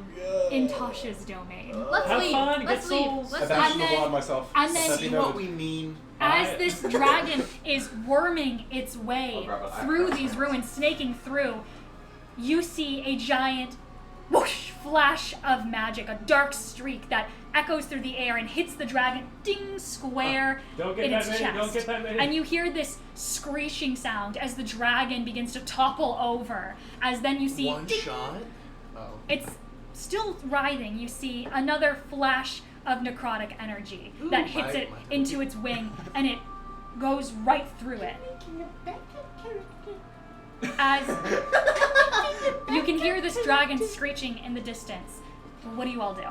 Speaker 3: in Tasha's domain.
Speaker 2: Let's
Speaker 1: Have
Speaker 2: leave.
Speaker 1: fun,
Speaker 2: Let's
Speaker 1: get
Speaker 2: leave.
Speaker 1: souls.
Speaker 2: Let's
Speaker 9: I've
Speaker 2: leave.
Speaker 9: actually
Speaker 3: And then-
Speaker 9: allowed myself.
Speaker 3: and then-
Speaker 9: Let me
Speaker 5: See
Speaker 9: know.
Speaker 5: what we mean.
Speaker 3: As this dragon is worming its
Speaker 9: I'll
Speaker 3: way
Speaker 9: grab it.
Speaker 3: through these ruins, snaking through, you see a giant whoosh flash of magic, a dark streak that echoes through the air and hits the dragon ding square
Speaker 1: Don't get
Speaker 3: in
Speaker 1: that
Speaker 3: its
Speaker 1: many,
Speaker 3: chest.
Speaker 1: don't get that many.
Speaker 3: And you hear this screeching sound as the dragon begins to topple over. As then you see
Speaker 5: One
Speaker 3: ding,
Speaker 5: shot? Oh.
Speaker 3: it's still writhing. You see another flash of necrotic energy that hits it into its wing, and it goes right through it. As you can hear this dragon screeching in the distance. What do you all do?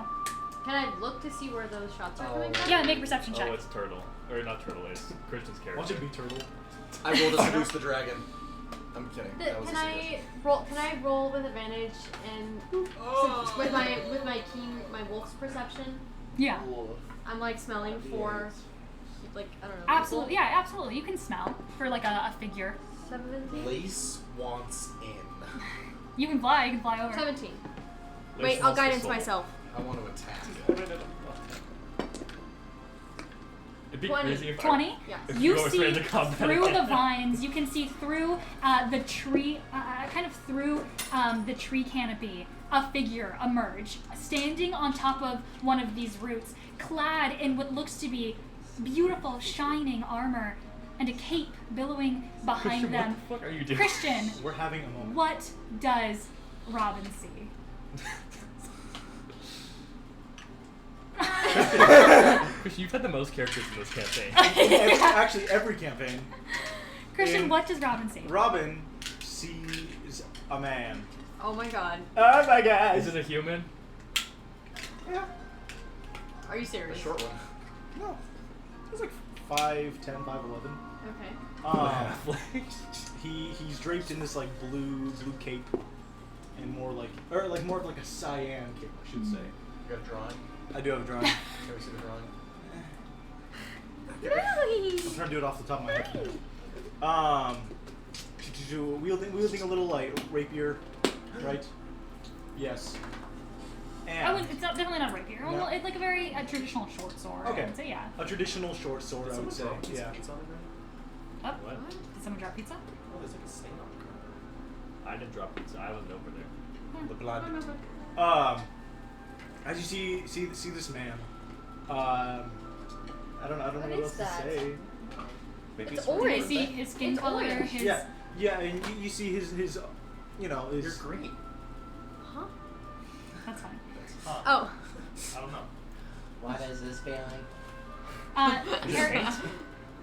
Speaker 2: Can I look to see where those shots are coming from?
Speaker 3: Yeah, make a perception check.
Speaker 1: Oh, it's Turtle. Or not Turtle, it's Christian's character.
Speaker 8: Watch it be turtle.
Speaker 5: I will to seduce the dragon. I'm kidding. That was
Speaker 2: Can
Speaker 5: a
Speaker 2: I
Speaker 5: suggestion.
Speaker 2: roll? Can I roll with advantage and with my wolf's perception?
Speaker 3: Yeah,
Speaker 2: I'm like smelling for, like I don't know.
Speaker 3: absolutely. Yeah, absolutely. You can smell for like a figure.
Speaker 2: 17.
Speaker 5: Lace wants in.
Speaker 3: You can fly. You can fly over.
Speaker 2: 17.
Speaker 1: Lace
Speaker 2: Wait, I'll
Speaker 1: wants the
Speaker 2: guidance
Speaker 1: soul.
Speaker 2: myself.
Speaker 5: I want to attack.
Speaker 1: It'd be
Speaker 2: 20.
Speaker 1: crazy if
Speaker 3: 20.
Speaker 2: Yes.
Speaker 1: If
Speaker 3: You
Speaker 1: you always
Speaker 3: see
Speaker 1: ran the combat
Speaker 3: through
Speaker 1: again.
Speaker 3: the vines. You can see through the tree, kind of through the tree canopy, a figure emerge, standing on top of one of these roots, clad in what looks to be beautiful, shining armor, and a cape billowing behind them.
Speaker 1: What the fuck are you doing?
Speaker 3: Christian,
Speaker 8: We're having a moment.
Speaker 3: what does Robin see?
Speaker 1: Christian, you've had the most characters in this campaign.
Speaker 8: Actually, every campaign.
Speaker 3: Christian,
Speaker 8: In-
Speaker 3: what does Robin see?
Speaker 8: Robin sees a man.
Speaker 2: Oh my god.
Speaker 8: Oh my god!
Speaker 1: Is it a human?
Speaker 8: Yeah.
Speaker 2: Are you
Speaker 5: A
Speaker 2: serious?
Speaker 5: short one.
Speaker 8: No. He's like 5'10", 5'11".
Speaker 2: Okay.
Speaker 8: He's draped in this like blue cape, and more like a cyan cape, I should say.
Speaker 5: You got a drawing?
Speaker 8: I do have a drawing.
Speaker 5: Can we see the drawing?
Speaker 8: I'm trying to do it off the top of my head. Wielding a little like rapier, right? Yes. And
Speaker 3: It's not, definitely not rapier.
Speaker 8: No.
Speaker 3: Well, it's like a very traditional short sword.
Speaker 8: Okay.
Speaker 3: I would say, yeah.
Speaker 8: a traditional short sword, I would say. Yeah.
Speaker 5: Pizza on the ground?
Speaker 3: Oh,
Speaker 1: What?
Speaker 3: did someone drop pizza?
Speaker 5: Oh, there's like a stain on the ground.
Speaker 1: I didn't drop pizza. I wasn't over there.
Speaker 5: The blood.
Speaker 8: As you see this man, I don't know
Speaker 2: What
Speaker 8: what
Speaker 2: is
Speaker 8: else
Speaker 2: that?
Speaker 8: to say.
Speaker 9: Maybe
Speaker 2: It's
Speaker 9: from
Speaker 2: orange.
Speaker 3: You
Speaker 9: the
Speaker 3: see
Speaker 9: birthday.
Speaker 3: his skin
Speaker 2: It's
Speaker 3: color,
Speaker 2: orange.
Speaker 3: his...
Speaker 8: Yeah, and you see his you know, his.
Speaker 5: You're green.
Speaker 2: Huh?
Speaker 3: That's fine.
Speaker 2: Oh.
Speaker 1: I don't know.
Speaker 10: What is this feeling?
Speaker 3: Harry.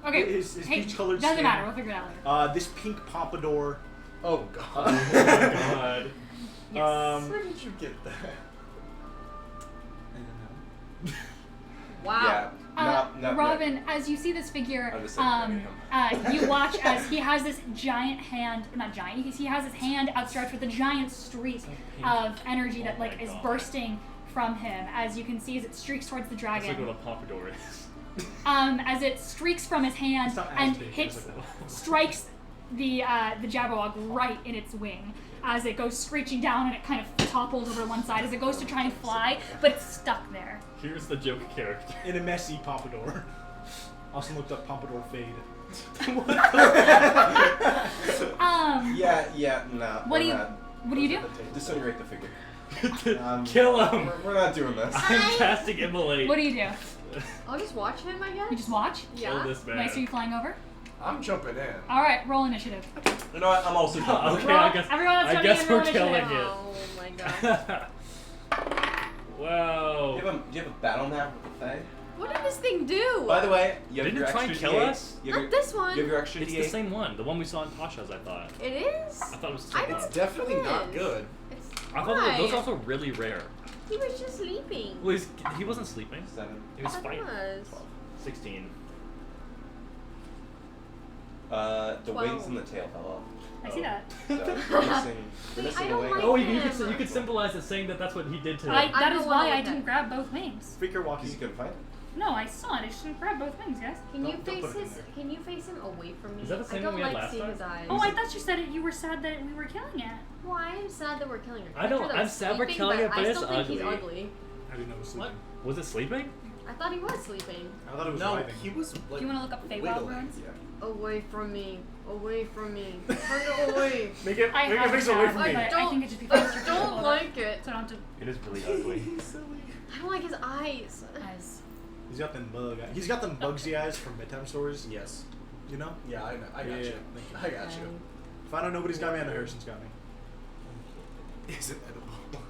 Speaker 3: Okay.
Speaker 8: His
Speaker 3: hey,
Speaker 8: peach-colored
Speaker 3: doesn't
Speaker 8: skin.
Speaker 3: matter. We'll figure it out later.
Speaker 8: This pink pompadour.
Speaker 5: Oh god.
Speaker 1: Oh my god.
Speaker 3: Yes.
Speaker 5: Where did you get that?
Speaker 2: Wow.
Speaker 9: No,
Speaker 3: Robin, as you see this figure,
Speaker 9: I'm just saying,
Speaker 3: you watch as he has this giant hand, not giant, he has his hand outstretched with a giant streak of energy that
Speaker 1: Oh
Speaker 3: like
Speaker 1: my
Speaker 3: is
Speaker 1: God.
Speaker 3: bursting from him, as you can see as it streaks towards the
Speaker 1: That's like
Speaker 3: dragon.
Speaker 1: what a pompadour is.
Speaker 3: As it streaks from his hand
Speaker 8: It's not as
Speaker 3: and
Speaker 8: big as
Speaker 3: hits,
Speaker 8: like
Speaker 3: strikes the Jabberwock right in its wing. As it goes screeching down and it kind of topples over to one side as it goes to try and fly, but it's stuck there.
Speaker 1: Here's the joke character.
Speaker 8: In a messy pompadour. Also looked up pompadour fade.
Speaker 9: No.
Speaker 3: What do you do?
Speaker 9: Disintegrate the figure.
Speaker 1: Kill him!
Speaker 9: We're not doing this.
Speaker 1: I'm casting Immolate.
Speaker 3: What do you do?
Speaker 2: I'll just watch him, I guess.
Speaker 3: You just watch?
Speaker 2: Yeah.
Speaker 1: Kill this man.
Speaker 3: Nice, are you flying over?
Speaker 5: I'm jumping in.
Speaker 3: All right, roll initiative.
Speaker 9: You know what? I'm also done.
Speaker 1: Okay, I guess.
Speaker 3: Everyone else
Speaker 1: I
Speaker 3: have
Speaker 1: guess
Speaker 3: to roll
Speaker 1: we're killing
Speaker 3: initiative.
Speaker 1: it.
Speaker 2: Oh my god.
Speaker 1: Whoa.
Speaker 9: Do you have a battle map with the Fae?
Speaker 2: What did this thing do?
Speaker 9: By the way, you have
Speaker 1: Didn't
Speaker 9: your
Speaker 1: it try and
Speaker 9: extra
Speaker 1: kill
Speaker 9: D8.
Speaker 1: us?
Speaker 9: You have
Speaker 2: Not
Speaker 9: your,
Speaker 2: this one.
Speaker 9: You have your extra
Speaker 1: It's
Speaker 9: D8.
Speaker 1: the same one, the one we saw in Tasha's, I thought.
Speaker 2: It is?
Speaker 1: I thought it was the
Speaker 2: I
Speaker 1: same
Speaker 2: don't
Speaker 1: one.
Speaker 4: It's definitely
Speaker 2: think it
Speaker 4: not
Speaker 2: is.
Speaker 4: good.
Speaker 2: It's
Speaker 1: I thought those
Speaker 2: why?
Speaker 1: are also really rare.
Speaker 2: He was just sleeping.
Speaker 1: Well, he wasn't sleeping.
Speaker 9: 7.
Speaker 1: He was
Speaker 2: I thought
Speaker 1: fighting.
Speaker 2: was.
Speaker 1: 16.
Speaker 9: The wings and the tail fell off.
Speaker 3: I see that.
Speaker 9: So you're missing,
Speaker 2: See,
Speaker 9: you're missing
Speaker 2: I
Speaker 9: a
Speaker 2: don't
Speaker 9: wing.
Speaker 2: like
Speaker 1: Oh,
Speaker 2: him.
Speaker 1: you could symbolize it saying that that's what he did to
Speaker 3: That
Speaker 2: I
Speaker 3: is
Speaker 2: don't
Speaker 3: why
Speaker 2: wanna
Speaker 3: I
Speaker 2: look
Speaker 3: didn't
Speaker 2: at-
Speaker 3: grab both wings.
Speaker 4: Speaker walkie.
Speaker 9: Because you couldn't find it.
Speaker 3: No, I saw it. I should have grabbed both wings, guys.
Speaker 2: Can you
Speaker 4: Don't
Speaker 2: face
Speaker 4: put it in
Speaker 2: his?
Speaker 4: there.
Speaker 2: Can you face him away from me?
Speaker 1: Is that the same
Speaker 2: I don't
Speaker 1: one we had
Speaker 2: like
Speaker 1: last
Speaker 2: seeing
Speaker 1: time?
Speaker 2: his eyes.
Speaker 3: Oh, I thought you said it. You were sad that we were killing it.
Speaker 2: Well, I am sad that we're killing her.
Speaker 1: I don't-
Speaker 2: character
Speaker 1: I'm
Speaker 2: that's
Speaker 1: sad we're
Speaker 2: sleeping,
Speaker 1: killing it, but
Speaker 2: I
Speaker 1: it's
Speaker 2: still think he's
Speaker 1: ugly.
Speaker 2: ugly.
Speaker 4: I didn't know it was sleeping.
Speaker 1: Was it sleeping?
Speaker 2: I thought he was sleeping.
Speaker 4: I thought it was
Speaker 5: No,
Speaker 4: driving.
Speaker 5: he was like.
Speaker 3: Do you want to look up Feywild
Speaker 5: wiggling.
Speaker 3: runes?
Speaker 4: Yeah.
Speaker 2: Away from me. Away from me. Turn it away.
Speaker 4: Make it,
Speaker 3: I
Speaker 4: make
Speaker 3: have
Speaker 4: it face
Speaker 3: that,
Speaker 4: away from
Speaker 3: but
Speaker 4: me.
Speaker 3: I think it just because
Speaker 2: I don't like it.
Speaker 3: So I don't have
Speaker 1: It is really ugly.
Speaker 2: I don't like his eyes.
Speaker 3: to eyes.
Speaker 4: He's got them bug eyes. He's got them Bugsy eyes from Midtime Stories.
Speaker 5: Yes.
Speaker 4: You know?
Speaker 5: Yeah, I know. I got
Speaker 4: Yeah,
Speaker 5: you.
Speaker 4: yeah,
Speaker 5: I got you.
Speaker 4: If I don't know nobody's got me, I know Harrison's got me.
Speaker 5: Is it edible?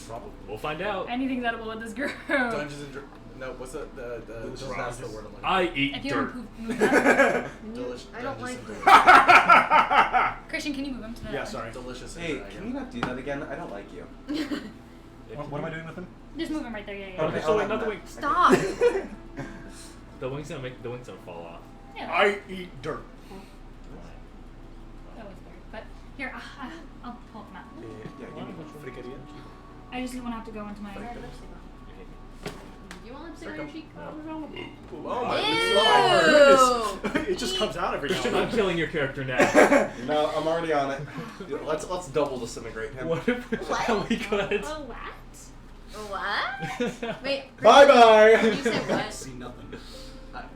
Speaker 4: Probably.
Speaker 1: We'll find out.
Speaker 3: Anything's edible with this girl.
Speaker 5: Dungeons and no, what's the
Speaker 4: Delicious
Speaker 5: that's the
Speaker 4: Rocks.
Speaker 5: word I'm looking
Speaker 1: I eat
Speaker 3: If you
Speaker 1: dirt.
Speaker 3: move that.
Speaker 5: Delicious.
Speaker 2: I don't like
Speaker 5: Dungeons
Speaker 2: him.
Speaker 3: Christian, can you move him to the
Speaker 4: Yeah, sorry.
Speaker 5: Delicious.
Speaker 9: Hey, can you not do that again? I don't like you.
Speaker 4: What am I doing with him?
Speaker 3: Just move him right there. Yeah, yeah.
Speaker 1: Okay,
Speaker 9: Okay,
Speaker 1: so
Speaker 9: I'll
Speaker 1: wait,
Speaker 9: have
Speaker 1: not the
Speaker 9: that.
Speaker 1: wing.
Speaker 2: Stop.
Speaker 1: The wing's gonna fall off.
Speaker 3: Yeah,
Speaker 4: I eat dirt.
Speaker 3: that was weird. But here, I'll pull them out.
Speaker 9: Yeah, give me one.
Speaker 4: Fricaria.
Speaker 3: I just didn't want to have to go into my.
Speaker 2: You want lipstick on your cheek?
Speaker 5: Oh my
Speaker 2: Ew.
Speaker 5: goodness.
Speaker 4: It just comes out every now
Speaker 1: Christian,
Speaker 4: and
Speaker 1: I'm
Speaker 4: then.
Speaker 1: killing your character now.
Speaker 9: No, I'm already on it. Let's double disintegrate him.
Speaker 1: What if we could?
Speaker 3: Oh, what?
Speaker 2: What? Wait.
Speaker 9: Bye bye.
Speaker 2: Did you say what?
Speaker 4: See nothing.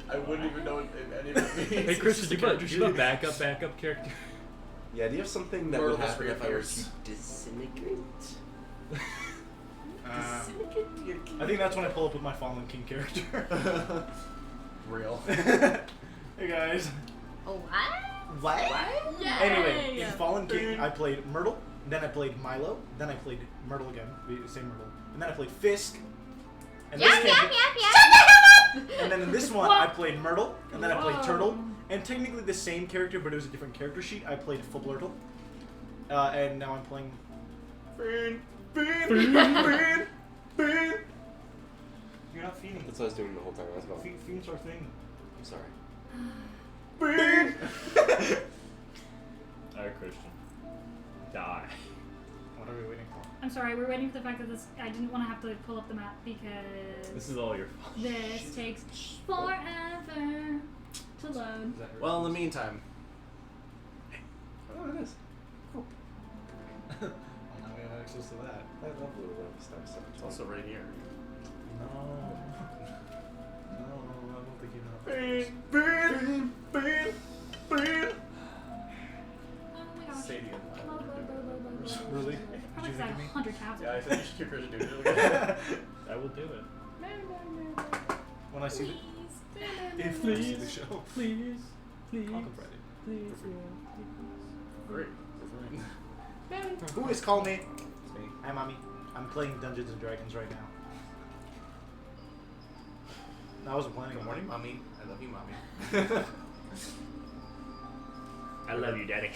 Speaker 5: I wouldn't even know what any of it means.
Speaker 1: Hey Christian, do you have a backup character?
Speaker 9: Yeah, do you have something that would
Speaker 5: Myrtle's
Speaker 9: happen if I were to
Speaker 5: reappears.
Speaker 9: disintegrate?
Speaker 4: I think that's when I pull up with my Fallen King character.
Speaker 5: Real.
Speaker 4: Hey guys.
Speaker 2: Oh, what?
Speaker 4: What?
Speaker 2: Yay.
Speaker 4: Anyway, in Fallen King, I played Myrtle, then I played Milo, then I played Myrtle again, the same Myrtle, and then I played Fisk. And this
Speaker 2: Yap, yap,
Speaker 4: campaign-
Speaker 2: yap, yap.
Speaker 4: And then in this one, I played Myrtle, and then I played
Speaker 3: Whoa.
Speaker 4: Turtle, and technically the same character, but it was a different character sheet. I played Flirtle, and now I'm playing. Bean. You're not feeding.
Speaker 9: That's what I was doing the whole time. I was about.
Speaker 4: Feeding's our thing.
Speaker 9: I'm sorry.
Speaker 4: Bean.
Speaker 1: Alright, Christian. Die.
Speaker 4: What are we waiting for?
Speaker 3: I'm sorry, we're waiting for the fact that this. I didn't want to have to pull up the map because
Speaker 1: This is all your fault.
Speaker 3: this takes forever to load.
Speaker 4: Well, in the meantime.
Speaker 9: Oh, it is.
Speaker 4: Well, now we have access to that.
Speaker 9: I love Little Love Star stuff.
Speaker 5: It's also right here.
Speaker 4: No. No, I don't think you know. Bean.
Speaker 3: Oh my gosh.
Speaker 5: Sadie.
Speaker 4: Really?
Speaker 3: Probably
Speaker 4: Did you
Speaker 3: because I
Speaker 4: think
Speaker 3: have
Speaker 4: of me?
Speaker 3: 100 tabs.
Speaker 5: Yeah, I think you should keep Christian doing it really good.
Speaker 1: I will do it.
Speaker 4: When I see
Speaker 3: Please.
Speaker 4: the, if I see the show,
Speaker 1: Please. Please.
Speaker 4: I'll come Friday.
Speaker 1: Please.
Speaker 5: Great.
Speaker 4: Who is calling me? It's me. Hi, mommy. I'm playing Dungeons and Dragons right now. I wasn't planning.
Speaker 5: Good
Speaker 4: on
Speaker 5: morning,
Speaker 4: it.
Speaker 5: mommy. I love you, mommy.
Speaker 1: I love you, Daddy.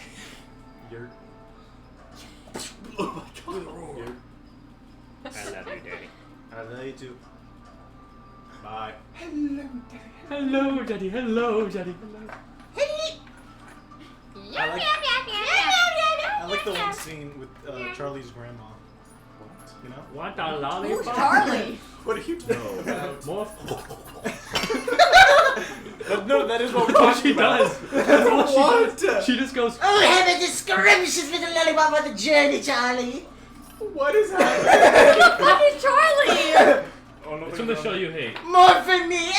Speaker 4: You're.
Speaker 5: Oh my god.
Speaker 4: You're.
Speaker 1: I love you, Daddy.
Speaker 4: I love you too. Bye.
Speaker 1: Hello, Daddy. Hello, Daddy.
Speaker 2: Yap,
Speaker 4: like-
Speaker 2: yap, yap, yap, yap.
Speaker 4: I like the one scene with Charlie's grandma. You know?
Speaker 1: Want a
Speaker 2: Who's
Speaker 1: lollipop?
Speaker 2: Charlie?
Speaker 5: What are you talking about?
Speaker 1: More.
Speaker 4: No, that is what we're
Speaker 1: Oh,
Speaker 4: talking
Speaker 1: she
Speaker 4: about.
Speaker 1: does. That's all she
Speaker 5: What?
Speaker 1: does. She just goes.
Speaker 10: Oh, heaven, this scrumptious little lollipop on the journey, Charlie.
Speaker 5: What is happening?
Speaker 2: What is Charlie?
Speaker 4: Oh, no,
Speaker 1: It's from the show you hate.
Speaker 10: More for me.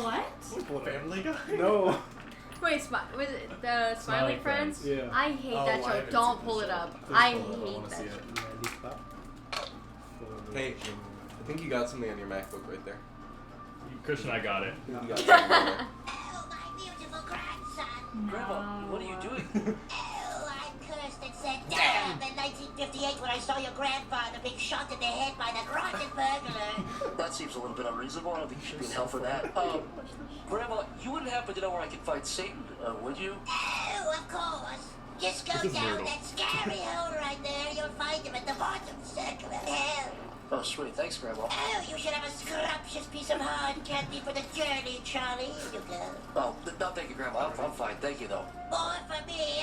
Speaker 3: What?
Speaker 5: Family Guy?
Speaker 4: No.
Speaker 2: Wait, was it the Smiling
Speaker 1: Smiling
Speaker 2: Friends?
Speaker 1: Friends.
Speaker 4: Yeah.
Speaker 2: I hate
Speaker 5: Oh,
Speaker 2: that
Speaker 5: I
Speaker 2: show.
Speaker 5: haven't
Speaker 2: Don't
Speaker 5: seen
Speaker 2: pull
Speaker 5: that
Speaker 2: it
Speaker 5: show.
Speaker 2: up.
Speaker 5: Please
Speaker 2: I
Speaker 5: pull it up. I
Speaker 2: hate
Speaker 5: wanna
Speaker 2: that
Speaker 5: see
Speaker 2: show.
Speaker 5: it.
Speaker 9: Hey, I think you got something on your MacBook right there.
Speaker 1: Christian, I got it.
Speaker 9: I think you got something on there.
Speaker 10: Oh, my beautiful grandson.
Speaker 11: Grandma, what are you doing?
Speaker 10: Oh, I cursed and said, damn, in 1958 when I saw your grandfather being shot in the head by that rotten burglar.
Speaker 11: That seems a little bit unreasonable. I don't think you should be in hell for that. Grandma, you wouldn't happen to know where I could find Satan, would you?
Speaker 10: Oh, of course. Just go down that scary hole right there. You'll find him at the bottom circle of hell.
Speaker 11: Oh, sweet. Thanks, Grandma.
Speaker 10: Oh, you should have a scrumptious piece of hard candy for the journey, Charlie. Here you go.
Speaker 11: Oh, no, thank you, Grandma. I'm fine. Thank you, though.
Speaker 10: More for me.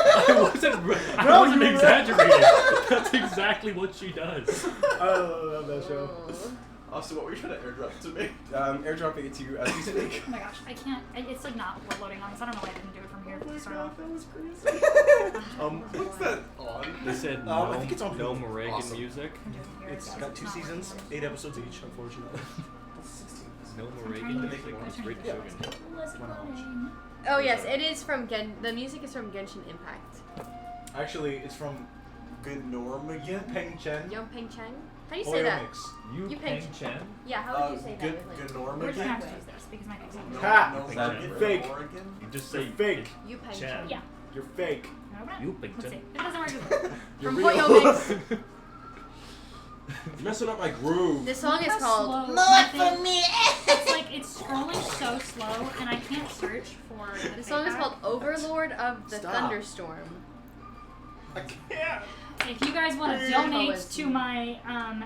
Speaker 1: I wasn't exaggerating. That's exactly what she does.
Speaker 8: I love that show.
Speaker 4: Also, what were you trying to airdrop to me?
Speaker 9: Airdropping it to you as we speak.
Speaker 3: Oh my gosh, I can't. It's like not loading on this. I don't know why I didn't do it from here to start off.
Speaker 4: That was crazy. What's that on?
Speaker 1: They said
Speaker 8: I think it's on
Speaker 1: no
Speaker 8: Hulu.
Speaker 1: Moragan
Speaker 4: Awesome.
Speaker 1: music.
Speaker 8: It's got 2 seasons, 8 episodes each, unfortunately.
Speaker 1: No
Speaker 3: I'm
Speaker 1: Moragan
Speaker 3: trying to-
Speaker 1: music. It's great
Speaker 8: Yeah.
Speaker 1: Shogun.
Speaker 3: What's going?
Speaker 2: Oh yes, it is from the music is from Genshin Impact.
Speaker 8: Actually, it's from
Speaker 4: Gnormagan?
Speaker 8: Peng Chen.
Speaker 2: Young Peng Cheng. How do you say that?
Speaker 8: Mix.
Speaker 1: You
Speaker 2: You
Speaker 1: Peng
Speaker 2: picked-
Speaker 1: Chen?
Speaker 2: Yeah, how would you say that? With, like,
Speaker 3: We're just
Speaker 4: Gnormagan?
Speaker 3: gonna have to use this because my name's not
Speaker 8: Ha!
Speaker 1: Chen.
Speaker 8: Fake.
Speaker 1: You just say
Speaker 8: Fake.
Speaker 2: you Peng
Speaker 1: Chen.
Speaker 2: Cheng.
Speaker 3: Yeah.
Speaker 8: You're fake.
Speaker 1: You Peng
Speaker 3: Let's see.
Speaker 1: Chen.
Speaker 3: It doesn't work.
Speaker 8: You're
Speaker 2: From
Speaker 8: real.
Speaker 2: Poyo Mix.
Speaker 9: You're messing up my groove.
Speaker 2: This song is
Speaker 3: How
Speaker 2: called.
Speaker 3: slow
Speaker 10: More
Speaker 3: my
Speaker 10: for
Speaker 3: thing-
Speaker 10: me.
Speaker 3: It's like it's scrolling so slow, and I can't search for.
Speaker 2: The song is called Overlord of the
Speaker 4: Stop.
Speaker 2: Thunderstorm.
Speaker 4: I can't.
Speaker 3: If you guys want to
Speaker 2: Oh,
Speaker 3: donate
Speaker 2: it's-
Speaker 3: to my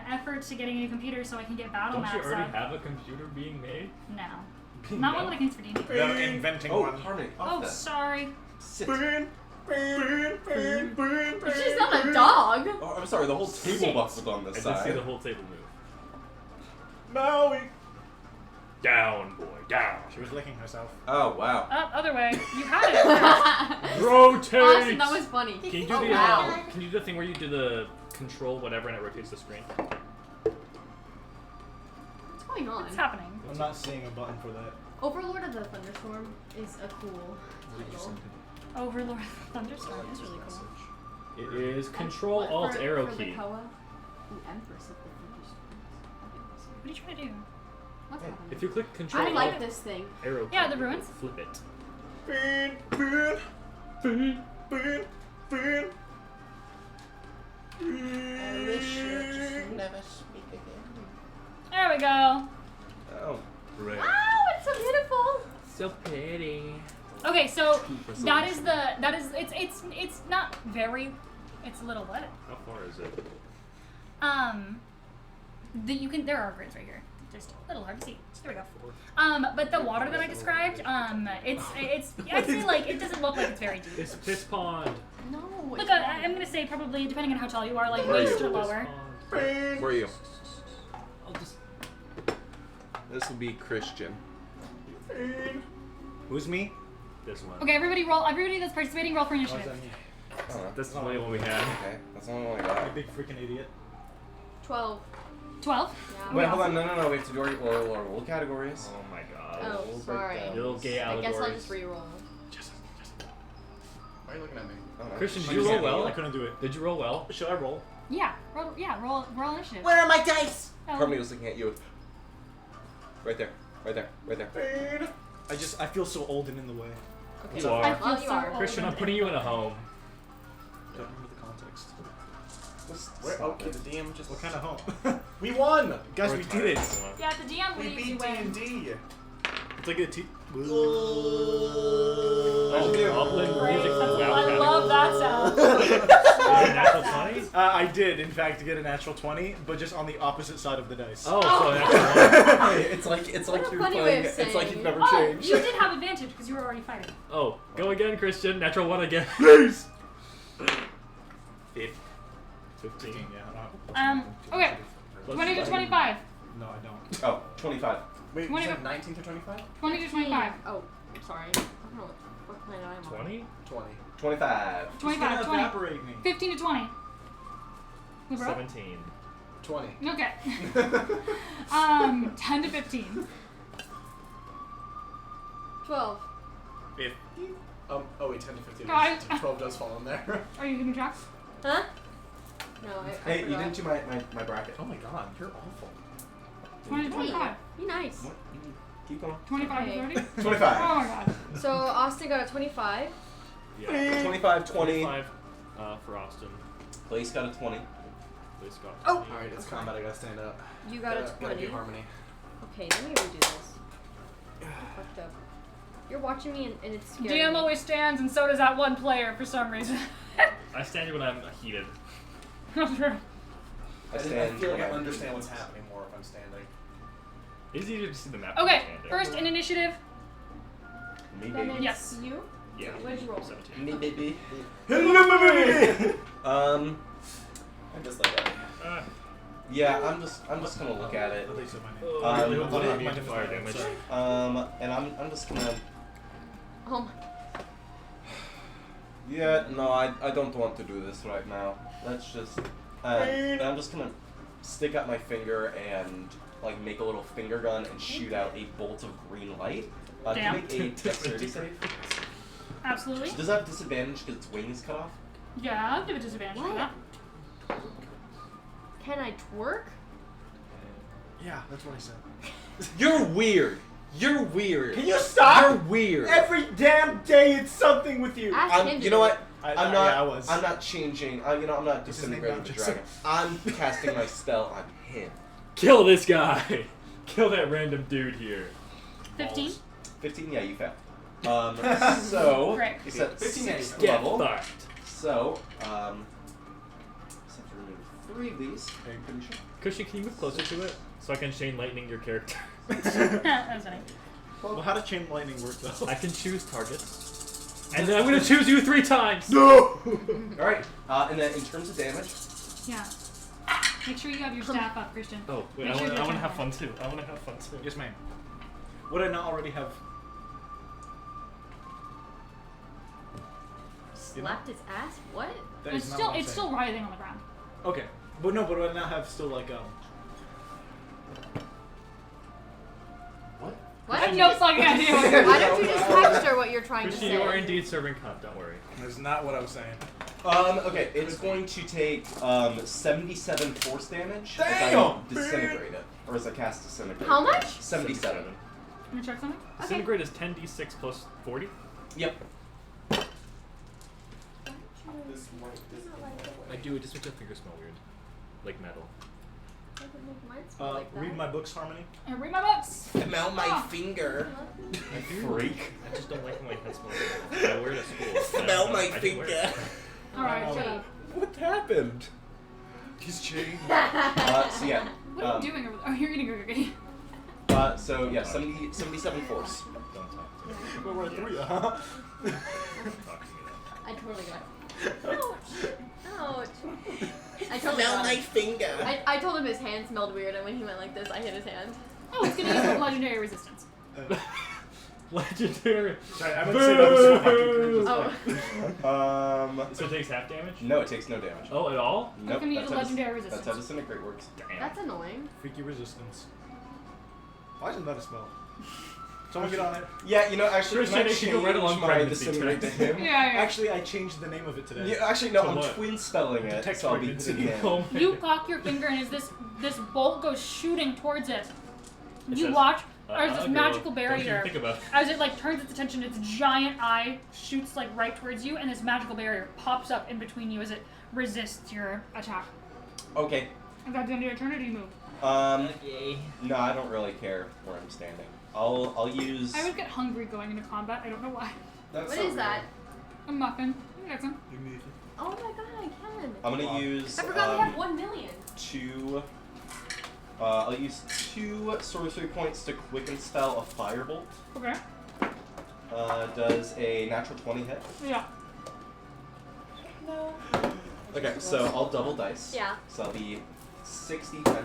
Speaker 3: efforts to getting a new computer so I can get battle
Speaker 1: Don't you
Speaker 3: maps
Speaker 1: already
Speaker 3: up,
Speaker 1: have a computer being made?
Speaker 3: no, not one that I can use for D&D.
Speaker 8: They're inventing
Speaker 9: Oh,
Speaker 8: one.
Speaker 9: Harmony.
Speaker 3: Oh, sorry.
Speaker 8: Burn, burn, burn, burn, burn.
Speaker 2: She's not a dog.
Speaker 9: Oh, I'm sorry. The whole table buckled on
Speaker 1: I
Speaker 9: this
Speaker 1: did
Speaker 9: side.
Speaker 1: see the whole table move.
Speaker 8: Maui.
Speaker 1: Down, boy, down.
Speaker 8: She was licking herself.
Speaker 9: Oh wow.
Speaker 3: Up, other way. You had it at first.
Speaker 1: Rotate.
Speaker 2: Awesome, that was funny.
Speaker 1: Can you do
Speaker 2: Oh,
Speaker 1: the
Speaker 2: wow.
Speaker 1: can you do the thing where you do the control whatever and it rotates the screen?
Speaker 2: What's going on?
Speaker 3: What's happening?
Speaker 8: I'm not seeing a button for that.
Speaker 2: Overlord of the Thunderstorm is a cool title.
Speaker 3: Overlord Thunderstorm is really cool.
Speaker 1: It is Control
Speaker 2: What,
Speaker 1: Alt
Speaker 2: for-
Speaker 1: Arrow
Speaker 2: for
Speaker 1: key.
Speaker 2: The Koa? Ooh, Empress of the Thunderstorms. Okay, awesome.
Speaker 3: What are you trying to do?
Speaker 2: What's happening?
Speaker 1: If you click Control
Speaker 2: I like
Speaker 1: Alt
Speaker 2: this thing.
Speaker 1: Arrow key,
Speaker 3: Yeah, the ruins.
Speaker 1: flip it.
Speaker 8: Burn, burn, burn, burn, burn.
Speaker 10: I wish you'd just never speak again.
Speaker 3: There we go.
Speaker 9: Oh.
Speaker 1: Right.
Speaker 2: Wow, it's so beautiful.
Speaker 1: So pretty.
Speaker 3: Okay, so that is it's not very, it's a little what?
Speaker 1: How far is it?
Speaker 3: There are grids right here. Just a little hard to see. There we go. But the water that I described, it's I'd say like it doesn't look like it's very deep.
Speaker 1: It's Piss Pond.
Speaker 2: No.
Speaker 3: Look, I'm gonna say probably depending on how tall you are, like
Speaker 9: Where are
Speaker 3: waist
Speaker 9: you?
Speaker 3: or lower.
Speaker 9: Where are you?
Speaker 1: I'll just.
Speaker 9: This would be Christian.
Speaker 8: Who's me?
Speaker 1: This one.
Speaker 3: Okay, everybody roll. Everybody that's participating, roll for
Speaker 8: Oh, is
Speaker 3: initiative.
Speaker 8: that me?
Speaker 9: Oh,
Speaker 1: That's the only one we had.
Speaker 9: okay. That's the only one I
Speaker 8: You
Speaker 9: got.
Speaker 8: big freaking idiot.
Speaker 2: 12.
Speaker 3: 12.
Speaker 2: Yeah.
Speaker 9: Wait, hold on. No. We have to do our role categories.
Speaker 1: Oh my god.
Speaker 2: Oh,
Speaker 9: We'll break
Speaker 2: sorry.
Speaker 9: down.
Speaker 1: Little gay
Speaker 2: I guess I'll
Speaker 1: allegories.
Speaker 2: just re-roll.
Speaker 4: Why are you looking at me?
Speaker 9: Oh, no.
Speaker 1: Christian, did
Speaker 8: I
Speaker 1: you
Speaker 8: just
Speaker 1: roll
Speaker 8: can't-
Speaker 1: well?
Speaker 8: I couldn't do it.
Speaker 1: Did you roll well?
Speaker 8: Should I roll?
Speaker 3: Yeah, roll initiative.
Speaker 10: Where are my dice?
Speaker 3: Oh.
Speaker 9: Harmony was looking at you. Right there. Right there. Right there.
Speaker 8: Burn. I feel so old and in the way.
Speaker 2: Okay.
Speaker 1: You are.
Speaker 3: I feel
Speaker 2: Well, you
Speaker 3: so
Speaker 2: are.
Speaker 3: old.
Speaker 1: Christian, I'm putting you in a home.
Speaker 8: I don't remember the context.
Speaker 4: Where? Okay, the DM just.
Speaker 8: What kind of home?
Speaker 4: We won!
Speaker 8: Guys, we did it.
Speaker 3: Yeah, the DM
Speaker 4: We
Speaker 3: leaves you
Speaker 4: beat
Speaker 3: win.
Speaker 4: D&D!
Speaker 8: It's like a
Speaker 1: Oh, Goblin
Speaker 3: Great.
Speaker 1: music
Speaker 3: That's,
Speaker 1: from WoW
Speaker 3: I love that sound.
Speaker 1: Natural 20?
Speaker 8: I did, in fact, get a natural 20, but just on the opposite side of the dice.
Speaker 1: Oh, so natural 1.
Speaker 9: It's like
Speaker 2: What a
Speaker 9: you're
Speaker 2: funny way
Speaker 9: playing.
Speaker 2: of
Speaker 9: It's like
Speaker 2: saying
Speaker 9: you've
Speaker 2: it.
Speaker 9: never
Speaker 3: Oh,
Speaker 9: changed.
Speaker 3: you did have advantage because you were already fighting.
Speaker 1: Oh, go again, Christian. Natural 1 again. Please! 15.
Speaker 8: Yeah,
Speaker 3: Okay. 20 to 25.
Speaker 8: No, I don't.
Speaker 9: Oh, 25.
Speaker 4: Wait,
Speaker 3: 20
Speaker 4: you
Speaker 3: to-
Speaker 4: said 19 to 25?
Speaker 3: 20 to 25.
Speaker 2: Oh, I'm sorry. I don't know what planet I'm on.
Speaker 1: 20?
Speaker 4: 20.
Speaker 9: 25.
Speaker 3: 25, 20.
Speaker 8: Evaporate me.
Speaker 3: 15 to 20. Who broke?
Speaker 1: 17.
Speaker 4: 20.
Speaker 3: Okay. 10 to 15.
Speaker 2: 12.
Speaker 4: Oh wait, 10 to 15.
Speaker 3: Guys.
Speaker 4: 12 does fall in there.
Speaker 3: Are you keeping track?
Speaker 2: Huh? No, I
Speaker 9: Hey, you
Speaker 2: forgot.
Speaker 9: didn't do my bracket.
Speaker 4: Oh my god, you're awful.
Speaker 3: 20 to 25.
Speaker 2: Be nice.
Speaker 9: What? Keep going.
Speaker 3: 25
Speaker 2: Okay.
Speaker 3: to 30?
Speaker 4: 25.
Speaker 3: Oh my god.
Speaker 2: So Austin got a 25.
Speaker 1: Yeah.
Speaker 9: 25, 20.
Speaker 1: 25 for Austin.
Speaker 9: Blaze got a 20.
Speaker 1: Blaze got
Speaker 2: Oh!
Speaker 1: 20.
Speaker 4: Alright, it's combat. I gotta stand up.
Speaker 2: You got a
Speaker 4: Gotta
Speaker 2: 20.
Speaker 4: be harmony.
Speaker 2: Okay, let me redo this. I'm fucked up. You're watching me and it's scary.
Speaker 3: DM always stands, and so does that one player for some reason.
Speaker 1: I stand when I'm heated.
Speaker 3: Not true.
Speaker 4: I
Speaker 9: stand
Speaker 4: feel like I
Speaker 9: when I'm
Speaker 4: understand what's happening more if I'm standing.
Speaker 1: It's easier to see the map.
Speaker 3: Okay,
Speaker 1: when you're standing.
Speaker 3: first in initiative.
Speaker 9: Me,
Speaker 2: Then
Speaker 9: baby.
Speaker 2: it's
Speaker 3: Yes.
Speaker 2: you.
Speaker 1: Yeah.
Speaker 2: What'd you roll?
Speaker 1: 17.
Speaker 9: Me, baby.
Speaker 4: I just like that.
Speaker 9: Yeah, I'm just gonna look at it.
Speaker 8: At least in my name.
Speaker 1: Oh,
Speaker 9: Um,
Speaker 1: really
Speaker 9: what
Speaker 1: hope
Speaker 9: did-
Speaker 1: I don't need fire damage.
Speaker 8: Sorry.
Speaker 9: And I'm just gonna.
Speaker 2: Oh my.
Speaker 9: Yeah, no, I don't want to do this right now. Let's just. And I'm just gonna stick up my finger and like make a little finger gun and shoot out a bolt of green light. To
Speaker 3: Damn.
Speaker 9: make a dexterity save.
Speaker 3: Absolutely.
Speaker 9: Does that have disadvantage because its wing is cut off?
Speaker 3: Yeah, I'll give it disadvantage for
Speaker 2: What?
Speaker 3: that.
Speaker 2: Can I twerk?
Speaker 8: Yeah, that's what I said.
Speaker 9: You're weird. You're weird.
Speaker 4: Can you stop?
Speaker 9: You're weird.
Speaker 4: Every damn day it's something with you.
Speaker 2: Ask him to
Speaker 9: You know
Speaker 2: do
Speaker 9: what?
Speaker 2: it.
Speaker 9: I'm not.
Speaker 8: Yeah, I was.
Speaker 9: I'm not changing. I'm not
Speaker 8: What's his name
Speaker 9: disintegrating
Speaker 8: now?
Speaker 9: the
Speaker 8: Jason?
Speaker 9: dragon. I'm casting my spell on him.
Speaker 1: Kill this guy! Kill that random dude here.
Speaker 3: 15.
Speaker 9: 15. Yeah, you failed. So
Speaker 3: Great.
Speaker 9: it's at
Speaker 4: 15
Speaker 9: 6th
Speaker 1: Get
Speaker 9: level.
Speaker 1: fucked.
Speaker 9: So except for remove 3 of these. I'm pretty sure.
Speaker 1: Cushy, can you move closer to it so I can chain lightning your character?
Speaker 3: That was funny.
Speaker 8: Well, how does chain lightning work though?
Speaker 1: I can choose targets. And then I'm gonna choose you 3 times!
Speaker 4: No!
Speaker 9: All right. And then in terms of damage,
Speaker 3: Yeah. Make sure you have your staff up, Christian.
Speaker 1: Oh, wait,
Speaker 3: Make
Speaker 1: I
Speaker 3: sure
Speaker 1: wanna
Speaker 3: you're
Speaker 1: have fun
Speaker 3: attacking.
Speaker 1: too. I wanna have fun too.
Speaker 8: Yes, ma'am. Would I not already have?
Speaker 2: Slapped his ass? What?
Speaker 8: That
Speaker 3: It's
Speaker 8: is not
Speaker 3: still
Speaker 8: what I'm
Speaker 3: it's
Speaker 8: saying.
Speaker 3: still writhing on the ground.
Speaker 8: Okay, but no, but would I not have still like
Speaker 2: Why
Speaker 3: I
Speaker 2: don't
Speaker 3: have
Speaker 2: you
Speaker 3: no
Speaker 2: just,
Speaker 3: fucking idea.
Speaker 2: why don't you just texture what you're trying to
Speaker 1: Cushy, you are
Speaker 2: say?
Speaker 1: indeed serving cunt, don't worry.
Speaker 8: That's not what I was saying.
Speaker 9: okay, it's going to take 77 force damage as I
Speaker 4: Damn!
Speaker 9: disintegrate it, or as I cast disintegrate.
Speaker 2: How much?
Speaker 9: 77.
Speaker 3: Can we check something?
Speaker 1: Disintegrate is 10d6 plus 40.
Speaker 9: Yep.
Speaker 1: I do, it just makes my fingers smell weird. Like metal.
Speaker 8: Read my books, Harmony.
Speaker 3: And read my books.
Speaker 9: Smell my finger. Freak.
Speaker 1: I just don't like when my head smells like I wear it at school.
Speaker 9: Smell my
Speaker 1: I didn't wear it.
Speaker 9: finger.
Speaker 3: Alright, shut up.
Speaker 9: What happened?
Speaker 8: He's chained.
Speaker 9: So yeah.
Speaker 3: What are you doing over there? Oh, you're eating a cookie.
Speaker 9: So yeah, 77 force.
Speaker 1: Don't talk to me.
Speaker 8: But we're at 3, huh?
Speaker 1: Don't talk to me
Speaker 2: I totally got it. Ouch. Ouch. I totally got it.
Speaker 9: finger.
Speaker 2: I told him his hand smelled weird, and when he went like this, I hit his hand.
Speaker 3: Oh, it's gonna use the legendary resistance.
Speaker 1: then. Legendary.
Speaker 8: Sorry, I meant to say that was so fucking
Speaker 2: Oh.
Speaker 1: So it takes half damage?
Speaker 9: No, it takes no damage.
Speaker 1: Oh, at all?
Speaker 9: Nope,
Speaker 3: gonna use
Speaker 9: that's
Speaker 3: a
Speaker 9: how
Speaker 3: legendary
Speaker 9: That's
Speaker 3: resistance.
Speaker 9: how disintegrate works.
Speaker 1: Damn.
Speaker 2: That's annoying.
Speaker 8: freaky resistance. Why isn't that a spell? Someone get on it.
Speaker 9: Yeah, you know, actually,
Speaker 1: Christian,
Speaker 9: can I
Speaker 1: it should go right
Speaker 9: change
Speaker 1: along
Speaker 9: my
Speaker 1: pregnancy
Speaker 9: disintegrate to
Speaker 1: checks.
Speaker 9: him?
Speaker 3: Yeah, yeah.
Speaker 8: Actually, I changed the name of it today.
Speaker 9: Yeah, actually, no,
Speaker 1: To
Speaker 9: I'm
Speaker 1: what?
Speaker 9: twin spelling it,
Speaker 8: Detect
Speaker 9: so I'll be
Speaker 8: pregnancy.
Speaker 9: putting him.
Speaker 1: Oh my
Speaker 3: You
Speaker 1: God.
Speaker 3: cock your finger, and as this bolt goes shooting towards it,
Speaker 1: It
Speaker 3: you
Speaker 1: says,
Speaker 3: watch as this
Speaker 1: girl,
Speaker 3: magical
Speaker 1: don't even
Speaker 3: barrier,
Speaker 1: think about it.
Speaker 3: as it like turns its attention, its giant eye shoots like right towards you, and this magical barrier pops up in between you as it resists your attack.
Speaker 9: Okay.
Speaker 3: Is that the end of your turn, or do you move?
Speaker 9: No, I don't really care where I'm standing. I'll use.
Speaker 3: I would get hungry going into combat. I don't know why.
Speaker 9: That's
Speaker 2: What
Speaker 9: so
Speaker 2: is that?
Speaker 3: A muffin. You got some.
Speaker 2: Oh my god, I can.
Speaker 9: I'm gonna use.
Speaker 2: I forgot we have 1 million.
Speaker 9: 2. I'll use 2 sorcery points to quicken spell a firebolt.
Speaker 3: Okay.
Speaker 9: Does a natural 20 hit?
Speaker 3: Yeah.
Speaker 9: Okay, so I'll double dice.
Speaker 2: Yeah.
Speaker 9: So I'll be 60, 10,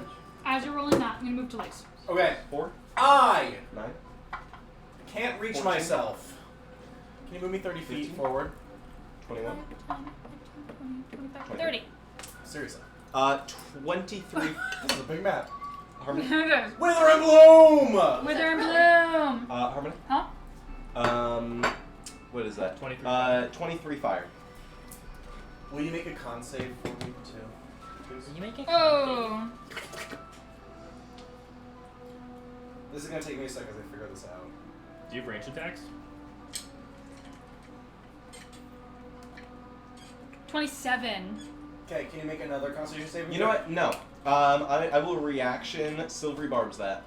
Speaker 3: As you're rolling that, I'm gonna move to Lace.
Speaker 4: Okay.
Speaker 9: 4,
Speaker 4: I
Speaker 9: 9,
Speaker 4: can't reach
Speaker 9: 14.
Speaker 4: myself. Can you move me 30 feet
Speaker 9: 15.
Speaker 4: forward?
Speaker 9: 21.
Speaker 3: 30.
Speaker 4: Seriously.
Speaker 9: 23.
Speaker 4: This is a big map.
Speaker 9: Harmony.
Speaker 3: Wither
Speaker 4: Wither and Bloom!
Speaker 3: and Bloom!
Speaker 9: Harmony.
Speaker 3: Huh?
Speaker 9: What is that?
Speaker 1: 23.
Speaker 9: 23 fire.
Speaker 4: Will you make a con save for me too? Please?
Speaker 3: Oh!
Speaker 4: This is gonna take me a second as I figure this out.
Speaker 1: Do you have range attacks?
Speaker 3: 27.
Speaker 4: Okay, can you make another Constitution saving?
Speaker 9: You know what? No. I will reaction Silvery Barbs that.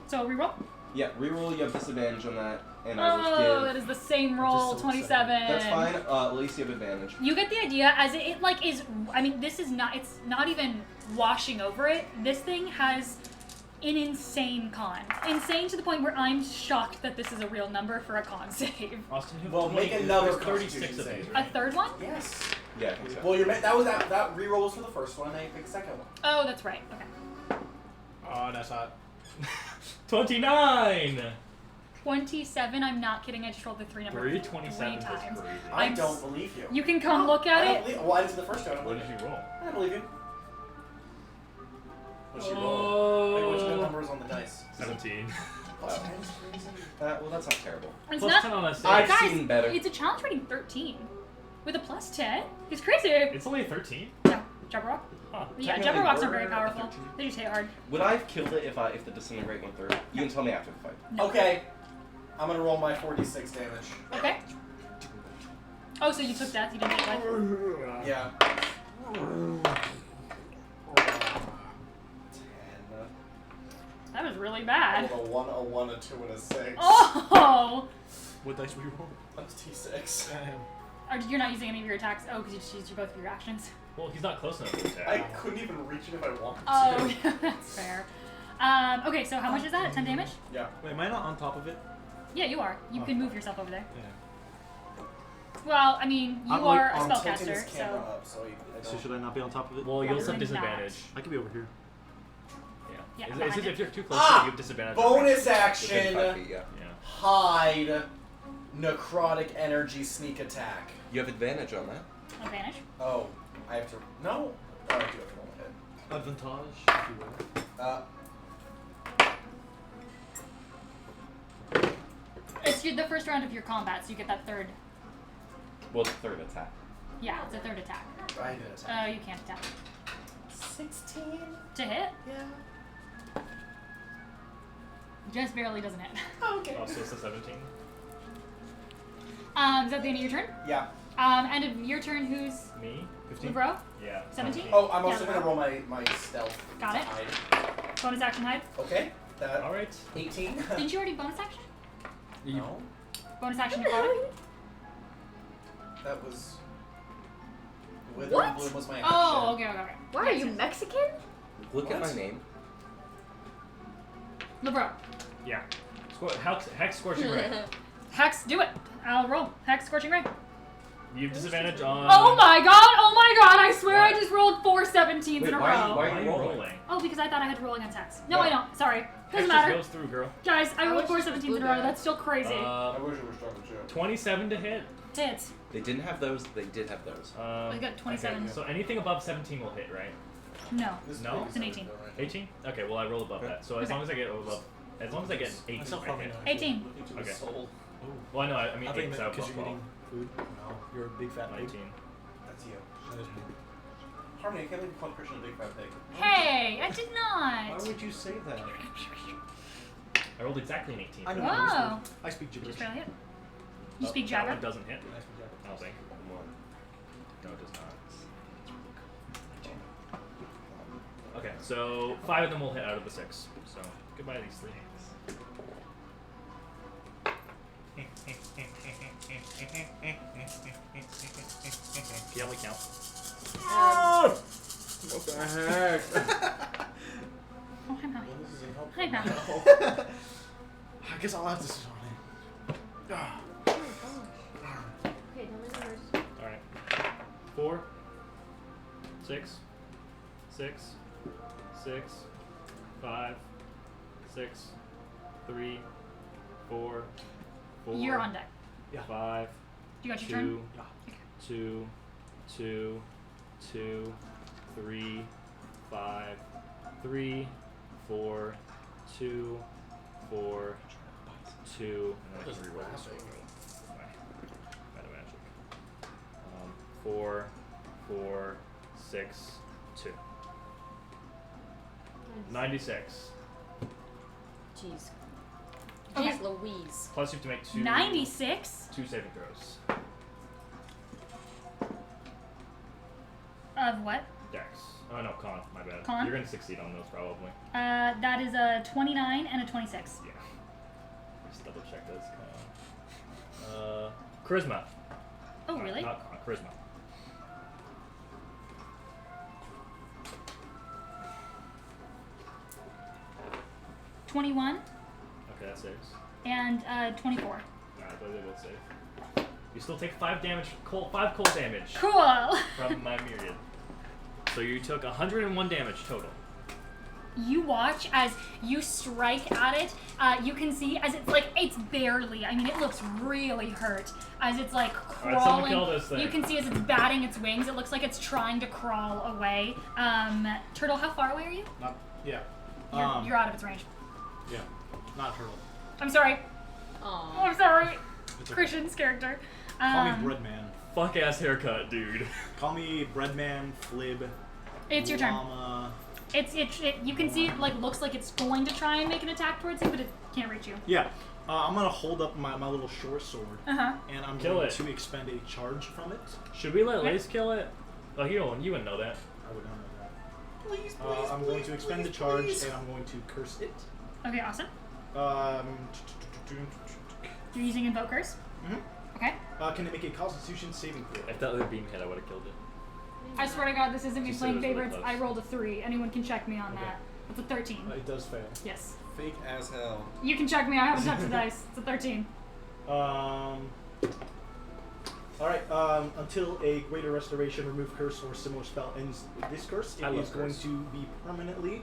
Speaker 3: So reroll.
Speaker 9: Yeah, reroll. You have disadvantage on that, and I will
Speaker 3: Oh,
Speaker 9: give.
Speaker 3: that is the same roll.
Speaker 8: Just so
Speaker 3: 27.
Speaker 9: That's fine. At least you have advantage.
Speaker 3: You get the idea, as it like is. I mean, this is not. It's not even washing over it. This thing has an insane con. Insane to the point where I'm shocked that this is a real number for a con save.
Speaker 1: Austin, you have
Speaker 4: Well,
Speaker 1: 20
Speaker 4: make another
Speaker 1: there's 36
Speaker 4: Constitution
Speaker 1: of
Speaker 4: save.
Speaker 1: these,
Speaker 3: A
Speaker 1: right?
Speaker 3: third one?
Speaker 4: Yes.
Speaker 9: Yeah, I think so.
Speaker 4: Well, that reroll was for the first one. Now you pick the second one.
Speaker 3: Oh, that's right. Okay.
Speaker 8: Oh, that's hot.
Speaker 1: 29!
Speaker 3: 27. I'm not kidding. I just rolled the 3 number
Speaker 1: 327 is
Speaker 3: times.
Speaker 1: crazy.
Speaker 4: I
Speaker 3: I'm
Speaker 4: don't
Speaker 3: s-
Speaker 4: believe you.
Speaker 3: You can come look at
Speaker 4: I don't
Speaker 3: it.
Speaker 4: believe. Well, I did the first one. I don't
Speaker 1: What
Speaker 4: believe
Speaker 1: did
Speaker 4: you.
Speaker 1: you roll?
Speaker 4: I don't believe you. What'd she roll?
Speaker 1: Oh.
Speaker 4: Wait, what's the numbers on the dice?
Speaker 1: 17.
Speaker 4: Plus 10 is crazy.
Speaker 9: Well, that's not terrible.
Speaker 3: It's
Speaker 1: Plus
Speaker 3: not.
Speaker 1: 10 on a save.
Speaker 9: I've
Speaker 3: Guys,
Speaker 9: seen better.
Speaker 3: it's a challenge rating 13 with a plus 10. It's crazy.
Speaker 1: It's only a 13?
Speaker 3: Yeah, Jabberwock.
Speaker 1: Huh.
Speaker 3: Yeah,
Speaker 9: Technically,
Speaker 3: Jabberwocks are
Speaker 9: we're
Speaker 3: very
Speaker 9: at
Speaker 3: powerful.
Speaker 9: 13.
Speaker 3: They just hit hard.
Speaker 9: Would I have killed it if the disintegrate went through? You can tell me after the fight.
Speaker 4: Okay. I'm gonna roll my 46 damage.
Speaker 3: Okay. Oh, so you took death. You didn't take life.
Speaker 4: Yeah. 10.
Speaker 3: That was really
Speaker 4: I
Speaker 3: bad.
Speaker 4: rolled a 1, a 1, a 2, and a 6.
Speaker 3: Oh!
Speaker 8: What dice reroll?
Speaker 4: That's T6.
Speaker 3: Or you're not using any of your attacks? Oh, because you just used both of your actions.
Speaker 1: Well, he's not close enough to attack.
Speaker 4: I couldn't even reach it if I wanted to.
Speaker 3: Oh, that's fair. Okay, so how much is that? 10 damage?
Speaker 4: Yeah.
Speaker 8: Wait, am I not on top of it?
Speaker 3: Yeah, you are. You can move yourself over there.
Speaker 8: Yeah.
Speaker 3: Well, I mean, you
Speaker 8: I'm
Speaker 3: are a
Speaker 8: like,
Speaker 4: I'm tilting
Speaker 3: spellcaster,
Speaker 4: this camera
Speaker 3: so.
Speaker 4: up, so I
Speaker 8: So
Speaker 4: don't...
Speaker 8: should I not be on top of it?
Speaker 1: Well, you'll have
Speaker 3: Probably
Speaker 1: disadvantage.
Speaker 8: I could be over here.
Speaker 1: Yeah.
Speaker 3: Yeah,
Speaker 1: Is
Speaker 3: behind
Speaker 1: it
Speaker 3: it.
Speaker 1: if you're too close,
Speaker 4: Ah!
Speaker 1: you have disadvantage.
Speaker 4: Bonus
Speaker 9: Within
Speaker 4: action,
Speaker 9: 5 feet, yeah.
Speaker 1: Yeah.
Speaker 4: hide, necrotic energy sneak attack.
Speaker 9: You have advantage on that.
Speaker 3: Advantage.
Speaker 4: Oh, I have to... No. Oh, I do have to roll my hit.
Speaker 8: Advantage, if you will.
Speaker 3: It's the first round of your combat, so you get that third.
Speaker 9: Well, the third attack.
Speaker 3: Yeah, it's a third attack.
Speaker 4: I did it.
Speaker 3: You can't attack.
Speaker 4: 16?
Speaker 3: To hit?
Speaker 4: Yeah.
Speaker 3: Just barely doesn't hit.
Speaker 4: Oh, okay.
Speaker 1: Oh, so it's a 17.
Speaker 3: Is that the end of your turn?
Speaker 4: Yeah.
Speaker 3: End of your turn, who's
Speaker 1: Me?
Speaker 8: 15?
Speaker 3: Libro?
Speaker 1: Yeah.
Speaker 3: 17?
Speaker 4: Oh, I'm also
Speaker 3: Yeah.
Speaker 4: gonna roll my stealth.
Speaker 3: Got
Speaker 4: to
Speaker 3: it.
Speaker 4: Hide.
Speaker 3: Bonus action hide.
Speaker 4: Okay. That
Speaker 1: Alright.
Speaker 4: 18.
Speaker 3: Didn't you already bonus action?
Speaker 4: No.
Speaker 3: Bonus action necrotic?
Speaker 4: That was. Wither
Speaker 2: What?
Speaker 4: and Bloom was my action.
Speaker 3: Oh, okay.
Speaker 2: Why are
Speaker 3: Yes,
Speaker 2: you
Speaker 3: yes.
Speaker 2: Mexican?
Speaker 9: Look at
Speaker 4: What?
Speaker 9: my name.
Speaker 3: Libro.
Speaker 1: Yeah. Hex Scorching Ray.
Speaker 3: Hex, do it. I'll roll. Hex, Scorching Ray.
Speaker 1: You have disadvantage on.
Speaker 3: Oh my god, I swear I
Speaker 1: What?
Speaker 3: just rolled 4 17s
Speaker 9: Wait,
Speaker 3: in a
Speaker 9: why
Speaker 3: row.
Speaker 1: Why are you rolling?
Speaker 3: Oh, because I thought I had to roll against Hex. No,
Speaker 9: No.
Speaker 3: I don't. Sorry.
Speaker 1: Hex
Speaker 3: Doesn't
Speaker 1: just
Speaker 3: matter.
Speaker 1: goes through, girl.
Speaker 3: Guys, I
Speaker 2: I
Speaker 3: rolled
Speaker 2: wish
Speaker 3: 4
Speaker 2: this was
Speaker 3: 17s in a
Speaker 2: blue
Speaker 3: row.
Speaker 2: there.
Speaker 3: That's still crazy.
Speaker 4: I wish it was stronger too.
Speaker 1: 27 to hit.
Speaker 3: Hits.
Speaker 9: They didn't have those. They did have those.
Speaker 3: I got 27.
Speaker 1: Okay, so anything above 17 will hit, right?
Speaker 3: No.
Speaker 4: This is
Speaker 1: No?
Speaker 4: pretty
Speaker 3: It's an
Speaker 4: solid
Speaker 3: 18.
Speaker 4: though, right?
Speaker 1: 18? Okay, well I roll above that. So as
Speaker 3: Okay.
Speaker 1: long as I get above, as long as I get an 8,
Speaker 8: Myself
Speaker 1: I
Speaker 8: probably
Speaker 1: hit.
Speaker 8: not.
Speaker 3: 18.
Speaker 4: Look into his
Speaker 1: Okay.
Speaker 4: soul.
Speaker 1: Well, I know. I mean
Speaker 8: I
Speaker 1: 8
Speaker 8: think
Speaker 1: because I have
Speaker 8: because
Speaker 1: plus
Speaker 8: you're
Speaker 1: 12.
Speaker 8: eating food. No, you're a big fat pig.
Speaker 1: 19.
Speaker 4: That's you.
Speaker 8: That is me.
Speaker 4: Harmony, I can't believe you called Christian a big fat pig.
Speaker 3: Hey, I did
Speaker 8: Why
Speaker 3: not.
Speaker 8: would you say that?
Speaker 1: I rolled exactly an 18.
Speaker 8: I know.
Speaker 3: Whoa.
Speaker 8: I speak gibberish.
Speaker 3: Just barely hit. You speak
Speaker 1: That
Speaker 3: Jabber?
Speaker 1: one doesn't hit.
Speaker 8: I speak
Speaker 1: I don't think.
Speaker 9: One.
Speaker 1: No, it does not. Okay, so 5 of them will hit out of the 6. So goodbye these 3. Can you help me count?
Speaker 4: What the heck?
Speaker 3: Oh, I'm happy.
Speaker 4: This isn't helpful.
Speaker 3: I'm happy.
Speaker 8: I guess I'll have to sit on it.
Speaker 2: Okay, tell me the numbers.
Speaker 1: Alright. 4, 6, 6, 6, 5, 6, 3, 4, 4.
Speaker 3: You're on deck.
Speaker 1: 5,
Speaker 3: You got your turn?
Speaker 1: 2, 2, 2, 2, 3, 5, 3, 4, 2, 4, 2, and then I can reroll this one. Meta magic. 4, 4, 6, 2. 96.
Speaker 2: Jeez.
Speaker 3: Okay.
Speaker 2: Jeez Louise.
Speaker 1: Plus you have to make
Speaker 3: 96
Speaker 1: 2 saving throws.
Speaker 3: of what?
Speaker 1: Dex. Oh no, con. My bad.
Speaker 3: Con?
Speaker 1: You're gonna succeed on those probably.
Speaker 3: That is a 29 and a 26.
Speaker 1: Yeah. Just double check this. Charisma.
Speaker 3: Oh, really?
Speaker 1: Not con. Charisma.
Speaker 3: $21
Speaker 1: Okay, that saves.
Speaker 3: and 24.
Speaker 1: Nah, they both save. You still take 5 damage. Five cold damage.
Speaker 3: Cool.
Speaker 1: From my myriad. So you took 101 damage total.
Speaker 3: You watch as you strike at it. You can see as it's barely. I mean, it looks really hurt as it's like
Speaker 1: Alright, someone
Speaker 3: crawling.
Speaker 1: kill this thing.
Speaker 3: You can see as it's batting its wings. It looks like it's trying to crawl away. Turtle, how far away are you?
Speaker 8: Not. Yeah.
Speaker 3: You're out of its range.
Speaker 8: Yeah. Not turtle.
Speaker 3: I'm sorry.
Speaker 2: Aww.
Speaker 3: I'm sorry.
Speaker 8: It's okay.
Speaker 3: Christian's character.
Speaker 8: Call me Breadman.
Speaker 1: Fuck ass haircut, dude.
Speaker 8: Call me Breadman, Flib.
Speaker 3: It's your turn.
Speaker 8: Llama.
Speaker 3: You can see it looks like it's going to try and make an attack towards you, but it can't reach you.
Speaker 8: Yeah. I'm gonna hold up my little short sword.
Speaker 3: Uh-huh.
Speaker 8: And I'm
Speaker 1: Kill
Speaker 8: going
Speaker 1: it.
Speaker 8: to expend a charge from it.
Speaker 1: Should we let
Speaker 3: Okay.
Speaker 1: Lace kill it? Oh, you wouldn't know that.
Speaker 8: I would not know that. Please, I'm going to expend the charge and I'm going to curse it.
Speaker 3: Okay, awesome. You're using Invoke Curse?
Speaker 8: Mm-hmm.
Speaker 3: Okay.
Speaker 8: Can it make a Constitution saving throw?
Speaker 1: If that other beam hit, I would have killed it.
Speaker 3: I swear to God, this isn't me
Speaker 1: Just
Speaker 3: playing
Speaker 1: said it was really
Speaker 3: favorites.
Speaker 1: close.
Speaker 3: I rolled a 3. Anyone can check me on
Speaker 8: Okay.
Speaker 3: that. It's a 13.
Speaker 8: It does fail.
Speaker 3: Yes.
Speaker 4: Fake as hell.
Speaker 3: You can check me. I haven't touched the dice. It's a 13.
Speaker 8: Alright, until a greater restoration, remove curse, or similar spell ends this curse,
Speaker 1: I
Speaker 8: it
Speaker 1: love
Speaker 8: is going
Speaker 1: curse.
Speaker 8: to be permanently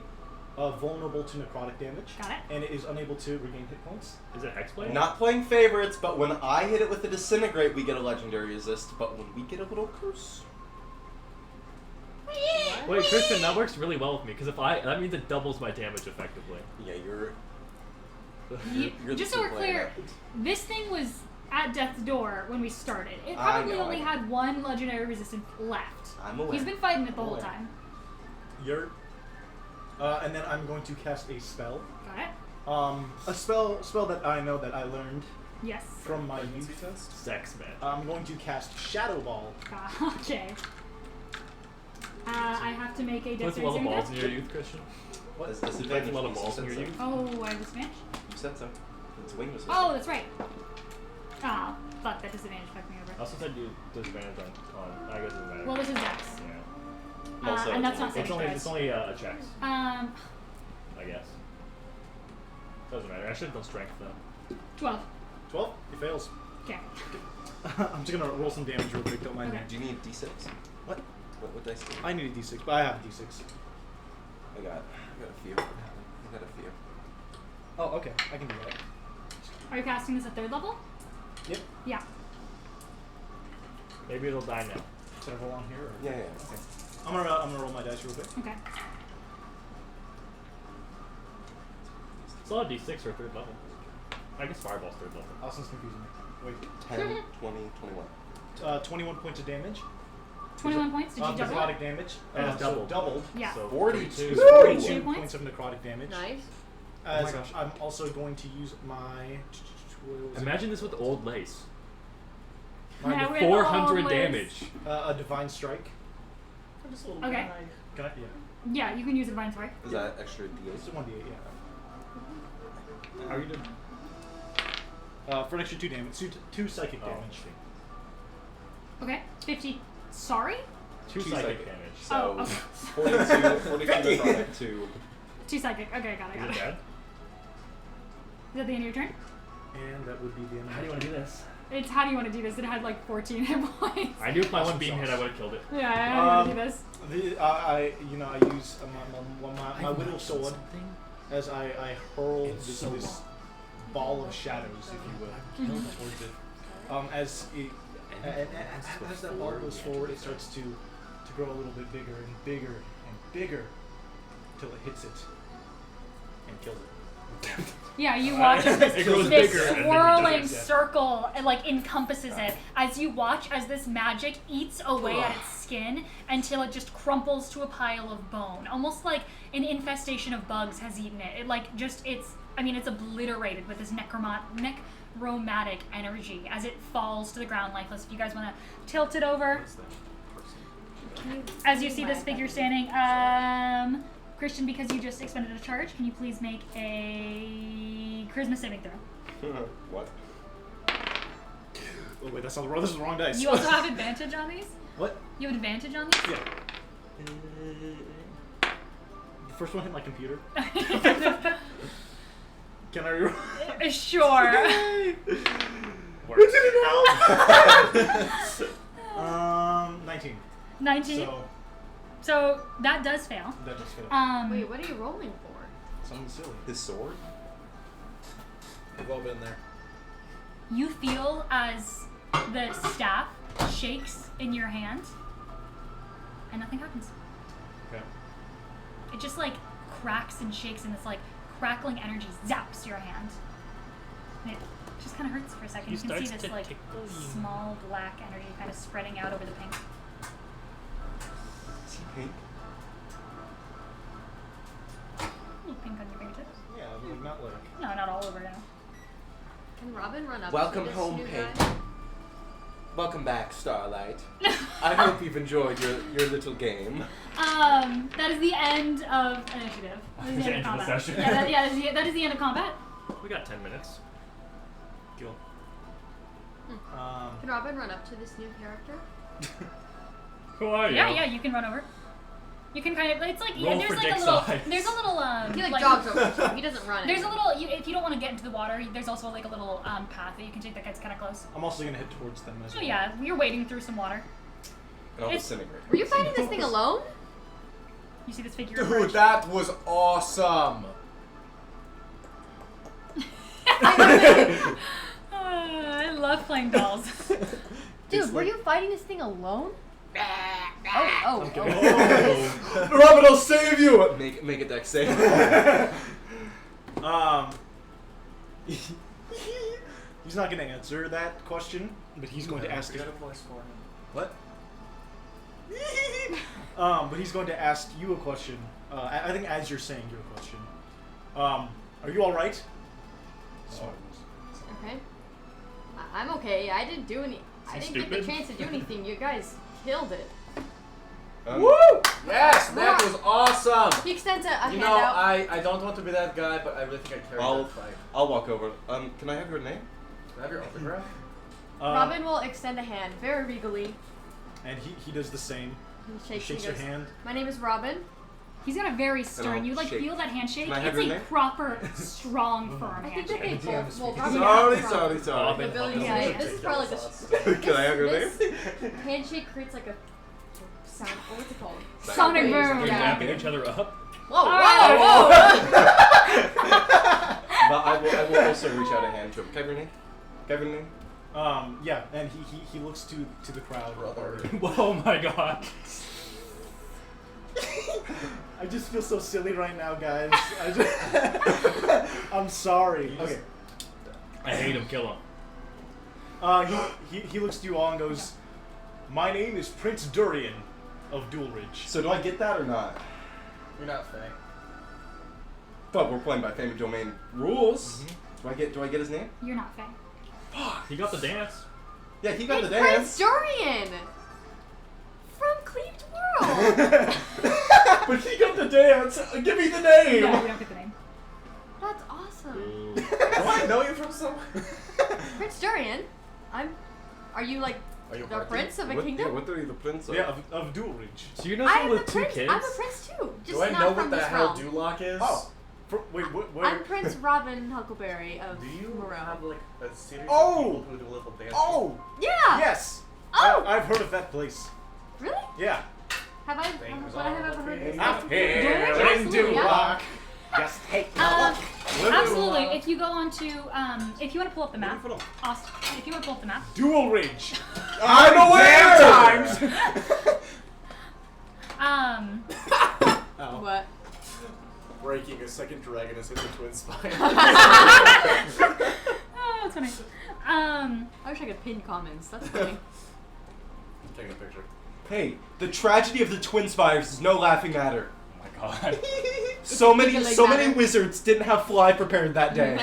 Speaker 8: vulnerable to necrotic damage.
Speaker 3: Got it.
Speaker 8: And it is unable to regain hit points.
Speaker 1: Is it Hexblade?
Speaker 9: Not playing favorites, but when I hit it with the Disintegrate, we get a legendary resist. But when we get a little curse,
Speaker 1: Wait, Christian, that works really well with me because that means it doubles my damage effectively.
Speaker 9: yeah, you're the
Speaker 3: Just so we're
Speaker 9: two
Speaker 3: clear,
Speaker 9: player.
Speaker 3: this thing was at death's door when we started. It
Speaker 9: I
Speaker 3: probably
Speaker 9: know,
Speaker 3: only
Speaker 9: I-
Speaker 3: had one legendary resistance left.
Speaker 9: I'm aware.
Speaker 3: He's been fighting it the whole
Speaker 9: Aware.
Speaker 3: time.
Speaker 8: You're. And then I'm going to cast a spell.
Speaker 3: Got it?
Speaker 8: A spell that I know that I learned
Speaker 3: Yes.
Speaker 8: from my youth.
Speaker 1: Sex, man.
Speaker 8: I'm going to cast Shadow Ball.
Speaker 3: Okay. I have to make a
Speaker 1: What's
Speaker 3: dexterity
Speaker 1: a lot of
Speaker 3: saving
Speaker 1: balls
Speaker 3: throw.
Speaker 1: in your youth, Christian?
Speaker 9: What is
Speaker 1: Like
Speaker 9: disadvantage?
Speaker 1: a lot of
Speaker 9: You
Speaker 1: balls
Speaker 9: said
Speaker 1: in your
Speaker 9: so.
Speaker 1: youth?
Speaker 3: Oh, I have disadvantage?
Speaker 9: You said so. It's wing resist.
Speaker 3: Oh, that's right. Oh, fuck, that disadvantage fucked me
Speaker 1: I
Speaker 3: over.
Speaker 1: also said you disadvantage on. I guess it doesn't matter.
Speaker 3: Well, this is dex.
Speaker 1: Yeah.
Speaker 9: Also,
Speaker 3: And that's not
Speaker 1: It's
Speaker 3: saving
Speaker 1: only
Speaker 3: throws.
Speaker 1: a checks,
Speaker 3: Um,
Speaker 1: I guess. Doesn't matter. I should have done strength though.
Speaker 3: 12.
Speaker 8: 12? It fails.
Speaker 3: Okay.
Speaker 8: I'm just gonna roll some damage real quick, don't mind
Speaker 3: Okay.
Speaker 8: me.
Speaker 9: Do you need D6?
Speaker 8: What?
Speaker 9: What dice do you
Speaker 8: I need a d6, but I have a d6.
Speaker 9: I got a few. I got a few.
Speaker 8: Oh, okay. I can do that.
Speaker 3: Are you casting this at 3rd level?
Speaker 8: Yep.
Speaker 3: Yeah.
Speaker 1: Maybe it'll die now.
Speaker 8: Should I roll on here? Or?
Speaker 9: Yeah.
Speaker 8: Okay. I'm gonna roll my dice real quick.
Speaker 3: Okay.
Speaker 1: Still a D6 for 3rd level. I guess Fireball's 3rd level.
Speaker 8: Austin's confusing me. Wait.
Speaker 9: 10, 20, 21.
Speaker 8: 21 points of damage.
Speaker 3: 21 points? Did you double
Speaker 8: necrotic
Speaker 3: it?
Speaker 8: damage.
Speaker 1: It's
Speaker 8: so
Speaker 1: doubled.
Speaker 8: doubled.
Speaker 3: Yeah.
Speaker 1: So
Speaker 9: 42.
Speaker 8: 42
Speaker 3: Woo!
Speaker 8: points of necrotic damage.
Speaker 2: Nice.
Speaker 8: As
Speaker 1: gosh.
Speaker 8: I'm also going to use my. what was it?
Speaker 1: Imagine this with old lace.
Speaker 3: Yeah, we have
Speaker 1: 400
Speaker 3: all
Speaker 1: damage.
Speaker 8: A divine strike.
Speaker 3: Okay.
Speaker 8: Can I? Yeah.
Speaker 3: Yeah, you can use a divine strike.
Speaker 9: Is that extra
Speaker 8: It's a
Speaker 9: D8?
Speaker 8: 1d8. Yeah.
Speaker 1: How are you doing?
Speaker 8: For an extra 2 damage, 2 psychic
Speaker 1: Oh,
Speaker 8: damage.
Speaker 3: Okay. 50. Sorry?
Speaker 1: 2
Speaker 9: Two
Speaker 1: psychic
Speaker 9: psychic.
Speaker 1: damage.
Speaker 9: So,
Speaker 3: Oh, okay.
Speaker 9: 42 necrotic, 2.
Speaker 3: 2 psychic. Okay, got it.
Speaker 1: Is
Speaker 3: Got
Speaker 1: it
Speaker 3: it.
Speaker 1: bad?
Speaker 3: Is that the end of your turn?
Speaker 8: And that would be the end.
Speaker 1: How do you want to do this?
Speaker 3: It's how do you want to do this? It had like 14 hit points.
Speaker 1: I knew if my
Speaker 8: Awesome
Speaker 1: one beam hit,
Speaker 8: sauce.
Speaker 1: I would have killed it.
Speaker 3: Yeah, how do you want to do this?
Speaker 8: I use my whittle sword as I hurl this ball of shadows, if you will, towards it. As that ball goes forward, it starts to grow a little bit bigger and bigger and bigger till it hits it and kills it.
Speaker 3: Yeah, you watch as
Speaker 1: It grows
Speaker 3: this
Speaker 1: bigger and then it
Speaker 3: swirling
Speaker 1: dies, yeah.
Speaker 3: circle like encompasses it as you watch as this magic eats away at its skin until it just crumples to a pile of bone, almost like an infestation of bugs has eaten it. It like just it's obliterated with this necromantic energy as it falls to the ground lifeless. If you guys want to tilt it over, as you see this figure standing, Christian, because you just expended a charge, can you please make a charisma saving throw?
Speaker 9: What?
Speaker 8: Oh wait, that's not the wrong. This is the wrong dice.
Speaker 3: You also have advantage on these?
Speaker 8: What?
Speaker 3: You have advantage on these?
Speaker 8: Yeah. The first one hit my computer. Can I reroll?
Speaker 3: Sure.
Speaker 8: It didn't help. 19.
Speaker 3: 19. So that does fail.
Speaker 8: That does fail.
Speaker 2: Wait, what are you rolling for?
Speaker 8: Something silly.
Speaker 9: His sword?
Speaker 4: We've all been there.
Speaker 3: You feel as the staff shakes in your hand, and nothing happens.
Speaker 8: Okay.
Speaker 3: It just like cracks and shakes, and this like crackling energy zaps your hand. And it just kind of hurts for a second. You can see this like small black energy kind of spreading out over the pink.
Speaker 9: Is he pink?
Speaker 3: A little pink on your fingertips.
Speaker 8: Yeah, like not like.
Speaker 3: No, not all over now.
Speaker 2: Can Robin run up
Speaker 9: Welcome
Speaker 2: to this
Speaker 9: home,
Speaker 2: new
Speaker 9: Pink.
Speaker 2: guy?
Speaker 9: Welcome back, Starlight. I hope you've enjoyed your little game.
Speaker 3: That is the end of initiative. That is
Speaker 1: The
Speaker 3: the
Speaker 1: end
Speaker 3: end of
Speaker 1: of the
Speaker 3: combat.
Speaker 1: session.
Speaker 3: Yeah, that is the end of combat.
Speaker 1: We got 10 minutes.
Speaker 8: Cool.
Speaker 2: Can Robin run up to this new character?
Speaker 1: Who are you?
Speaker 3: Yeah, you can run over. You can kind of, it's like,
Speaker 1: Roll
Speaker 3: there's
Speaker 1: for
Speaker 3: like a
Speaker 1: dick
Speaker 3: little,
Speaker 1: size.
Speaker 3: there's a little,
Speaker 2: He like jogs over. So he doesn't run.
Speaker 3: there's a little, if you don't want to get into the water, there's also like a little path that you can take that gets kind of close.
Speaker 8: I'm also gonna head towards them as
Speaker 3: Oh
Speaker 8: well.
Speaker 3: yeah, you're wading through some water.
Speaker 9: And I'll
Speaker 3: It's-
Speaker 9: disintegrate.
Speaker 2: Were you fighting this thing alone?
Speaker 3: You see this figure
Speaker 4: Dude,
Speaker 3: emerge.
Speaker 4: that was awesome.
Speaker 3: I love playing dolls.
Speaker 2: Dude, were you fighting this thing alone? Oh.
Speaker 9: Robin, I'll save you! Make a deck save.
Speaker 8: He's not gonna answer that question, but he's going to ask. What? But he's going to ask you a question. I think as you're saying your question. Are you all right?
Speaker 2: Okay. I'm okay. I didn't do any. I didn't get the
Speaker 1: Stupid.
Speaker 2: chance to do anything. You guys killed it.
Speaker 4: Woo! Yes, that was awesome.
Speaker 2: He extends a hand
Speaker 4: know,
Speaker 2: out.
Speaker 4: I don't want to be that guy, but I really think I carried that fight.
Speaker 9: I'll walk over. Can I have your name?
Speaker 4: Can I have your autograph?
Speaker 2: Robin will extend a hand very regally.
Speaker 8: And he does the same.
Speaker 2: He
Speaker 8: He shakes your
Speaker 2: goes,
Speaker 8: hand.
Speaker 2: My name is Robin.
Speaker 3: He's got a very stern.
Speaker 9: I'll
Speaker 3: You like
Speaker 9: shake.
Speaker 3: feel that handshake.
Speaker 9: Can I have
Speaker 3: It's
Speaker 9: your
Speaker 3: a
Speaker 9: name?
Speaker 3: proper, strong, firm
Speaker 2: I think that
Speaker 3: handshake.
Speaker 2: they both. Well, Robin
Speaker 4: Sorry,
Speaker 2: has
Speaker 4: sorry,
Speaker 2: strong
Speaker 4: sorry.
Speaker 2: abilities.
Speaker 3: Yeah, yeah.
Speaker 2: This is probably like
Speaker 9: Can I have your name?
Speaker 2: this handshake creates like a sound. What's it called?
Speaker 3: Sonic
Speaker 2: Waves.
Speaker 3: boom.
Speaker 1: You're
Speaker 2: Yeah.
Speaker 1: dapping each other up.
Speaker 2: Whoa!
Speaker 9: But I will also reach out a hand to him. Can I have your name? Can I have your name?
Speaker 8: Yeah, and he looks to the crowd.
Speaker 1: Oh my god.
Speaker 8: I just feel so silly right now, guys. I'm sorry. Okay.
Speaker 1: I hate him, kill him.
Speaker 8: He looks to you all and goes, "My name is Prince Durian of Dual Ridge."
Speaker 9: So do I get that or not?
Speaker 4: You're not Faye.
Speaker 9: But we're playing by family domain rules. Do I get his name?
Speaker 3: You're not Faye.
Speaker 1: He got the dance.
Speaker 9: Yeah, he got
Speaker 2: It's
Speaker 9: the
Speaker 2: Prince
Speaker 9: dance.
Speaker 2: Durian from Cleaved World.
Speaker 9: But he got the dance. Give me the name.
Speaker 3: No, you don't get the name.
Speaker 2: That's awesome.
Speaker 4: Do I know you from somewhere?
Speaker 2: Prince Durian. Are you like
Speaker 4: Are you
Speaker 2: the
Speaker 4: Harky?
Speaker 2: prince of a
Speaker 9: What,
Speaker 2: kingdom?
Speaker 9: yeah, what are you the prince of?
Speaker 8: Yeah, of Dual Ridge.
Speaker 1: So you know
Speaker 2: I
Speaker 1: someone
Speaker 2: am
Speaker 1: with
Speaker 2: the
Speaker 1: two
Speaker 2: prince.
Speaker 1: kids?
Speaker 2: I'm a prince too. Just
Speaker 4: Do I
Speaker 2: not
Speaker 4: know
Speaker 2: from
Speaker 4: what the
Speaker 2: this
Speaker 4: hell
Speaker 2: realm.
Speaker 4: Duloc is?
Speaker 8: Oh, wait, where?
Speaker 2: I'm Prince Robin Huckleberry of
Speaker 4: Do you
Speaker 2: Moreau.
Speaker 4: have like a series
Speaker 8: Oh!
Speaker 4: of people who do little dances?
Speaker 8: Oh,
Speaker 2: Yeah.
Speaker 8: yes.
Speaker 2: Oh.
Speaker 8: I've heard of that place.
Speaker 2: Really?
Speaker 8: Yeah.
Speaker 2: Have I?
Speaker 4: Things
Speaker 2: What I have ever heard of this?
Speaker 4: Up
Speaker 2: Dual Ridge?
Speaker 4: here in
Speaker 2: Absolutely, yeah.
Speaker 4: Duloc. Just take a look.
Speaker 3: Absolutely. If you go on to, if you want to pull up the map,
Speaker 8: Put up.
Speaker 3: Austin, if you want to pull up the map,
Speaker 8: Dual Ridge.
Speaker 4: I'm aware! Times!
Speaker 8: Oh.
Speaker 2: What?
Speaker 4: Breaking a second dragon has hit the twin spine.
Speaker 3: oh, that's funny.
Speaker 2: I wish I could pin comments. That's funny.
Speaker 4: Taking a picture.
Speaker 9: Hey, the tragedy of the Twin Spires is no laughing matter.
Speaker 1: Oh my god.
Speaker 9: So many
Speaker 2: matter.
Speaker 9: wizards didn't have fly prepared that day.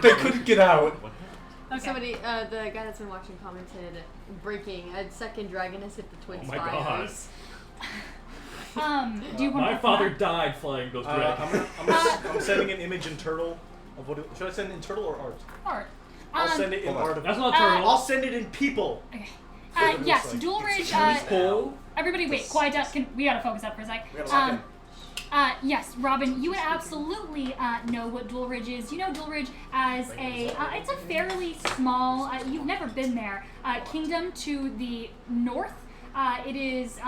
Speaker 9: They couldn't get out.
Speaker 3: Okay.
Speaker 2: Somebody, the guy that's been watching commented, breaking, a second dragon has hit the Twin
Speaker 1: Oh my god.
Speaker 2: Spires.
Speaker 3: Do you want
Speaker 1: My
Speaker 3: to
Speaker 1: father died flying those dragons.
Speaker 8: I'm sending an image in turtle. Of what? Should I send it in turtle or art?
Speaker 3: Art.
Speaker 8: I'll send it in art. Of,
Speaker 1: That's not turtle.
Speaker 8: I'll send it in people.
Speaker 3: Okay.
Speaker 8: What it
Speaker 3: Yes,
Speaker 8: looks like.
Speaker 3: Dual Ridge.
Speaker 5: Pull.
Speaker 3: Everybody, wait, quiet down. We gotta focus up for a sec.
Speaker 5: We gotta lock in.
Speaker 3: Yes, Robin, you would absolutely know what Dual Ridge is. You know Dual Ridge as it's a fairly small, you've never been there, kingdom to the north. It is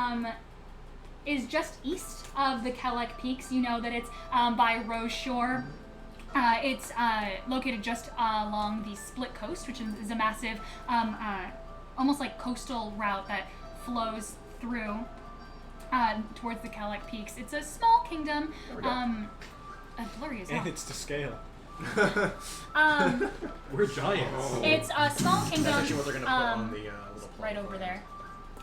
Speaker 3: just east of the Kelek Peaks. You know that it's by Rose Shore. It's located just along the Split Coast, which is a massive, almost like coastal route that flows through towards the Kelek Peaks. It's a small kingdom. Blurry as well.
Speaker 8: And it's to scale.
Speaker 1: We're giants.
Speaker 3: It's a small kingdom.
Speaker 5: That's actually what they're gonna put on the little
Speaker 3: right over there,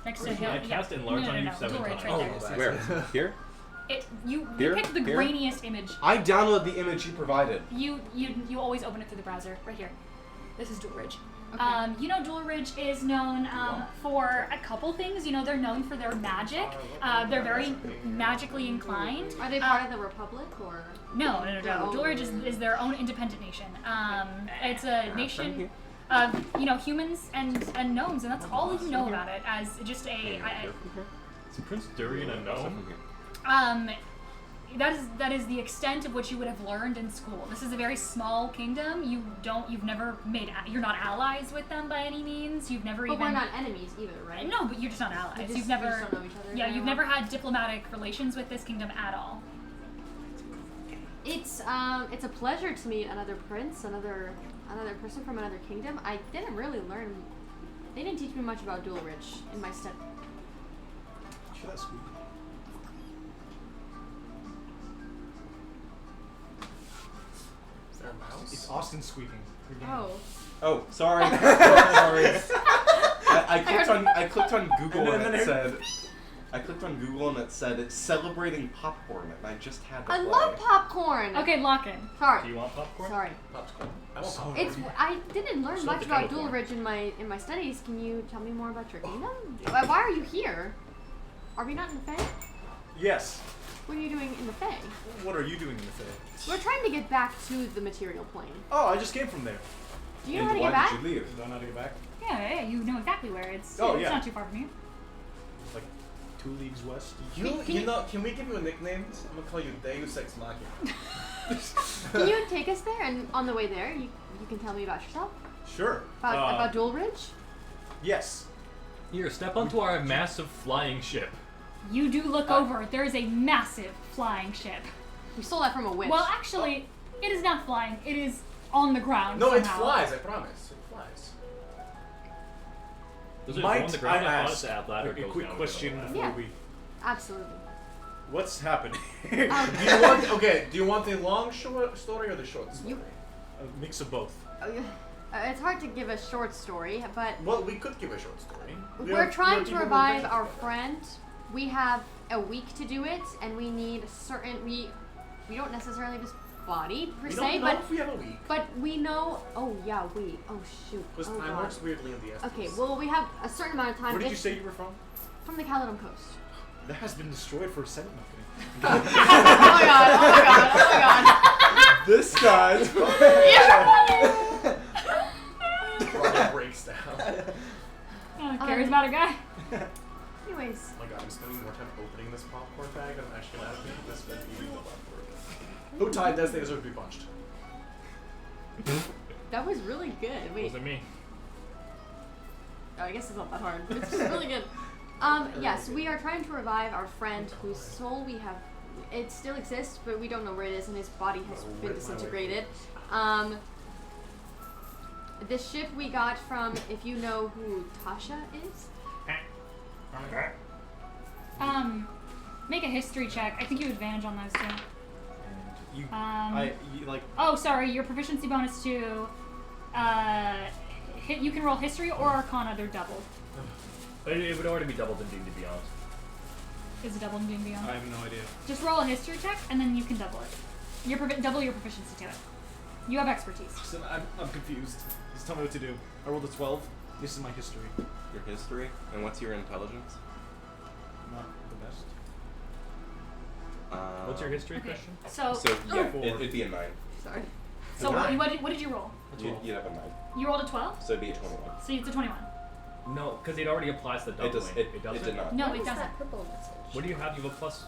Speaker 3: next to
Speaker 1: I
Speaker 3: hill.
Speaker 1: cast enlarge on you 7
Speaker 3: Dual Ridge
Speaker 1: times.
Speaker 3: right there.
Speaker 9: Where? Here?
Speaker 3: You
Speaker 9: Here?
Speaker 3: picked the
Speaker 9: Here?
Speaker 3: grainiest image.
Speaker 9: I download the image you provided.
Speaker 3: You always open it through the browser. Right here. This is Dual Ridge.
Speaker 2: Okay.
Speaker 3: You know Dual Ridge is known for a couple things. You know, they're known for their magic. They're very magically inclined.
Speaker 2: Are they part of the Republic or?
Speaker 3: No.
Speaker 2: Oh.
Speaker 3: Dual Ridge is their own independent nation. It's a nation of, humans and gnomes, and that's all you know about it as just a...
Speaker 1: Is Prince Durian a gnome?
Speaker 3: That is the extent of what you would have learned in school. This is a very small kingdom. You're not allies with them by any means. You've never
Speaker 2: But
Speaker 3: even...
Speaker 2: we're not enemies either, right?
Speaker 3: No, but you're just not allies.
Speaker 2: We
Speaker 3: You've
Speaker 2: just
Speaker 3: never...
Speaker 2: don't know each other
Speaker 3: Yeah,
Speaker 2: very
Speaker 3: you've
Speaker 2: well.
Speaker 3: never had diplomatic relations with this kingdom at all.
Speaker 2: It's a pleasure to meet another prince, another person from another kingdom. I didn't really learn. They didn't teach me much about Dual Ridge in my study.
Speaker 8: Should I squeak?
Speaker 5: Is there a mouse?
Speaker 8: It's Austin squeaking.
Speaker 2: Oh.
Speaker 9: Oh, sorry. Sorry. I clicked on Google and it said. I clicked on Google and it said it's celebrating popcorn, and I just had to
Speaker 2: I
Speaker 9: play.
Speaker 2: love popcorn.
Speaker 3: Okay, lock in.
Speaker 2: Sorry.
Speaker 1: Do you want popcorn?
Speaker 2: Sorry.
Speaker 5: Popcorn. I want popcorn.
Speaker 2: It's I didn't learn
Speaker 1: So
Speaker 2: much
Speaker 1: the
Speaker 2: about
Speaker 1: kettle
Speaker 2: Dual
Speaker 1: corn.
Speaker 2: Ridge in my studies. Can you tell me more about your kingdom? Why are you here? Are we not in the Fae?
Speaker 8: Yes.
Speaker 2: What are you doing in the Fae?
Speaker 8: What are you doing in the Fae?
Speaker 2: We're trying to get back to the material plane.
Speaker 8: Oh, I just came from there.
Speaker 2: Do you know how to get back?
Speaker 9: Did you leave?
Speaker 8: Do I know how to get back?
Speaker 3: Yeah, you know exactly where it's.
Speaker 8: Oh,
Speaker 3: it's
Speaker 8: yeah.
Speaker 3: not too far from you.
Speaker 8: Like 2 leagues west.
Speaker 5: Can we give you a nickname? I'm gonna call you Deus Ex Machina.
Speaker 2: Can you take us there? And on the way there, you can tell me about yourself?
Speaker 8: Sure.
Speaker 2: About Dual Ridge?
Speaker 8: Yes.
Speaker 1: Here, step onto our massive flying ship.
Speaker 3: You do look over. There is a massive flying ship.
Speaker 2: We stole that from a witch.
Speaker 3: Well, actually, it is not flying. It is on the ground.
Speaker 5: No, it
Speaker 3: somehow.
Speaker 5: flies. I promise. It flies.
Speaker 1: Does it
Speaker 8: Might
Speaker 1: go on the ground?
Speaker 8: I
Speaker 1: I thought
Speaker 8: ask
Speaker 1: it's at ladder
Speaker 8: a
Speaker 1: goes
Speaker 8: quick
Speaker 1: down,
Speaker 8: question
Speaker 1: goes
Speaker 8: before
Speaker 2: Yeah.
Speaker 8: we...
Speaker 2: Absolutely.
Speaker 8: What's happening?
Speaker 5: Do you want? Okay. Do you want the long short story or the short story?
Speaker 8: A mix of both.
Speaker 2: It's hard to give a short story, but
Speaker 5: Well, we could give a short story.
Speaker 2: we're trying to revive our friend. We have a week to do it, and we need certain. We don't necessarily have his body per
Speaker 5: We
Speaker 2: se,
Speaker 5: don't know
Speaker 2: but
Speaker 5: if we have a week.
Speaker 2: but we know. Oh yeah, we. Oh shoot.
Speaker 5: Because
Speaker 2: Oh
Speaker 5: time
Speaker 2: god.
Speaker 5: works weirdly in the Estes.
Speaker 2: Okay, well we have a certain amount of time.
Speaker 8: Where did you
Speaker 2: If-
Speaker 8: say you were from?
Speaker 2: From the Caledon Coast.
Speaker 8: That has been destroyed for a Senate nothing.
Speaker 2: Oh my god! Oh my god! Oh my god!
Speaker 9: This guy's.
Speaker 5: Robert breaks down.
Speaker 3: Charismatic guy.
Speaker 2: Anyways,
Speaker 5: Oh my god, I'm spending more time opening this popcorn bag than I'm actually gonna have to eat this than eating the popcorn. Who tied this? They deserve to be punched.
Speaker 2: that was really good. Wait.
Speaker 1: Wasn't me.
Speaker 2: Oh, I guess it's not that hard. It's just really good. Yes, we are trying to revive our friend whose soul we have. It still exists, but we don't know where it is, and his body has been disintegrated. The ship we got from, if you know who Tasha is.
Speaker 3: Make a history check. I think you have advantage on those two.
Speaker 8: You, you like.
Speaker 3: Oh, sorry. Your proficiency bonus to you can roll history or arcana. They're doubled.
Speaker 12: It would already be doubled in D&D Beyond.
Speaker 3: Is it double in D&D Beyond?
Speaker 8: I have no idea.
Speaker 3: Just roll a history check, and then you can double it. Double your proficiency to it. You have expertise.
Speaker 8: So I'm confused. Just tell me what to do. I rolled a 12. This is my history.
Speaker 7: Your history, and what's your intelligence?
Speaker 8: Not the best.
Speaker 12: What's your history,
Speaker 3: Okay.
Speaker 12: Christian?
Speaker 3: So
Speaker 7: yeah, it'd be a 9.
Speaker 2: Sorry.
Speaker 3: So what did you roll?
Speaker 7: You'd have a 9.
Speaker 3: You rolled a 12?
Speaker 7: So it'd be a 21.
Speaker 3: So it's a 21.
Speaker 12: No, because it already applies the doubling.
Speaker 7: It
Speaker 12: doesn't?
Speaker 7: did not.
Speaker 3: No,
Speaker 2: What
Speaker 3: it
Speaker 2: is
Speaker 3: doesn't.
Speaker 2: that purple message?
Speaker 12: What do you have? You have a plus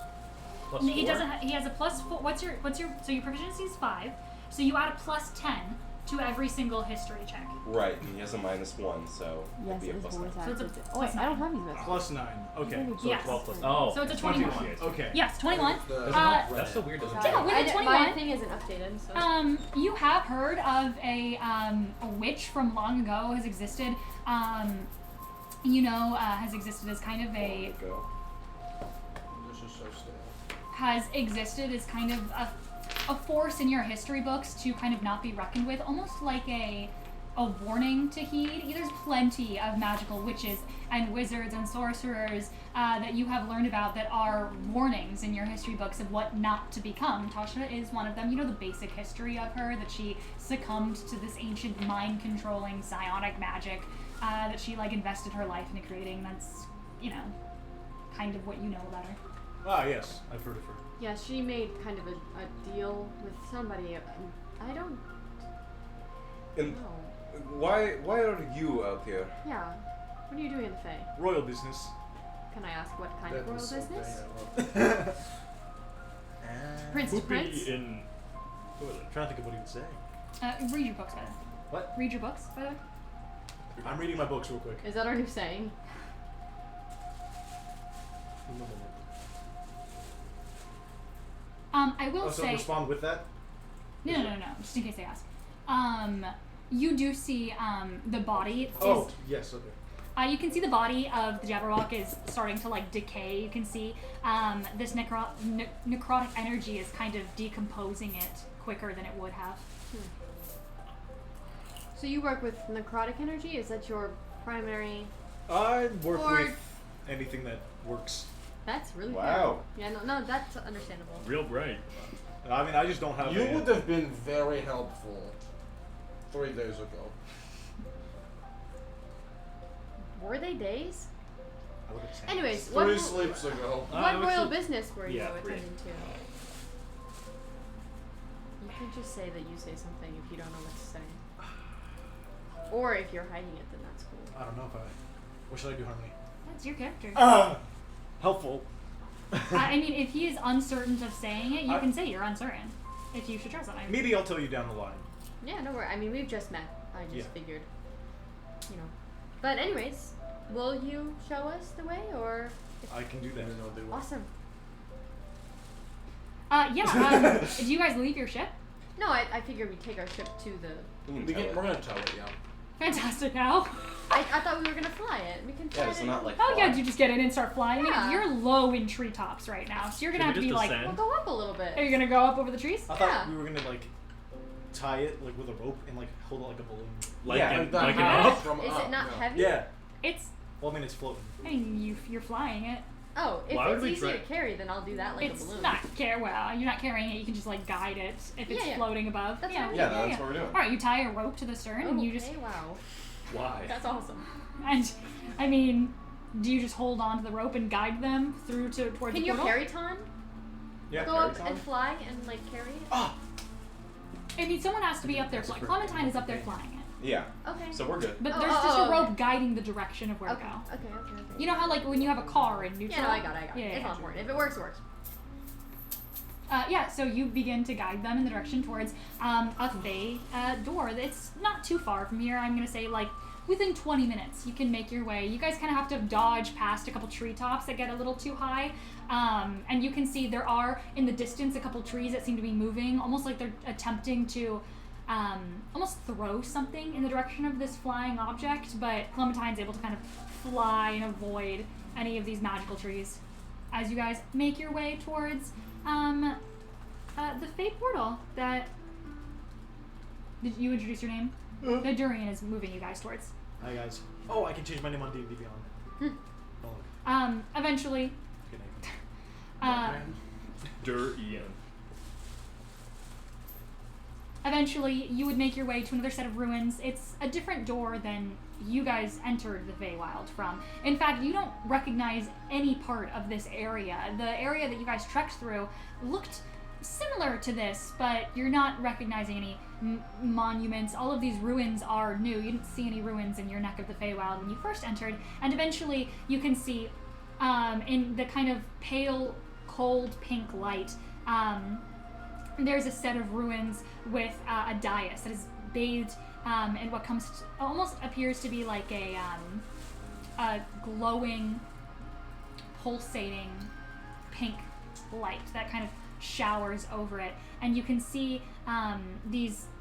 Speaker 3: No, he
Speaker 12: 4?
Speaker 3: doesn't. He has a plus 4. What's your? So your proficiency is 5. So you add a plus 10 to every single history check.
Speaker 7: Right, and he has a -1, so it'd be a plus 9.
Speaker 3: So it's a
Speaker 2: Oh wait, I don't have these messages.
Speaker 8: Plus 9. Okay.
Speaker 12: So
Speaker 3: Yes.
Speaker 12: 12 plus. Oh.
Speaker 3: So it's a 21.
Speaker 8: Okay.
Speaker 3: Yes, 21.
Speaker 12: That's so weird. Doesn't it?
Speaker 3: Yeah, with a 21.
Speaker 2: My thing isn't updated, so.
Speaker 3: You have heard of a witch from long ago has existed. Has existed as kind of a
Speaker 8: This is so stale.
Speaker 3: has existed as kind of a force in your history books to kind of not be reckoned with, almost like a warning to heed. There's plenty of magical witches and wizards and sorcerers that you have learned about that are warnings in your history books of what not to become. Tasha is one of them. You know the basic history of her, that she succumbed to this ancient mind-controlling psionic magic that she invested her life into creating. That's, kind of what you know about her.
Speaker 8: Ah, yes. I've heard of her.
Speaker 2: Yeah, she made kind of a deal with somebody. I don't
Speaker 9: And
Speaker 2: know.
Speaker 9: why are you out here?
Speaker 2: Yeah. What are you doing in the Fae?
Speaker 8: Royal business.
Speaker 2: Can I ask what kind of royal
Speaker 8: was so
Speaker 2: business?
Speaker 8: bad.
Speaker 2: Prince to
Speaker 12: Poopy
Speaker 2: prince?
Speaker 12: in.
Speaker 8: I'm trying to think of what he would say.
Speaker 3: Read your books, by the way.
Speaker 8: What?
Speaker 3: Read your books, by the way.
Speaker 8: I'm reading my books real quick.
Speaker 2: Is that our new saying?
Speaker 3: I will
Speaker 8: So
Speaker 3: say.
Speaker 8: respond with that?
Speaker 3: No, just in case they ask. You do see the body.
Speaker 8: Oh, yes, okay.
Speaker 3: You can see the body of the Jabberwock is starting to decay. You can see this necrotic energy is kind of decomposing it quicker than it would have.
Speaker 2: So you work with necrotic energy? Is that your primary?
Speaker 8: I work
Speaker 2: Or-
Speaker 8: with anything that works.
Speaker 2: That's really
Speaker 9: Wow.
Speaker 2: good. Yeah, no, that's understandable.
Speaker 12: Real bright.
Speaker 8: I mean, I just don't have
Speaker 13: You
Speaker 8: a...
Speaker 13: would have been very helpful 3 days ago.
Speaker 2: Were they days?
Speaker 8: I would have said
Speaker 2: Anyways,
Speaker 13: 3 sleeps ago.
Speaker 2: what royal business were you
Speaker 12: yeah, 3.
Speaker 2: attending to? You can just say that you say something if you don't know what to say. Or if you're hiding it, then that's cool.
Speaker 8: I don't know if I... What should I do, Harmony?
Speaker 3: That's your character.
Speaker 8: Helpful.
Speaker 3: I mean, if he is uncertain of saying it, you can say you're uncertain. If you should try something.
Speaker 8: Maybe I'll tell you down the line.
Speaker 2: Yeah, no worry. I mean, we've just met. I just
Speaker 8: Yeah.
Speaker 2: figured, But anyways, will you show us the way, or?
Speaker 8: I can do that.
Speaker 2: Awesome.
Speaker 3: Do you guys leave your ship?
Speaker 2: No, I figured we'd take our ship to the.
Speaker 13: We're gonna tell it, yeah.
Speaker 3: Fantastic, Al.
Speaker 2: I thought we were gonna fly it. We can fly
Speaker 7: Yeah,
Speaker 2: it.
Speaker 7: so not like.
Speaker 3: Oh yeah, you just get in and start flying. I
Speaker 2: Yeah.
Speaker 3: mean, you're low in treetops right now, so you're gonna
Speaker 12: Can
Speaker 3: have
Speaker 12: we
Speaker 3: to be
Speaker 12: just
Speaker 3: like.
Speaker 12: descend?
Speaker 2: We'll go up a little bit.
Speaker 3: Are you gonna go up over the trees?
Speaker 8: I thought we were gonna tie it with a rope and hold it like a balloon.
Speaker 12: Like an
Speaker 2: Uh-huh.
Speaker 12: up?
Speaker 13: From
Speaker 2: Is
Speaker 13: up,
Speaker 2: it not
Speaker 13: yeah.
Speaker 2: heavy?
Speaker 8: Yeah.
Speaker 3: It's.
Speaker 8: Well, I mean, it's floating.
Speaker 3: I mean, you're flying it.
Speaker 2: Oh, if
Speaker 12: Why would
Speaker 2: it's
Speaker 12: we
Speaker 2: easy
Speaker 12: try-
Speaker 2: to carry, then I'll do that like
Speaker 3: It's
Speaker 2: a balloon.
Speaker 3: not well. You're not carrying it. You can just guide it if it's
Speaker 2: Yeah, yeah.
Speaker 3: floating above.
Speaker 2: That's
Speaker 3: yeah,
Speaker 2: what I
Speaker 7: Yeah,
Speaker 2: mean.
Speaker 7: that's what we're doing.
Speaker 3: All right, you tie a rope to the stern and you just.
Speaker 2: Okay, wow.
Speaker 12: Why?
Speaker 2: That's awesome.
Speaker 3: And I mean, do you just hold on to the rope and guide them through towards
Speaker 2: Can
Speaker 3: the
Speaker 2: you
Speaker 3: portal?
Speaker 2: carry Ton?
Speaker 8: Yeah,
Speaker 2: Go up and fly and carry it?
Speaker 8: Ah!
Speaker 3: I mean, someone has to be up there flying. Clementine is up there flying it.
Speaker 7: Yeah.
Speaker 2: Okay.
Speaker 7: So we're good.
Speaker 3: But
Speaker 2: Oh,
Speaker 3: there's
Speaker 2: oh,
Speaker 3: just
Speaker 2: oh,
Speaker 3: a rope
Speaker 2: okay.
Speaker 3: guiding the direction of where
Speaker 2: Okay.
Speaker 3: to go.
Speaker 2: Okay.
Speaker 3: You know how when you have a car in neutral?
Speaker 2: Yeah, no, I got it.
Speaker 3: Yeah,
Speaker 2: It's
Speaker 3: yeah.
Speaker 2: not important. If it works, it works.
Speaker 3: So you begin to guide them in the direction towards a Fae door. It's not too far from here. I'm gonna say within 20 minutes you can make your way. You guys kind of have to dodge past a couple treetops that get a little too high, and you can see there are in the distance a couple trees that seem to be moving, almost like they're attempting to almost throw something in the direction of this flying object. But Clementine's able to kind of fly and avoid any of these magical trees as you guys make your way towards the Fae portal that. Did you introduce your name? The Durian is moving you guys towards.
Speaker 8: Hi guys. Oh, I can change my name on D&D Beyond.
Speaker 3: Eventually,
Speaker 1: Ian.
Speaker 3: eventually, you would make your way to another set of ruins. It's a different door than you guys entered the Feywild from. In fact, you don't recognize any part of this area. The area that you guys trekked through looked similar to this, but you're not recognizing any monuments. All of these ruins are new. You didn't see any ruins in your neck of the Feywild when you first entered, and eventually you can see in the kind of pale, cold pink light, there's a set of ruins with a dais that is bathed in what almost appears to be like a glowing, pulsating pink light that kind of showers over it, and you can see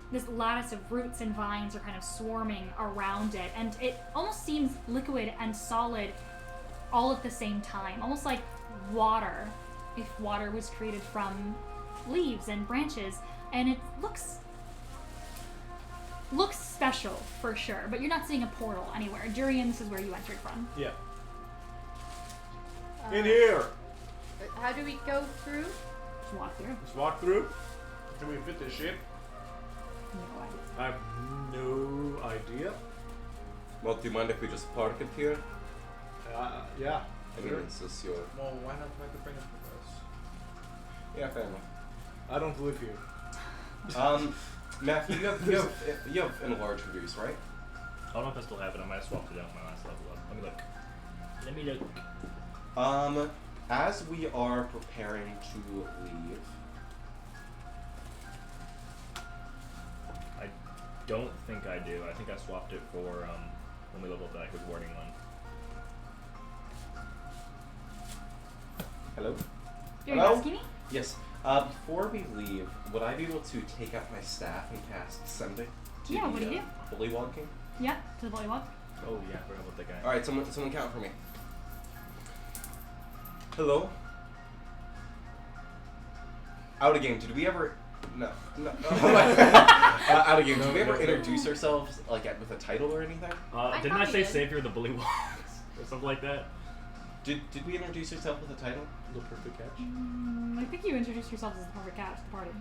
Speaker 3: this lattice of roots and vines are kind of swarming around it, and it almost seems liquid and solid all at the same time, almost like water, if water was created from leaves and branches, and it looks special for sure, but you're not seeing a portal anywhere. Durian, this is where you entered from.
Speaker 8: Yeah. In here.
Speaker 2: How do we go through?
Speaker 3: Just walk through.
Speaker 8: Let's walk through. Can we fit this ship?
Speaker 3: No idea.
Speaker 8: I have no idea.
Speaker 9: Well, do you mind if we just park it here?
Speaker 8: Yeah.
Speaker 9: I mean, it's just your...
Speaker 13: Well, why not try to bring it with us?
Speaker 9: Yeah, fair enough.
Speaker 8: I don't live here.
Speaker 9: Matthew, you have enlarged reduce, right?
Speaker 12: I don't know if I still have it. I might have swapped it out my last level up. Let me look.
Speaker 9: As we are preparing to leave...
Speaker 12: I don't think I do. I think I swapped it for when we leveled up that good warding one.
Speaker 9: Hello?
Speaker 3: You're
Speaker 9: Hello?
Speaker 3: asking me?
Speaker 9: Yes. Before we leave, would I be able to take out my staff and cast Sending?
Speaker 3: Yeah, what do you do?
Speaker 9: Bullywalking?
Speaker 3: Yeah, to the bullywalk.
Speaker 12: Oh yeah, I forgot about that guy.
Speaker 9: Alright, someone count for me. Hello? Out of game, did we ever... No. Out of game, did we ever introduce ourselves like with a title or anything?
Speaker 1: Didn't I say Savior of the Bullywugs or something like that?
Speaker 9: Did we introduce ourselves with a title?
Speaker 8: The perfect catch.
Speaker 3: I think you introduced yourself as the perfect catch to the party.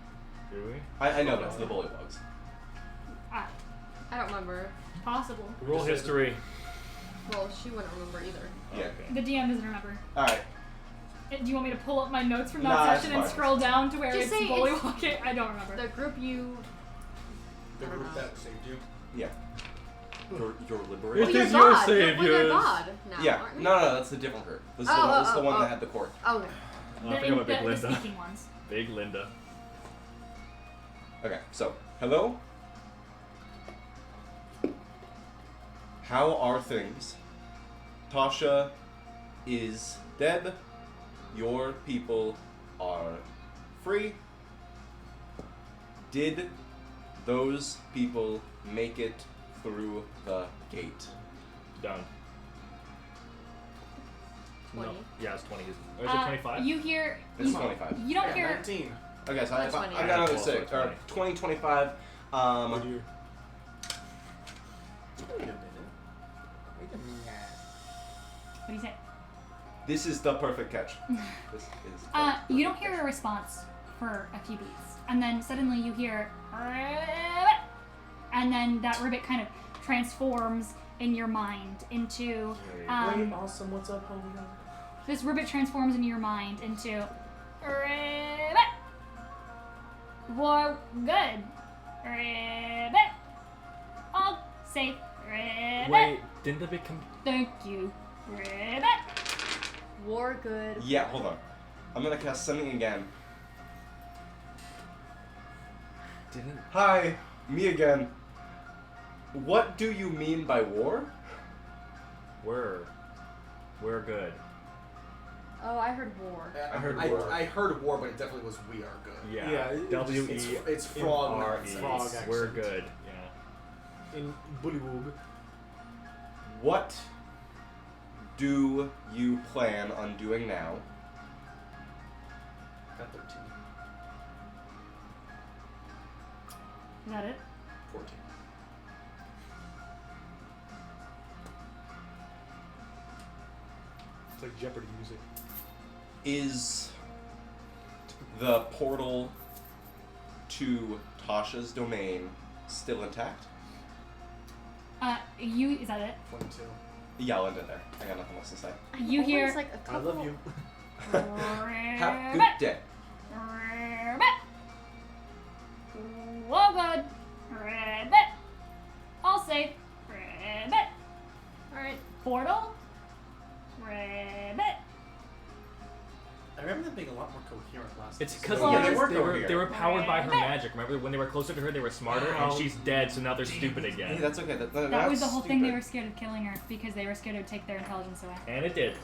Speaker 1: Do we?
Speaker 9: I know, that's the Bullywugs.
Speaker 2: I don't remember.
Speaker 3: Possible.
Speaker 1: Roll history.
Speaker 2: Well, she wouldn't remember either.
Speaker 9: Yeah.
Speaker 3: The DM doesn't remember.
Speaker 9: Alright.
Speaker 3: Do you want me to pull up my notes from that
Speaker 9: Nah,
Speaker 3: session
Speaker 9: it's
Speaker 3: and
Speaker 9: fine.
Speaker 3: scroll down to where
Speaker 2: Just
Speaker 3: it's
Speaker 2: say
Speaker 3: bullywalking? I don't remember.
Speaker 2: The group you.
Speaker 13: The group that saved you.
Speaker 9: Yeah. Your
Speaker 2: Well,
Speaker 9: liberator.
Speaker 2: you're God. We're your God now,
Speaker 9: Yeah.
Speaker 2: aren't we?
Speaker 9: No, that's a different group. This is the one that had the court.
Speaker 2: Okay.
Speaker 1: Oh, I forgot about Big
Speaker 3: the
Speaker 1: Linda.
Speaker 3: speaking ones.
Speaker 1: Big Linda.
Speaker 9: Okay, so, hello? How are things? Tasha is dead. Your people are free. Did those people make it through the gate?
Speaker 1: Done.
Speaker 2: 20.
Speaker 1: No. Yeah, it's 20. Or is it 25?
Speaker 3: You hear.
Speaker 9: It's 25.
Speaker 3: You don't hear.
Speaker 13: 19.
Speaker 9: Okay, so
Speaker 2: That's
Speaker 9: I
Speaker 2: 20.
Speaker 9: got another
Speaker 1: Yeah,
Speaker 9: 6. Or 20, 25.
Speaker 8: What do you...
Speaker 3: What do you say?
Speaker 9: This is the perfect catch. This is the
Speaker 3: You don't
Speaker 9: perfect
Speaker 3: hear a response for a few beats, and then suddenly you hear, and then that ribbit kind of transforms in your mind into.
Speaker 13: Awesome. What's up, homie?
Speaker 3: This ribbit transforms in your mind into ribbit. War good. Ribbit. All safe. Ribbit.
Speaker 12: Wait, didn't the become?
Speaker 3: Thank you. Ribbit.
Speaker 2: War good.
Speaker 9: Yeah, hold on. I'm gonna cast something again.
Speaker 12: Didn't?
Speaker 9: Hi, me again. What do you mean by war?
Speaker 12: We're good.
Speaker 2: Oh, I heard war.
Speaker 9: I heard war.
Speaker 13: I heard war, but it definitely was we are good.
Speaker 1: Yeah.
Speaker 8: Yeah, it-
Speaker 1: W-E.
Speaker 13: It's frog.
Speaker 1: R-E.
Speaker 8: frog accent.
Speaker 1: We're good. Yeah.
Speaker 8: In Bullywug.
Speaker 9: What do you plan on doing now?
Speaker 13: Got 13.
Speaker 3: Is that it?
Speaker 13: 14.
Speaker 8: It's like Jeopardy music.
Speaker 9: Is the portal to Tasha's domain still intact?
Speaker 3: Is that it?
Speaker 8: 22.
Speaker 9: Yeah, I'll end it there. I got nothing else to say.
Speaker 3: You hear.
Speaker 2: Always, like, a
Speaker 8: I love you.
Speaker 9: Have a good day.
Speaker 3: Whoa, good. Ribbit. All safe. Ribbit.
Speaker 2: Alright.
Speaker 3: Portal. Ribbit.
Speaker 4: I remember them being a lot more coherent last
Speaker 12: It's
Speaker 4: time.
Speaker 12: because
Speaker 3: Well,
Speaker 12: they were powered by her magic. Remember when they were closer to her, they were smarter, and she's dead, so now they're stupid
Speaker 9: Hey,
Speaker 12: again.
Speaker 9: that's okay.
Speaker 3: That was the whole thing. They were scared of killing her because they were scared it would take their intelligence away.
Speaker 12: And it did.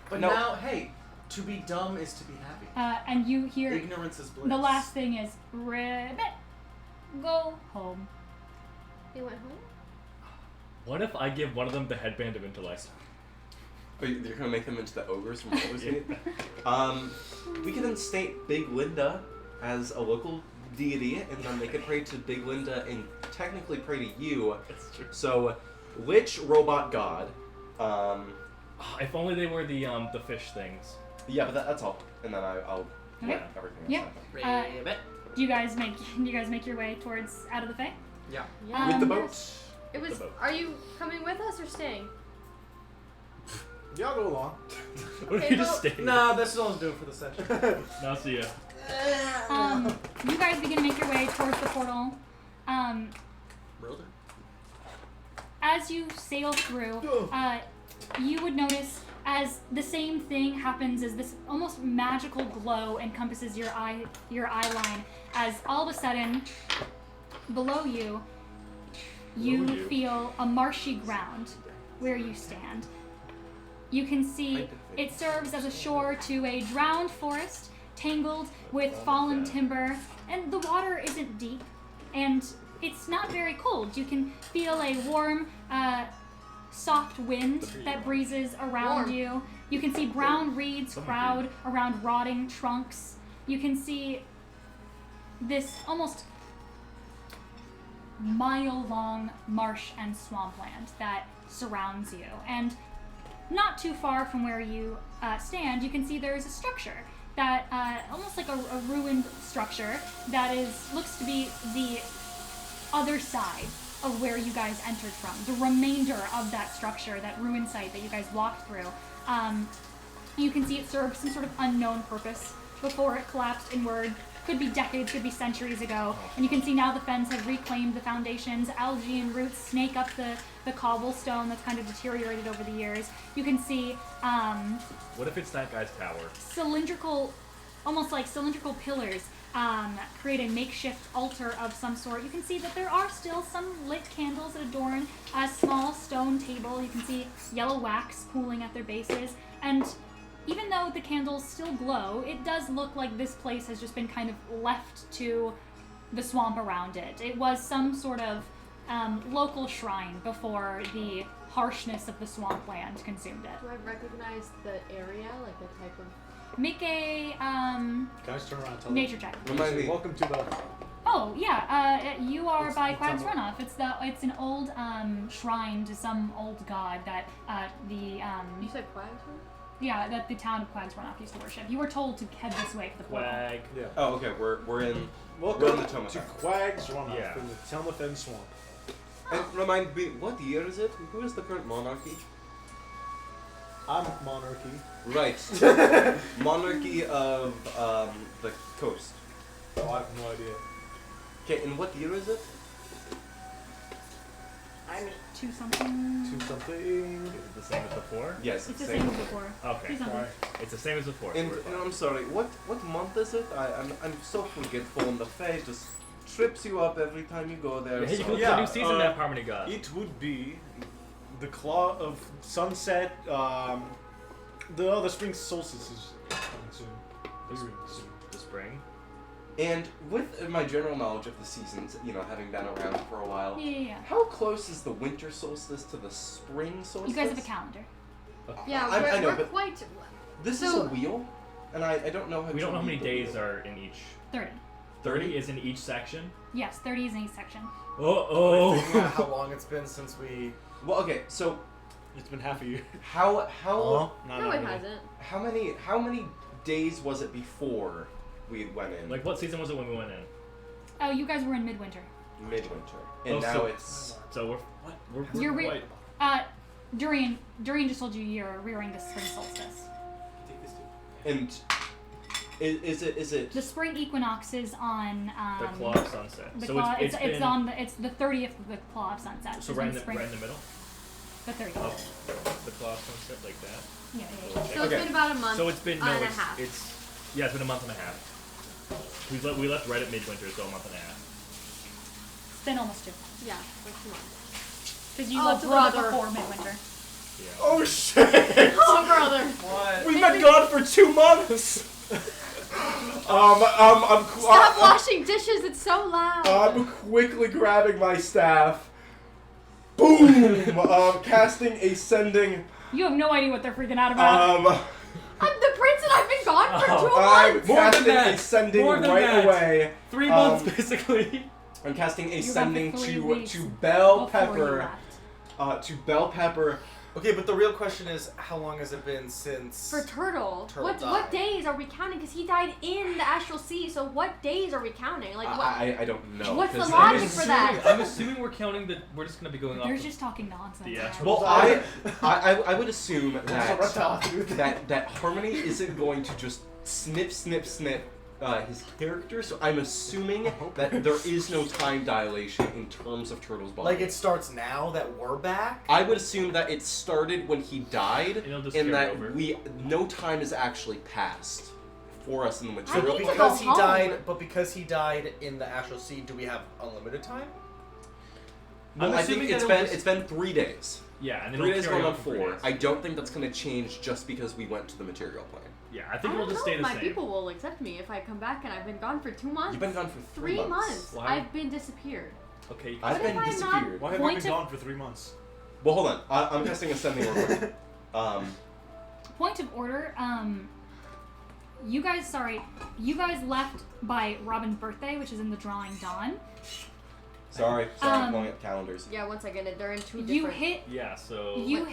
Speaker 4: But
Speaker 9: No.
Speaker 4: now, hey, to be dumb is to be happy.
Speaker 3: And you hear
Speaker 4: Ignorance is bliss.
Speaker 3: the last thing is ribbit. Go home.
Speaker 2: They went home?
Speaker 12: What if I give one of them the headband of intellect?
Speaker 9: Oh, you're gonna make them into the ogres from Baldur's Gate? We could instate Big Linda as a local deity, and then they could pray to Big Linda and technically pray to you.
Speaker 12: That's true.
Speaker 9: So, which robot god?
Speaker 12: If only they were the fish things.
Speaker 9: Yeah, but that's all. And then I'll
Speaker 3: Okay.
Speaker 9: let everything else
Speaker 3: Yeah.
Speaker 9: happen.
Speaker 3: Do you guys make your way towards out of the Fae?
Speaker 4: Yeah.
Speaker 9: With the
Speaker 3: Um,
Speaker 9: boat.
Speaker 2: It was.
Speaker 12: The boat.
Speaker 2: Are you coming with us or staying?
Speaker 8: Y'all go along.
Speaker 12: What if
Speaker 2: Okay,
Speaker 12: you just
Speaker 2: well-
Speaker 12: stayed?
Speaker 4: Nah, that's what I was doing for the session.
Speaker 12: Now see ya.
Speaker 3: You guys begin to make your way towards the portal.
Speaker 4: Brother.
Speaker 3: As you sail through, you would notice as the same thing happens as this almost magical glow encompasses your eye line, as all of a sudden, below you, you feel a marshy ground where you stand. You can see it serves as a shore to a drowned forest, tangled with fallen timber, and the water isn't deep, and it's not very cold. You can feel a warm, soft wind that breezes around
Speaker 2: Warm.
Speaker 3: you. You can see brown reeds crowd around rotting trunks. You can see this almost mile-long marsh and swampland that surrounds you. And not too far from where you stand, you can see there is a structure that, almost like a ruined structure, that looks to be the other side of where you guys entered from. The remainder of that structure, that ruined site that you guys walked through. You can see it served some sort of unknown purpose before it collapsed inward. Could be decades, could be centuries ago. And you can see now the Fens have reclaimed the foundations. Algae and roots snake up the cobblestone that's kind of deteriorated over the years. You can see
Speaker 12: What if it's that guy's tower?
Speaker 3: cylindrical, almost like cylindrical pillars create a makeshift altar of some sort. You can see that there are still some lit candles that adorn a small stone table. You can see yellow wax pooling at their bases. And even though the candles still glow, it does look like this place has just been kind of left to the swamp around it. It was some sort of local shrine before the harshness of the swampland consumed it.
Speaker 2: Do I recognize the area, like the type of?
Speaker 3: Make a
Speaker 8: Guys, turn around. Tell
Speaker 3: nature check.
Speaker 9: Remind me.
Speaker 8: Welcome to the.
Speaker 3: Oh yeah, you are
Speaker 8: It's
Speaker 3: by
Speaker 8: the
Speaker 3: Quag's
Speaker 8: temple.
Speaker 3: Runoff. It's an old shrine to some old god that
Speaker 2: You said Quag's Runoff?
Speaker 3: that the town of Quag's Runoff used to worship. You were told to head this way for the portal.
Speaker 12: Quag.
Speaker 8: Yeah.
Speaker 9: Oh, okay. We're in.
Speaker 8: Welcome
Speaker 9: We're in the Tome of
Speaker 8: to
Speaker 9: Fire.
Speaker 8: Quag's Runoff
Speaker 12: Yeah.
Speaker 8: in the Telmathen Swamp.
Speaker 9: And remind me, what year is it? Who is the current monarchy?
Speaker 8: I'm monarchy.
Speaker 9: Right. Monarchy of the coast.
Speaker 8: Oh, I have no idea.
Speaker 9: Okay, and what year is it?
Speaker 2: I'm
Speaker 3: 2 something.
Speaker 8: Two something.
Speaker 12: Is it the same as before?
Speaker 9: Yes,
Speaker 3: It's the same as before.
Speaker 12: Okay.
Speaker 3: 2 something.
Speaker 12: It's the same as before.
Speaker 9: And,
Speaker 12: so we're
Speaker 9: and
Speaker 12: fine.
Speaker 9: I'm sorry, what month is it? I'm so forgetful, and the Fae just trips you up every time you go there.
Speaker 12: Hey, you
Speaker 9: so-
Speaker 12: can look at the new season map Harmony got.
Speaker 8: It would be the Claw of Sunset. The spring solstice is coming soon. Very soon.
Speaker 12: The spring.
Speaker 9: And with my general knowledge of the seasons, you know, having been around for a while,
Speaker 3: Yeah.
Speaker 9: how close is the winter solstice to the spring solstice?
Speaker 3: You guys have a calendar.
Speaker 2: Yeah,
Speaker 9: I know,
Speaker 2: we're
Speaker 9: but
Speaker 2: quite.
Speaker 9: this is
Speaker 2: so-
Speaker 9: a wheel, and I don't know how.
Speaker 12: We don't
Speaker 9: to
Speaker 12: know how many
Speaker 9: read the
Speaker 12: days
Speaker 9: wheel.
Speaker 12: are in each.
Speaker 3: 30.
Speaker 12: 30 is in each section.
Speaker 3: Yes, 30 is in each section.
Speaker 12: Oh.
Speaker 4: Figuring out how long it's been since we.
Speaker 9: Well, okay, so
Speaker 8: It's been half a year.
Speaker 9: How
Speaker 2: No, it hasn't.
Speaker 9: how many days was it before we went in?
Speaker 12: Like, what season was it when we went in?
Speaker 3: Oh, you guys were in midwinter.
Speaker 9: Midwinter, and
Speaker 12: Oh,
Speaker 9: now
Speaker 12: so-
Speaker 9: it's
Speaker 12: So we're
Speaker 3: You're Durian just told you you're rearing the spring solstice.
Speaker 9: and is it
Speaker 3: The spring equinox is on
Speaker 12: the claw of sunset.
Speaker 3: the
Speaker 12: So
Speaker 3: claw,
Speaker 12: it's
Speaker 3: it's
Speaker 12: been,
Speaker 3: on the 30th of the claw of sunset.
Speaker 12: So
Speaker 3: is
Speaker 12: right
Speaker 3: when
Speaker 12: in the
Speaker 3: spring,
Speaker 12: middle.
Speaker 3: the 30th.
Speaker 12: Of the claw of sunset, like that.
Speaker 3: Yeah.
Speaker 2: So it's been about a month.
Speaker 12: So it's been
Speaker 2: and a
Speaker 12: it's
Speaker 2: half.
Speaker 12: it's been a month and a half. We left right at midwinter, so a month and a half.
Speaker 3: It's been almost 2.
Speaker 2: Yeah, like 2 months.
Speaker 3: Because you
Speaker 2: Oh,
Speaker 3: left a little bit
Speaker 2: brother.
Speaker 3: before midwinter.
Speaker 12: Yeah.
Speaker 9: oh shit!
Speaker 2: Oh, brother.
Speaker 5: What?
Speaker 9: We've been gone for 2 months. I'm
Speaker 2: Stop washing dishes. It's so loud.
Speaker 9: I'm quickly grabbing my staff. Boom! Casting Ascending.
Speaker 3: You have no idea what they're freaking out about.
Speaker 2: I'm the prince and I've been gone for 2
Speaker 9: I'm
Speaker 2: months.
Speaker 9: casting Ascending
Speaker 12: More than
Speaker 9: right
Speaker 12: that.
Speaker 9: away.
Speaker 12: 3 months, basically.
Speaker 9: I'm casting
Speaker 3: You were gone
Speaker 9: Ascending
Speaker 3: for 3
Speaker 9: to
Speaker 3: weeks
Speaker 9: Bell
Speaker 3: before you
Speaker 9: Pepper.
Speaker 3: left.
Speaker 9: To Bell Pepper.
Speaker 5: Okay, but the real question is, how long has it been since?
Speaker 2: For Turtle.
Speaker 5: Turtle
Speaker 2: What
Speaker 5: died.
Speaker 2: days are we counting? Because he died in the Astral Sea. So what days are we counting? Like what?
Speaker 9: I don't know.
Speaker 2: What's the
Speaker 9: 'cause
Speaker 2: logic
Speaker 9: I'm
Speaker 2: for that?
Speaker 12: I'm assuming we're counting that we're just gonna be going off.
Speaker 3: They're
Speaker 12: of
Speaker 3: just talking nonsense.
Speaker 12: the
Speaker 3: now.
Speaker 12: actual.
Speaker 9: Well, I would assume that Harmony isn't going to just snip his character, so I'm assuming that there is no time dilation in terms of Turtle's body.
Speaker 5: Like it starts now that we're back.
Speaker 9: I would assume that it started when he died,
Speaker 12: It'll just
Speaker 9: and
Speaker 12: carry
Speaker 9: that
Speaker 12: over.
Speaker 9: no time has actually passed for us in the
Speaker 2: I
Speaker 9: material.
Speaker 2: need to
Speaker 5: because
Speaker 2: go
Speaker 5: he
Speaker 2: home.
Speaker 5: died, but because he died in the Astral Sea, do we have unlimited time?
Speaker 9: Well,
Speaker 12: I'm
Speaker 9: I think
Speaker 12: assuming
Speaker 9: it's
Speaker 12: that
Speaker 9: been
Speaker 12: it'll
Speaker 9: it's been 3 days.
Speaker 12: Yeah, and then
Speaker 9: 3
Speaker 12: it'll
Speaker 9: days
Speaker 12: carry
Speaker 9: going on
Speaker 12: on for 3
Speaker 9: 4.
Speaker 12: days.
Speaker 9: I don't think that's going to change just because we went to the material plane.
Speaker 12: Yeah, I
Speaker 2: I
Speaker 12: think
Speaker 2: don't
Speaker 12: it'll just
Speaker 2: know
Speaker 12: stay
Speaker 2: if
Speaker 12: the
Speaker 2: my
Speaker 12: same.
Speaker 2: people will accept me if I come back and I've been gone for 2 months.
Speaker 9: You've been gone for
Speaker 2: 3
Speaker 9: 3
Speaker 2: months.
Speaker 12: Why?
Speaker 2: I've been disappeared.
Speaker 12: Okay.
Speaker 9: I've
Speaker 2: What
Speaker 9: been
Speaker 2: if I'm not-
Speaker 9: disappeared.
Speaker 8: Why have you
Speaker 3: Point
Speaker 8: been
Speaker 3: of-
Speaker 8: gone for 3 months?
Speaker 9: Well, hold on. I'm casting Ascending real quick.
Speaker 3: Point of order. You guys left by Robin's birthday, which is in the drawing Dawn.
Speaker 9: Sorry, I'm pulling up calendars.
Speaker 2: Yeah, once I get it, they're in 2
Speaker 3: You
Speaker 2: different.
Speaker 3: hit
Speaker 12: Yeah, so.
Speaker 3: you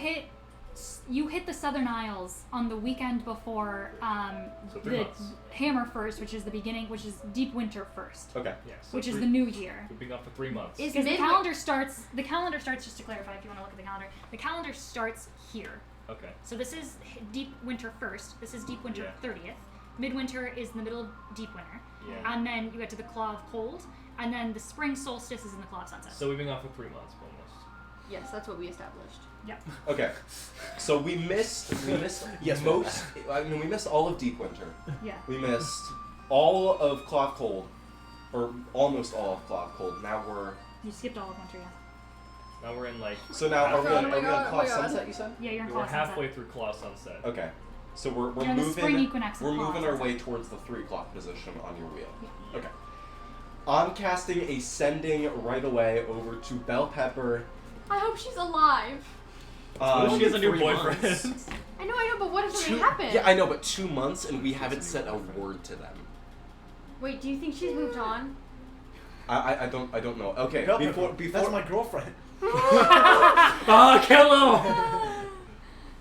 Speaker 3: hit the Southern Isles on the weekend before
Speaker 12: So 3
Speaker 3: the
Speaker 12: months.
Speaker 3: Hammer First, which is the beginning, which is Deep Winter First,
Speaker 9: Okay.
Speaker 12: Yeah, so
Speaker 3: which is
Speaker 12: 3
Speaker 3: the new year.
Speaker 12: We've been gone for 3 months.
Speaker 2: Is
Speaker 3: Because the
Speaker 2: mid-
Speaker 3: calendar starts. The calendar starts. Just to clarify, if you want to look at the calendar, the calendar starts here.
Speaker 12: Okay.
Speaker 3: So this is Deep Winter First. This is Deep Winter
Speaker 12: Yeah.
Speaker 3: 30th. Midwinter is in the middle of Deep Winter,
Speaker 12: Yeah.
Speaker 3: and then you get to the Claw of Cold, and then the Spring Solstice is in the Claw of Sunset.
Speaker 12: So we've been gone for 3 months almost.
Speaker 2: Yes, that's what we established.
Speaker 3: Yep.
Speaker 9: Okay. So we missed
Speaker 5: Yes,
Speaker 9: most. I mean, we missed all of Deep Winter.
Speaker 3: Yeah.
Speaker 9: We missed all of Claw of Cold, or almost all of Claw of Cold. Now we're
Speaker 3: You skipped all of Winter, yeah.
Speaker 12: Now we're in like.
Speaker 9: so now are we
Speaker 2: Oh
Speaker 9: on,
Speaker 2: my
Speaker 9: are we on
Speaker 2: God,
Speaker 9: Claw
Speaker 2: oh my God.
Speaker 9: Sunset? You said.
Speaker 3: Yeah, you're in
Speaker 12: We're
Speaker 3: Claw of Sunset.
Speaker 12: halfway through Claw Sunset.
Speaker 9: Okay. So we're
Speaker 3: You're in the spring
Speaker 9: moving.
Speaker 3: equinox of
Speaker 9: We're
Speaker 3: Claw
Speaker 9: moving our
Speaker 3: Sunset.
Speaker 9: way towards the 3 o'clock position on your wheel.
Speaker 12: Yeah.
Speaker 9: Okay. I'm casting Ascending right away over to Bell Pepper.
Speaker 2: I hope she's alive.
Speaker 12: What if she has a new
Speaker 5: 3
Speaker 12: boyfriend?
Speaker 5: months.
Speaker 2: I know, but what if something happens?
Speaker 9: Yeah, I know, but 2 months and we haven't said a word to them.
Speaker 2: Wait, do you think she's moved on?
Speaker 9: I don't know. Okay,
Speaker 8: Bell
Speaker 9: before
Speaker 8: Pepper, that's my girlfriend.
Speaker 12: Ah, kill him!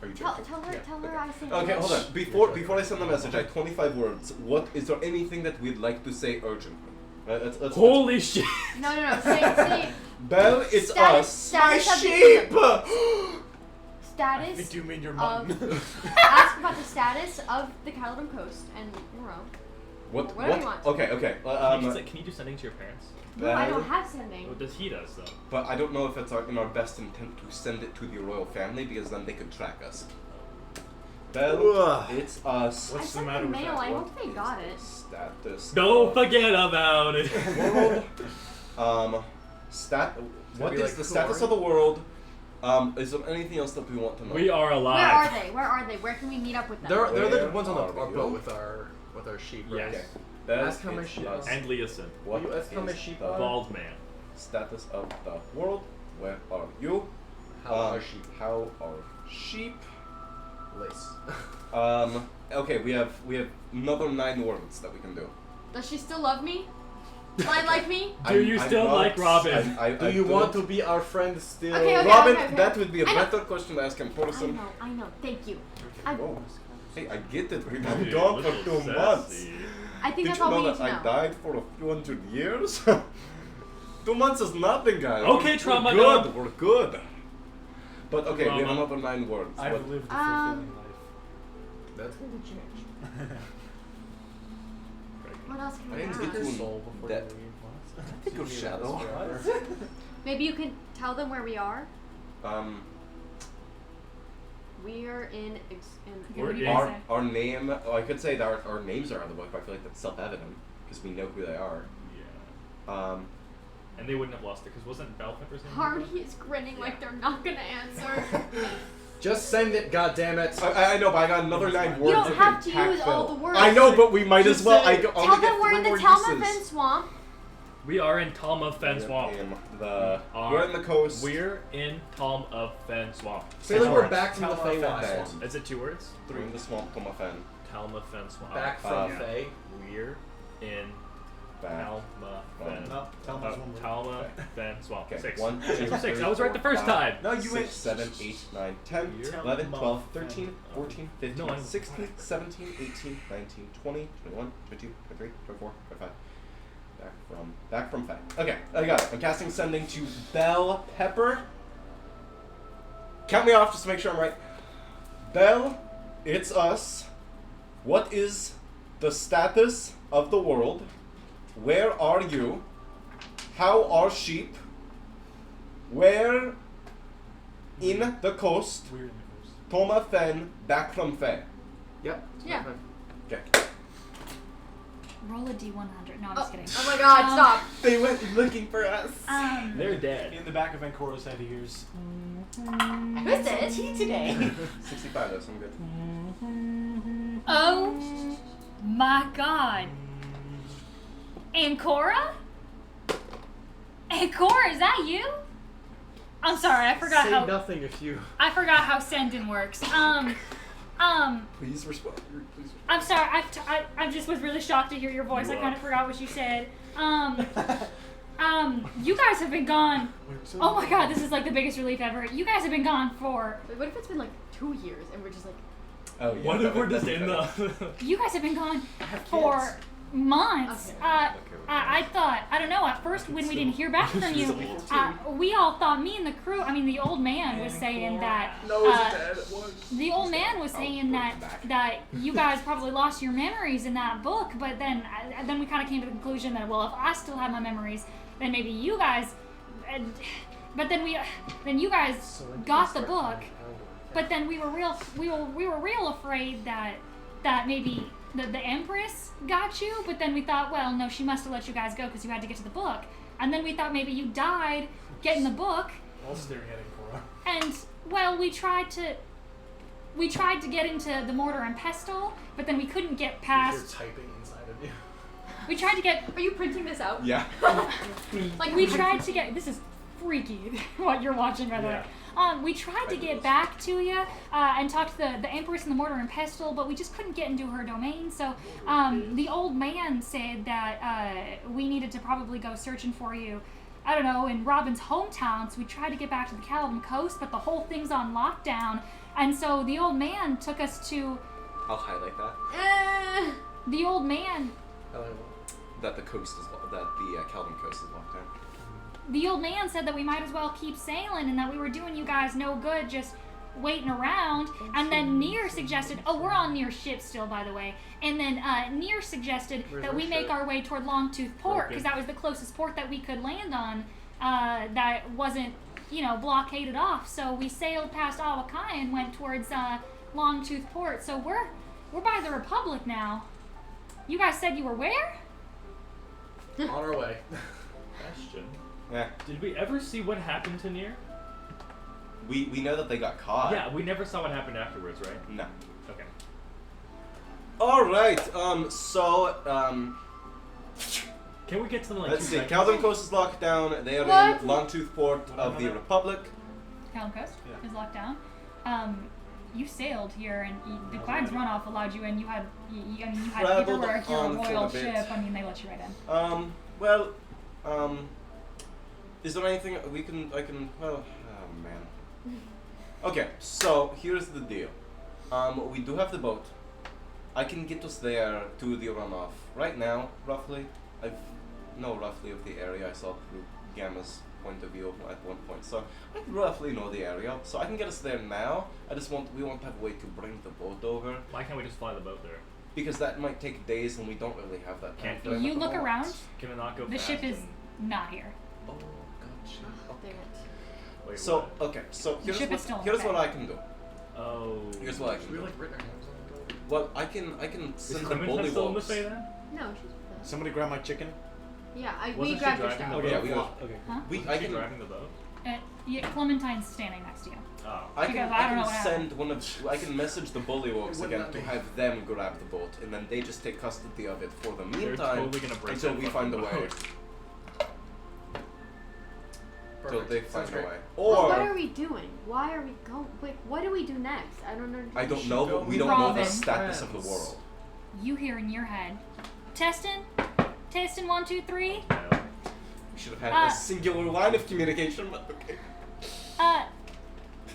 Speaker 9: Are you
Speaker 2: Tell
Speaker 9: joking?
Speaker 2: her I said
Speaker 9: Okay,
Speaker 2: yes.
Speaker 9: hold on. Before I send the message, I have 25 words. What is there anything that we'd like to say urgently? Let's
Speaker 12: Holy shit!
Speaker 2: No, say
Speaker 9: Belle, it's
Speaker 2: Status-
Speaker 9: us.
Speaker 2: status
Speaker 9: My
Speaker 2: of the-
Speaker 9: sheep.
Speaker 8: I
Speaker 2: status
Speaker 8: think you mean your
Speaker 2: of
Speaker 8: mom.
Speaker 2: ask about the status of the Caledon Coast and Monroe.
Speaker 9: What?
Speaker 2: Whatever you want.
Speaker 9: Okay.
Speaker 12: Can you do sending to your parents?
Speaker 2: No, I don't have sending.
Speaker 12: Oh, does he does though?
Speaker 9: But I don't know if it's in our best intent to send it to the royal family because then they could track us. Belle,
Speaker 8: Ugh.
Speaker 9: it's us.
Speaker 2: I
Speaker 8: What's the
Speaker 2: sent
Speaker 8: matter
Speaker 2: the
Speaker 8: with
Speaker 2: mail.
Speaker 8: that?
Speaker 2: I
Speaker 8: What
Speaker 2: hope they got it.
Speaker 9: Status.
Speaker 12: Don't
Speaker 9: of
Speaker 12: forget about it.
Speaker 9: World. What
Speaker 5: be
Speaker 9: is
Speaker 5: like
Speaker 9: the status
Speaker 5: Cory.
Speaker 9: of the world? Is there anything else that we want to know?
Speaker 12: We are alive.
Speaker 2: Where are they? Where are they? Where can we meet up with them?
Speaker 5: They're the
Speaker 9: Where
Speaker 5: ones on the,
Speaker 9: are
Speaker 5: our
Speaker 9: you?
Speaker 5: boat with our sheep, right?
Speaker 12: Yes.
Speaker 9: Okay. That
Speaker 5: Ask how
Speaker 9: is
Speaker 5: many sheep
Speaker 9: us.
Speaker 5: are.
Speaker 12: And Leeson.
Speaker 9: What
Speaker 5: Will you ask how many
Speaker 9: is
Speaker 5: sheep
Speaker 9: the
Speaker 5: are?
Speaker 12: Bald man.
Speaker 9: status of the world? Where are you?
Speaker 5: How are sheep?
Speaker 9: How are sheep?
Speaker 5: Lace.
Speaker 9: Okay, we have another 9 words that we can do.
Speaker 2: Does she still love me? like me?
Speaker 1: Do you still like Robin?
Speaker 13: Do you want to be our friend still?
Speaker 2: Okay,
Speaker 13: Robin,
Speaker 2: okay.
Speaker 13: that would be a
Speaker 2: I know.
Speaker 13: better question to ask in person.
Speaker 2: I know. Thank you.
Speaker 13: Oh. Hey, I get it. We've
Speaker 1: Dude,
Speaker 13: been gone for
Speaker 1: little
Speaker 13: 2 months.
Speaker 1: sassy.
Speaker 2: I think
Speaker 13: Did
Speaker 2: that's
Speaker 13: you
Speaker 2: all
Speaker 13: know
Speaker 2: we need
Speaker 13: that
Speaker 2: to
Speaker 13: I
Speaker 2: know.
Speaker 13: died for a few hundred years? 2 months is nothing, guys.
Speaker 1: Okay, Trauma
Speaker 13: We're
Speaker 1: Dog.
Speaker 13: good. We're good. But okay, we have
Speaker 1: Trauma.
Speaker 13: another 9 words.
Speaker 8: I've
Speaker 13: What-
Speaker 8: lived a fulfilling life.
Speaker 13: That's gonna change.
Speaker 2: What else can
Speaker 9: I
Speaker 2: we
Speaker 9: didn't
Speaker 2: ask?
Speaker 9: get to
Speaker 8: Soul before
Speaker 9: that.
Speaker 8: you leave. What?
Speaker 9: Think of Shadow.
Speaker 2: Maybe you can tell them where we are. We are in.
Speaker 1: We're in-
Speaker 9: Our name. Oh, I could say that our names are on the book, but I feel like that's self-evident because we know who they are.
Speaker 1: Yeah. And they wouldn't have lost it because wasn't Belpepper's name?
Speaker 2: Hardy is grinning like they're not gonna answer.
Speaker 13: Just send it, goddammit.
Speaker 9: I know, but I got another 9 words.
Speaker 2: You don't
Speaker 9: that
Speaker 2: have
Speaker 9: can
Speaker 2: to use all
Speaker 9: backfill.
Speaker 2: the words.
Speaker 13: I know, but we might
Speaker 1: Just
Speaker 13: as well.
Speaker 1: say
Speaker 13: I
Speaker 1: it.
Speaker 13: go,
Speaker 2: Tell them we're in the Talma
Speaker 9: uses.
Speaker 2: Fen Swamp.
Speaker 1: We are in Talm of Fen Swamp.
Speaker 9: We're in the coast.
Speaker 1: We're in Talm of Fen Swamp.
Speaker 13: Say like we're back from the
Speaker 1: Talma
Speaker 13: Feywild
Speaker 1: Fen
Speaker 13: swamp.
Speaker 1: Is it 2 words?
Speaker 9: We're in the swamp, Tomafen.
Speaker 1: Talma Fen Swamp.
Speaker 13: Back from Fey.
Speaker 1: We're in
Speaker 9: Back.
Speaker 1: Talma Fen.
Speaker 8: No, Talma's one word.
Speaker 1: Talma Fen Swamp.
Speaker 9: Okay,
Speaker 1: 6.
Speaker 9: 1, 2,
Speaker 1: 6.
Speaker 9: 3,
Speaker 1: I was right the first
Speaker 9: 4,
Speaker 1: time.
Speaker 9: No, you
Speaker 8: 6,
Speaker 9: went 7, 8, 9, 10,
Speaker 1: You're
Speaker 9: 11, 12,
Speaker 8: Talma
Speaker 9: 13, 14, 15,
Speaker 1: No, I'm-
Speaker 9: 16, 17, 18, 19, 20, 21, 22, 23, 24, 25. Back from Fae. Okay, I got it. I'm casting Sending to Bell Pepper. Count me off just to make sure I'm right. Bell, it's us. What is the status of the world? Where are you? How are sheep? Where in the coast?
Speaker 8: We're in the coast.
Speaker 9: Toma Fen, back from Fae.
Speaker 13: Yep.
Speaker 2: Yeah.
Speaker 9: Okay.
Speaker 3: Roll a d100. No, I'm just kidding.
Speaker 2: Oh my God! Stop.
Speaker 9: They went looking for us.
Speaker 1: They're dead.
Speaker 8: In the back of Ancora's head, he hears.
Speaker 2: Who's this?
Speaker 10: today.
Speaker 9: 65, that's some good.
Speaker 3: Oh my God. Ancora? Ancora, is that you? I'm sorry, I forgot
Speaker 13: Say
Speaker 3: how
Speaker 13: nothing if you.
Speaker 3: I forgot how Sendin works.
Speaker 9: Please respond. Please respond.
Speaker 3: I'm sorry. I just was really shocked to hear your voice. I kind of forgot what you said. You guys have been gone. Oh my God, this is like the biggest relief ever. You guys have been gone for.
Speaker 2: Wait, what if it's been like 2 years and we're just like.
Speaker 9: Oh, yeah.
Speaker 1: What if we're just in the.
Speaker 3: You guys have been gone for months.
Speaker 2: Okay.
Speaker 3: I thought, I don't know, at first when we didn't hear back from you, we all thought, me and the crew, I mean the old man was saying that, the old man was saying that you guys probably lost your memories in that book, but then we kind of came to the conclusion that, well, if I still have my memories, then maybe you guys, but then you guys got the book, but then we were real afraid that maybe the Empress got you, but then we thought, well, no, she must have let you guys go because you had to get to the book. And then we thought maybe you died getting the book.
Speaker 8: All staring at Ancora.
Speaker 3: And, well, we tried to get into the Mortar and Pestle, but then we couldn't get
Speaker 8: You're
Speaker 3: past.
Speaker 8: typing inside of you.
Speaker 3: We tried to get.
Speaker 2: Are you printing this out?
Speaker 9: Yeah.
Speaker 3: Like, we tried to get. This is freaky what you're watching, by the way. We tried to get back to you and talk to the Empress and the Mortar and Pestle, but we just couldn't get into her domain. So the old man said that we needed to probably go searching for you, I don't know, in Robin's hometown. So we tried to get back to the Caliban coast, but the whole thing's on lockdown. And so the old man took us to.
Speaker 9: I'll highlight that.
Speaker 3: The old man.
Speaker 9: That the coast is that the Calvin coast is locked down.
Speaker 3: The old man said that we might as well keep sailing and that we were doing you guys no good just waiting around. And then Nier suggested, oh, we're on Nier's ship still, by the way. And then Nier suggested that we make our way toward Longtooth Port because that was the closest port that we could land on that wasn't, blockaded off. So we sailed past Awakai and went towards Longtooth Port. So we're by the Republic now. You guys said you were where?
Speaker 13: On our way.
Speaker 1: Question.
Speaker 9: Yeah.
Speaker 1: Did we ever see what happened to Nier?
Speaker 9: We know that they got caught.
Speaker 1: Yeah, we never saw what happened afterwards, right?
Speaker 9: No.
Speaker 1: Okay.
Speaker 9: All right.
Speaker 1: Can we get to the like?
Speaker 9: Let's
Speaker 1: 2
Speaker 9: see.
Speaker 1: seconds?
Speaker 9: Calvin Coast is locked down. They are
Speaker 2: What?
Speaker 9: in Longtooth Port of the Republic.
Speaker 3: Callum Coast is locked down. You sailed here, and the Quag's runoff allowed you in. You had
Speaker 9: Traveled
Speaker 3: paperwork. You're a
Speaker 9: on for
Speaker 3: royal
Speaker 9: a bit.
Speaker 3: ship. I mean, they let you right in.
Speaker 9: Well, is there anything I can, well, oh man. Okay, so here's the deal. We do have the boat. I can get us there to the runoff. Right now, roughly, I know roughly of the area I saw through Gamma's point of view at one point. So I roughly know the area. So I can get us there now. We won't have a way to bring the boat over.
Speaker 12: Why can't we just fly the boat there?
Speaker 9: Because that might take days and we don't really have that time frame.
Speaker 3: You
Speaker 9: at the
Speaker 3: look
Speaker 9: moment.
Speaker 3: around.
Speaker 12: Can it not go
Speaker 3: The
Speaker 12: fast
Speaker 3: ship is
Speaker 12: and-
Speaker 3: not here.
Speaker 9: Oh, gotcha.
Speaker 2: Dang it.
Speaker 12: Wait,
Speaker 9: So,
Speaker 12: what?
Speaker 9: okay, so here's
Speaker 3: ship is still
Speaker 9: here's
Speaker 3: okay.
Speaker 9: what I can do.
Speaker 12: Oh.
Speaker 9: Here's what I can
Speaker 13: We
Speaker 9: do.
Speaker 13: like written our names on the boat.
Speaker 9: Well, I can
Speaker 12: Is
Speaker 9: send the
Speaker 12: Clementine still in the
Speaker 9: bullywugs.
Speaker 12: Fae then?
Speaker 2: No, she's with us.
Speaker 8: Somebody grab my chicken.
Speaker 2: Yeah, we
Speaker 12: Wasn't she
Speaker 2: grabbed your
Speaker 12: driving
Speaker 2: stuff.
Speaker 12: the
Speaker 8: Okay,
Speaker 9: Yeah, we
Speaker 8: well,
Speaker 9: got-
Speaker 8: okay.
Speaker 3: Huh?
Speaker 9: I
Speaker 12: Is she
Speaker 9: can
Speaker 12: driving the boat?
Speaker 3: Yeah, Clementine's standing next to you.
Speaker 12: Oh.
Speaker 9: I
Speaker 3: She
Speaker 9: can
Speaker 3: goes, "I don't know
Speaker 9: I
Speaker 3: what
Speaker 9: can send one of I can message the bullywugs
Speaker 8: Wouldn't
Speaker 9: again
Speaker 8: let
Speaker 9: to
Speaker 8: me.
Speaker 9: have them grab the boat, and then they just take custody of it for the
Speaker 12: They're
Speaker 9: meantime
Speaker 12: totally gonna break
Speaker 9: until
Speaker 12: that
Speaker 9: we find a
Speaker 12: fucking
Speaker 9: way.
Speaker 12: boat.
Speaker 9: Until they
Speaker 13: Perfect.
Speaker 9: find
Speaker 13: Sounds
Speaker 9: a
Speaker 13: great.
Speaker 9: way.
Speaker 2: Well, what
Speaker 9: Or
Speaker 2: are we doing? Why are we going? Wait, what do we do next? I don't understand.
Speaker 9: I don't know, but we don't know the
Speaker 3: Robin.
Speaker 9: status of the world.
Speaker 3: You hear in your head, testing, 1, 2, 3.
Speaker 9: We should have had a singular line of communication, but okay.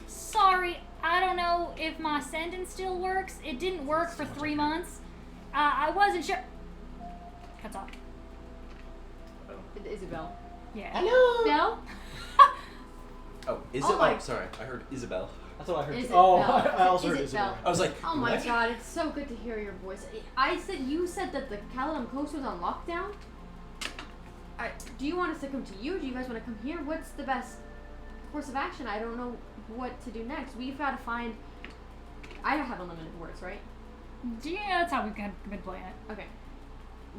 Speaker 3: Sorry, I don't know if my sending still works. It didn't work for 3 months. I wasn't sure. Cuts off.
Speaker 2: Isabel.
Speaker 3: Yeah.
Speaker 2: Hello. Belle.
Speaker 9: Oh,
Speaker 2: Oh my-
Speaker 9: sorry, I heard Isabel.
Speaker 8: That's what I heard.
Speaker 2: Is it
Speaker 8: Oh,
Speaker 2: Belle?
Speaker 8: I also
Speaker 2: Is
Speaker 8: heard
Speaker 2: it
Speaker 8: Isabel.
Speaker 2: Belle?
Speaker 9: I was like,
Speaker 2: Oh my
Speaker 9: what?
Speaker 2: god, it's so good to hear your voice. You said that the Caladum Coast was on lockdown? Do you want us to come to you? Do you guys want to come here? What's the best course of action? I don't know what to do next. We've got to find... I don't have unlimited words, right?
Speaker 3: Yeah, that's how we've been playing it.
Speaker 2: Okay.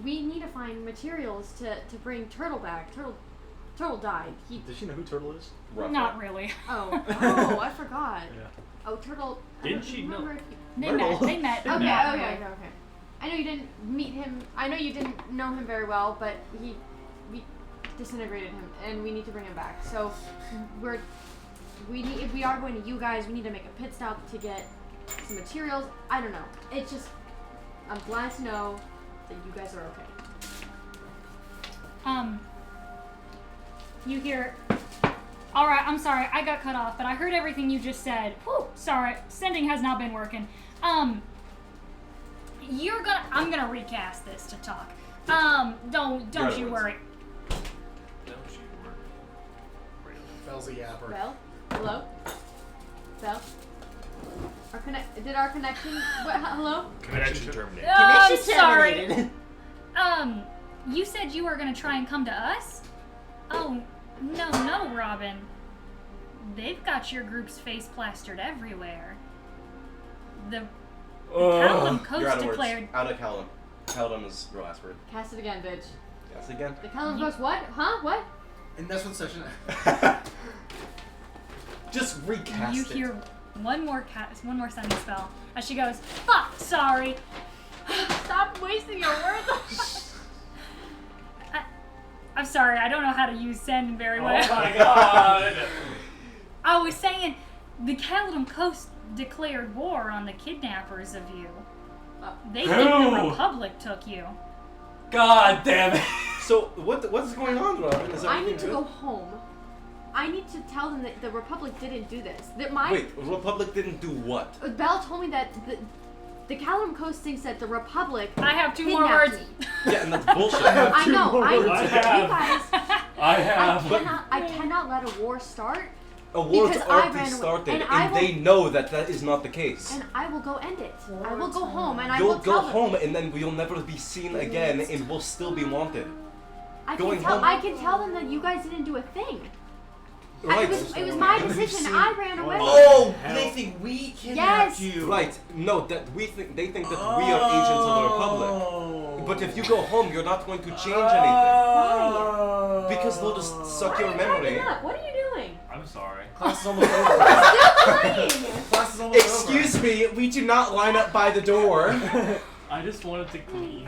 Speaker 2: We need to find materials to bring Turtle back. Turtle died.
Speaker 8: Does she know who Turtle is?
Speaker 9: Roughly.
Speaker 3: Not really.
Speaker 2: Oh, I forgot.
Speaker 8: Yeah.
Speaker 2: Oh, Turtle... I
Speaker 12: Didn't
Speaker 2: don't
Speaker 12: she know-
Speaker 2: remember if you-
Speaker 3: They met.
Speaker 2: Okay.
Speaker 3: Yeah.
Speaker 2: I know you didn't meet him. I know you didn't know him very well, but we disintegrated him, and we need to bring him back. So if we are going to you guys, we need to make a pit stop to get some materials. I don't know. It's just I'm glad to know that you guys are okay.
Speaker 3: You hear. All right, I'm sorry, I got cut off, but I heard everything you just said. Whew, sorry, sending has not been working. I'm gonna recast this to talk. Don't you worry.
Speaker 13: Belle's a yapper.
Speaker 2: Belle? Hello? Belle? Did our connection... hello?
Speaker 12: Connection terminated.
Speaker 3: I'm sorry. You said you were gonna try and come to us? Oh, no, Robin. They've got your group's face plastered everywhere. The Caladum
Speaker 9: You're
Speaker 3: Coast
Speaker 9: out of
Speaker 3: declared.
Speaker 9: words. Out of Caladum. Caladum is your last word.
Speaker 2: Cast it again, bitch.
Speaker 9: Yes, again.
Speaker 2: The Caladum Coast what? Huh? What?
Speaker 13: And that's what session.
Speaker 9: Just recast
Speaker 3: You
Speaker 9: it.
Speaker 3: hear one more sending spell as she goes, "Fuck, sorry."
Speaker 2: Stop wasting your words.
Speaker 3: I'm sorry, I don't know how to use send very well.
Speaker 12: Oh my god!
Speaker 3: I was saying, the Caladum Coast declared war on the kidnappers of you. They think the
Speaker 12: Who?
Speaker 3: Republic took you.
Speaker 12: God damn it!
Speaker 9: So what's going on, Robin? Is
Speaker 2: I
Speaker 9: everything
Speaker 2: need to
Speaker 9: good?
Speaker 2: go home. I need to tell them that the Republic didn't do this. That
Speaker 9: Wait, Republic didn't do what?
Speaker 2: Belle told me that the Caladum Coast thinks that the Republic.
Speaker 3: I have 2 more
Speaker 2: kidnapped
Speaker 3: words.
Speaker 2: me.
Speaker 9: Yeah, and that's bullshit.
Speaker 2: I know. I need to.
Speaker 12: I
Speaker 2: You
Speaker 12: have.
Speaker 2: guys.
Speaker 12: I have.
Speaker 2: I cannot let a war start.
Speaker 9: A war's
Speaker 2: Because I
Speaker 9: already
Speaker 2: ran away,
Speaker 9: started,
Speaker 2: and
Speaker 9: and,
Speaker 2: I will-
Speaker 9: they know that is not the case.
Speaker 2: And I will go end it. I will go home and I
Speaker 9: You'll
Speaker 2: will
Speaker 9: go
Speaker 2: tell them.
Speaker 9: home, and then you'll never be seen again, and we'll still be wanted. going home-
Speaker 2: I can tell them that you guys didn't do a thing.
Speaker 9: Right.
Speaker 2: It was my decision. I ran away.
Speaker 9: Oh, they think we
Speaker 2: kidnapped
Speaker 9: you. Right. No, they think that we are agents of the Republic. But if you go home, you're not going to change anything. Because they'll just suck your memory.
Speaker 2: What are you doing?
Speaker 1: I'm sorry.
Speaker 13: Class is almost over.
Speaker 2: Still playing.
Speaker 13: Class is almost over.
Speaker 9: Excuse me, we do not line up by the door.
Speaker 1: I just wanted to clean.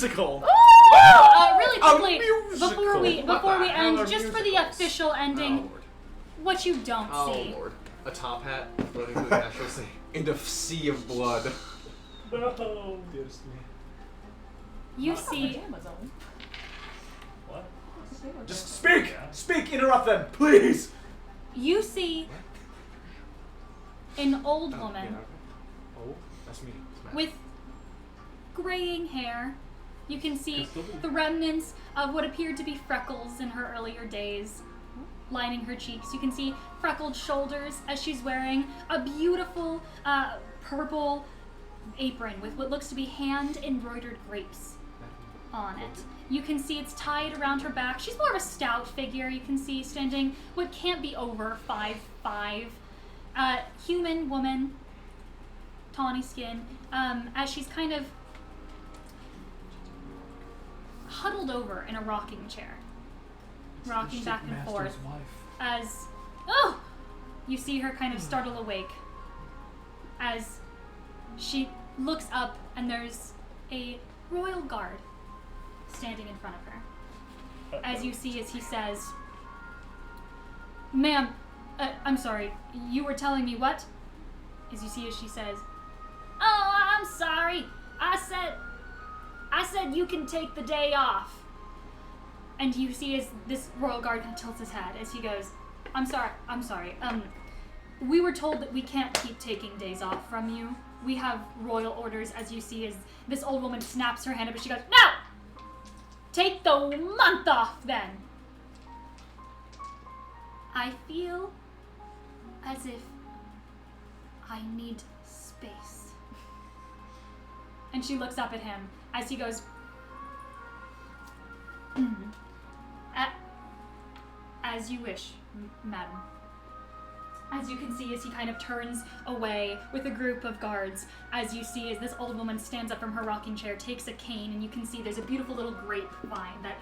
Speaker 8: musical.
Speaker 3: Really quickly, before we
Speaker 8: What the hell
Speaker 3: end,
Speaker 8: are
Speaker 3: just for the official ending, what you don't see.
Speaker 6: Lord. A top hat floating through the astral sea. In a sea of blood.
Speaker 1: No.
Speaker 8: Dearest me.
Speaker 3: You see.
Speaker 1: What?
Speaker 8: Just speak! Speak! Interrupt them, please!
Speaker 3: You see an old woman
Speaker 8: Oh, that's me.
Speaker 3: with graying hair. You can see the remnants of what appeared to be freckles in her earlier days lining her cheeks. You can see freckled shoulders as she's wearing a beautiful purple apron with what looks to be hand-embroidered grapes on it. You can see it's tied around her back. She's more of a stout figure. You can see standing what can't be over 5'5". Human woman, tawny skin, as she's kind of huddled over in a rocking chair, rocking back and forth as you see her kind of startle awake as she looks up and there's a royal guard standing in front of her. As you see, as he says, "Ma'am, I'm sorry, you were telling me what?" As you see, as she says, "Oh, I'm sorry. I said you can take the day off." And you see as this royal guard kind of tilts his head as he goes, I'm sorry. We were told that we can't keep taking days off from you. We have royal orders," as you see as this old woman snaps her hand up and she goes, "No! Take the month off then!" I feel as if I need space. And she looks up at him as he goes, "As you wish, madam." As you can see, as he kind of turns away with a group of guards, as you see as this old woman stands up from her rocking chair, takes a cane, and you can see there's a beautiful little grapevine that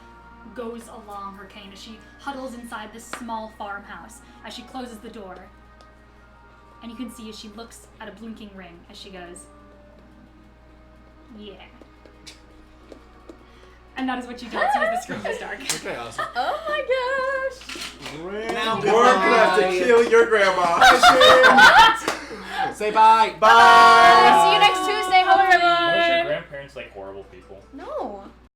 Speaker 3: goes along her cane as she huddles inside this small farmhouse, as she closes the door. And you can see as she looks at a blinking ring as she goes, "Yeah." And that is what you don't see as the screen goes dark.
Speaker 6: Okay, awesome.
Speaker 2: Oh my gosh!
Speaker 6: Now
Speaker 9: We're gonna have to kill your grandma.
Speaker 6: Say bye.
Speaker 2: Bye! See you next Tuesday. Bye,
Speaker 1: Weren't your
Speaker 2: everyone!
Speaker 1: grandparents like horrible people?
Speaker 2: No.